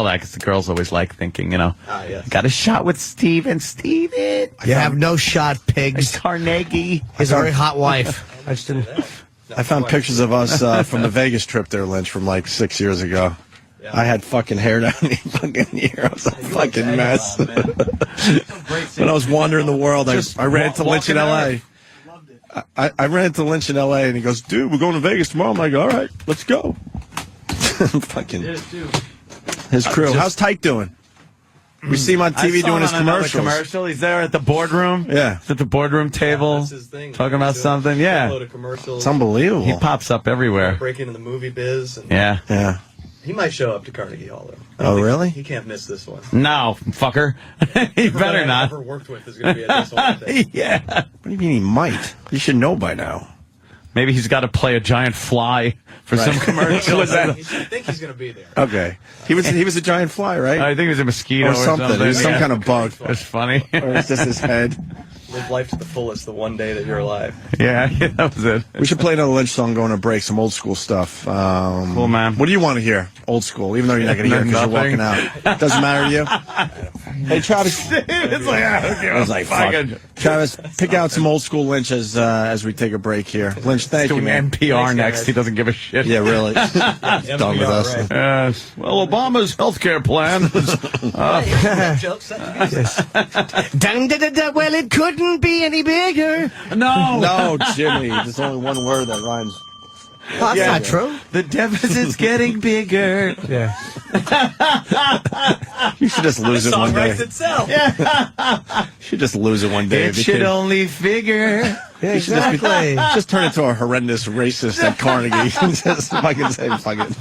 [SPEAKER 3] that because the girls always like thinking, you know,
[SPEAKER 21] Ah, yes.
[SPEAKER 3] got a shot with Steven. Steven.
[SPEAKER 4] You have no shot, pigs.
[SPEAKER 3] Carnegie.
[SPEAKER 4] His very hot wife. I just didn't.
[SPEAKER 2] I found pictures of us from the Vegas trip there, Lynch, from like 6 years ago. I had fucking hair down the fucking ear. I was a fucking mess. When I was wandering the world, I ran into Lynch in L.A. I ran into Lynch in L.A. and he goes, dude, we're going to Vegas tomorrow. I'm like, all right, let's go. Fucking his crew. How's Tyke doing? We see him on
[SPEAKER 3] I
[SPEAKER 2] TV
[SPEAKER 3] saw
[SPEAKER 2] doing
[SPEAKER 3] him
[SPEAKER 2] his
[SPEAKER 3] on another
[SPEAKER 2] commercials.
[SPEAKER 3] commercial. He's there at the boardroom.
[SPEAKER 2] Yeah.
[SPEAKER 3] He's at the boardroom table.
[SPEAKER 21] That's his thing.
[SPEAKER 3] Talking about something.
[SPEAKER 21] Load
[SPEAKER 3] Yeah.
[SPEAKER 21] of commercials.
[SPEAKER 2] It's unbelievable.
[SPEAKER 3] He pops up everywhere.
[SPEAKER 21] Break into the movie biz. And
[SPEAKER 3] Yeah.
[SPEAKER 2] Yeah.
[SPEAKER 21] He might show up to Carnegie Hall, though.
[SPEAKER 2] Oh, really?
[SPEAKER 21] He can't miss this one.
[SPEAKER 3] No, fucker. He better
[SPEAKER 21] I've
[SPEAKER 3] not.
[SPEAKER 21] ever worked with is going to be at this one. I think.
[SPEAKER 3] Yeah.
[SPEAKER 2] What do you mean he might? You should know by now.
[SPEAKER 3] Maybe he's got to play a giant fly for some commercial.
[SPEAKER 21] I think he's going to be there.
[SPEAKER 2] Okay. He was a giant fly, right?
[SPEAKER 3] I think it was a mosquito
[SPEAKER 2] Or
[SPEAKER 3] or
[SPEAKER 2] something. It was some
[SPEAKER 3] Yeah.
[SPEAKER 2] kind of bug.
[SPEAKER 3] It's funny.
[SPEAKER 2] Or it's just his head.
[SPEAKER 21] Live life to the fullest the one day that you're alive.
[SPEAKER 3] Yeah, that was it.
[SPEAKER 2] We should play another Lynch song going to break, some old school stuff.
[SPEAKER 3] Cool, man.
[SPEAKER 2] What do you want to hear? Old school, even though you're not going to hear it because you're walking
[SPEAKER 3] Nothing.
[SPEAKER 2] out. Doesn't matter to you? Hey, Travis.
[SPEAKER 3] It's like,
[SPEAKER 2] I was like, fuck. Travis, pick out some old school Lynch as we take a break here. Lynch, thank you,
[SPEAKER 3] doing
[SPEAKER 2] man.
[SPEAKER 3] NPR next. He doesn't give a shit.
[SPEAKER 2] Yeah, really. Done with us.
[SPEAKER 21] right.
[SPEAKER 3] Yes. Well, Obama's healthcare plan is
[SPEAKER 4] Well, it couldn't be any bigger.
[SPEAKER 3] no.
[SPEAKER 2] No, Jimmy. There's only one word that rhymes.
[SPEAKER 4] Well, that's not true.
[SPEAKER 3] The deficit's getting bigger.
[SPEAKER 4] Yeah.
[SPEAKER 2] You should just lose it one day.
[SPEAKER 21] itself.
[SPEAKER 2] You should just lose it one day.
[SPEAKER 3] It should only figure.
[SPEAKER 4] Yeah,
[SPEAKER 2] You should just,
[SPEAKER 4] exactly.
[SPEAKER 2] just turn into a horrendous racist at Carnegie. Just fucking say, fuck it.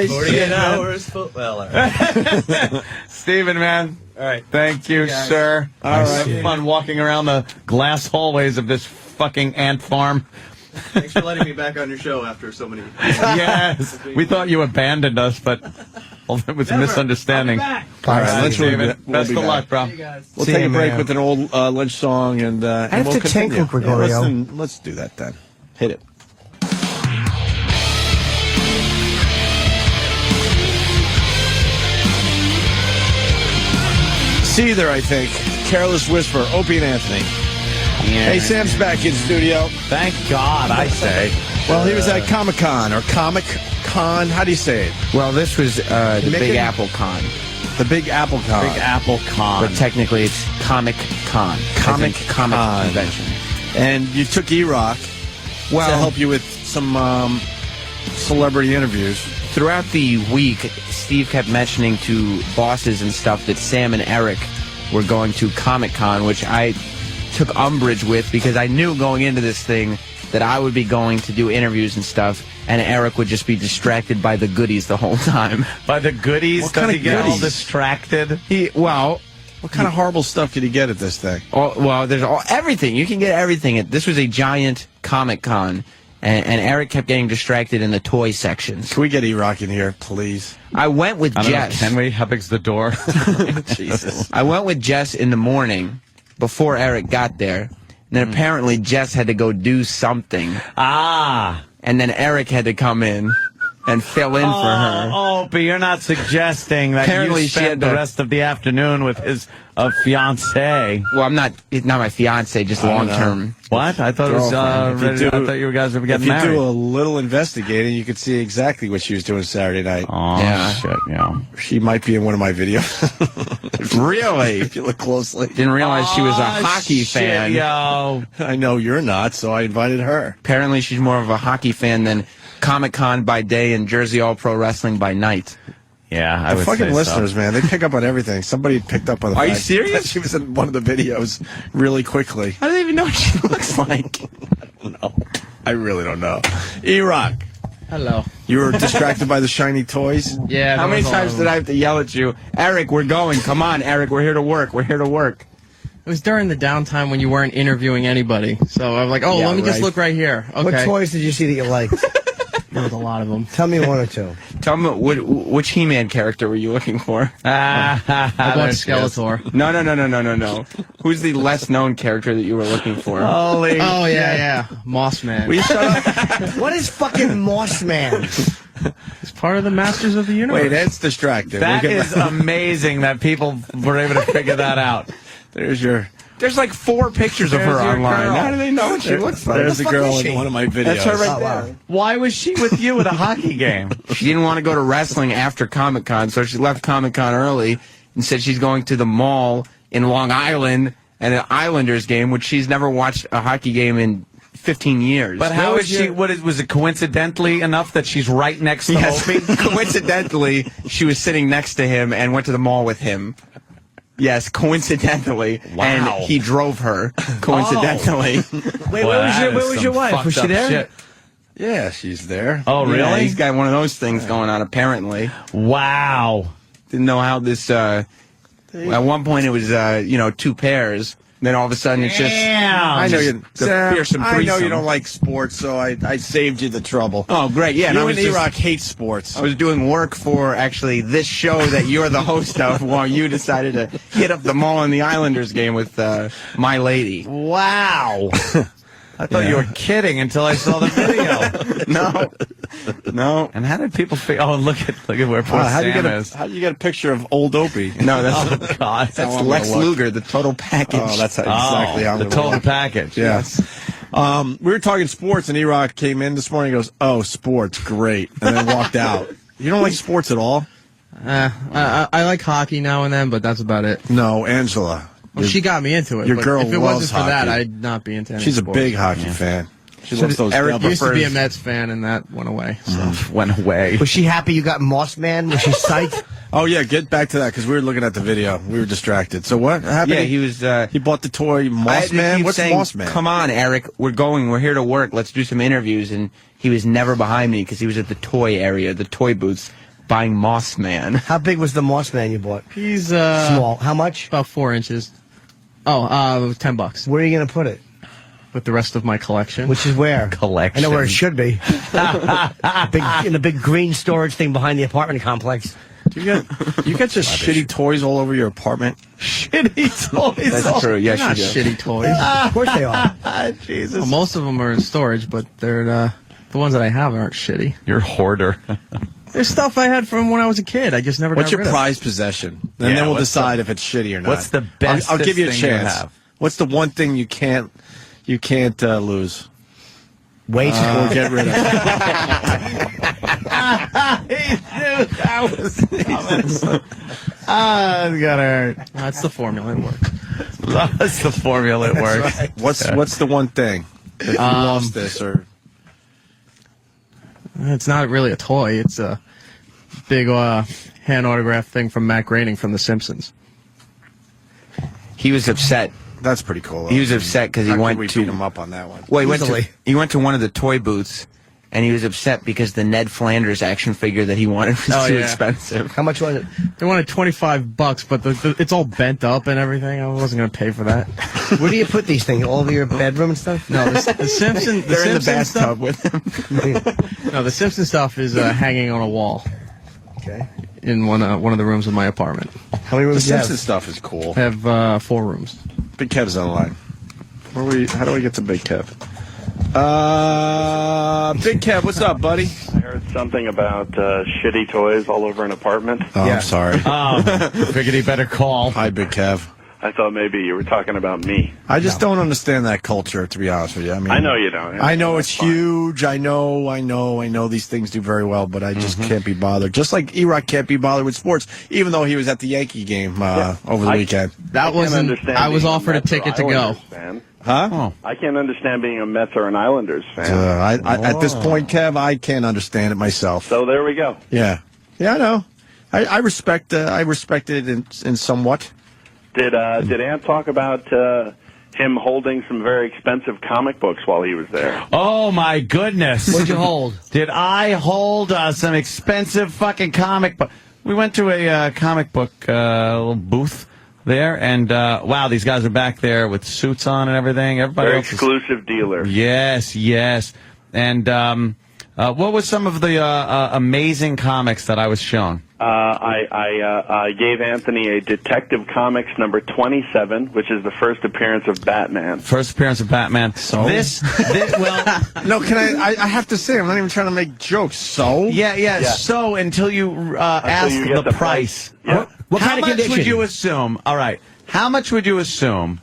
[SPEAKER 21] 48 hours. Well, all right.
[SPEAKER 3] Steven, man.
[SPEAKER 21] All right.
[SPEAKER 3] Thank you, sir.
[SPEAKER 2] All right.
[SPEAKER 3] It's fun walking around the glass hallways of this fucking ant farm.
[SPEAKER 21] Thanks for letting me back on your show after so many.
[SPEAKER 3] Yes. We thought you abandoned us, but It was a misunderstanding.
[SPEAKER 2] All right, let's
[SPEAKER 3] David. Best of luck, bro.
[SPEAKER 2] We'll take a break with an old Lynch song, and
[SPEAKER 4] I have
[SPEAKER 2] we'll
[SPEAKER 4] to tinkle,
[SPEAKER 2] continue.
[SPEAKER 4] Gregorio.
[SPEAKER 2] Let's do that then. Hit it. Seether, I think. Careless Whisper. Opie and Anthony.
[SPEAKER 3] Yeah.
[SPEAKER 2] Hey, Sam's back in studio.
[SPEAKER 3] Thank God, I say.
[SPEAKER 2] Well, he was at Comic-Con, or Comic-Con. How do you say it?
[SPEAKER 14] Well, this was the Big Apple Con.
[SPEAKER 2] The Big Apple Con.
[SPEAKER 3] Big Apple Con.
[SPEAKER 14] But technically, it's Comic Con. Comic Convention.
[SPEAKER 2] And you took E-Rock to help you with some celebrity interviews.
[SPEAKER 14] Throughout the week, Steve kept mentioning to bosses and stuff that Sam and Eric were going to Comic-Con, which I took umbrage with because I knew going into this thing that I would be going to do interviews and stuff, and Eric would just be distracted by the goodies the whole time.
[SPEAKER 3] By the goodies?
[SPEAKER 2] What kind of
[SPEAKER 3] Does he get all
[SPEAKER 2] goodies?
[SPEAKER 3] distracted?
[SPEAKER 2] What kind of horrible stuff could he get at this thing?
[SPEAKER 14] There's everything. You can get everything. This was a giant Comic-Con, and Eric kept getting distracted in the toy sections.
[SPEAKER 2] Can we get E-Rock in here, please?
[SPEAKER 14] I went with Jess.
[SPEAKER 3] Can we? How big's the door?
[SPEAKER 2] Jesus.
[SPEAKER 14] I went with Jess in the morning before Eric got there. And then apparently Jess had to go do something. And then Eric had to come in and fill in for her.
[SPEAKER 3] Oh, but you're not suggesting that
[SPEAKER 14] Apparently
[SPEAKER 3] you
[SPEAKER 14] she had
[SPEAKER 3] spent the
[SPEAKER 14] to-
[SPEAKER 3] rest of the afternoon with his fiancée.
[SPEAKER 14] Well, it's not my fiance, just long term.
[SPEAKER 3] What? I thought it was. I thought you guys were getting
[SPEAKER 2] If you
[SPEAKER 3] married.
[SPEAKER 2] do a little investigating, you could see exactly what she was doing Saturday night.
[SPEAKER 3] Oh, shit, yeah.
[SPEAKER 2] She might be in one of my videos.
[SPEAKER 14] Really?
[SPEAKER 2] If you look closely.
[SPEAKER 14] Didn't realize she was a hockey fan.
[SPEAKER 3] Yo.
[SPEAKER 2] I know you're not, so I invited her.
[SPEAKER 14] Apparently she's more of a hockey fan than Comic-Con by day and Jersey All Pro Wrestling by night.
[SPEAKER 3] Yeah, I
[SPEAKER 2] The
[SPEAKER 3] would
[SPEAKER 2] fucking
[SPEAKER 3] say
[SPEAKER 2] listeners,
[SPEAKER 3] so.
[SPEAKER 2] man, they pick up on everything. Somebody picked up on the
[SPEAKER 14] Are you
[SPEAKER 2] fact
[SPEAKER 14] serious?
[SPEAKER 2] that she was in one of the videos really quickly.
[SPEAKER 14] How do they even know what she looks like?
[SPEAKER 2] No, I really don't know. E-Rock,
[SPEAKER 11] Hello.
[SPEAKER 2] you were distracted by the shiny toys?
[SPEAKER 11] Yeah.
[SPEAKER 14] How many times did I have to yell at you? Eric, we're going. Come on, Eric, we're here to work. We're here to work.
[SPEAKER 11] It was during the downtime when you weren't interviewing anybody. So I was like,
[SPEAKER 2] Yeah,
[SPEAKER 11] let me just
[SPEAKER 2] right.
[SPEAKER 11] look right here. Okay.
[SPEAKER 4] What toys did you see that you liked?
[SPEAKER 11] There was a lot of them.
[SPEAKER 4] Tell me one or two.
[SPEAKER 14] Tell me, which He-Man character were you looking for?
[SPEAKER 11] I bought Skeletor.
[SPEAKER 14] No. Who's the less known character that you were looking for?
[SPEAKER 3] Holy
[SPEAKER 11] Oh, yeah. Moss Man.
[SPEAKER 14] Will you shut up?
[SPEAKER 4] What is fucking Moss Man?
[SPEAKER 11] It's part of the Masters of the Universe.
[SPEAKER 2] Wait, Ed's distracted.
[SPEAKER 3] That
[SPEAKER 2] We'll get
[SPEAKER 3] is
[SPEAKER 2] back-
[SPEAKER 3] amazing that people were able to figure that out.
[SPEAKER 14] There's like 4 pictures of her
[SPEAKER 3] There's your
[SPEAKER 14] online.
[SPEAKER 3] girl.
[SPEAKER 14] How do they know what she looks like?
[SPEAKER 2] There's a girl in one of my videos.
[SPEAKER 14] That's her right
[SPEAKER 4] Oh,
[SPEAKER 14] there.
[SPEAKER 4] wow.
[SPEAKER 3] Why was she with you at a hockey game?
[SPEAKER 14] She didn't want to go to wrestling after Comic-Con, so she left Comic-Con early and said she's going to the mall in Long Island and an Islanders game, which she's never watched a hockey game in 15 years.
[SPEAKER 3] But how is she? Was it coincidentally enough that she's right next to
[SPEAKER 14] Yes,
[SPEAKER 3] Opie?
[SPEAKER 14] coincidentally, she was sitting next to him and went to the mall with him. Yes, coincidentally.
[SPEAKER 3] Wow.
[SPEAKER 14] And he drove her, coincidentally.
[SPEAKER 4] Wait,
[SPEAKER 3] Well,
[SPEAKER 4] where
[SPEAKER 3] that
[SPEAKER 4] was
[SPEAKER 3] is
[SPEAKER 4] your
[SPEAKER 3] some
[SPEAKER 4] wife? Was
[SPEAKER 3] fucked
[SPEAKER 4] she
[SPEAKER 3] up
[SPEAKER 4] there?
[SPEAKER 3] shit.
[SPEAKER 2] Yeah, she's there.
[SPEAKER 3] Oh, really?
[SPEAKER 14] Yeah, he's got one of those things going on, apparently.
[SPEAKER 3] Wow.
[SPEAKER 14] Didn't know how this, at one point it was, 2 pairs. Then all of a sudden it's just,
[SPEAKER 3] Damn.
[SPEAKER 2] I know you.
[SPEAKER 14] the
[SPEAKER 2] Sam,
[SPEAKER 14] fearsome
[SPEAKER 2] I know
[SPEAKER 14] threesome.
[SPEAKER 2] you don't like sports, so I saved you the trouble.
[SPEAKER 14] Oh, great. Yeah, and I
[SPEAKER 2] you
[SPEAKER 14] was
[SPEAKER 2] and
[SPEAKER 14] just-
[SPEAKER 2] E-Rock hate sports.
[SPEAKER 14] I was doing work for actually this show that you're the host of while you decided to hit up the mall in the Islanders game with my lady.
[SPEAKER 3] Wow. I thought you were kidding until I saw the video.
[SPEAKER 14] No.
[SPEAKER 3] And how did people feel? Oh, look at where poor
[SPEAKER 2] How do you
[SPEAKER 3] Sam
[SPEAKER 2] get
[SPEAKER 3] is.
[SPEAKER 2] how do you get a picture of old Opie?
[SPEAKER 14] No, that's
[SPEAKER 3] Oh God.
[SPEAKER 14] that's Lex Luger, the total package.
[SPEAKER 2] Oh, that's exactly how I'm
[SPEAKER 3] the
[SPEAKER 2] gonna
[SPEAKER 3] total
[SPEAKER 2] look.
[SPEAKER 3] package.
[SPEAKER 2] Yes. We were talking sports, and E-Rock came in this morning and goes, "Oh, sports, great," and then walked out. You don't like sports at all?
[SPEAKER 11] I like hockey now and then, but that's about it.
[SPEAKER 2] No, Angela.
[SPEAKER 11] Well, she got me into it.
[SPEAKER 2] your
[SPEAKER 11] but
[SPEAKER 2] girl
[SPEAKER 11] if it
[SPEAKER 2] loves
[SPEAKER 11] wasn't for that,
[SPEAKER 2] hockey.
[SPEAKER 11] I'd not be into any
[SPEAKER 2] She's a
[SPEAKER 11] sports.
[SPEAKER 2] big hockey fan. She loves those
[SPEAKER 11] Eric
[SPEAKER 2] Devils.
[SPEAKER 11] used to be a Mets fan, and that went away. So.
[SPEAKER 3] Went away.
[SPEAKER 4] Was she happy you got Moss Man? Was she psyched?
[SPEAKER 2] Oh yeah, get back to that because we were looking at the video. We were distracted. So what happened?
[SPEAKER 14] Yeah, he was.
[SPEAKER 2] He bought the toy
[SPEAKER 14] I had
[SPEAKER 2] Moss
[SPEAKER 14] to
[SPEAKER 2] Man.
[SPEAKER 14] keep
[SPEAKER 2] What's
[SPEAKER 14] saying,
[SPEAKER 2] Moss Man?
[SPEAKER 14] Come on, Eric. We're going. We're here to work. Let's do some interviews. And he was never behind me because he was at the toy area, the toy booths, buying Moss Man.
[SPEAKER 4] How big was the Moss Man you bought?
[SPEAKER 11] He's
[SPEAKER 4] Small. How much?
[SPEAKER 11] about 4 inches. Oh, $10
[SPEAKER 4] Where are you going to put it?
[SPEAKER 11] with the rest of my collection.
[SPEAKER 4] Which is where?
[SPEAKER 3] Collection.
[SPEAKER 4] I know where it should be. In a big green storage thing behind the apartment complex.
[SPEAKER 2] You get just shitty toys all over your apartment.
[SPEAKER 3] Shitty toys.
[SPEAKER 14] That's true. Yes,
[SPEAKER 11] Not
[SPEAKER 14] you do.
[SPEAKER 11] shitty toys.
[SPEAKER 4] Of course they are.
[SPEAKER 3] Jesus.
[SPEAKER 11] Well, most of them are in storage, but they're the ones that I have aren't shitty.
[SPEAKER 3] You're a hoarder.
[SPEAKER 11] There's stuff I had from when I was a kid. I just never
[SPEAKER 2] What's
[SPEAKER 11] got
[SPEAKER 2] your
[SPEAKER 11] rid of.
[SPEAKER 2] prized possession? And then we'll decide if it's shitty or not.
[SPEAKER 3] What's the best
[SPEAKER 2] I'll give you a
[SPEAKER 3] thing you
[SPEAKER 2] chance.
[SPEAKER 3] have?
[SPEAKER 2] What's the one thing you can't lose?
[SPEAKER 4] Wait.
[SPEAKER 2] Or get rid of.
[SPEAKER 3] He knew that was coming. It's gonna hurt.
[SPEAKER 11] That's the formula. It works.
[SPEAKER 3] That's the formula. It works.
[SPEAKER 4] right.
[SPEAKER 2] What's the one thing? If you lost this or...
[SPEAKER 11] It's not really a toy. It's a big hand autograph thing from Matt Groening from The Simpsons.
[SPEAKER 14] He was upset.
[SPEAKER 2] That's pretty cool.
[SPEAKER 14] He was upset because he
[SPEAKER 2] How
[SPEAKER 14] went
[SPEAKER 2] could we
[SPEAKER 14] to
[SPEAKER 2] beat him up on that one.
[SPEAKER 14] Well,
[SPEAKER 4] Easily.
[SPEAKER 14] he went to one of the toy booths, and he was upset because the Ned Flanders action figure that he wanted was too expensive.
[SPEAKER 4] How much was it?
[SPEAKER 11] They wanted $25, but it's all bent up and everything. I wasn't going to pay for that.
[SPEAKER 4] Where do you put these things? All over your bedroom and stuff?
[SPEAKER 11] No, the Simpsons.
[SPEAKER 14] They're in the
[SPEAKER 11] Simpsons
[SPEAKER 14] bathtub
[SPEAKER 11] stuff,
[SPEAKER 14] with him.
[SPEAKER 11] No, the Simpsons stuff is hanging on a wall.
[SPEAKER 4] Okay.
[SPEAKER 11] In one of the rooms of my apartment.
[SPEAKER 4] How many
[SPEAKER 2] The
[SPEAKER 4] rooms do you have?
[SPEAKER 2] Simpsons stuff is cool.
[SPEAKER 11] I have 4 rooms.
[SPEAKER 2] Big Kev's on the line. How do we get to Big Kev? Big Kev, what's up, buddy?
[SPEAKER 12] I heard something about shitty toys all over an apartment.
[SPEAKER 2] Oh, I'm sorry.
[SPEAKER 3] Figured he better call.
[SPEAKER 2] Hi, Big Kev.
[SPEAKER 12] I thought maybe you were talking about me.
[SPEAKER 2] I just don't understand that culture, to be honest with you. I mean,
[SPEAKER 12] I know you don't.
[SPEAKER 2] I know it's huge. I know these things do very well, but I just can't be bothered. Just like E-Rock can't be bothered with sports, even though he was at the Yankee game over the weekend.
[SPEAKER 11] That wasn't. I was offered a ticket to go.
[SPEAKER 2] Huh?
[SPEAKER 12] Oh. I can't understand being a Mets or an Islanders fan.
[SPEAKER 2] At this point, Kev, I can't understand it myself.
[SPEAKER 12] So there we go.
[SPEAKER 2] Yeah, I know. I respect it in somewhat.
[SPEAKER 12] Did Ant talk about him holding some very expensive comic books while he was there?
[SPEAKER 3] Oh my goodness!
[SPEAKER 4] What'd you hold?
[SPEAKER 3] Did I hold some expensive fucking comic book? We went to a comic book little booth there, and wow, these guys are back there with suits on and everything. Everybody
[SPEAKER 12] Very
[SPEAKER 3] else is...
[SPEAKER 12] exclusive dealer.
[SPEAKER 3] Yes. And what was some of the amazing comics that I was shown?
[SPEAKER 12] I gave Anthony a Detective Comics number 27, which is the first appearance of Batman.
[SPEAKER 3] First appearance of Batman.
[SPEAKER 2] So?
[SPEAKER 3] This well...
[SPEAKER 2] No, can I have to say, I'm not even trying to make jokes. So?
[SPEAKER 3] Yeah. So until you ask
[SPEAKER 12] you get
[SPEAKER 3] the price.
[SPEAKER 12] Yeah.
[SPEAKER 4] What
[SPEAKER 3] How
[SPEAKER 4] kind of
[SPEAKER 3] much
[SPEAKER 4] condition?
[SPEAKER 3] would you assume? All right. How much would you assume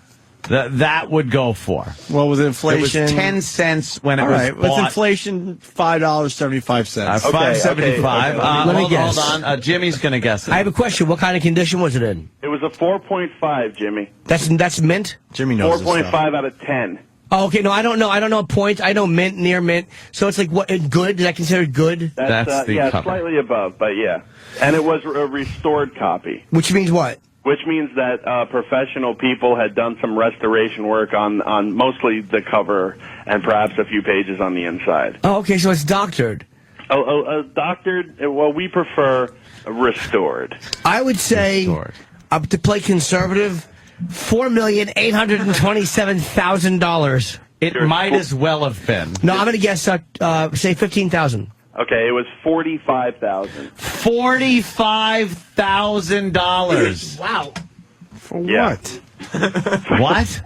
[SPEAKER 3] that would go for?
[SPEAKER 2] Well, with inflation,
[SPEAKER 3] it was 10 cents when it
[SPEAKER 2] all
[SPEAKER 3] was
[SPEAKER 2] right.
[SPEAKER 3] bought.
[SPEAKER 2] With inflation, $5.75.
[SPEAKER 3] $5.75.
[SPEAKER 4] Let me guess.
[SPEAKER 3] Hold on. Jimmy's going to guess it.
[SPEAKER 4] I have a question. What kind of condition was it in?
[SPEAKER 12] It was a 4.5, Jimmy.
[SPEAKER 4] That's mint?
[SPEAKER 2] Jimmy knows.
[SPEAKER 12] 4.5 out of 10.
[SPEAKER 4] Oh, okay. No, I don't know. I don't know points. I know mint, near mint. So it's like what? Good? Is that considered good?
[SPEAKER 3] That's the cover.
[SPEAKER 12] Slightly above, but yeah. And it was a restored copy.
[SPEAKER 4] Which means what?
[SPEAKER 12] Which means that professional people had done some restoration work on mostly the cover and perhaps a few pages on the inside.
[SPEAKER 4] Oh, okay. So it's doctored.
[SPEAKER 12] Doctored. Well, we prefer restored.
[SPEAKER 4] I would say, to play conservative, $4,827,000.
[SPEAKER 3] It might as well have been.
[SPEAKER 4] No, I'm going to guess, say 15,000.
[SPEAKER 12] Okay, it was 45,000.
[SPEAKER 3] $45,000.
[SPEAKER 4] Wow.
[SPEAKER 2] For
[SPEAKER 12] Yeah.
[SPEAKER 2] what?
[SPEAKER 3] What?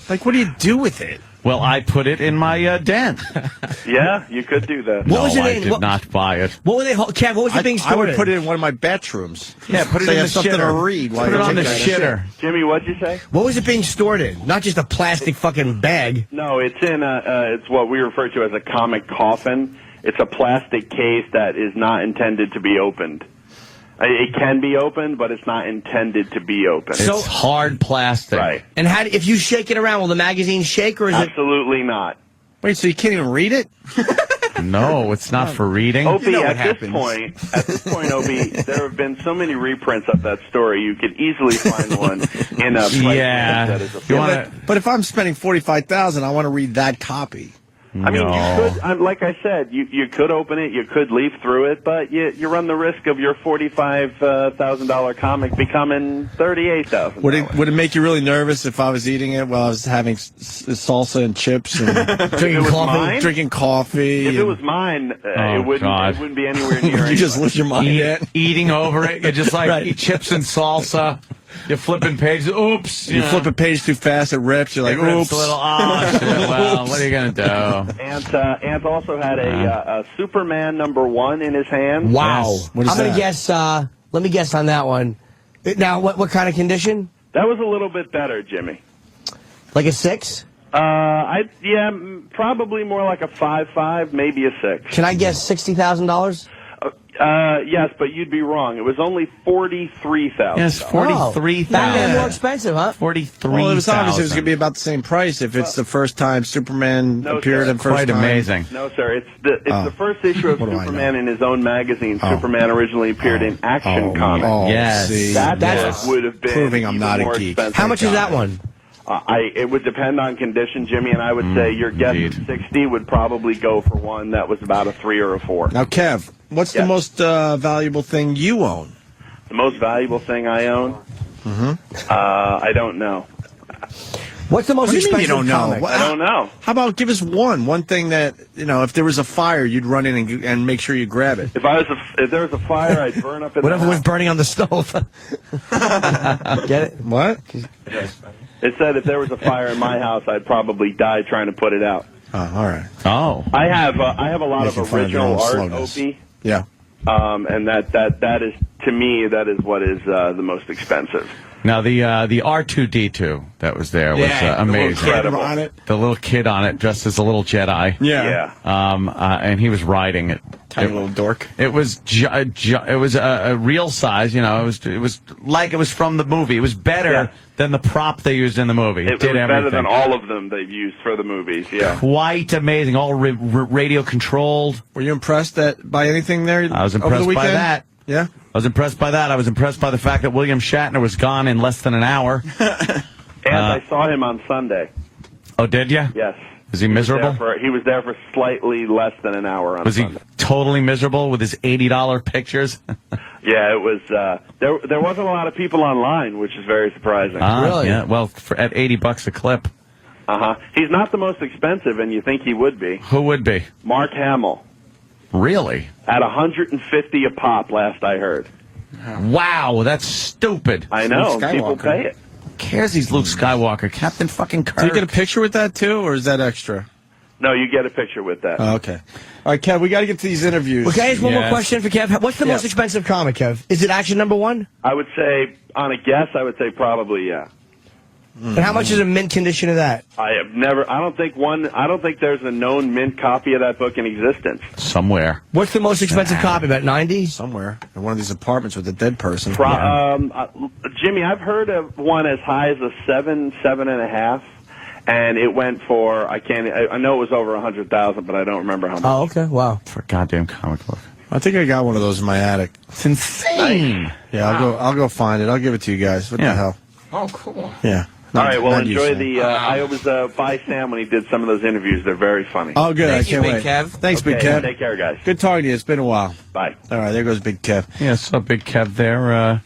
[SPEAKER 2] Like, what do you do with it?
[SPEAKER 3] Well, I put it in my den.
[SPEAKER 12] Yeah, you could do that.
[SPEAKER 4] What was it
[SPEAKER 3] I
[SPEAKER 4] in?
[SPEAKER 3] did not buy it.
[SPEAKER 4] What were they? Kev, what was it being
[SPEAKER 2] I
[SPEAKER 4] stored
[SPEAKER 2] would
[SPEAKER 4] in?
[SPEAKER 2] put it in one of my bedrooms.
[SPEAKER 3] Yeah, put it
[SPEAKER 2] So
[SPEAKER 3] in
[SPEAKER 2] you
[SPEAKER 3] the
[SPEAKER 2] have something
[SPEAKER 3] shitter.
[SPEAKER 2] to read while
[SPEAKER 3] Put it
[SPEAKER 2] you're
[SPEAKER 3] on the
[SPEAKER 2] taking a
[SPEAKER 3] shitter.
[SPEAKER 12] Jimmy, what'd you say?
[SPEAKER 4] What was it being stored in? Not just a plastic fucking bag.
[SPEAKER 12] No, it's in it's what we refer to as a comic coffin. It's a plastic case that is not intended to be opened. It can be opened, but it's not intended to be opened.
[SPEAKER 3] It's hard plastic.
[SPEAKER 12] Right.
[SPEAKER 4] And if you shake it around, will the magazine shake, or is it?
[SPEAKER 12] Absolutely not.
[SPEAKER 2] Wait, so you can't even read it?
[SPEAKER 3] No, it's not for reading.
[SPEAKER 12] Opie,
[SPEAKER 3] You know what
[SPEAKER 12] at
[SPEAKER 3] happens.
[SPEAKER 12] this point, Opie, there have been so many reprints of that story. You could easily find one in a place
[SPEAKER 3] Yeah.
[SPEAKER 12] that is
[SPEAKER 3] You
[SPEAKER 12] affordable.
[SPEAKER 3] wanna-
[SPEAKER 2] But if I'm spending $45,000, I want to read that copy.
[SPEAKER 12] I mean, you could, like I said, you could open it, you could leaf through it, but you run the risk of your $45,000 comic becoming $38,000.
[SPEAKER 2] Would it make you really nervous if I was eating it while I was having salsa and chips and drinking coffee?
[SPEAKER 12] If it was mine, it wouldn't be anywhere near.
[SPEAKER 2] You just lose your mind.
[SPEAKER 3] Eating over it, you just eat chips and salsa. You're flipping pages. Oops.
[SPEAKER 2] You flip a page too fast, it rips. You're like, oops.
[SPEAKER 3] A little, shit. Well, what are you going to do?
[SPEAKER 12] Ant also had a Superman #1 in his hand.
[SPEAKER 4] Wow.
[SPEAKER 2] Yes. What is
[SPEAKER 4] I'm going to
[SPEAKER 2] that?
[SPEAKER 4] guess, let me guess on that one. Now, what kind of condition?
[SPEAKER 12] That was a little bit better, Jimmy.
[SPEAKER 4] Like a 6?
[SPEAKER 12] Probably more like a 5.5, maybe a 6.
[SPEAKER 4] Can I guess $60,000?
[SPEAKER 12] Yes, but you'd be wrong. It was only $43,000.
[SPEAKER 3] Yes, $43,000.
[SPEAKER 4] That more expensive, huh?
[SPEAKER 3] $43,000.
[SPEAKER 2] Well, it was obvious it was going to be about the same price if it's the first time Superman appeared in first
[SPEAKER 3] Quite
[SPEAKER 2] time.
[SPEAKER 3] amazing.
[SPEAKER 12] No, sir. It's the first issue of Superman in his own magazine. Superman originally appeared in Action Comics.
[SPEAKER 3] Yes.
[SPEAKER 2] See,
[SPEAKER 12] That would have been
[SPEAKER 2] proving I'm
[SPEAKER 12] even
[SPEAKER 2] not a
[SPEAKER 12] more
[SPEAKER 2] geek.
[SPEAKER 12] expensive
[SPEAKER 4] How much is that
[SPEAKER 12] comic.
[SPEAKER 4] one?
[SPEAKER 12] It would depend on condition, Jimmy, and I would say your guess of 60 would probably go for one that was about a 3 or a 4.
[SPEAKER 2] Now, Kev, what's the most valuable thing you own?
[SPEAKER 12] The most valuable thing I own? I don't know.
[SPEAKER 4] What's the most
[SPEAKER 2] What do you mean
[SPEAKER 4] expensive
[SPEAKER 2] you don't know?
[SPEAKER 4] comic?
[SPEAKER 12] I don't know.
[SPEAKER 2] How about give us one thing that, if there was a fire, you'd run in and make sure you grab it.
[SPEAKER 12] If there was a fire, I'd burn up in
[SPEAKER 4] Whatever
[SPEAKER 12] the
[SPEAKER 4] was burning on the stove. Get it?
[SPEAKER 2] What?
[SPEAKER 12] It said if there was a fire in my house, I'd probably die trying to put it out.
[SPEAKER 2] Oh, all right.
[SPEAKER 3] Oh.
[SPEAKER 12] I have a lot
[SPEAKER 2] Making
[SPEAKER 12] of
[SPEAKER 2] fun of your
[SPEAKER 12] original
[SPEAKER 2] own
[SPEAKER 12] art,
[SPEAKER 2] slowness.
[SPEAKER 12] Opie.
[SPEAKER 2] Yeah.
[SPEAKER 12] And that is, to me, that is what is the most expensive.
[SPEAKER 3] Now, the R2-D2 that was there was amazing. The little kid on it, dressed as a little Jedi.
[SPEAKER 2] Yeah.
[SPEAKER 3] And he was riding it.
[SPEAKER 2] Tiny little dork.
[SPEAKER 3] It was it was a real size. It was like it was from the movie. It was better than the prop they used in the movie.
[SPEAKER 12] It was
[SPEAKER 3] did everything.
[SPEAKER 12] better than all of them they've used for the movies. Yeah.
[SPEAKER 3] Quite amazing. All radio controlled.
[SPEAKER 2] Were you impressed by anything there?
[SPEAKER 3] I was
[SPEAKER 2] over
[SPEAKER 3] impressed
[SPEAKER 2] the
[SPEAKER 3] by
[SPEAKER 2] weekend?
[SPEAKER 3] that.
[SPEAKER 2] Yeah.
[SPEAKER 3] I was impressed by that. I was impressed by the fact that William Shatner was gone in less than an hour.
[SPEAKER 12] And I saw him on Sunday.
[SPEAKER 3] Oh, did you?
[SPEAKER 12] Yes.
[SPEAKER 3] Is he miserable?
[SPEAKER 12] He was there for slightly less than an hour on
[SPEAKER 3] Was he
[SPEAKER 12] Sunday.
[SPEAKER 3] totally miserable with his $80 pictures?
[SPEAKER 12] Yeah, it was. There wasn't a lot of people online, which is very surprising.
[SPEAKER 3] Really? Yeah. Well, at $80 a clip.
[SPEAKER 12] He's not the most expensive, and you think he would be.
[SPEAKER 3] Who would be?
[SPEAKER 12] Mark Hamill.
[SPEAKER 3] Really?
[SPEAKER 12] At $150 a pop, last I heard.
[SPEAKER 3] Wow, that's stupid.
[SPEAKER 12] I know. People pay it.
[SPEAKER 3] Who cares? He's Luke Skywalker, Captain fucking Kirk.
[SPEAKER 2] Do you get a picture with that too, or is that extra?
[SPEAKER 12] No, you get a picture with that.
[SPEAKER 2] Oh, okay. All right, Kev, we got to get to these interviews.
[SPEAKER 4] Well, can I ask one more question for Kev? What's the most expensive comic, Kev? Is it Action #1?
[SPEAKER 12] I would say, on a guess, I would say probably, yeah.
[SPEAKER 4] And how much is a mint condition of that?
[SPEAKER 12] I don't think there's a known mint copy of that book in existence.
[SPEAKER 3] Somewhere.
[SPEAKER 4] What's the most expensive copy? About 90?
[SPEAKER 2] Somewhere. In one of these apartments with a dead person.
[SPEAKER 12] Jimmy, I've heard of one as high as a 7.5, and it went for, I know it was over 100,000, but I don't remember how much.
[SPEAKER 4] Oh, okay. Wow.
[SPEAKER 3] For a goddamn comic book.
[SPEAKER 2] I think I got one of those in my attic.
[SPEAKER 3] It's insane.
[SPEAKER 2] Yeah, I'll go find it. I'll give it to you guys. What the hell?
[SPEAKER 19] Oh, cool.
[SPEAKER 2] Yeah.
[SPEAKER 12] All right, well,
[SPEAKER 2] Not you,
[SPEAKER 12] enjoy
[SPEAKER 2] Sam.
[SPEAKER 12] the... I was by Sam when he did some of those interviews. They're very funny.
[SPEAKER 2] Oh, good.
[SPEAKER 14] Thank
[SPEAKER 2] I can't
[SPEAKER 14] you,
[SPEAKER 2] wait.
[SPEAKER 14] Big Kev.
[SPEAKER 2] Thanks,
[SPEAKER 12] Okay,
[SPEAKER 2] Big Kev.
[SPEAKER 12] take care, guys.
[SPEAKER 2] Good talking to you. It's been a while.
[SPEAKER 12] Bye.
[SPEAKER 2] All right, there goes Big Kev.
[SPEAKER 3] Yeah, so Big Kev there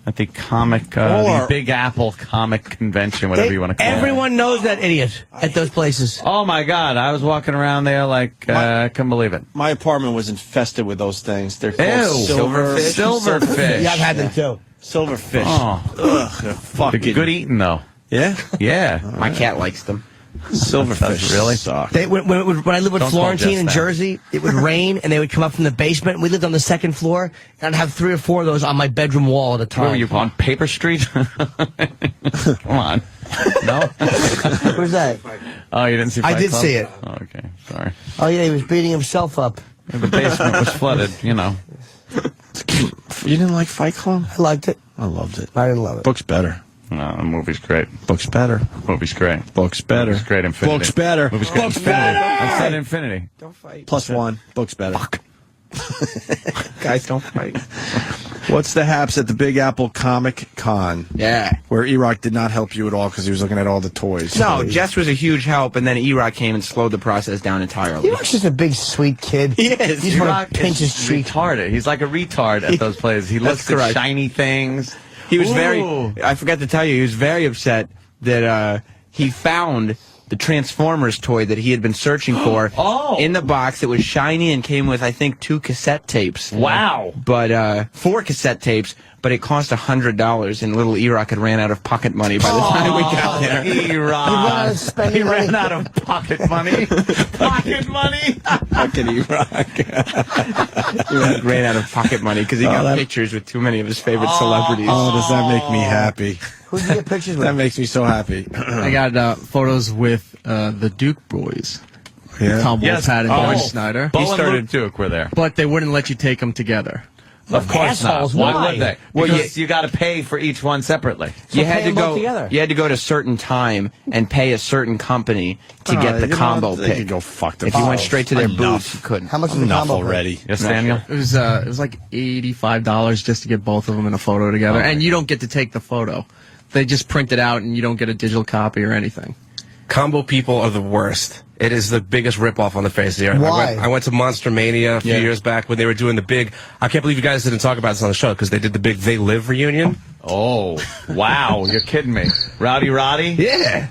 [SPEAKER 3] at the comic, the Big Apple Comic Convention, whatever you want to call it.
[SPEAKER 4] Everyone knows that idiot at those places.
[SPEAKER 3] Oh, my God. I was walking around there like, I couldn't believe it.
[SPEAKER 2] My apartment was infested with those things. They're called
[SPEAKER 3] Silverfish. Silverfish.
[SPEAKER 4] Yeah, I've had them too.
[SPEAKER 2] Silverfish.
[SPEAKER 3] Oh.
[SPEAKER 2] Ugh, they're fucking
[SPEAKER 3] Good eating, though.
[SPEAKER 2] Yeah?
[SPEAKER 3] Yeah.
[SPEAKER 14] My cat likes them.
[SPEAKER 2] Silverfish
[SPEAKER 3] really
[SPEAKER 2] suck.
[SPEAKER 4] When I lived with
[SPEAKER 3] Don't call
[SPEAKER 4] Florentine
[SPEAKER 3] Jess
[SPEAKER 4] in
[SPEAKER 3] that.
[SPEAKER 4] Jersey, it would rain and they would come up from the basement. We lived on the second floor, and I'd have 3 or 4 of those on my bedroom wall at a time.
[SPEAKER 3] Where were you, on Paper Street? Come on. No?
[SPEAKER 4] Who's that?
[SPEAKER 3] Oh, you didn't see
[SPEAKER 4] I
[SPEAKER 3] Fight
[SPEAKER 4] did
[SPEAKER 3] Club?
[SPEAKER 4] see it.
[SPEAKER 3] Oh, okay, sorry.
[SPEAKER 4] Oh, yeah, he was beating himself up.
[SPEAKER 3] Yeah, the basement was flooded, you know.
[SPEAKER 2] You didn't like Fight Club?
[SPEAKER 4] I liked it.
[SPEAKER 2] I loved it.
[SPEAKER 4] I didn't love it.
[SPEAKER 2] Book's better.
[SPEAKER 3] No, the movie's great.
[SPEAKER 2] Book's better.
[SPEAKER 3] Movie's great.
[SPEAKER 2] Book's better.
[SPEAKER 3] Movie's great. Infinity.
[SPEAKER 2] Book's better.
[SPEAKER 3] Movie's great.
[SPEAKER 2] Book's
[SPEAKER 3] Infinity.
[SPEAKER 2] better.
[SPEAKER 3] I said Infinity.
[SPEAKER 14] Don't fight.
[SPEAKER 2] +1. Book's better.
[SPEAKER 14] Guys, don't fight.
[SPEAKER 2] What's the haps at the Big Apple Comic Con?
[SPEAKER 14] Yeah.
[SPEAKER 2] Where E-Rock did not help you at all because he was looking at all the toys.
[SPEAKER 14] No, Jess was a huge help, and then E-Rock came and slowed the process down entirely.
[SPEAKER 4] E-Rock's just a big, sweet kid.
[SPEAKER 3] He is.
[SPEAKER 4] He's want to pinch his cheek.
[SPEAKER 3] Retarded. He's like a retard at those places. He looks at
[SPEAKER 14] correct.
[SPEAKER 3] shiny things.
[SPEAKER 14] He was
[SPEAKER 3] Ooh.
[SPEAKER 14] I forgot to tell you, he was very upset that he found the Transformers toy that he had been searching for in the box. It was shiny and came with, I think, 2 cassette tapes.
[SPEAKER 3] Wow.
[SPEAKER 14] But 4 cassette tapes, but it cost $100, and little E-Rock had ran out of pocket money by the time we got there.
[SPEAKER 3] E-Rock. He ran out of pocket money. Pocket money.
[SPEAKER 2] Fucking E-Rock.
[SPEAKER 14] E-Rock ran out of pocket money because he got pictures with too many of his favorite celebrities.
[SPEAKER 2] Oh, does that make me happy?
[SPEAKER 4] Who did you get pictures with?
[SPEAKER 2] That makes me so happy.
[SPEAKER 11] I got photos with the Duke boys.
[SPEAKER 2] Yeah.
[SPEAKER 11] Tom
[SPEAKER 3] Yes.
[SPEAKER 11] Wolfhat and
[SPEAKER 3] Oh.
[SPEAKER 11] George Snyder.
[SPEAKER 3] Bo and Luke Duke were there.
[SPEAKER 11] But they wouldn't let you take them together.
[SPEAKER 3] Of course
[SPEAKER 4] Assholes,
[SPEAKER 3] not.
[SPEAKER 4] why?
[SPEAKER 3] Would they?
[SPEAKER 14] Well,
[SPEAKER 3] Because you got to pay for each one separately.
[SPEAKER 14] You had
[SPEAKER 4] pay
[SPEAKER 14] to
[SPEAKER 4] them both
[SPEAKER 14] go.
[SPEAKER 4] together.
[SPEAKER 14] You had to go to a certain time and pay a certain company to get the combo
[SPEAKER 2] They
[SPEAKER 14] pick.
[SPEAKER 2] can go fuck
[SPEAKER 14] If you went
[SPEAKER 2] themselves.
[SPEAKER 14] straight to their
[SPEAKER 2] Enough.
[SPEAKER 14] booth, you couldn't.
[SPEAKER 4] How much is the
[SPEAKER 2] Enough
[SPEAKER 4] combo?
[SPEAKER 2] already.
[SPEAKER 3] Yes, Daniel?
[SPEAKER 11] It was like $85 just to get both of them in a photo together, and you don't get to take the photo. They just print it out, and you don't get a digital copy or anything.
[SPEAKER 9] Combo people are the worst. It is the biggest ripoff on the face of the earth.
[SPEAKER 4] Why?
[SPEAKER 9] I went to Monster Mania a few years back when they were doing the big. I can't believe you guys didn't talk about this on the show because they did the big They Live reunion.
[SPEAKER 3] Oh, wow. You're kidding me. Rowdy Roddy?
[SPEAKER 9] Yeah.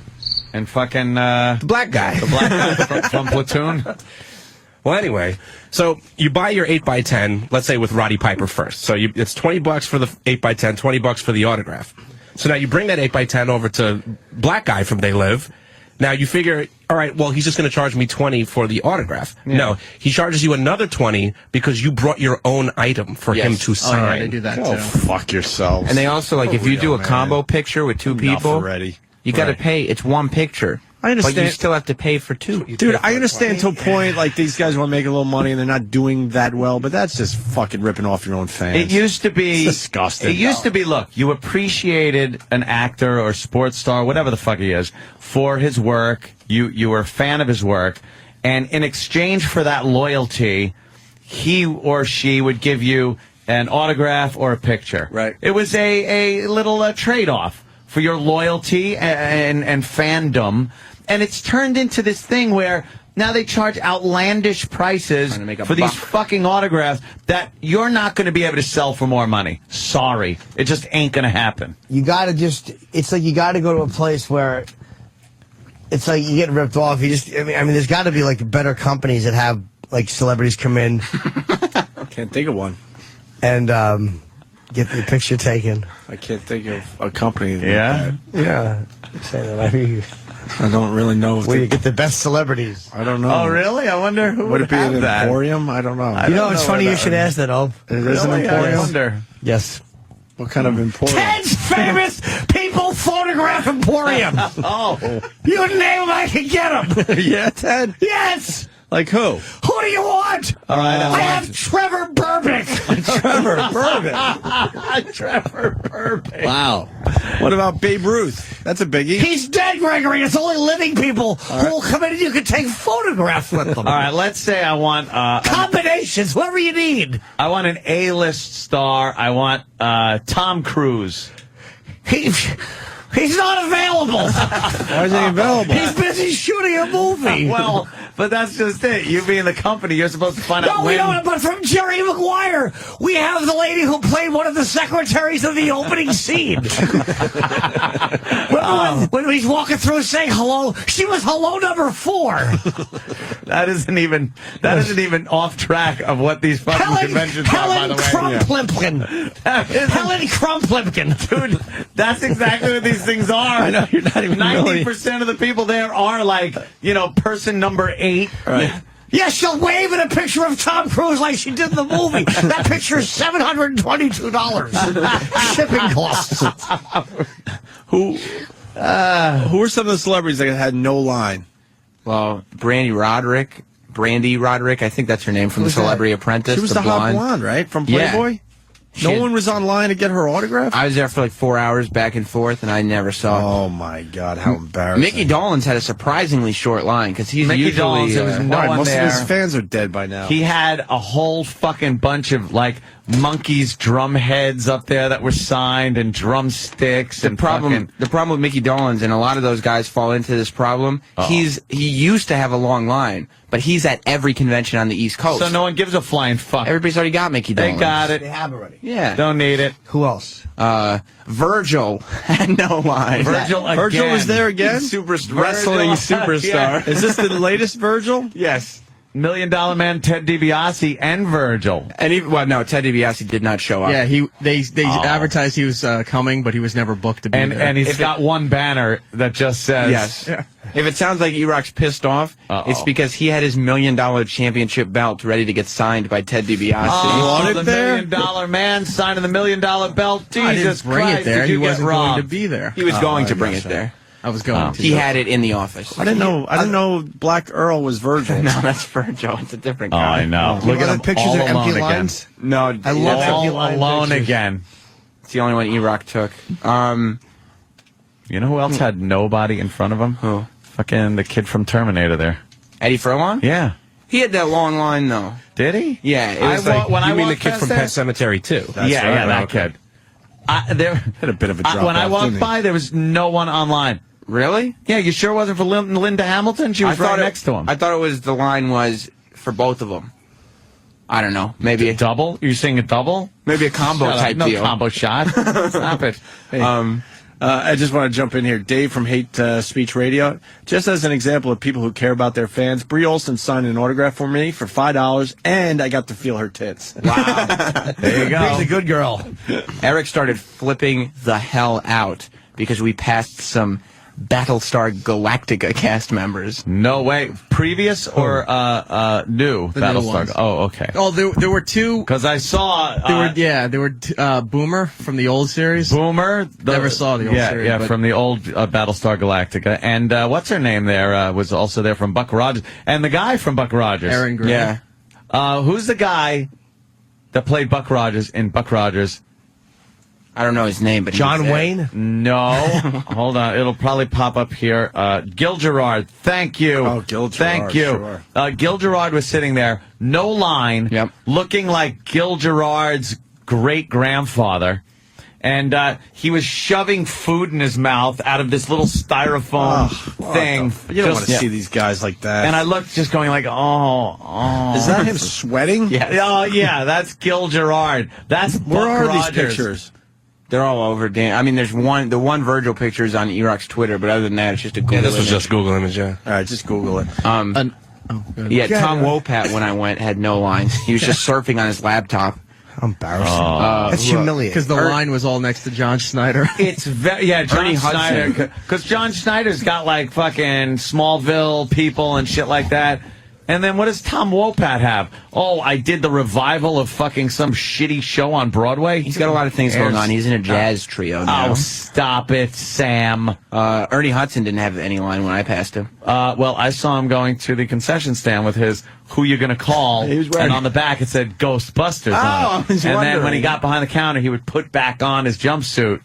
[SPEAKER 3] And fucking...
[SPEAKER 9] The black guy.
[SPEAKER 3] The black guy from Platoon?
[SPEAKER 9] Well, anyway, so you buy your 8x10, let's say with Roddy Piper first. So it's $20 for the 8x10, $20 for the autograph. So now you bring that 8x10 over to black guy from They Live. Now you figure, all right, well, he's just going to charge me $20 for the autograph.
[SPEAKER 3] Yeah.
[SPEAKER 9] No, he charges you another $20 because you brought your own item for him to sign.
[SPEAKER 11] Oh, yeah, they do that
[SPEAKER 2] Oh,
[SPEAKER 11] too.
[SPEAKER 2] fuck yourselves.
[SPEAKER 14] And they also, like, if you do a combo picture with 2
[SPEAKER 2] Enough
[SPEAKER 14] people,
[SPEAKER 2] already.
[SPEAKER 14] you got to pay. It's 1 picture.
[SPEAKER 2] I understand.
[SPEAKER 14] But you still have to pay for 2.
[SPEAKER 2] Dude, I understand to a point, like, these guys want to make a little money and they're not doing that well, but that's just fucking ripping off your own fans.
[SPEAKER 3] It used to be...
[SPEAKER 2] It's disgusting.
[SPEAKER 3] It used to be, look, you appreciated an actor or sports star, whatever the fuck he is, for his work. You were a fan of his work. And in exchange for that loyalty, he or she would give you an autograph or a picture.
[SPEAKER 2] Right.
[SPEAKER 3] It was a little trade-off for your loyalty and fandom. And it's turned into this thing where now they charge outlandish prices for these fucking autographs that you're not going to be able to sell for more money. Sorry. It just ain't going to happen.
[SPEAKER 4] You got to it's like you got to go to a place where it's like you get ripped off. I mean, there's got to be like better companies that have like celebrities come in.
[SPEAKER 2] Can't think of one.
[SPEAKER 4] And get the picture taken.
[SPEAKER 2] I can't think of a company.
[SPEAKER 3] Yeah?
[SPEAKER 4] Yeah. Say that. I mean,
[SPEAKER 2] I don't really know.
[SPEAKER 4] where you get the best celebrities.
[SPEAKER 2] I don't know.
[SPEAKER 3] Oh, really? I wonder who
[SPEAKER 2] Would it be
[SPEAKER 3] have
[SPEAKER 2] an
[SPEAKER 3] that.
[SPEAKER 2] emporium? I don't know.
[SPEAKER 4] You know, it's funny you should ask that, Ov.
[SPEAKER 2] It is an
[SPEAKER 3] Really? I
[SPEAKER 2] emporium?
[SPEAKER 3] wonder.
[SPEAKER 4] Yes.
[SPEAKER 2] What kind of emporium?
[SPEAKER 4] Ted's famous people photograph emporium.
[SPEAKER 3] Oh.
[SPEAKER 4] You name them, I can get them.
[SPEAKER 2] Yeah, Ted?
[SPEAKER 4] Yes.
[SPEAKER 2] Like who?
[SPEAKER 4] Who do you want?
[SPEAKER 3] All right.
[SPEAKER 4] I have Trevor Burbick.
[SPEAKER 2] Trevor Burbick.
[SPEAKER 3] Trevor Burbick.
[SPEAKER 2] Wow. What about Babe Ruth? That's a biggie.
[SPEAKER 4] He's dead, Gregory. It's only living people who will come in and you can take photographs with them.
[SPEAKER 3] All right, let's say I want...
[SPEAKER 4] Combinations, whatever you need.
[SPEAKER 3] I want an A-list star. I want Tom Cruise.
[SPEAKER 4] He's not available.
[SPEAKER 2] Why isn't he available?
[SPEAKER 4] He's busy shooting a movie.
[SPEAKER 3] Well, but that's just it. You being the company, you're supposed to find out
[SPEAKER 4] No,
[SPEAKER 3] when...
[SPEAKER 4] we don't. But from Jerry Maguire, we have the lady who played one of the secretaries of the opening scene. when he's walking through saying hello, she was hello number 4.
[SPEAKER 3] That isn't even off track of what these fucking conventions are, by the way.
[SPEAKER 4] Crumplimkin. Helen Crumplimkin.
[SPEAKER 3] Dude, that's exactly what these things are.
[SPEAKER 2] I know, you're not even
[SPEAKER 3] 90% of the people there are like, person number 8.
[SPEAKER 2] Right.
[SPEAKER 4] Yeah, she'll wave in a picture of Tom Cruise like she did in the movie. That picture is $722. Shipping costs.
[SPEAKER 2] Who are some of the celebrities that had no line?
[SPEAKER 14] Well, Brandy Roderick, I think that's her name from The Celebrity Apprentice.
[SPEAKER 2] She was the hot blonde, right? From Playboy?
[SPEAKER 14] Yeah.
[SPEAKER 2] No one was online to get her autograph?
[SPEAKER 14] I was there for like 4 hours back and forth, and I never saw it.
[SPEAKER 2] Oh, my God. How embarrassing.
[SPEAKER 14] Mickey Dolenz had a surprisingly short line, because he's
[SPEAKER 3] Mickey
[SPEAKER 14] usually...
[SPEAKER 3] Dolenz, there was no one
[SPEAKER 2] most
[SPEAKER 3] there.
[SPEAKER 2] of his fans are dead by now.
[SPEAKER 3] He had a whole fucking bunch of, monkeys' drum heads up there that were signed and drumsticks.
[SPEAKER 14] The problem with Mickey Dolenz, and a lot of those guys fall into this problem. He used to have a long line, but he's at every convention on the East Coast.
[SPEAKER 3] So no one gives a flying fuck.
[SPEAKER 14] Everybody's already got Mickey Dolenz.
[SPEAKER 3] They got it.
[SPEAKER 4] They have already.
[SPEAKER 14] Yeah.
[SPEAKER 3] Don't need it.
[SPEAKER 4] Who else?
[SPEAKER 14] Virgil had no line.
[SPEAKER 2] Virgil was there again?
[SPEAKER 14] Wrestling superstar.
[SPEAKER 3] Yeah.
[SPEAKER 2] Is this the latest Virgil?
[SPEAKER 14] Yes.
[SPEAKER 3] $1 Million Man Ted DiBiase and Virgil.
[SPEAKER 14] And no, Ted DiBiase did not show up.
[SPEAKER 11] Yeah, they advertised he was coming, but he was never booked to be there.
[SPEAKER 3] And he's got one banner that just says...
[SPEAKER 14] Yes. Yeah. If it sounds like E-Rock's pissed off, it's because he had his $1 million championship belt ready to get signed by Ted DiBiase.
[SPEAKER 3] Oh, the $1 Million Man signing the $1 million belt. Jesus
[SPEAKER 11] bring
[SPEAKER 3] Christ,
[SPEAKER 11] it there.
[SPEAKER 3] did you
[SPEAKER 11] He wasn't
[SPEAKER 3] get
[SPEAKER 11] going
[SPEAKER 3] robbed?
[SPEAKER 11] to be there.
[SPEAKER 14] He was going to bring it there.
[SPEAKER 11] I was going to.
[SPEAKER 14] He had it in the office.
[SPEAKER 2] I didn't know Black Earl was Virgil.
[SPEAKER 14] No, that's Virgil. It's a different guy.
[SPEAKER 3] I know.
[SPEAKER 4] Look at the pictures
[SPEAKER 3] all
[SPEAKER 4] of
[SPEAKER 3] alone
[SPEAKER 4] empty
[SPEAKER 3] again.
[SPEAKER 4] lines.
[SPEAKER 14] No,
[SPEAKER 4] I love empty
[SPEAKER 3] All
[SPEAKER 4] line
[SPEAKER 3] alone
[SPEAKER 4] pictures.
[SPEAKER 3] again.
[SPEAKER 14] it's the only one E-Rock took.
[SPEAKER 3] You know who else had nobody in front of him?
[SPEAKER 14] Who?
[SPEAKER 3] Fucking the kid from Terminator there.
[SPEAKER 14] Eddie Furlong?
[SPEAKER 3] Yeah.
[SPEAKER 14] He had that long line, though.
[SPEAKER 3] Did he?
[SPEAKER 14] Yeah, it was
[SPEAKER 9] You mean the kid from Pet Cemetery, too?
[SPEAKER 3] That kid. There
[SPEAKER 2] had a bit of a drop
[SPEAKER 3] when I
[SPEAKER 2] off,
[SPEAKER 3] walked
[SPEAKER 2] didn't he?
[SPEAKER 3] by, there was no one online.
[SPEAKER 14] Really?
[SPEAKER 3] Yeah, you sure it wasn't for Linda Hamilton? She was right next to him.
[SPEAKER 14] I thought the line was for both of them. I don't know. Maybe
[SPEAKER 3] a double? You're saying a double?
[SPEAKER 14] Maybe a combo type
[SPEAKER 3] no
[SPEAKER 14] deal.
[SPEAKER 3] combo shot. Stop it.
[SPEAKER 2] Hey, I just want to jump in here. Dave from Hate Speech Radio. Just as an example of people who care about their fans, Brie Olson signed an autograph for me for $5, and I got to feel her tits.
[SPEAKER 3] Wow. There you go.
[SPEAKER 4] Brie's a good girl.
[SPEAKER 14] Eric started flipping the hell out because we passed some Battlestar Galactica cast members.
[SPEAKER 3] No way. Previous or new
[SPEAKER 11] The new
[SPEAKER 3] Battlestar?
[SPEAKER 11] ones.
[SPEAKER 3] Oh, okay.
[SPEAKER 11] Oh, there were two.
[SPEAKER 3] Because I saw...
[SPEAKER 11] There were Boomer from the old series.
[SPEAKER 3] Boomer.
[SPEAKER 11] Never saw the old series.
[SPEAKER 3] Yeah,
[SPEAKER 11] but
[SPEAKER 3] from the old Battlestar Galactica. And what's her name there was also there from Buck Rogers. And the guy from Buck Rogers.
[SPEAKER 11] Aaron Gray.
[SPEAKER 14] Yeah.
[SPEAKER 3] Who's the guy that played Buck Rogers in Buck Rogers?
[SPEAKER 14] I don't know his name, but
[SPEAKER 4] John Wayne?
[SPEAKER 3] No. Hold on. It'll probably pop up here. Gil Gerard. Thank you.
[SPEAKER 2] Oh, Gil Gerard.
[SPEAKER 3] Thank you.
[SPEAKER 2] Sure.
[SPEAKER 3] Gil Gerard was sitting there, no line, looking like Gil Gerard's great-grandfather. And he was shoving food in his mouth out of this little styrofoam thing.
[SPEAKER 2] You don't want to see these guys like that.
[SPEAKER 3] And I looked just going like, oh.
[SPEAKER 2] Is that him sweating?
[SPEAKER 3] Yeah. Oh, yeah, that's Gil Gerard. That's
[SPEAKER 2] Where
[SPEAKER 3] Buck
[SPEAKER 2] are
[SPEAKER 3] Rogers.
[SPEAKER 2] these pictures?
[SPEAKER 14] They're all over. I mean, there's the one Virgil picture is on E-Rock's Twitter, but other than that, it's just a Google
[SPEAKER 9] this was
[SPEAKER 14] image.
[SPEAKER 9] just Google image, yeah.
[SPEAKER 2] All right, just Google it.
[SPEAKER 14] Tom Wopat, when I went, had no lines. He was just surfing on his laptop.
[SPEAKER 4] Embarrassing. That's humiliating.
[SPEAKER 11] Because the line was all next to John Schneider.
[SPEAKER 3] It's John
[SPEAKER 14] Ernie
[SPEAKER 3] Schneider.
[SPEAKER 14] Hudson.
[SPEAKER 3] Because John Schneider's got like fucking Smallville people and shit like that. And then what does Tom Wopat have? Oh, I did the revival of fucking some shitty show on Broadway.
[SPEAKER 14] He's got a lot of things going on. He's in a jazz trio now.
[SPEAKER 3] Oh, stop it, Sam.
[SPEAKER 14] Ernie Hudson didn't have any line when I passed him.
[SPEAKER 3] Well, I saw him going to the concession stand with his "Who You Gonna Call," and on the back it said Ghostbusters.
[SPEAKER 14] I
[SPEAKER 3] on it.
[SPEAKER 14] was
[SPEAKER 3] And then
[SPEAKER 14] wondering.
[SPEAKER 3] when he got behind the counter, he would put back on his jumpsuit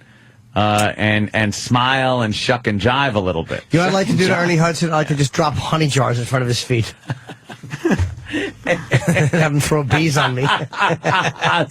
[SPEAKER 3] and smile and shuck and jive a little bit.
[SPEAKER 4] You know what I'd like to do to Ernie Hudson? I'd like to just drop honey jars in front of his feet. Have him throw bees on me. I'm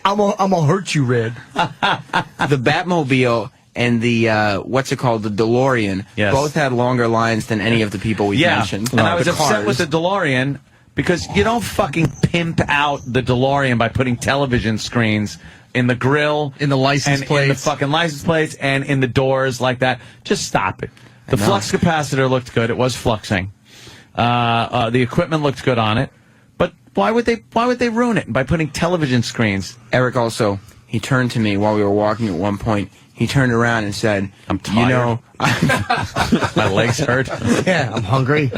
[SPEAKER 4] gonna hurt you, Red.
[SPEAKER 14] The Batmobile and the what's it called, the DeLorean, both had longer lines than any of the people we mentioned.
[SPEAKER 3] And I was
[SPEAKER 14] The
[SPEAKER 3] upset
[SPEAKER 14] cars.
[SPEAKER 3] with the DeLorean because you don't fucking pimp out the DeLorean by putting television screens in the grill,
[SPEAKER 11] in the license
[SPEAKER 3] and
[SPEAKER 11] plates,
[SPEAKER 3] in the fucking license plates, and in the doors like that. Just stop it. The flux capacitor looked good; it was fluxing. The equipment looked good on it, but why would they ruin it by putting television screens?
[SPEAKER 14] Eric also, he turned to me while we were walking at one point. He turned around and said,
[SPEAKER 3] "I'm tired.
[SPEAKER 14] You know,
[SPEAKER 3] my legs hurt.
[SPEAKER 4] Yeah, I'm hungry.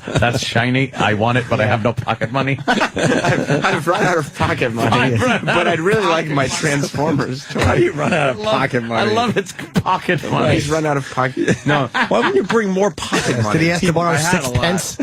[SPEAKER 3] That's shiny. I want it, but I have no pocket money.
[SPEAKER 14] I've run out of pocket money, but I'd really like my Transformers toy."
[SPEAKER 2] How do you run out of pocket money?
[SPEAKER 3] I love its pocket money.
[SPEAKER 14] He's run out of pocket. No,
[SPEAKER 2] why wouldn't you bring more pocket money?
[SPEAKER 4] Did he ask to borrow
[SPEAKER 2] I had
[SPEAKER 4] 6
[SPEAKER 2] a lot.
[SPEAKER 4] pence?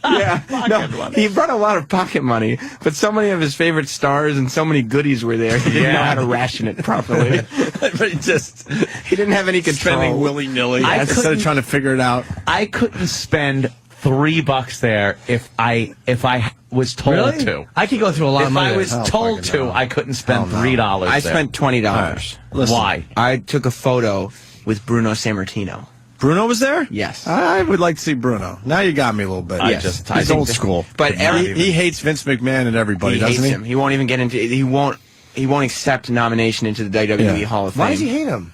[SPEAKER 14] Yeah, no, he brought a lot of pocket money, but so many of his favorite stars and so many goodies were there. He didn't know how to ration it properly.
[SPEAKER 2] But he
[SPEAKER 14] didn't have any control.
[SPEAKER 2] Spending willy-nilly
[SPEAKER 3] I
[SPEAKER 2] instead of
[SPEAKER 3] couldn't-
[SPEAKER 2] trying to figure it out.
[SPEAKER 3] I couldn't spend $3 there if I was told
[SPEAKER 4] Really?
[SPEAKER 3] to.
[SPEAKER 4] I could go through a lot of money.
[SPEAKER 3] If I was
[SPEAKER 4] there.
[SPEAKER 3] told to, I couldn't spend $3.
[SPEAKER 14] I
[SPEAKER 3] there.
[SPEAKER 14] spent $20.
[SPEAKER 2] Listen.
[SPEAKER 3] Why?
[SPEAKER 14] I took a photo with Bruno Sammartino.
[SPEAKER 2] Bruno was there?
[SPEAKER 14] Yes.
[SPEAKER 2] I would like to see Bruno. Now you got me a little bit.
[SPEAKER 3] I
[SPEAKER 2] He's
[SPEAKER 3] think
[SPEAKER 2] old
[SPEAKER 14] that-
[SPEAKER 2] school.
[SPEAKER 14] but
[SPEAKER 2] he hates Vince McMahon and everybody,
[SPEAKER 14] He
[SPEAKER 2] doesn't
[SPEAKER 14] hates
[SPEAKER 2] he?
[SPEAKER 14] him. He won't even get into. He won't accept nomination into the WWE Hall of Fame.
[SPEAKER 4] Why does he hate him?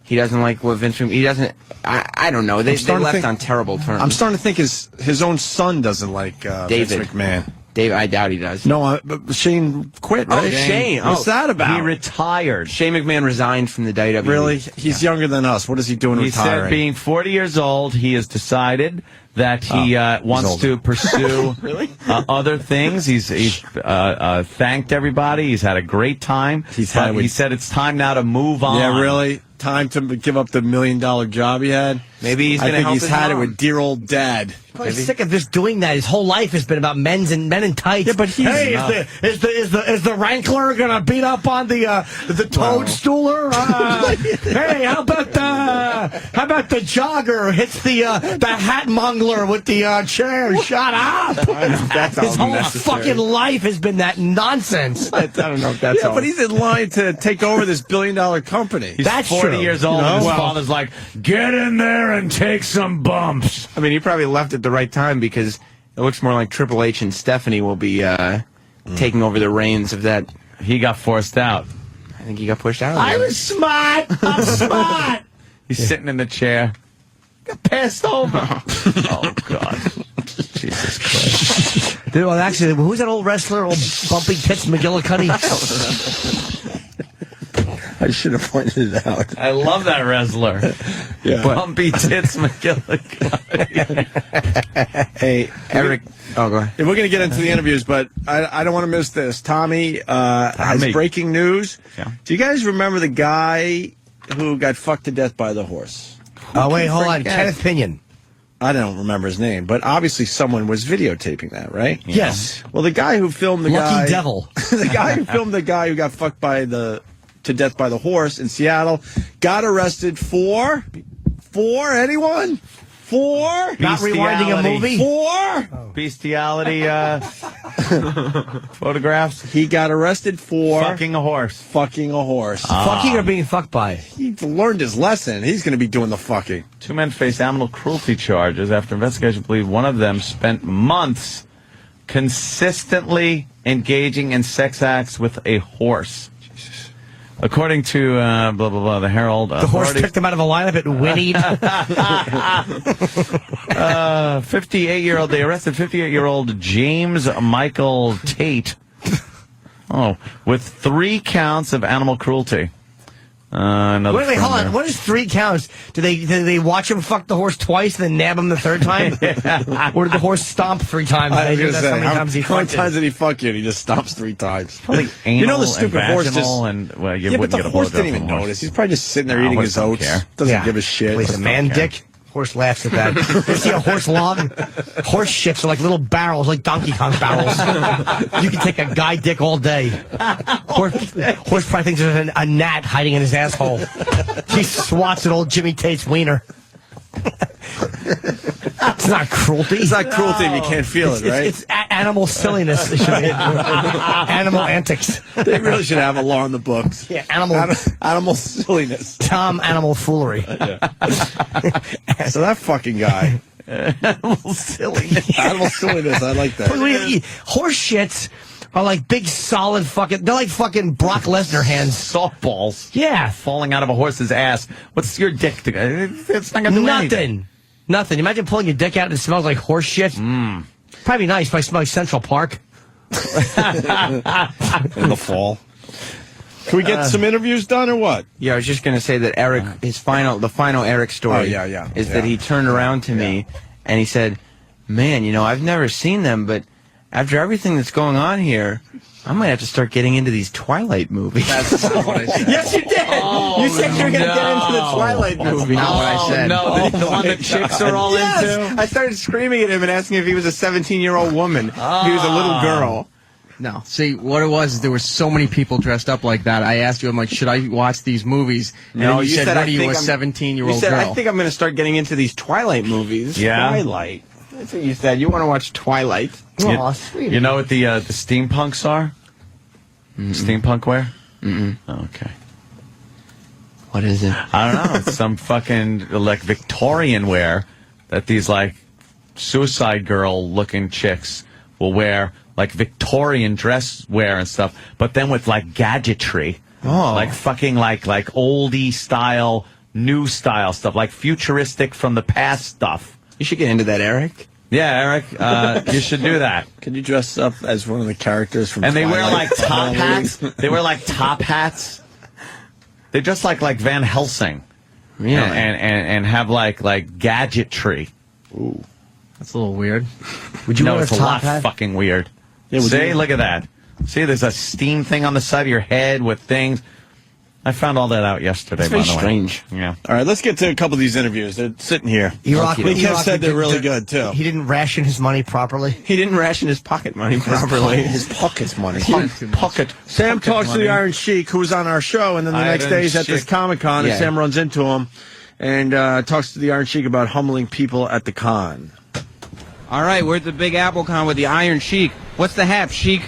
[SPEAKER 14] He doesn't like what Vince. He doesn't. I don't know. They
[SPEAKER 2] starting to
[SPEAKER 14] left
[SPEAKER 2] think-
[SPEAKER 14] on terrible terms.
[SPEAKER 2] I'm starting to think his own son doesn't like Vince
[SPEAKER 14] David.
[SPEAKER 2] McMahon.
[SPEAKER 14] Dave, I doubt he does.
[SPEAKER 2] No, but Shane quit, right?
[SPEAKER 14] Oh, Shane.
[SPEAKER 2] What's that about?
[SPEAKER 3] He retired.
[SPEAKER 14] Shane McMahon resigned from the WWE.
[SPEAKER 2] Really? He's younger than us. What is he doing
[SPEAKER 3] He
[SPEAKER 2] retiring?
[SPEAKER 3] said, being 40 years old, he has decided that he wants
[SPEAKER 2] older.
[SPEAKER 3] to pursue other things. He's thanked everybody. He's had a great time. He said it's time now to move on.
[SPEAKER 2] Yeah, really? Time to give up the $1 million job he had?
[SPEAKER 14] Maybe he's
[SPEAKER 2] I
[SPEAKER 14] going to
[SPEAKER 2] think
[SPEAKER 14] help
[SPEAKER 2] he's
[SPEAKER 14] his
[SPEAKER 2] had it
[SPEAKER 14] mom.
[SPEAKER 2] with dear old dad.
[SPEAKER 4] Probably sick of just doing that. His whole life has been about men in tights.
[SPEAKER 2] Yeah, but he's
[SPEAKER 4] is the Wrangler gonna beat up on the Toadstooler? Hey, how about the jogger who hits the hat mongler with the chair? Shut up!
[SPEAKER 14] That's
[SPEAKER 4] His whole
[SPEAKER 14] unnecessary.
[SPEAKER 4] fucking life has been that nonsense.
[SPEAKER 14] I don't know if that's
[SPEAKER 2] Yeah,
[SPEAKER 14] all.
[SPEAKER 2] but he's in line to take over this $1 billion company.
[SPEAKER 3] He's
[SPEAKER 4] That's
[SPEAKER 3] 40
[SPEAKER 4] true.
[SPEAKER 3] years old,
[SPEAKER 2] You know?
[SPEAKER 3] and his
[SPEAKER 2] Well-
[SPEAKER 3] father's like, get in there and take some bumps.
[SPEAKER 14] I mean, he probably left at the right time because it looks more like Triple H and Stephanie will be taking over the reins of that.
[SPEAKER 3] He got forced out.
[SPEAKER 14] I think he got pushed out.
[SPEAKER 4] I was smart. I'm smart.
[SPEAKER 3] He's sitting in the chair. Got passed over. Oh, God. Jesus Christ.
[SPEAKER 4] Dude, well, actually, who's that old wrestler? Old Bumpy Tits McGillicuddy?
[SPEAKER 2] I should have pointed it out.
[SPEAKER 3] I love that wrestler.
[SPEAKER 2] Yeah.
[SPEAKER 3] Bumpy Tits McGillicuddy.
[SPEAKER 2] Hey,
[SPEAKER 14] Eric. Oh, go ahead.
[SPEAKER 2] We're going to get into the interviews, but I don't want to miss this. Tommy has breaking news.
[SPEAKER 3] Yeah.
[SPEAKER 2] Do you guys remember the guy who got fucked to death by the horse?
[SPEAKER 4] Oh, wait, hold on. Kenneth Pinion.
[SPEAKER 2] I don't remember his name, but obviously someone was videotaping that, right?
[SPEAKER 4] Yes.
[SPEAKER 2] Well, the guy who filmed the
[SPEAKER 4] Lucky
[SPEAKER 2] guy...
[SPEAKER 4] devil.
[SPEAKER 2] The guy who filmed the guy who got fucked to death by the horse in Seattle got arrested for anyone? For?
[SPEAKER 4] Not rewinding a movie?
[SPEAKER 2] For?
[SPEAKER 3] Bestiality photographs.
[SPEAKER 2] He got arrested for...
[SPEAKER 3] Fucking a horse.
[SPEAKER 2] Fucking a horse.
[SPEAKER 4] Fucking or being fucked by?
[SPEAKER 2] He learned his lesson. He's going to be doing the fucking.
[SPEAKER 3] 2 men face animal cruelty charges after investigators believe one of them spent months consistently engaging in sex acts with a horse. According to blah blah blah, the Herald,
[SPEAKER 4] The horse picked him out of a lineup and whinnied.
[SPEAKER 3] 58-year-old. They arrested 58-year-old James Michael Tate. With 3 counts of animal cruelty. Another
[SPEAKER 4] Wait, hold on. What is 3 counts? Do they watch him fuck the horse twice and then nab him the 3rd time? Or did the horse stomp 3 times?
[SPEAKER 2] I was going to say, how
[SPEAKER 4] times he
[SPEAKER 2] many
[SPEAKER 4] fucked
[SPEAKER 2] times
[SPEAKER 4] it?
[SPEAKER 2] did he fuck you? And he just stomps 3 times.
[SPEAKER 3] Probably anal
[SPEAKER 2] You know the stupid
[SPEAKER 3] and
[SPEAKER 2] horse
[SPEAKER 3] vaginal
[SPEAKER 2] just...
[SPEAKER 3] and, well, you
[SPEAKER 2] yeah, but
[SPEAKER 3] wouldn't
[SPEAKER 2] the
[SPEAKER 3] get a
[SPEAKER 2] horse
[SPEAKER 3] blowjob
[SPEAKER 2] didn't even
[SPEAKER 3] from a horse.
[SPEAKER 2] notice. He's probably just sitting there
[SPEAKER 3] No,
[SPEAKER 2] eating
[SPEAKER 3] horse
[SPEAKER 2] his
[SPEAKER 3] don't
[SPEAKER 2] oats.
[SPEAKER 3] care.
[SPEAKER 2] Doesn't give a shit.
[SPEAKER 4] Wait, the man dick? Horse laughs at that. You see a horse log? Horse shits are like little barrels, like Donkey Kong barrels. You can take a guy dick all day. Horse probably thinks there's a gnat hiding in his asshole. He swats at old Jimmy Tate's wiener. It's not cruelty.
[SPEAKER 2] It's not cruelty if you can't feel it, right?
[SPEAKER 4] It's animal silliness. It should be. Animal antics.
[SPEAKER 2] They really should have a law in the books.
[SPEAKER 4] Yeah,
[SPEAKER 2] animal silliness.
[SPEAKER 4] Tom animal foolery.
[SPEAKER 2] So that fucking guy.
[SPEAKER 3] Animal silly.
[SPEAKER 2] Animal silliness. I like that.
[SPEAKER 4] Horse shits are like big, solid fucking... They're like fucking Brock Lesnar hands.
[SPEAKER 3] Softballs.
[SPEAKER 4] Yeah.
[SPEAKER 3] Falling out of a horse's ass. What's your dick? It's not going to do anything.
[SPEAKER 4] Nothing. Imagine pulling your dick out and it smells like horse shit. Probably nice, but I smell like Central Park.
[SPEAKER 2] In the fall. Can we get some interviews done or what?
[SPEAKER 14] Yeah, I was just going to say that Eric, the final Eric story is that he turned around to me and he said, man, I've never seen them, but after everything that's going on here, I might have to start getting into these Twilight movies.
[SPEAKER 2] That's not what I said.
[SPEAKER 4] Yes, you did. You said you were going to get into the Twilight movie.
[SPEAKER 14] Not what I said.
[SPEAKER 3] No, the one that chicks are all into?
[SPEAKER 14] I started screaming at him and asking if he was a 17-year-old woman. He was a little girl.
[SPEAKER 11] No. See, what it was is there were so many people dressed up like that. I asked you, I'm like, should I watch these movies? And then you said, what are you, a 17-year-old
[SPEAKER 14] You said,
[SPEAKER 11] girl?
[SPEAKER 14] I think I'm going to start getting into these Twilight movies.
[SPEAKER 3] Yeah.
[SPEAKER 2] Twilight.
[SPEAKER 14] That's what you said. You want to watch Twilight.
[SPEAKER 4] Aw, sweet.
[SPEAKER 3] You know what the steampunks are? Steampunk wear?
[SPEAKER 14] Mm-mm.
[SPEAKER 3] Okay.
[SPEAKER 14] What is it?
[SPEAKER 3] I don't know. It's some fucking like Victorian wear that these like Suicide Girl looking chicks will wear, like Victorian dress wear and stuff, but then with like gadgetry.
[SPEAKER 14] Oh.
[SPEAKER 3] Like fucking like oldie style, new style stuff, like futuristic from the past stuff.
[SPEAKER 14] You should get into that, Eric.
[SPEAKER 3] Yeah, Eric, you should do that.
[SPEAKER 2] Can you dress up as one of the characters from
[SPEAKER 3] And they wear
[SPEAKER 2] Twilight?
[SPEAKER 3] like top hats. They wear like top hats. They dress like Van Helsing.
[SPEAKER 14] Yeah.
[SPEAKER 3] And have like gadgetry.
[SPEAKER 2] Ooh.
[SPEAKER 11] That's a little weird.
[SPEAKER 4] Would you
[SPEAKER 3] No,
[SPEAKER 4] wear
[SPEAKER 3] it's
[SPEAKER 4] a
[SPEAKER 3] a
[SPEAKER 4] top
[SPEAKER 3] lot
[SPEAKER 4] hat?
[SPEAKER 3] fucking weird.
[SPEAKER 2] Yeah, would
[SPEAKER 3] See,
[SPEAKER 2] you-
[SPEAKER 3] look at that. See, there's a steam thing on the side of your head with things. I found all that out yesterday,
[SPEAKER 14] It's
[SPEAKER 3] by
[SPEAKER 14] very
[SPEAKER 3] the way.
[SPEAKER 14] strange.
[SPEAKER 3] Yeah.
[SPEAKER 2] All right, let's get to a couple of these interviews. They're sitting here.
[SPEAKER 4] E-Rock,
[SPEAKER 2] Kev said they're really good, too.
[SPEAKER 4] He didn't ration his money properly.
[SPEAKER 14] He didn't ration his pocket money properly.
[SPEAKER 2] His pocket's money.
[SPEAKER 3] Pocket.
[SPEAKER 2] Sam talks to the Iron Sheik, who was on our show, and then the next day he's at this
[SPEAKER 3] Sheik.
[SPEAKER 2] Comic-Con,
[SPEAKER 14] Yeah.
[SPEAKER 2] and Sam runs into him and talks to the Iron Sheik about humbling people at the con.
[SPEAKER 14] All right, we're at the Big Apple Con with the Iron Sheik. What's the hap, Sheik?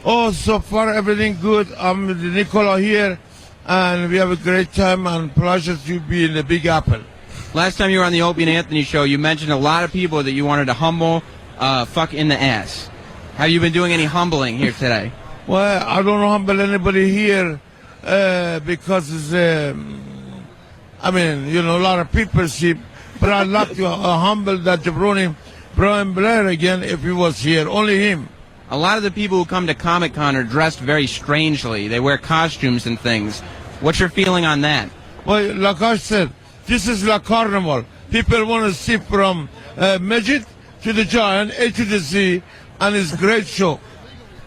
[SPEAKER 22] Oh, so far everything good. I'm with Nicola here, and we have a great time and pleasure to be in the Big Apple.
[SPEAKER 14] Last time you were on the Opie and Anthony show, you mentioned a lot of people that you wanted to humble, fuck in the ass. Have you been doing any humbling here today?
[SPEAKER 22] Well, I don't humble anybody here because it's, I mean, you know, a lot of people see, but I'd like to humble that jabroni Brian Blair again if he was here. Only him.
[SPEAKER 14] A lot of the people who come to Comic-Con are dressed very strangely. They wear costumes and things. What's your feeling on that?
[SPEAKER 22] Well, like I said, this is like carnival. People want to see from midget to the giant, A to the Z, and it's a great show.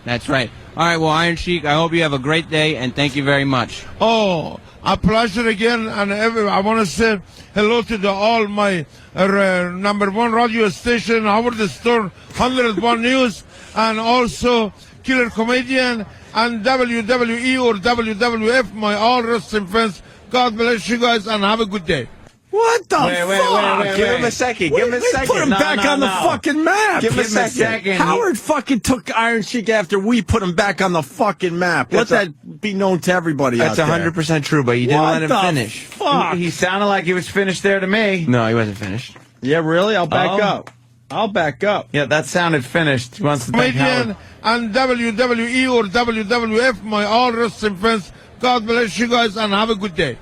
[SPEAKER 14] That's right. All right, well, Iron Sheik, I hope you have a great day, and thank you very much.
[SPEAKER 22] Oh, a pleasure again, and I want to say hello to all my number one radio station, Howard Stern, 101 News, and also Killer Comedian, and WWE or WWF, my all wrestling fans. God bless you guys, and have a good day.
[SPEAKER 2] What the
[SPEAKER 14] Wait. Give him a second. Give him a second.
[SPEAKER 2] Put him back on the fucking map.
[SPEAKER 14] Give him a second.
[SPEAKER 2] Howard fucking took Iron Sheik after we put him back on the fucking map. Let that be known to everybody
[SPEAKER 14] That's
[SPEAKER 2] out there.
[SPEAKER 14] 100% true, but you didn't
[SPEAKER 2] What
[SPEAKER 14] let him
[SPEAKER 2] the
[SPEAKER 14] finish.
[SPEAKER 2] Fuck.
[SPEAKER 3] He sounded like he was finished there to me.
[SPEAKER 14] No, he wasn't finished.
[SPEAKER 2] Yeah, really? I'll back
[SPEAKER 3] Oh.
[SPEAKER 2] up. I'll back up.
[SPEAKER 3] Yeah, that sounded finished. He wants to thank
[SPEAKER 22] Comedian
[SPEAKER 3] Howard.
[SPEAKER 22] and WWE or WWF, my all wrestling fans. God bless you guys, and have a good day.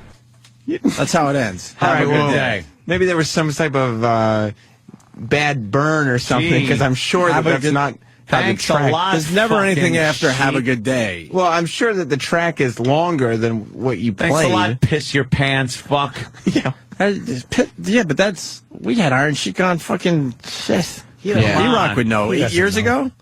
[SPEAKER 2] That's how it ends.
[SPEAKER 3] Have
[SPEAKER 14] All
[SPEAKER 3] a
[SPEAKER 14] right,
[SPEAKER 3] good
[SPEAKER 14] well,
[SPEAKER 3] day.
[SPEAKER 14] Maybe there was some type of bad burn or something,
[SPEAKER 3] Gee.
[SPEAKER 14] because I'm sure
[SPEAKER 2] Have a
[SPEAKER 14] that's
[SPEAKER 2] good-
[SPEAKER 14] not how the
[SPEAKER 3] Thanks a
[SPEAKER 14] track.
[SPEAKER 3] lot.
[SPEAKER 2] There's never anything
[SPEAKER 3] fucking
[SPEAKER 2] after have a
[SPEAKER 3] Sheik.
[SPEAKER 2] good day.
[SPEAKER 14] Well, I'm sure that the track is longer than what you
[SPEAKER 3] Thanks
[SPEAKER 14] played.
[SPEAKER 3] a lot, piss your pants, fuck.
[SPEAKER 14] Yeah.
[SPEAKER 2] Yeah, but that's we had Iron Sheik on fucking shit.
[SPEAKER 14] Yeah.
[SPEAKER 2] E-Rock would know.
[SPEAKER 4] He
[SPEAKER 2] 8
[SPEAKER 4] doesn't
[SPEAKER 2] years
[SPEAKER 4] know.
[SPEAKER 2] ago.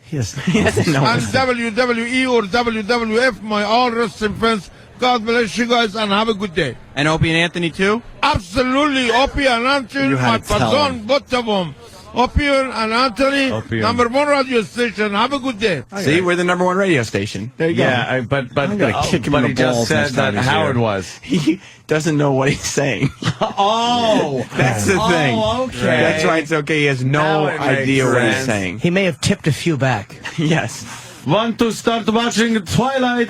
[SPEAKER 14] He doesn't know.
[SPEAKER 22] And WWE or WWF, my all wrestling fans. God bless you guys, and have a good day.
[SPEAKER 14] And Opie and Anthony, too?
[SPEAKER 22] Absolutely, Opie and Anthony,
[SPEAKER 2] You
[SPEAKER 22] my
[SPEAKER 2] had to tell
[SPEAKER 22] patron,
[SPEAKER 2] him.
[SPEAKER 22] both of them. Opie and Anthony,
[SPEAKER 3] Opie and-
[SPEAKER 22] number one radio station. Have a good day.
[SPEAKER 14] See, we're the number one radio station. There you
[SPEAKER 3] Yeah, but
[SPEAKER 2] I'm gonna kick him
[SPEAKER 3] but
[SPEAKER 2] in the
[SPEAKER 3] he just
[SPEAKER 2] balls
[SPEAKER 3] said
[SPEAKER 2] next time
[SPEAKER 3] that
[SPEAKER 2] he's
[SPEAKER 3] Howard
[SPEAKER 2] here.
[SPEAKER 3] was.
[SPEAKER 14] go. He doesn't know what he's saying.
[SPEAKER 3] Oh,
[SPEAKER 14] That's the thing.
[SPEAKER 3] okay.
[SPEAKER 14] That's why it's okay. He has no
[SPEAKER 3] Now it
[SPEAKER 14] idea
[SPEAKER 3] makes
[SPEAKER 14] what he's
[SPEAKER 3] sense.
[SPEAKER 14] saying.
[SPEAKER 4] He may have tipped a few back.
[SPEAKER 14] Yes.
[SPEAKER 3] Want to start watching Twilight?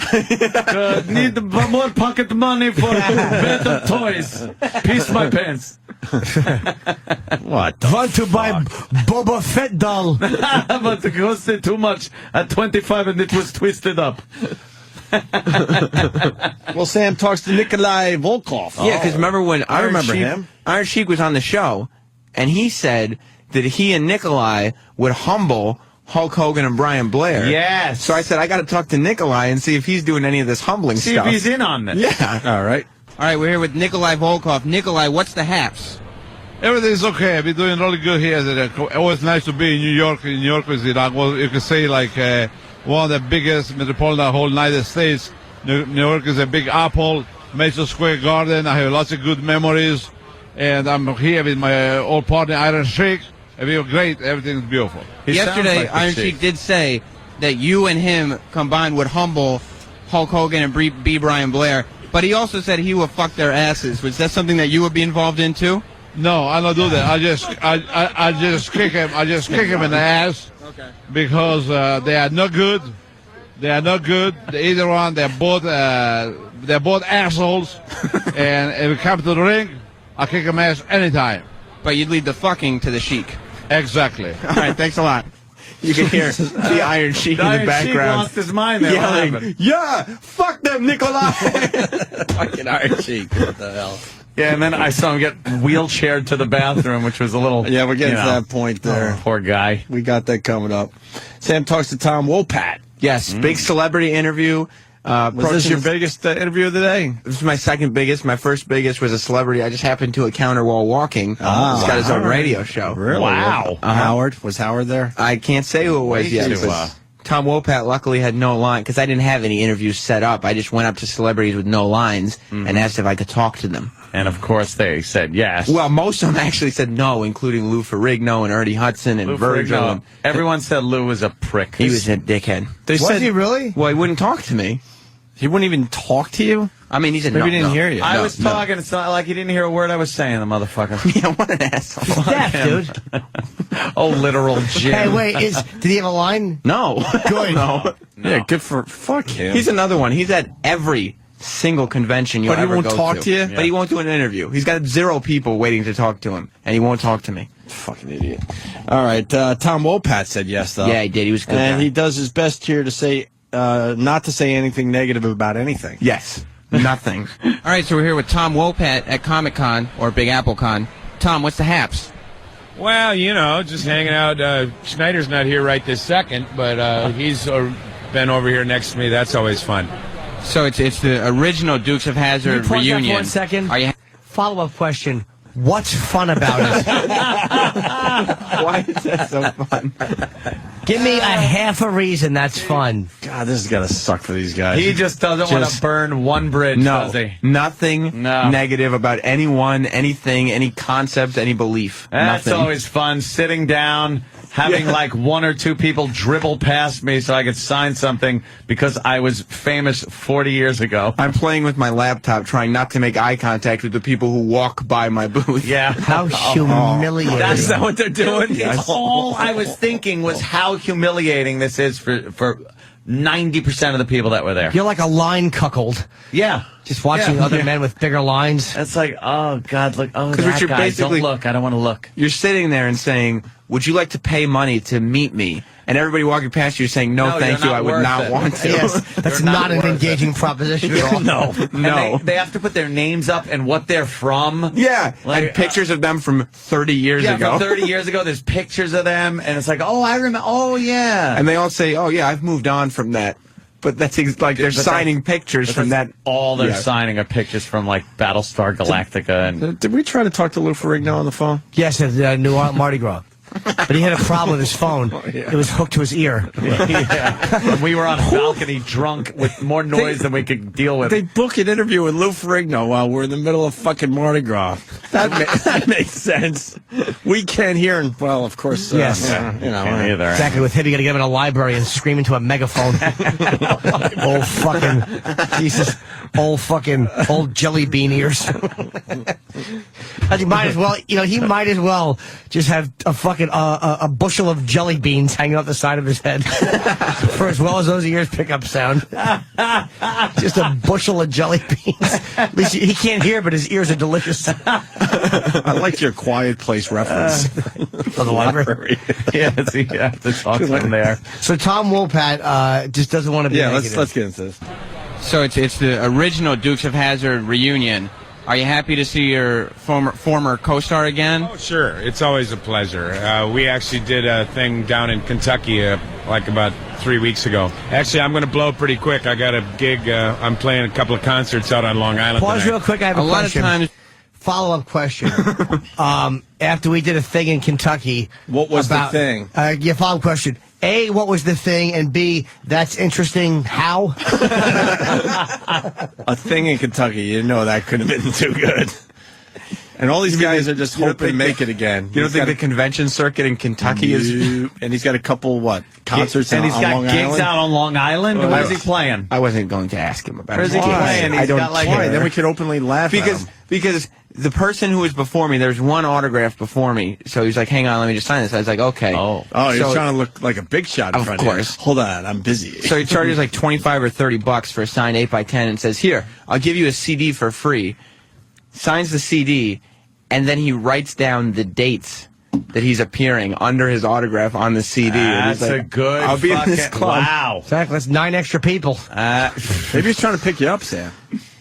[SPEAKER 3] Need more pocket money for better toys. Piece my pants.
[SPEAKER 2] What? The
[SPEAKER 4] Want to buy Boba Fett doll?
[SPEAKER 3] But it costed too much at 25 and it was twisted up.
[SPEAKER 2] Well, Sam talks to Nikolai Volkov.
[SPEAKER 14] Yeah, because remember when
[SPEAKER 2] I remember
[SPEAKER 14] Sheik,
[SPEAKER 2] him.
[SPEAKER 14] Iron Sheik was on the show, and he said that he and Nikolai would humble Hulk Hogan and Brian Blair.
[SPEAKER 3] Yes.
[SPEAKER 14] So I said, I got to talk to Nikolai and see if he's doing any of this humbling
[SPEAKER 3] See
[SPEAKER 14] stuff.
[SPEAKER 3] if he's in on this.
[SPEAKER 14] Yeah.
[SPEAKER 2] All right.
[SPEAKER 14] All right, we're here with Nikolai Volkov. Nikolai, what's the haps?
[SPEAKER 22] Everything's okay. We're doing really good here. It's always nice to be in New York. In New York is, you can say, like one of the biggest metropolitan whole United States. New York is a big apple, Madison Square Garden. I have lots of good memories. And I'm here with my old partner, Iron Sheik. And we are great. Everything's beautiful.
[SPEAKER 14] Yesterday, Iron Sheik did say that you and him combined would humble Hulk Hogan and B. Brian Blair. But he also said he would fuck their asses. Was that something that you would be involved in, too?
[SPEAKER 13] No, I don't do that. I just kick him. I just kick him in the ass.
[SPEAKER 3] Okay.
[SPEAKER 13] Because they are not good. They are not good. Either one. They're both assholes. And if it comes to the ring, I kick him ass anytime.
[SPEAKER 14] But you'd leave the fucking to the Sheik.
[SPEAKER 13] Exactly.
[SPEAKER 14] All right, thanks a lot. You can hear the Iron Sheik in the background.
[SPEAKER 3] Sheik lost his mind there.
[SPEAKER 14] Yelling, yeah, fuck them, Nikolai. Fucking Iron Sheik. What the hell?
[SPEAKER 3] Yeah, and then I saw him get wheelchaired to the bathroom, which was a little...
[SPEAKER 2] Yeah, we're getting to that point there.
[SPEAKER 3] Oh, poor guy.
[SPEAKER 2] We got that coming up. Sam talks to Tom Wopat.
[SPEAKER 14] Yes, big celebrity interview.
[SPEAKER 2] Was this your biggest interview of the day?
[SPEAKER 14] This is my second biggest. My first biggest was a celebrity I just happened to encounter while walking. He's got his own radio show.
[SPEAKER 2] Really?
[SPEAKER 14] Wow.
[SPEAKER 2] Howard? Was Howard there?
[SPEAKER 14] I can't say who it was yet. Tom Wopat luckily had no line, because I didn't have any interviews set up. I just went up to celebrities with no lines and asked if I could talk to them.
[SPEAKER 3] And of course they said yes.
[SPEAKER 14] Well, most of them actually said no, including Lou Ferrigno and Ernie Hudson and Virgil. And
[SPEAKER 3] everyone said Lou was a prick.
[SPEAKER 14] He was a dickhead.
[SPEAKER 4] Was he really?
[SPEAKER 14] Well, he wouldn't talk to me.
[SPEAKER 2] He wouldn't even talk to you?
[SPEAKER 14] I mean, he said
[SPEAKER 2] Maybe he didn't hear you.
[SPEAKER 3] I was talking. It's not like he didn't hear a word I was saying, the motherfucker.
[SPEAKER 14] Yeah, what an asshole.
[SPEAKER 4] Deaf, dude.
[SPEAKER 3] Oh, literal Jim.
[SPEAKER 4] Hey, wait, did he have a line?
[SPEAKER 14] No.
[SPEAKER 4] Good.
[SPEAKER 14] No.
[SPEAKER 2] Yeah, good for... Fuck him.
[SPEAKER 14] He's another one. He's at every single convention you'll ever go to.
[SPEAKER 2] But he won't talk to you?
[SPEAKER 14] But he won't do an interview. He's got 0 people waiting to talk to him, and he won't talk to me.
[SPEAKER 2] Fucking idiot. All right, Tom Wopat said yes, though.
[SPEAKER 14] Yeah, he did. He was a good
[SPEAKER 2] And
[SPEAKER 14] guy.
[SPEAKER 2] he does his best here to say... not to say anything negative about anything.
[SPEAKER 14] Yes. Nothing. All right, so we're here with Tom Wopat at Comic-Con, or Big Apple Con. Tom, what's the haps?
[SPEAKER 16] Well, you know, just hanging out. Schneider's not here right this second, but he's been over here next to me. That's always fun.
[SPEAKER 14] So it's the original Dukes of Hazzard
[SPEAKER 4] Can you pause that
[SPEAKER 14] reunion.
[SPEAKER 4] for 1 second?
[SPEAKER 14] Are you
[SPEAKER 4] Follow-up question. What's fun about it?
[SPEAKER 14] Why is that so fun?
[SPEAKER 4] Give me a half a reason that's fun.
[SPEAKER 2] God, this is going to suck for these guys.
[SPEAKER 3] He just doesn't want to burn one bridge, does he?
[SPEAKER 14] Nothing negative about anyone, anything, any concept, any belief.
[SPEAKER 3] That's
[SPEAKER 14] Nothing.
[SPEAKER 3] always fun. Sitting down, having like 1 or 2 people dribble past me so I could sign something because I was famous 40 years ago.
[SPEAKER 14] I'm playing with my laptop, trying not to make eye contact with the people who walk by my booth.
[SPEAKER 3] Yeah.
[SPEAKER 4] How humiliating.
[SPEAKER 3] That's not what they're doing.
[SPEAKER 14] Yes.
[SPEAKER 3] All I was thinking was how humiliating this is for 90% of the people that were there.
[SPEAKER 4] You're like a line cuckold.
[SPEAKER 3] Yeah.
[SPEAKER 4] Just watching other men with bigger lines.
[SPEAKER 3] It's like, oh, God, look. Oh,
[SPEAKER 14] Because
[SPEAKER 3] that
[SPEAKER 14] you're
[SPEAKER 3] guy.
[SPEAKER 14] basically,
[SPEAKER 3] Don't look. I don't want to look.
[SPEAKER 14] You're sitting there and saying, would you like to pay money to meet me? And everybody walking past you saying, no, thank
[SPEAKER 3] you're
[SPEAKER 14] you,
[SPEAKER 3] not
[SPEAKER 14] I would
[SPEAKER 3] worth
[SPEAKER 14] not
[SPEAKER 3] it.
[SPEAKER 14] want to.
[SPEAKER 4] Yes, that's
[SPEAKER 3] You're
[SPEAKER 4] not an
[SPEAKER 3] worth
[SPEAKER 4] engaging
[SPEAKER 3] it.
[SPEAKER 4] proposition at all.
[SPEAKER 14] No.
[SPEAKER 3] And they have to put their names up and what they're from.
[SPEAKER 14] Yeah,
[SPEAKER 3] Like,
[SPEAKER 14] and pictures of them from 30 years
[SPEAKER 3] Yeah,
[SPEAKER 14] ago.
[SPEAKER 3] from 30 years ago, there's pictures of them, and it's like, oh, I remember. Oh, yeah.
[SPEAKER 14] And they all say, oh, yeah, I've moved on from that. But that's like they're signing pictures from that.
[SPEAKER 3] All they're
[SPEAKER 14] Yeah.
[SPEAKER 3] signing are pictures from, like, Battlestar Galactica. And
[SPEAKER 2] Did we try to talk to Lou Ferrigno on the phone?
[SPEAKER 4] Yes, at New Mardi Gras. But he had a problem with his phone. It was hooked to his ear.
[SPEAKER 3] yeah. And we were on a balcony drunk with more noise than we could deal with.
[SPEAKER 2] They book an interview with Lou Ferrigno while we're in the middle of fucking Mardi Gras. That makes sense. We can't hear him. Well, of course.
[SPEAKER 4] Yes.
[SPEAKER 2] You know.
[SPEAKER 3] Can't either.
[SPEAKER 4] Exactly. With him, you got to get him in a library and scream into a megaphone. Old fucking Jesus. Old jelly bean ears. He might as well. You know, he might as well just have a fucking a bushel of jelly beans hanging off the side of his head for as well as those ears pick up sound. Just a bushel of jelly beans. At least he can't hear, but his ears are delicious.
[SPEAKER 2] I like your Quiet Place reference.
[SPEAKER 4] For the library.
[SPEAKER 3] Yeah, so you have to talk to him there.
[SPEAKER 4] So Tom Wopat just doesn't want to be negative.
[SPEAKER 2] let's get into this.
[SPEAKER 14] So it's the original Dukes of Hazzard reunion. Are you happy to see your former co-star again?
[SPEAKER 16] Oh, sure. It's always a pleasure. We actually did a thing down in Kentucky like about 3 weeks ago. Actually, I'm going to blow pretty quick. I got a gig. I'm playing a couple of concerts out on Long Island
[SPEAKER 4] Pause
[SPEAKER 16] tonight.
[SPEAKER 4] real quick. I have a question.
[SPEAKER 14] lot of times.
[SPEAKER 4] Follow-up question. After we did a thing in Kentucky.
[SPEAKER 2] What was the thing?
[SPEAKER 4] Yeah, follow-up question. A, what was the thing? And B, that's interesting. How?
[SPEAKER 2] A thing in Kentucky. You know that couldn't have been too good. And all these guys are just hoping to make it again.
[SPEAKER 14] You don't think the convention circuit in Kentucky is...
[SPEAKER 2] And he's got a couple, concerts
[SPEAKER 3] and he's
[SPEAKER 2] on
[SPEAKER 3] got
[SPEAKER 2] Long
[SPEAKER 3] gigs
[SPEAKER 2] Island?
[SPEAKER 3] out on Long Island? Where is he playing?
[SPEAKER 14] I wasn't going to ask him about it.
[SPEAKER 3] Where is he playing?
[SPEAKER 2] I don't why? Then we could openly laugh at him.
[SPEAKER 14] Because the person who was before me, there's one autograph before me. So he's like, hang on, let me just sign this. I was like, okay.
[SPEAKER 2] Oh, you're trying to look like a big shot in front of you. Of course. Hold on, I'm busy.
[SPEAKER 14] So he charges like $25 or $30 for a signed 8x10 and says, here, I'll give you a CD for free. Signs the CD, and then he writes down the dates that he's appearing under his autograph on the CD.
[SPEAKER 3] That's
[SPEAKER 14] like,
[SPEAKER 3] a good
[SPEAKER 14] I'll be in this club.
[SPEAKER 3] Wow.
[SPEAKER 4] Exactly. That's 9 extra people.
[SPEAKER 2] Maybe he's trying to pick you up, Sam.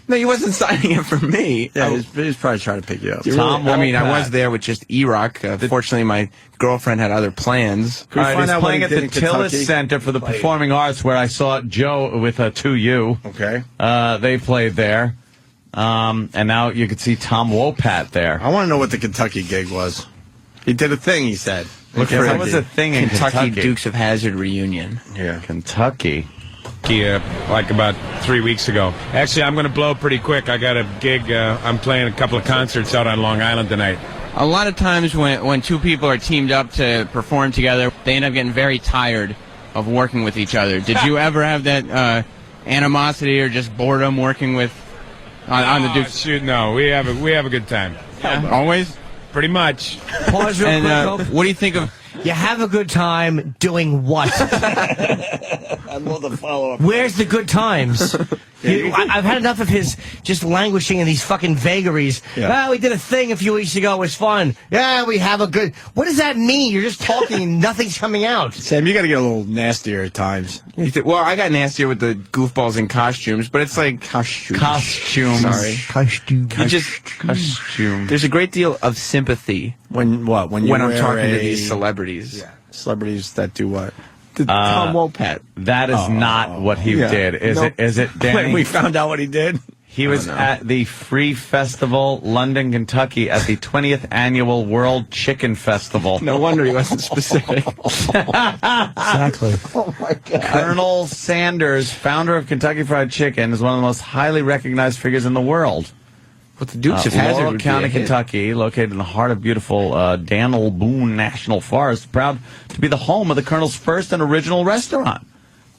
[SPEAKER 14] No, he wasn't signing it for me.
[SPEAKER 2] Yeah, he's probably trying to pick you up.
[SPEAKER 14] I was there with just E-Rock. Fortunately, my girlfriend had other plans.
[SPEAKER 3] All right, he's playing at the Tillis Center for the Performing Arts, where I saw Joe with 2U.
[SPEAKER 2] Okay.
[SPEAKER 3] They played there. And now you can see Tom Wopat there.
[SPEAKER 2] I want to know what the Kentucky gig was. He did a thing, he said.
[SPEAKER 3] That was a thing in
[SPEAKER 14] Kentucky Dukes of Hazzard reunion.
[SPEAKER 2] Yeah.
[SPEAKER 3] Kentucky.
[SPEAKER 16] Like about 3 weeks ago. Actually, I'm going to blow pretty quick. I got a gig. I'm playing a couple of concerts out on Long Island tonight.
[SPEAKER 14] A lot of times when two people are teamed up to perform together, they end up getting very tired of working with each other. Did you ever have that animosity or just boredom working with on the Dukes?
[SPEAKER 16] Shoot, no. We have a good time.
[SPEAKER 14] Yeah. Always?
[SPEAKER 16] Pretty much.
[SPEAKER 4] Pause real quick.
[SPEAKER 14] What do you think of...
[SPEAKER 4] You have a good time doing what?
[SPEAKER 2] I'd love to follow up.
[SPEAKER 4] Where's the good times? I've had enough of his just languishing in these fucking vagaries.
[SPEAKER 2] Yeah.
[SPEAKER 4] We did a thing a few weeks ago. It was fun. Yeah, we have a good... What does that mean? You're just talking and nothing's coming out.
[SPEAKER 2] Sam, you got to get a little nastier at times.
[SPEAKER 14] Well, I got nastier with the goofballs in costumes, but it's like...
[SPEAKER 3] Costumes.
[SPEAKER 14] Sorry.
[SPEAKER 4] Costume.
[SPEAKER 3] Costume.
[SPEAKER 14] There's a great deal of sympathy
[SPEAKER 2] when I'm
[SPEAKER 14] talking to these celebrities.
[SPEAKER 2] Yeah. Celebrities that do what?
[SPEAKER 14] Tom Wopat.
[SPEAKER 3] That is not what he did. Is it, Danny?
[SPEAKER 2] When we found out what he did?
[SPEAKER 3] He was at the Free Festival, London, Kentucky, at the 20th Annual World Chicken Festival.
[SPEAKER 14] No wonder he wasn't specific.
[SPEAKER 4] Exactly.
[SPEAKER 2] Oh, my God.
[SPEAKER 3] Colonel Sanders, founder of Kentucky Fried Chicken, is one of the most highly recognized figures in the world.
[SPEAKER 14] But the Dukes of Hazzard
[SPEAKER 3] Laurel County, Kentucky, located in the heart of beautiful Daniel Boone National Forest, proud to be the home of the Colonel's first and original restaurant.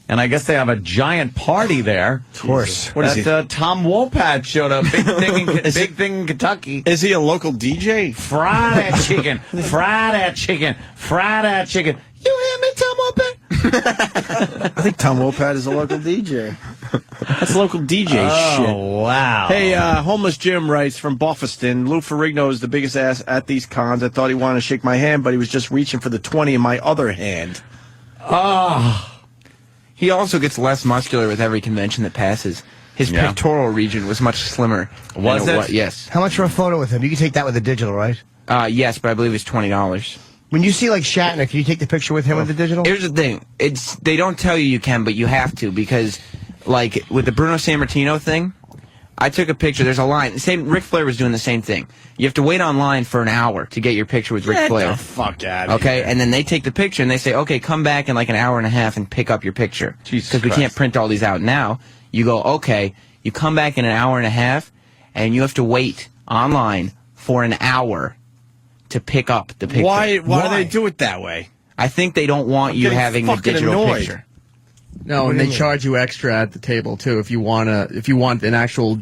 [SPEAKER 3] And I guess they have a giant party there.
[SPEAKER 4] Of course.
[SPEAKER 2] What is he?
[SPEAKER 3] Tom Wopat showed up. Big thing in Kentucky.
[SPEAKER 2] Is he a local DJ?
[SPEAKER 3] Fry that chicken. Fry that chicken. Fry that chicken. You hear me, Tom Wopat?
[SPEAKER 2] I think Tom Wopat is a local DJ. That's local DJ shit.
[SPEAKER 3] Oh, wow.
[SPEAKER 2] Hey, Homeless Jim writes from Boston. Lou Ferrigno is the biggest ass at these cons. I thought he wanted to shake my hand, but he was just reaching for the 20 in my other hand.
[SPEAKER 14] He also gets less muscular with every convention that passes. His pectoral region was much slimmer.
[SPEAKER 3] Was it?
[SPEAKER 14] Yes.
[SPEAKER 4] How much for a photo with him? You can take that with the digital, right?
[SPEAKER 14] Yes, but I believe it's $20.
[SPEAKER 4] When you see like Shatner, can you take the picture with him with the digital?
[SPEAKER 14] Here's the thing. They don't tell you can, but you have to, because like with the Bruno Sammartino thing, I took a picture. There's a line. Ric Flair was doing the same thing. You have to wait online for an hour to get your picture with Ric Flair.
[SPEAKER 2] Get the fuck out of
[SPEAKER 14] Okay,
[SPEAKER 2] here.
[SPEAKER 14] and then they take the picture and they say, okay, come back in like an hour and a half and pick up your picture. Because we can't print all these out now. You go, okay, you come back in an hour and a half, and you have to wait online for an hour to pick up the picture.
[SPEAKER 2] Why do they do it that way?
[SPEAKER 14] I think they don't want you having the digital picture.
[SPEAKER 11] No, and they charge you extra at the table too. If you want an actual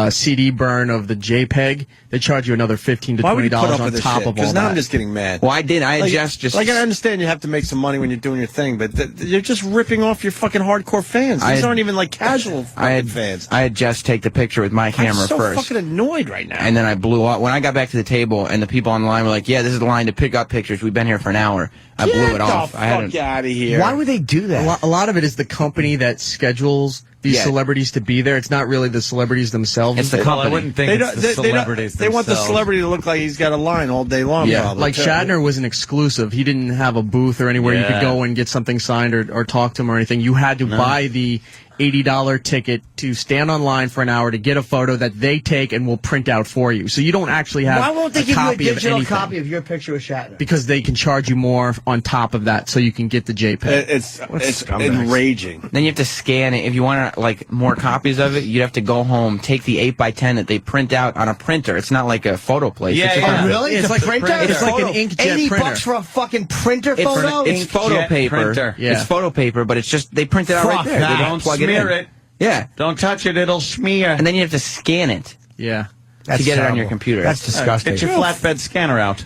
[SPEAKER 11] CD burn of the JPEG, they charge you another $15 to $20 on top of all that.
[SPEAKER 2] Because now I'm just getting mad.
[SPEAKER 14] Well, I did. I just
[SPEAKER 2] like, I understand you have to make some money when you're doing your thing, but you're just ripping off your fucking hardcore fans. These aren't even like casual fans.
[SPEAKER 14] I had just take the picture with my camera
[SPEAKER 2] I'm so
[SPEAKER 14] first.
[SPEAKER 2] fucking annoyed right now.
[SPEAKER 14] And then I blew up. When I got back to the table and the people on the line were like, yeah, this is the line to pick up pictures. We've been here for an hour. I blew it off.
[SPEAKER 2] Get the fuck out of here.
[SPEAKER 4] Why would they do that?
[SPEAKER 11] A lot of it is the company that schedules these celebrities to be there. It's not really the celebrities themselves.
[SPEAKER 14] It's the company.
[SPEAKER 3] I wouldn't think it's the celebrities
[SPEAKER 2] They want the
[SPEAKER 3] themselves.
[SPEAKER 2] celebrity to look like he's got a line all day long.
[SPEAKER 11] Yeah,
[SPEAKER 2] probably,
[SPEAKER 11] like
[SPEAKER 2] too.
[SPEAKER 11] Shatner was an exclusive. He didn't have a booth or anywhere you could go and get something signed or talk to him or anything. You had to buy the $80 ticket to stand online for an hour to get a photo that they take and will print out for you. So you don't actually have
[SPEAKER 4] Why won't they
[SPEAKER 11] a
[SPEAKER 4] give you a
[SPEAKER 11] copy of
[SPEAKER 4] digital
[SPEAKER 11] anything.
[SPEAKER 4] copy of your picture with Shatner?
[SPEAKER 11] Because they can charge you more on top of that, so you can get the JPEG.
[SPEAKER 2] It's enraging.
[SPEAKER 14] Then you have to scan it. If you want like more copies of it, you'd have to go home, take the 8x10 that they print out on a printer. It's not like a photo place.
[SPEAKER 4] Yeah,
[SPEAKER 14] it's
[SPEAKER 4] yeah. Oh, really? It's like a printer?
[SPEAKER 11] It's like an inkjet printer.
[SPEAKER 4] $80 for a fucking printer photo?
[SPEAKER 14] It's photo paper.
[SPEAKER 3] Printer.
[SPEAKER 11] Yeah.
[SPEAKER 14] It's photo paper, but it's just they print it out right
[SPEAKER 3] Fuck
[SPEAKER 14] there.
[SPEAKER 3] that.
[SPEAKER 14] They
[SPEAKER 3] Don't
[SPEAKER 14] plug
[SPEAKER 3] smear
[SPEAKER 14] it in.
[SPEAKER 3] it.
[SPEAKER 14] Yeah.
[SPEAKER 3] Don't touch it, it'll smear.
[SPEAKER 14] And then you have to scan it
[SPEAKER 11] Yeah.
[SPEAKER 14] to get it on your computer.
[SPEAKER 4] That's disgusting.
[SPEAKER 3] Get your flatbed scanner out.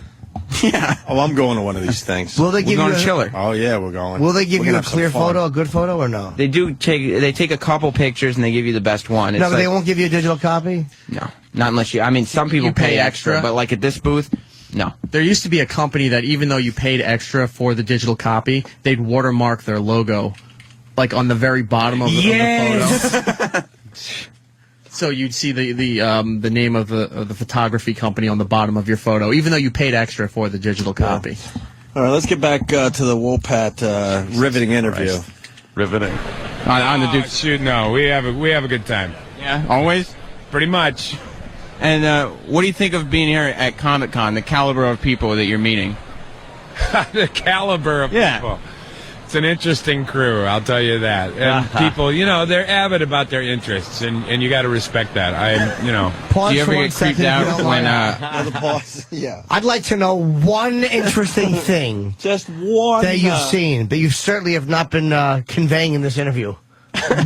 [SPEAKER 14] Yeah.
[SPEAKER 2] Oh, I'm going to one of these things.
[SPEAKER 4] Will they give
[SPEAKER 14] We're
[SPEAKER 4] you
[SPEAKER 14] going to Chiller.
[SPEAKER 2] Oh, yeah, we're going.
[SPEAKER 4] Will they give
[SPEAKER 2] We're
[SPEAKER 4] you
[SPEAKER 2] gonna
[SPEAKER 4] a
[SPEAKER 2] have some
[SPEAKER 4] clear
[SPEAKER 2] fun.
[SPEAKER 4] photo, a good photo, or no?
[SPEAKER 14] They take a couple pictures and they give you the best one. It's
[SPEAKER 4] No, but they
[SPEAKER 14] like-
[SPEAKER 4] won't give you a digital copy?
[SPEAKER 14] No, not unless you. I mean, some people
[SPEAKER 11] You pay
[SPEAKER 14] pay extra,
[SPEAKER 11] extra?
[SPEAKER 14] but like at this booth, no.
[SPEAKER 11] There used to be a company that even though you paid extra for the digital copy, they'd watermark their logo, like on the very bottom of the photo. So you'd see the name of the photography company on the bottom of your photo, even though you paid extra for the digital copy.
[SPEAKER 2] All right, let's get back to the Wopat riveting interview.
[SPEAKER 3] Riveting.
[SPEAKER 16] On the Duke. Shoot, no, we have a good time.
[SPEAKER 14] Yeah, always.
[SPEAKER 16] Pretty much.
[SPEAKER 14] And what do you think of being here at Comic Con? The caliber of people that you're meeting.
[SPEAKER 16] The caliber of people. It's an interesting crew, I'll tell you that. And people, they're avid about their interests, and you got to respect that.
[SPEAKER 4] Pause
[SPEAKER 14] Do you ever
[SPEAKER 4] for 1
[SPEAKER 14] get creeped
[SPEAKER 4] second, if you
[SPEAKER 14] out
[SPEAKER 4] don't
[SPEAKER 14] when
[SPEAKER 4] mind.
[SPEAKER 2] The boss, yeah.
[SPEAKER 4] I'd like to know one interesting thing
[SPEAKER 2] Just one
[SPEAKER 4] that you've seen, but you certainly have not been conveying in this interview.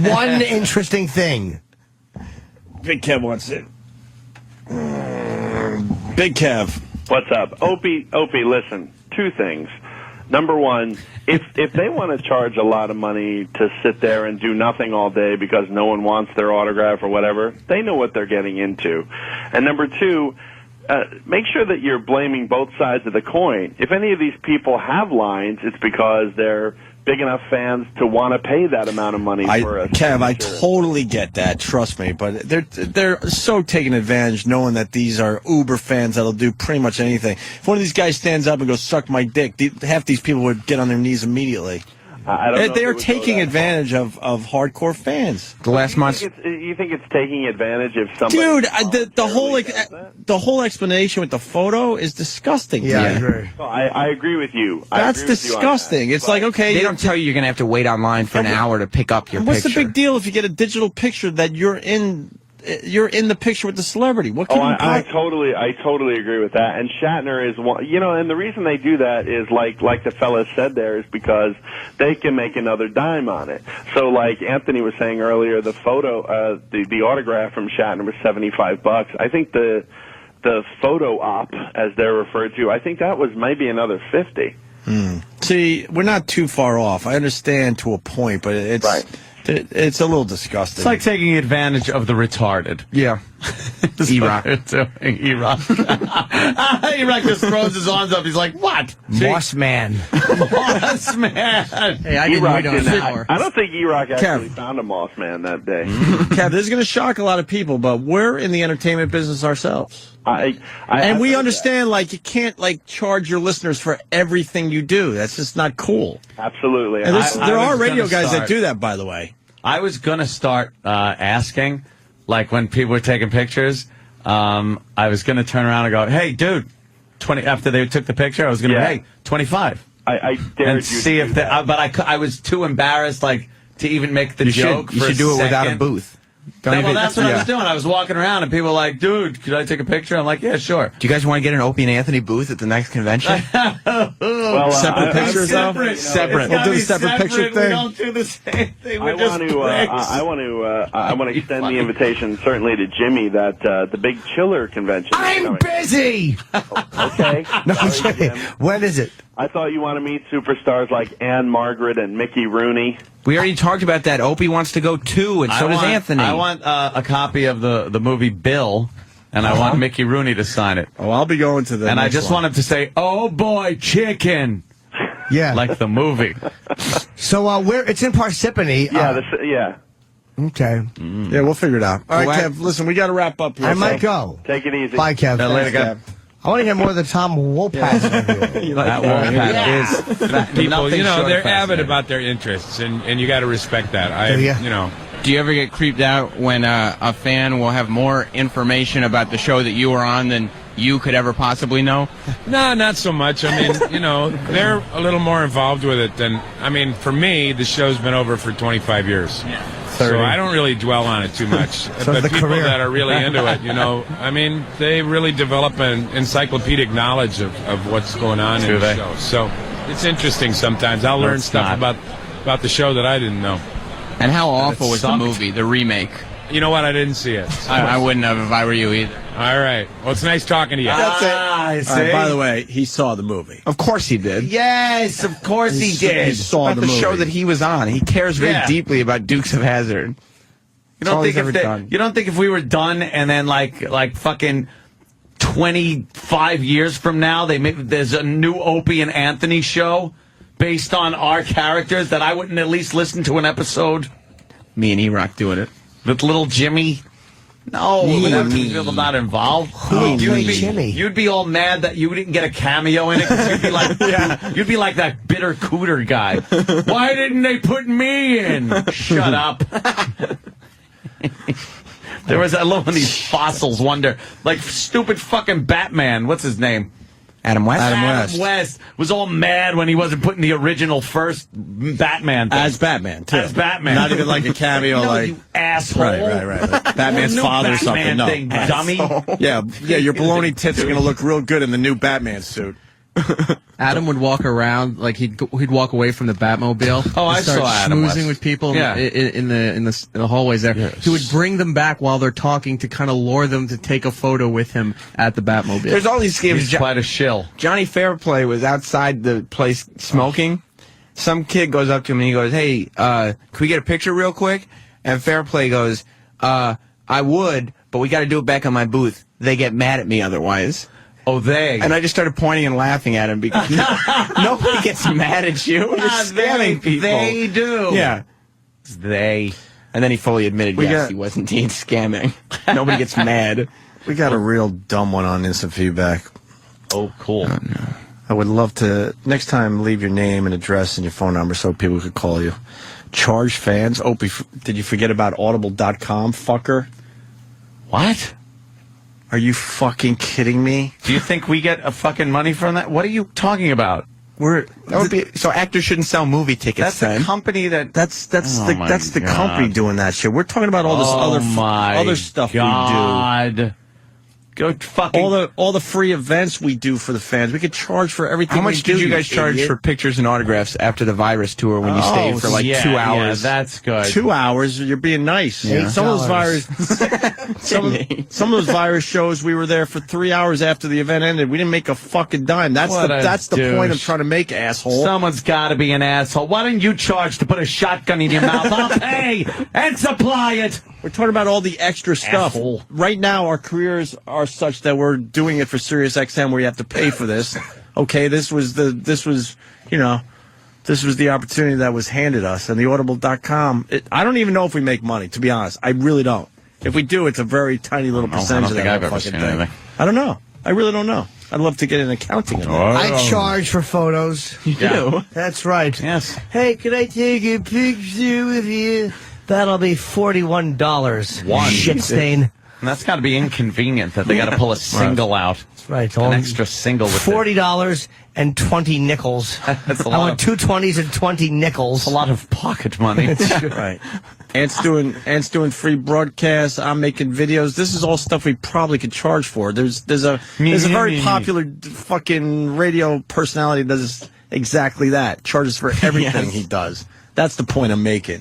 [SPEAKER 4] One interesting thing.
[SPEAKER 2] Big Kev wants it. Big Kev.
[SPEAKER 12] What's up? Opie, listen, two things. Number one, if they want to charge a lot of money to sit there and do nothing all day because no one wants their autograph or whatever, they know what they're getting into. And number two, make sure that you're blaming both sides of the coin. If any of these people have lines, it's because they're big enough fans to want to pay that amount of money for a
[SPEAKER 2] Kev, I
[SPEAKER 12] signature.
[SPEAKER 2] totally get that. Trust me, but they're so taking advantage, knowing that these are uber fans that'll do pretty much anything. If one of these guys stands up and goes, "Suck my dick," half these people would get on their knees immediately.
[SPEAKER 12] I don't know
[SPEAKER 2] They
[SPEAKER 12] if
[SPEAKER 2] are
[SPEAKER 12] it would go
[SPEAKER 2] taking
[SPEAKER 12] that
[SPEAKER 2] advantage of hardcore fans.
[SPEAKER 14] The last month.
[SPEAKER 12] You think it's taking advantage of somebody?
[SPEAKER 2] Dude, the whole explanation with the photo is disgusting.
[SPEAKER 4] Yeah, I
[SPEAKER 2] to me.
[SPEAKER 4] agree.
[SPEAKER 12] No, I agree with you.
[SPEAKER 2] That's disgusting. It's like, okay,
[SPEAKER 14] They don't tell you you're going to have to wait online for an hour to pick up your
[SPEAKER 2] what's
[SPEAKER 14] picture.
[SPEAKER 2] the big deal if you get a digital picture that you're in the picture with the celebrity? What can you
[SPEAKER 12] I totally agree with that. And Shatner is one, and the reason they do that is like the fella said there, is because they can make another dime on it. So like Anthony was saying earlier, the photo, the autograph from Shatner was $75. I think the photo op, as they're referred to, I think that was maybe another $50.
[SPEAKER 2] See, we're not too far off. I understand to a point, but it's a little disgusting.
[SPEAKER 3] It's like taking advantage of the retarded.
[SPEAKER 14] Yeah. E-Rock.
[SPEAKER 3] E-Rock. E-Rock just throws his arms up. He's like, what?
[SPEAKER 4] Moss Man.
[SPEAKER 3] Moss Man.
[SPEAKER 11] Hey, I didn't wait on an hour.
[SPEAKER 12] I don't think E-Rock actually found a Moss Man that day.
[SPEAKER 2] Kev, this is going to shock a lot of people, but we're in the entertainment business ourselves. And we understand, like, you can't, like, charge your listeners for everything you do. That's just not cool.
[SPEAKER 12] Absolutely.
[SPEAKER 2] And there are
[SPEAKER 3] was
[SPEAKER 2] radio
[SPEAKER 3] gonna
[SPEAKER 2] guys that
[SPEAKER 3] start.
[SPEAKER 2] do that, by the way.
[SPEAKER 3] I was going to start asking, like when people were taking pictures, I was going to turn around and go, hey, dude, 20. After they took the picture, I was going to hey, 25.
[SPEAKER 12] I dared
[SPEAKER 3] and
[SPEAKER 12] you
[SPEAKER 3] see
[SPEAKER 12] to
[SPEAKER 3] if
[SPEAKER 12] do
[SPEAKER 3] they,
[SPEAKER 12] that.
[SPEAKER 3] but I was too embarrassed, like, to even make the joke.
[SPEAKER 14] You
[SPEAKER 3] for
[SPEAKER 14] should do it without a
[SPEAKER 3] second.
[SPEAKER 14] booth.
[SPEAKER 3] Well, that's what I was doing. I was walking around, and people were like, dude, could I take a picture? I'm like, yeah, sure.
[SPEAKER 14] Do you guys want to get an Opie and Anthony booth at the next convention?
[SPEAKER 12] Well,
[SPEAKER 2] Separate pictures, though?
[SPEAKER 3] Separate.
[SPEAKER 2] We'll do the separate picture
[SPEAKER 3] We
[SPEAKER 2] thing.
[SPEAKER 3] don't do the same thing.
[SPEAKER 12] I
[SPEAKER 3] We're just
[SPEAKER 12] want to extend the invitation certainly to Jimmy that the big Chiller convention. is
[SPEAKER 4] I'm
[SPEAKER 12] coming.
[SPEAKER 4] busy!
[SPEAKER 12] Okay.
[SPEAKER 4] No, I'm
[SPEAKER 12] Sorry,
[SPEAKER 4] kidding.
[SPEAKER 12] Jim.
[SPEAKER 4] When is it?
[SPEAKER 12] I thought you want to meet superstars like Anne Margaret and Mickey Rooney.
[SPEAKER 14] We already talked about that. Opie wants to go too, and so does Anthony.
[SPEAKER 3] I want a copy of the movie Bill, and I want Mickey Rooney to sign it.
[SPEAKER 2] Oh, I'll be going to the
[SPEAKER 3] And I
[SPEAKER 2] next
[SPEAKER 3] just
[SPEAKER 2] one.
[SPEAKER 3] want him to say, "Oh boy, chicken,"
[SPEAKER 4] Yeah.
[SPEAKER 3] like the movie.
[SPEAKER 4] So it's in Parsippany.
[SPEAKER 12] Yeah.
[SPEAKER 4] Okay.
[SPEAKER 2] Yeah, we'll figure it out. All right,
[SPEAKER 4] Well,
[SPEAKER 2] Kev, listen, we got to wrap up here.
[SPEAKER 4] I might go.
[SPEAKER 12] Take it easy.
[SPEAKER 4] Bye, Kev.
[SPEAKER 3] Later, Kev.
[SPEAKER 4] I want to hear more of the Tom Wopat interview.
[SPEAKER 3] That Wolfpack is
[SPEAKER 16] People,
[SPEAKER 3] nothing short of
[SPEAKER 16] they're avid
[SPEAKER 3] fascinating.
[SPEAKER 16] about their interests, and you got to respect that.
[SPEAKER 4] Yeah.
[SPEAKER 14] Do you ever get creeped out when a fan will have more information about the show that you were on than you could ever possibly know?
[SPEAKER 16] No, not so much. I mean, they're a little more involved with it than, for me, the show's been over for 25 years. Yeah. So I don't really dwell on it too much. But people that are really into it, they really develop an encyclopedic knowledge of what's going on in the show. So it's interesting sometimes. I'll learn stuff about the show that I didn't know.
[SPEAKER 14] And how awful was the movie, the remake?
[SPEAKER 16] You know what? I didn't see it. So
[SPEAKER 14] I wouldn't have if I were you either.
[SPEAKER 16] All right. Well, it's nice talking to you.
[SPEAKER 2] That's it. By the way, he saw the movie.
[SPEAKER 14] Of course he did.
[SPEAKER 3] Yes, of course he did.
[SPEAKER 2] He saw
[SPEAKER 14] the show that he was on. He cares very deeply about Dukes of Hazzard.
[SPEAKER 3] You don't think if we were done and then like fucking 25 years from now there's a new Opie and Anthony show based on our characters that I wouldn't at least listen to an episode?
[SPEAKER 14] Me and E-Rock doing it.
[SPEAKER 3] With little Jimmy? No, people not involved. You'd be all mad that you didn't get a cameo in it because you'd be like that bitter cooter guy. Why didn't they put me in? Shut up. I love when these fossils wonder, like stupid fucking Batman. What's his name?
[SPEAKER 14] Adam West?
[SPEAKER 3] Adam West was all mad when he wasn't putting the original first Batman thing.
[SPEAKER 2] As Batman, too.
[SPEAKER 3] As Batman.
[SPEAKER 2] Not even like a cameo,
[SPEAKER 3] you asshole.
[SPEAKER 2] Right. Like Batman's father or something.
[SPEAKER 3] No. Thing, dummy.
[SPEAKER 2] Yeah, your baloney tits are going to look real good in the new Batman suit.
[SPEAKER 11] Adam would walk around like he'd walk away from the Batmobile.
[SPEAKER 3] Oh, I saw Adam
[SPEAKER 11] schmoozing with people in the hallways there. Yes. He would bring them back while they're talking to kind of lure them to take a photo with him at the Batmobile.
[SPEAKER 14] There's all these games.
[SPEAKER 3] He's quite a shill.
[SPEAKER 14] Johnny Fairplay was outside the place smoking. Some kid goes up to him and he goes, "Hey, can we get a picture real quick?" And Fairplay goes, "I would, but we got to do it back on my booth. They get mad at me otherwise."
[SPEAKER 3] Oh, they.
[SPEAKER 14] And I just started pointing and laughing at him because nobody gets mad at you. You're scamming people.
[SPEAKER 3] They do.
[SPEAKER 14] Yeah.
[SPEAKER 3] It's they.
[SPEAKER 14] And then he fully admitted, he was indeed scamming. Nobody gets mad.
[SPEAKER 2] We got a real dumb one on instant feedback.
[SPEAKER 3] Oh, cool.
[SPEAKER 14] Oh, no.
[SPEAKER 2] I would love to, next time, leave your name and address and your phone number so people could call you. Charge fans. Opie, did you forget about Audible.com, fucker?
[SPEAKER 3] What?
[SPEAKER 2] Are you fucking kidding me?
[SPEAKER 3] Do you think we get a fucking money from that? What are you talking about?
[SPEAKER 14] So actors shouldn't sell movie tickets.
[SPEAKER 3] That's the company that.
[SPEAKER 2] That's the company doing that shit. We're talking about all this other stuff we do.
[SPEAKER 3] Go fucking
[SPEAKER 2] all the free events we do for the fans. We could charge for everything.
[SPEAKER 14] How much did you guys charge for pictures and autographs after the virus tour when you stayed for 2 hours?
[SPEAKER 3] Yeah, that's good.
[SPEAKER 2] 2 hours. You're being nice.
[SPEAKER 4] Yeah.
[SPEAKER 2] Some of those virus shows we were there for 3 hours after the event ended. We didn't make a fucking dime. That's the point I'm trying to make, asshole.
[SPEAKER 3] Someone's got to be an asshole. Why don't you charge to put a shotgun in your mouth? I'll pay and supply it.
[SPEAKER 2] We're talking about all the extra stuff.
[SPEAKER 3] Asshole.
[SPEAKER 2] Right now, our careers are such that we're doing it for Sirius XM where you have to pay for this. Okay, this was the opportunity that was handed us. And the Audible.com, I don't even know if we make money, to be honest. I really don't. If we do, it's a very tiny little percentage of that fucking thing. I don't know. I really don't know. I'd love to get an accounting of that.
[SPEAKER 4] I charge for photos.
[SPEAKER 14] You do?
[SPEAKER 4] That's right.
[SPEAKER 3] Yes.
[SPEAKER 4] Hey, can I take a picture with you? That'll be $41.
[SPEAKER 3] One.
[SPEAKER 4] Shit stain.
[SPEAKER 3] And that's got to be inconvenient that they got to pull a single out.
[SPEAKER 4] That's right.
[SPEAKER 3] An extra single with
[SPEAKER 4] $40 and 20 nickels.
[SPEAKER 3] That's a lot.
[SPEAKER 4] I want 2 20s and 20 nickels.
[SPEAKER 3] A lot of pocket money.
[SPEAKER 2] Right. Ant's doing free broadcasts. I'm making videos. This is all stuff we probably could charge for. There's a very popular fucking radio personality that does exactly that. Charges for everything he does. That's the point I'm making.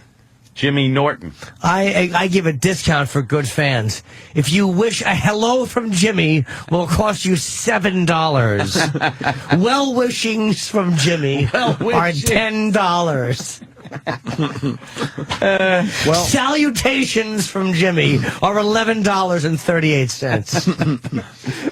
[SPEAKER 3] Jimmy Norton.
[SPEAKER 4] I give a discount for good fans. If you wish a hello from Jimmy, will cost you $7. Well wishings from Jimmy are $10. Salutations from Jimmy are $11.38.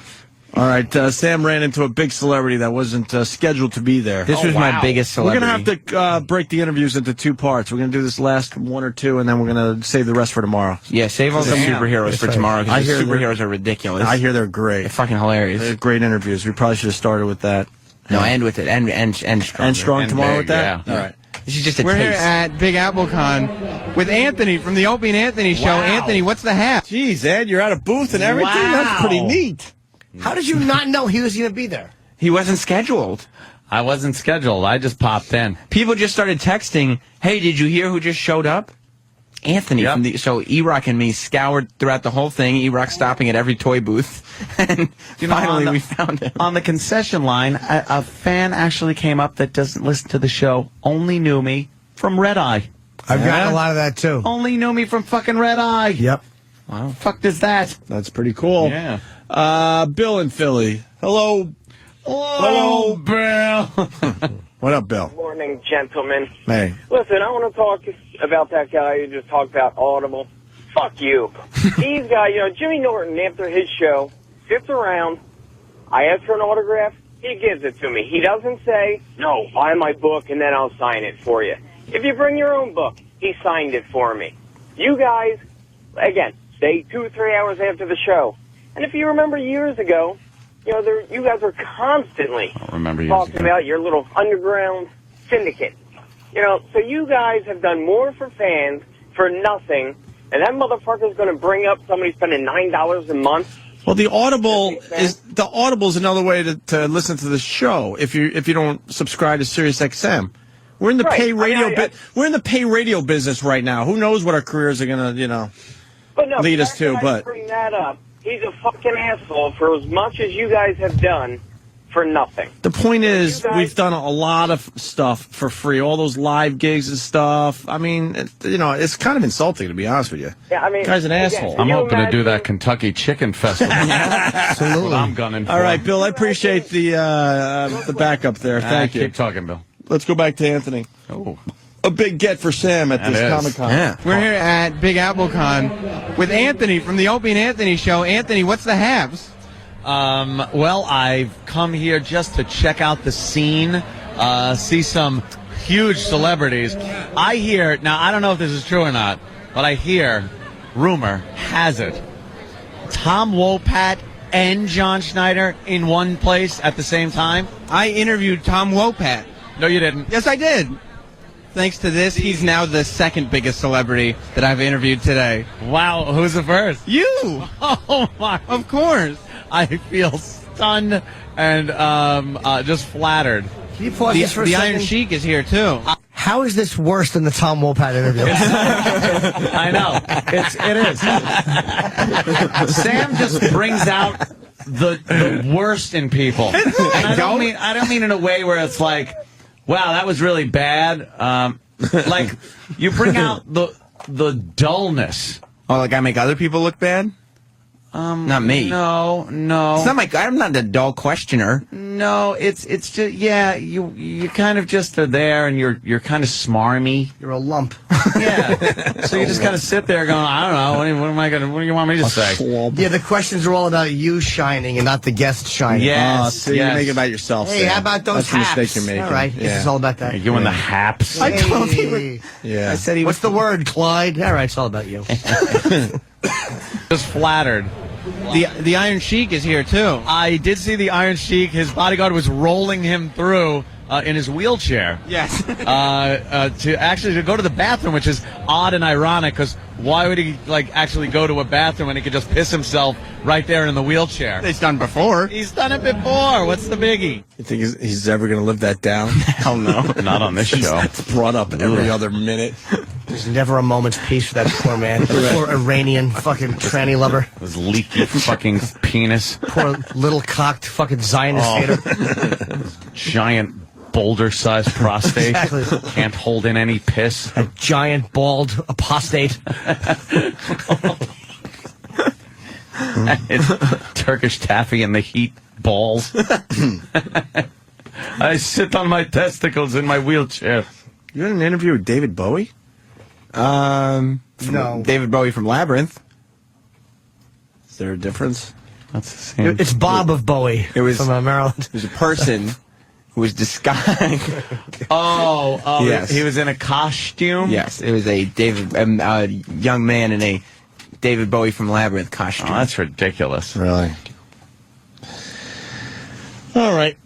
[SPEAKER 2] All right, Sam ran into a big celebrity that wasn't scheduled to be there.
[SPEAKER 14] This was my biggest celebrity.
[SPEAKER 2] We're going to have to break the interviews into 2 parts. We're going to do this last 1 or 2, and then we're going to save the rest for tomorrow.
[SPEAKER 14] Yeah, save all the superheroes for tomorrow, because the superheroes are ridiculous.
[SPEAKER 2] I hear they're great.
[SPEAKER 14] They're fucking hilarious.
[SPEAKER 2] They're great interviews. We probably should have started with that.
[SPEAKER 14] No, end with it. End strong.
[SPEAKER 2] End strong tomorrow with that?
[SPEAKER 3] Yeah.
[SPEAKER 2] All right.
[SPEAKER 14] This is just a
[SPEAKER 17] We're here
[SPEAKER 14] taste.
[SPEAKER 17] at Big AppleCon with Anthony from the Opie and Anthony Show.
[SPEAKER 2] Wow.
[SPEAKER 17] Anthony, what's the hat?
[SPEAKER 2] Jeez, Ed, you're at a booth and everything?
[SPEAKER 4] Wow.
[SPEAKER 2] That's pretty neat.
[SPEAKER 4] How did you not know he was going to be there?
[SPEAKER 14] He wasn't scheduled.
[SPEAKER 3] I wasn't scheduled. I just popped in.
[SPEAKER 14] People just started texting, hey, did you hear who just showed up? Anthony.
[SPEAKER 3] Yep.
[SPEAKER 14] From the, so E-Rock and me scoured throughout the whole thing. E-Rock stopping at every toy booth. And finally we found him.
[SPEAKER 3] On the concession line, a fan actually came up that doesn't listen to the show, only knew me from Red Eye.
[SPEAKER 4] I've gotten a lot of that, too.
[SPEAKER 3] Only knew me from fucking Red Eye.
[SPEAKER 4] Yep.
[SPEAKER 3] Wow. Fuck is that?
[SPEAKER 2] That's pretty cool.
[SPEAKER 3] Yeah.
[SPEAKER 2] Bill in Philly. Hello.
[SPEAKER 3] Hello, Bill.
[SPEAKER 2] What up, Bill?
[SPEAKER 18] Morning, gentlemen.
[SPEAKER 2] Hey.
[SPEAKER 18] Listen, I want to talk about that guy who just talked about Audible. Fuck you. These guys, Jimmy Norton, after his show, sits around. I ask for an autograph. He gives it to me. He doesn't say, no, buy my book and then I'll sign it for you. If you bring your own book, he signed it for me. You guys, again, stay 2-3 hours after the show. And if you remember years ago, you guys were constantly talking about your little underground syndicate. So you guys have done more for fans for nothing, and that motherfucker's going to bring up somebody spending $9 a month.
[SPEAKER 2] Well, the Audible is another way to listen to the show if you don't subscribe to SiriusXM. We're in the pay radio we're in the pay radio business right now. Who knows what our careers are going to, lead us to, but
[SPEAKER 18] bring that up. He's a fucking asshole for as much as you guys have done for nothing.
[SPEAKER 2] the point is we've done a lot of stuff for free, all those live gigs and stuff. I mean, it's kind of insulting, to be honest with you.
[SPEAKER 18] Yeah, I mean,
[SPEAKER 2] guy's an asshole.
[SPEAKER 3] I'm hoping to do that Kentucky Chicken Festival.
[SPEAKER 2] Absolutely.
[SPEAKER 3] I'm gunning for.
[SPEAKER 2] All right, Bill, I appreciate the backup there. Thank you.
[SPEAKER 3] Keep talking, Bill.
[SPEAKER 2] Let's go back to Anthony.
[SPEAKER 3] Oh.
[SPEAKER 2] A big get for Sam at this Comic-Con.
[SPEAKER 17] Yeah. We're here at Big AppleCon with Anthony from the Opie and Anthony Show. Anthony, what's the haps?
[SPEAKER 3] Well, I've come here just to check out the scene, see some huge celebrities. I hear, now I don't know if this is true or not, but I hear, rumor has it, Tom Wopat and John Schneider in one place at the same time.
[SPEAKER 17] I interviewed Tom Wopat.
[SPEAKER 3] No, you didn't.
[SPEAKER 17] Yes, I did. Thanks to this, he's now the second biggest celebrity that I've interviewed today.
[SPEAKER 3] Wow, who's the first?
[SPEAKER 17] You!
[SPEAKER 3] Oh, my.
[SPEAKER 17] Of course.
[SPEAKER 3] I feel stunned and just flattered.
[SPEAKER 4] Can you pause this for a
[SPEAKER 17] the
[SPEAKER 4] second?
[SPEAKER 17] Iron Sheik is here, too.
[SPEAKER 4] How is this worse than the Tom Wopat interview?
[SPEAKER 3] I know. It is. Sam just brings out the worst in people. And I don't mean in a way where it's like, wow, that was really bad. Like, you bring out the dullness.
[SPEAKER 14] Oh, like I make other people look bad? Not me.
[SPEAKER 3] No.
[SPEAKER 14] It's not I'm not a dull questioner.
[SPEAKER 3] No, it's just, yeah, you kind of just are there and you're kind of smarmy.
[SPEAKER 4] You're a lump.
[SPEAKER 3] Yeah. So you just kind of sit there going, I don't know, what do you want me to say?
[SPEAKER 4] Yeah, the questions are all about you shining and not the guest shining.
[SPEAKER 3] Yes.
[SPEAKER 2] So you make it about yourself.
[SPEAKER 4] Hey,
[SPEAKER 2] Sam.
[SPEAKER 4] how about those
[SPEAKER 2] That's the
[SPEAKER 4] haps?
[SPEAKER 2] mistake you're making.
[SPEAKER 4] All right,
[SPEAKER 2] Yeah.
[SPEAKER 4] it's all about that.
[SPEAKER 3] You and the haps.
[SPEAKER 4] I told you.
[SPEAKER 2] Yeah.
[SPEAKER 14] I said he was.
[SPEAKER 4] What's the word, Clyde? All right, it's all about you.
[SPEAKER 3] Just flattered.
[SPEAKER 17] The Iron Sheik is here, too.
[SPEAKER 3] I did see the Iron Sheik. His bodyguard was rolling him through in his wheelchair.
[SPEAKER 17] Yes.
[SPEAKER 3] To go to the bathroom, which is odd and ironic, because why would he actually go to a bathroom when he could just piss himself right there in the wheelchair?
[SPEAKER 17] He's done before.
[SPEAKER 3] He's done it before. What's the biggie?
[SPEAKER 2] You think he's ever going to live that down?
[SPEAKER 3] Hell no. Not on this show.
[SPEAKER 2] It's brought up every other minute.
[SPEAKER 4] There's never a moment's peace for that poor man. Poor Iranian fucking tranny lover.
[SPEAKER 3] His leaky fucking penis.
[SPEAKER 4] Poor little cocked fucking Zionist hater.
[SPEAKER 3] Giant boulder-sized prostate.
[SPEAKER 4] Exactly.
[SPEAKER 3] Can't hold in any piss.
[SPEAKER 4] A giant, bald apostate.
[SPEAKER 3] It's Turkish taffy in the heat balls. I sit on my testicles in my wheelchair.
[SPEAKER 2] You had an interview with David Bowie?
[SPEAKER 4] No.
[SPEAKER 14] David Bowie from Labyrinth.
[SPEAKER 2] Is there a difference?
[SPEAKER 3] That's the same.
[SPEAKER 4] It's Bob of Bowie from Maryland.
[SPEAKER 14] It was a person who was disguised.
[SPEAKER 3] Oh,
[SPEAKER 14] yes.
[SPEAKER 3] He was in a costume?
[SPEAKER 14] Yes, it was a young man in a David Bowie from Labyrinth costume.
[SPEAKER 3] Oh, that's ridiculous.
[SPEAKER 2] Really? All right.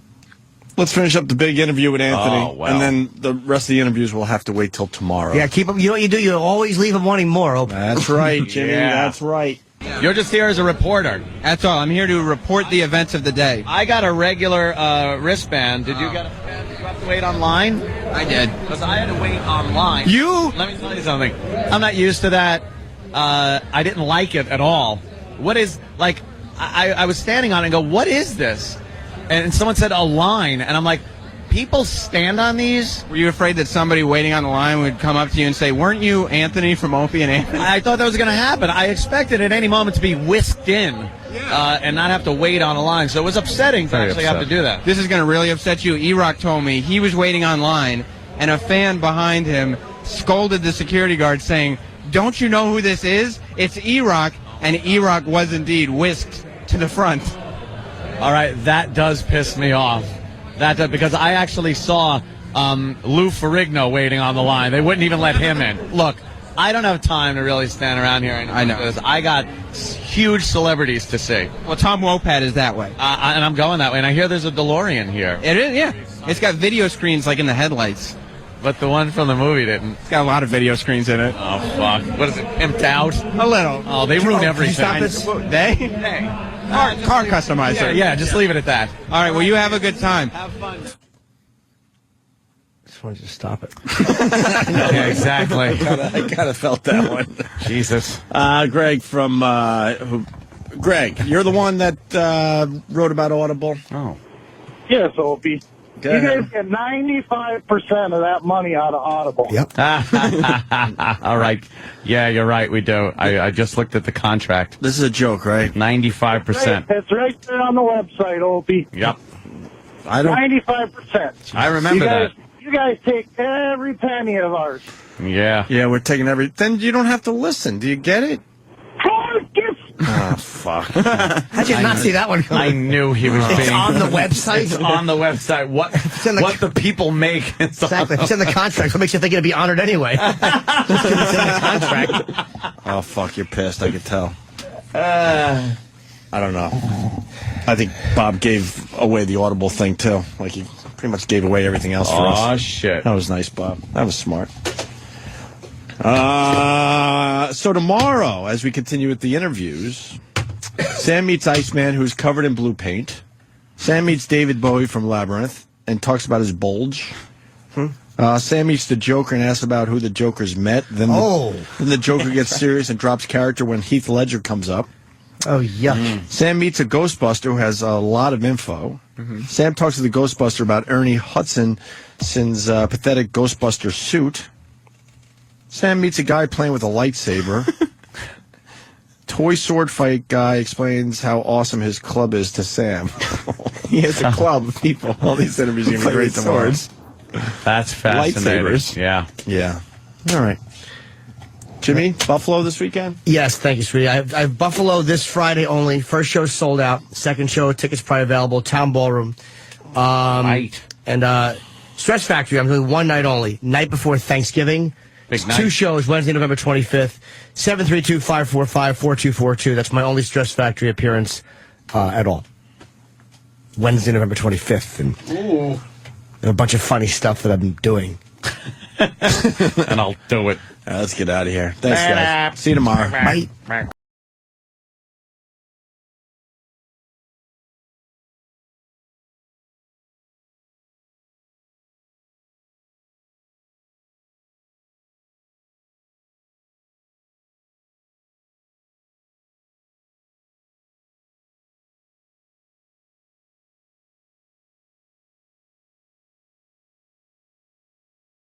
[SPEAKER 2] Let's finish up the big interview with Anthony,
[SPEAKER 3] Oh, wow.
[SPEAKER 2] and then the rest of the interviews will have to wait till tomorrow.
[SPEAKER 4] Yeah, keep them. You know what you do? You always leave them wanting more. Opie.
[SPEAKER 2] That's right, Jimmy.
[SPEAKER 3] Yeah.
[SPEAKER 2] That's right.
[SPEAKER 3] You're just here as a reporter.
[SPEAKER 17] That's all. I'm here to report the events of the day.
[SPEAKER 3] I got a regular wristband. Did you get a fan? Did you have to wait online?
[SPEAKER 17] I did.
[SPEAKER 3] Because I had to wait online. Let me tell you something. I'm not used to that. I didn't like it at all. What is, like, I was standing on it and go, what is this? And someone said a line, and I'm like, people stand on these?
[SPEAKER 17] Were you afraid that somebody waiting on the line would come up to you and say, weren't you Anthony from Opie and Anthony?
[SPEAKER 3] I thought that was going to happen. I expected at any moment to be whisked in and not have to wait on a line. So it was upsetting to actually have to do that.
[SPEAKER 17] This is going to really upset you. E-Rock told me he was waiting online, and a fan behind him scolded the security guard saying, don't you know who this is? It's E-Rock, and E-Rock was indeed whisked to the front.
[SPEAKER 3] All right, that does piss me off. That does, because I actually saw Lou Ferrigno waiting on the line. They wouldn't even let him in. Look, I don't have time to really stand around here. I know. I got huge celebrities to see.
[SPEAKER 17] Well, Tom Wopat is that way.
[SPEAKER 3] And I'm going that way. And I hear there's a DeLorean here.
[SPEAKER 17] It is, yeah. It's got video screens like in the headlights.
[SPEAKER 3] But the one from the movie didn't.
[SPEAKER 17] It's got a lot of video screens in it.
[SPEAKER 3] Oh, fuck. What is it, pimped out?
[SPEAKER 17] A little.
[SPEAKER 3] Oh, they ruin everything.
[SPEAKER 17] They? Car customizer.
[SPEAKER 3] Yeah, just leave it at that.
[SPEAKER 17] All right, well, you have a good time.
[SPEAKER 3] Have fun.
[SPEAKER 4] Just wanted to stop it.
[SPEAKER 3] Yeah, exactly.
[SPEAKER 2] I kind of felt that one.
[SPEAKER 3] Jesus.
[SPEAKER 2] Greg from Greg, you're the one that wrote about Audible.
[SPEAKER 3] Oh.
[SPEAKER 1] Yes, Opie.
[SPEAKER 2] Go
[SPEAKER 1] You
[SPEAKER 2] ahead.
[SPEAKER 1] guys get 95% of that money out of Audible.
[SPEAKER 4] Yep.
[SPEAKER 3] All right. Yeah, you're right. We do. I just looked at the contract.
[SPEAKER 2] This is a joke, right?
[SPEAKER 3] 95%.
[SPEAKER 1] It's right there on the website, Opie.
[SPEAKER 3] Yep.
[SPEAKER 2] I don't.
[SPEAKER 1] 95%.
[SPEAKER 3] I remember that.
[SPEAKER 1] You guys take every penny of ours.
[SPEAKER 3] Yeah.
[SPEAKER 2] Yeah, we're taking every. Then you don't have to listen. Do you get it? Oh, fuck.
[SPEAKER 4] How'd you not see that one coming?
[SPEAKER 3] I knew he was being...
[SPEAKER 4] It's on the website?
[SPEAKER 3] It's on the website. What the people make.
[SPEAKER 4] Exactly. It's in the contract. What makes you think it'd be honored anyway? It's in the contract.
[SPEAKER 2] Oh, fuck, you're pissed. I could tell. I don't know. I think Bob gave away the Audible thing, too. Like, he pretty much gave away everything else for us.
[SPEAKER 3] Oh, shit.
[SPEAKER 2] That was nice, Bob. That was smart. So tomorrow, as we continue with the interviews, Sam meets Iceman, who's covered in blue paint. Sam meets David Bowie from Labyrinth and talks about his bulge. Sam meets the Joker and asks about who the Joker's met. Then the Joker gets serious and drops character when Heath Ledger comes up.
[SPEAKER 4] Oh, yuck.
[SPEAKER 2] Sam meets a Ghostbuster who has a lot of info. Sam talks to the Ghostbuster about Ernie Hudson's pathetic Ghostbuster suit. Sam meets a guy playing with a lightsaber. Toy sword fight guy explains how awesome his club is to Sam. He has a club of people. All these interviews are going to be great tomorrow.
[SPEAKER 3] That's fascinating.
[SPEAKER 2] Lightsabers.
[SPEAKER 3] Yeah.
[SPEAKER 2] Yeah. All right. Jimmy, Buffalo this weekend?
[SPEAKER 4] Yes, thank you, sweetie. I have Buffalo this Friday only. First show sold out. Second show, tickets probably available. Town Ballroom.
[SPEAKER 3] Right.
[SPEAKER 4] And Stress Factory, I'm doing one night only. Night before Thanksgiving.
[SPEAKER 3] Big night.
[SPEAKER 4] 2 shows, Wednesday, November 25th. 732-545-4242. That's my only Stress Factory appearance at all. Wednesday, November 25th. And there are a bunch of funny stuff that I'm doing.
[SPEAKER 3] And I'll do it.
[SPEAKER 2] Let's get out of here. Thanks, guys. See you tomorrow.
[SPEAKER 4] Bye.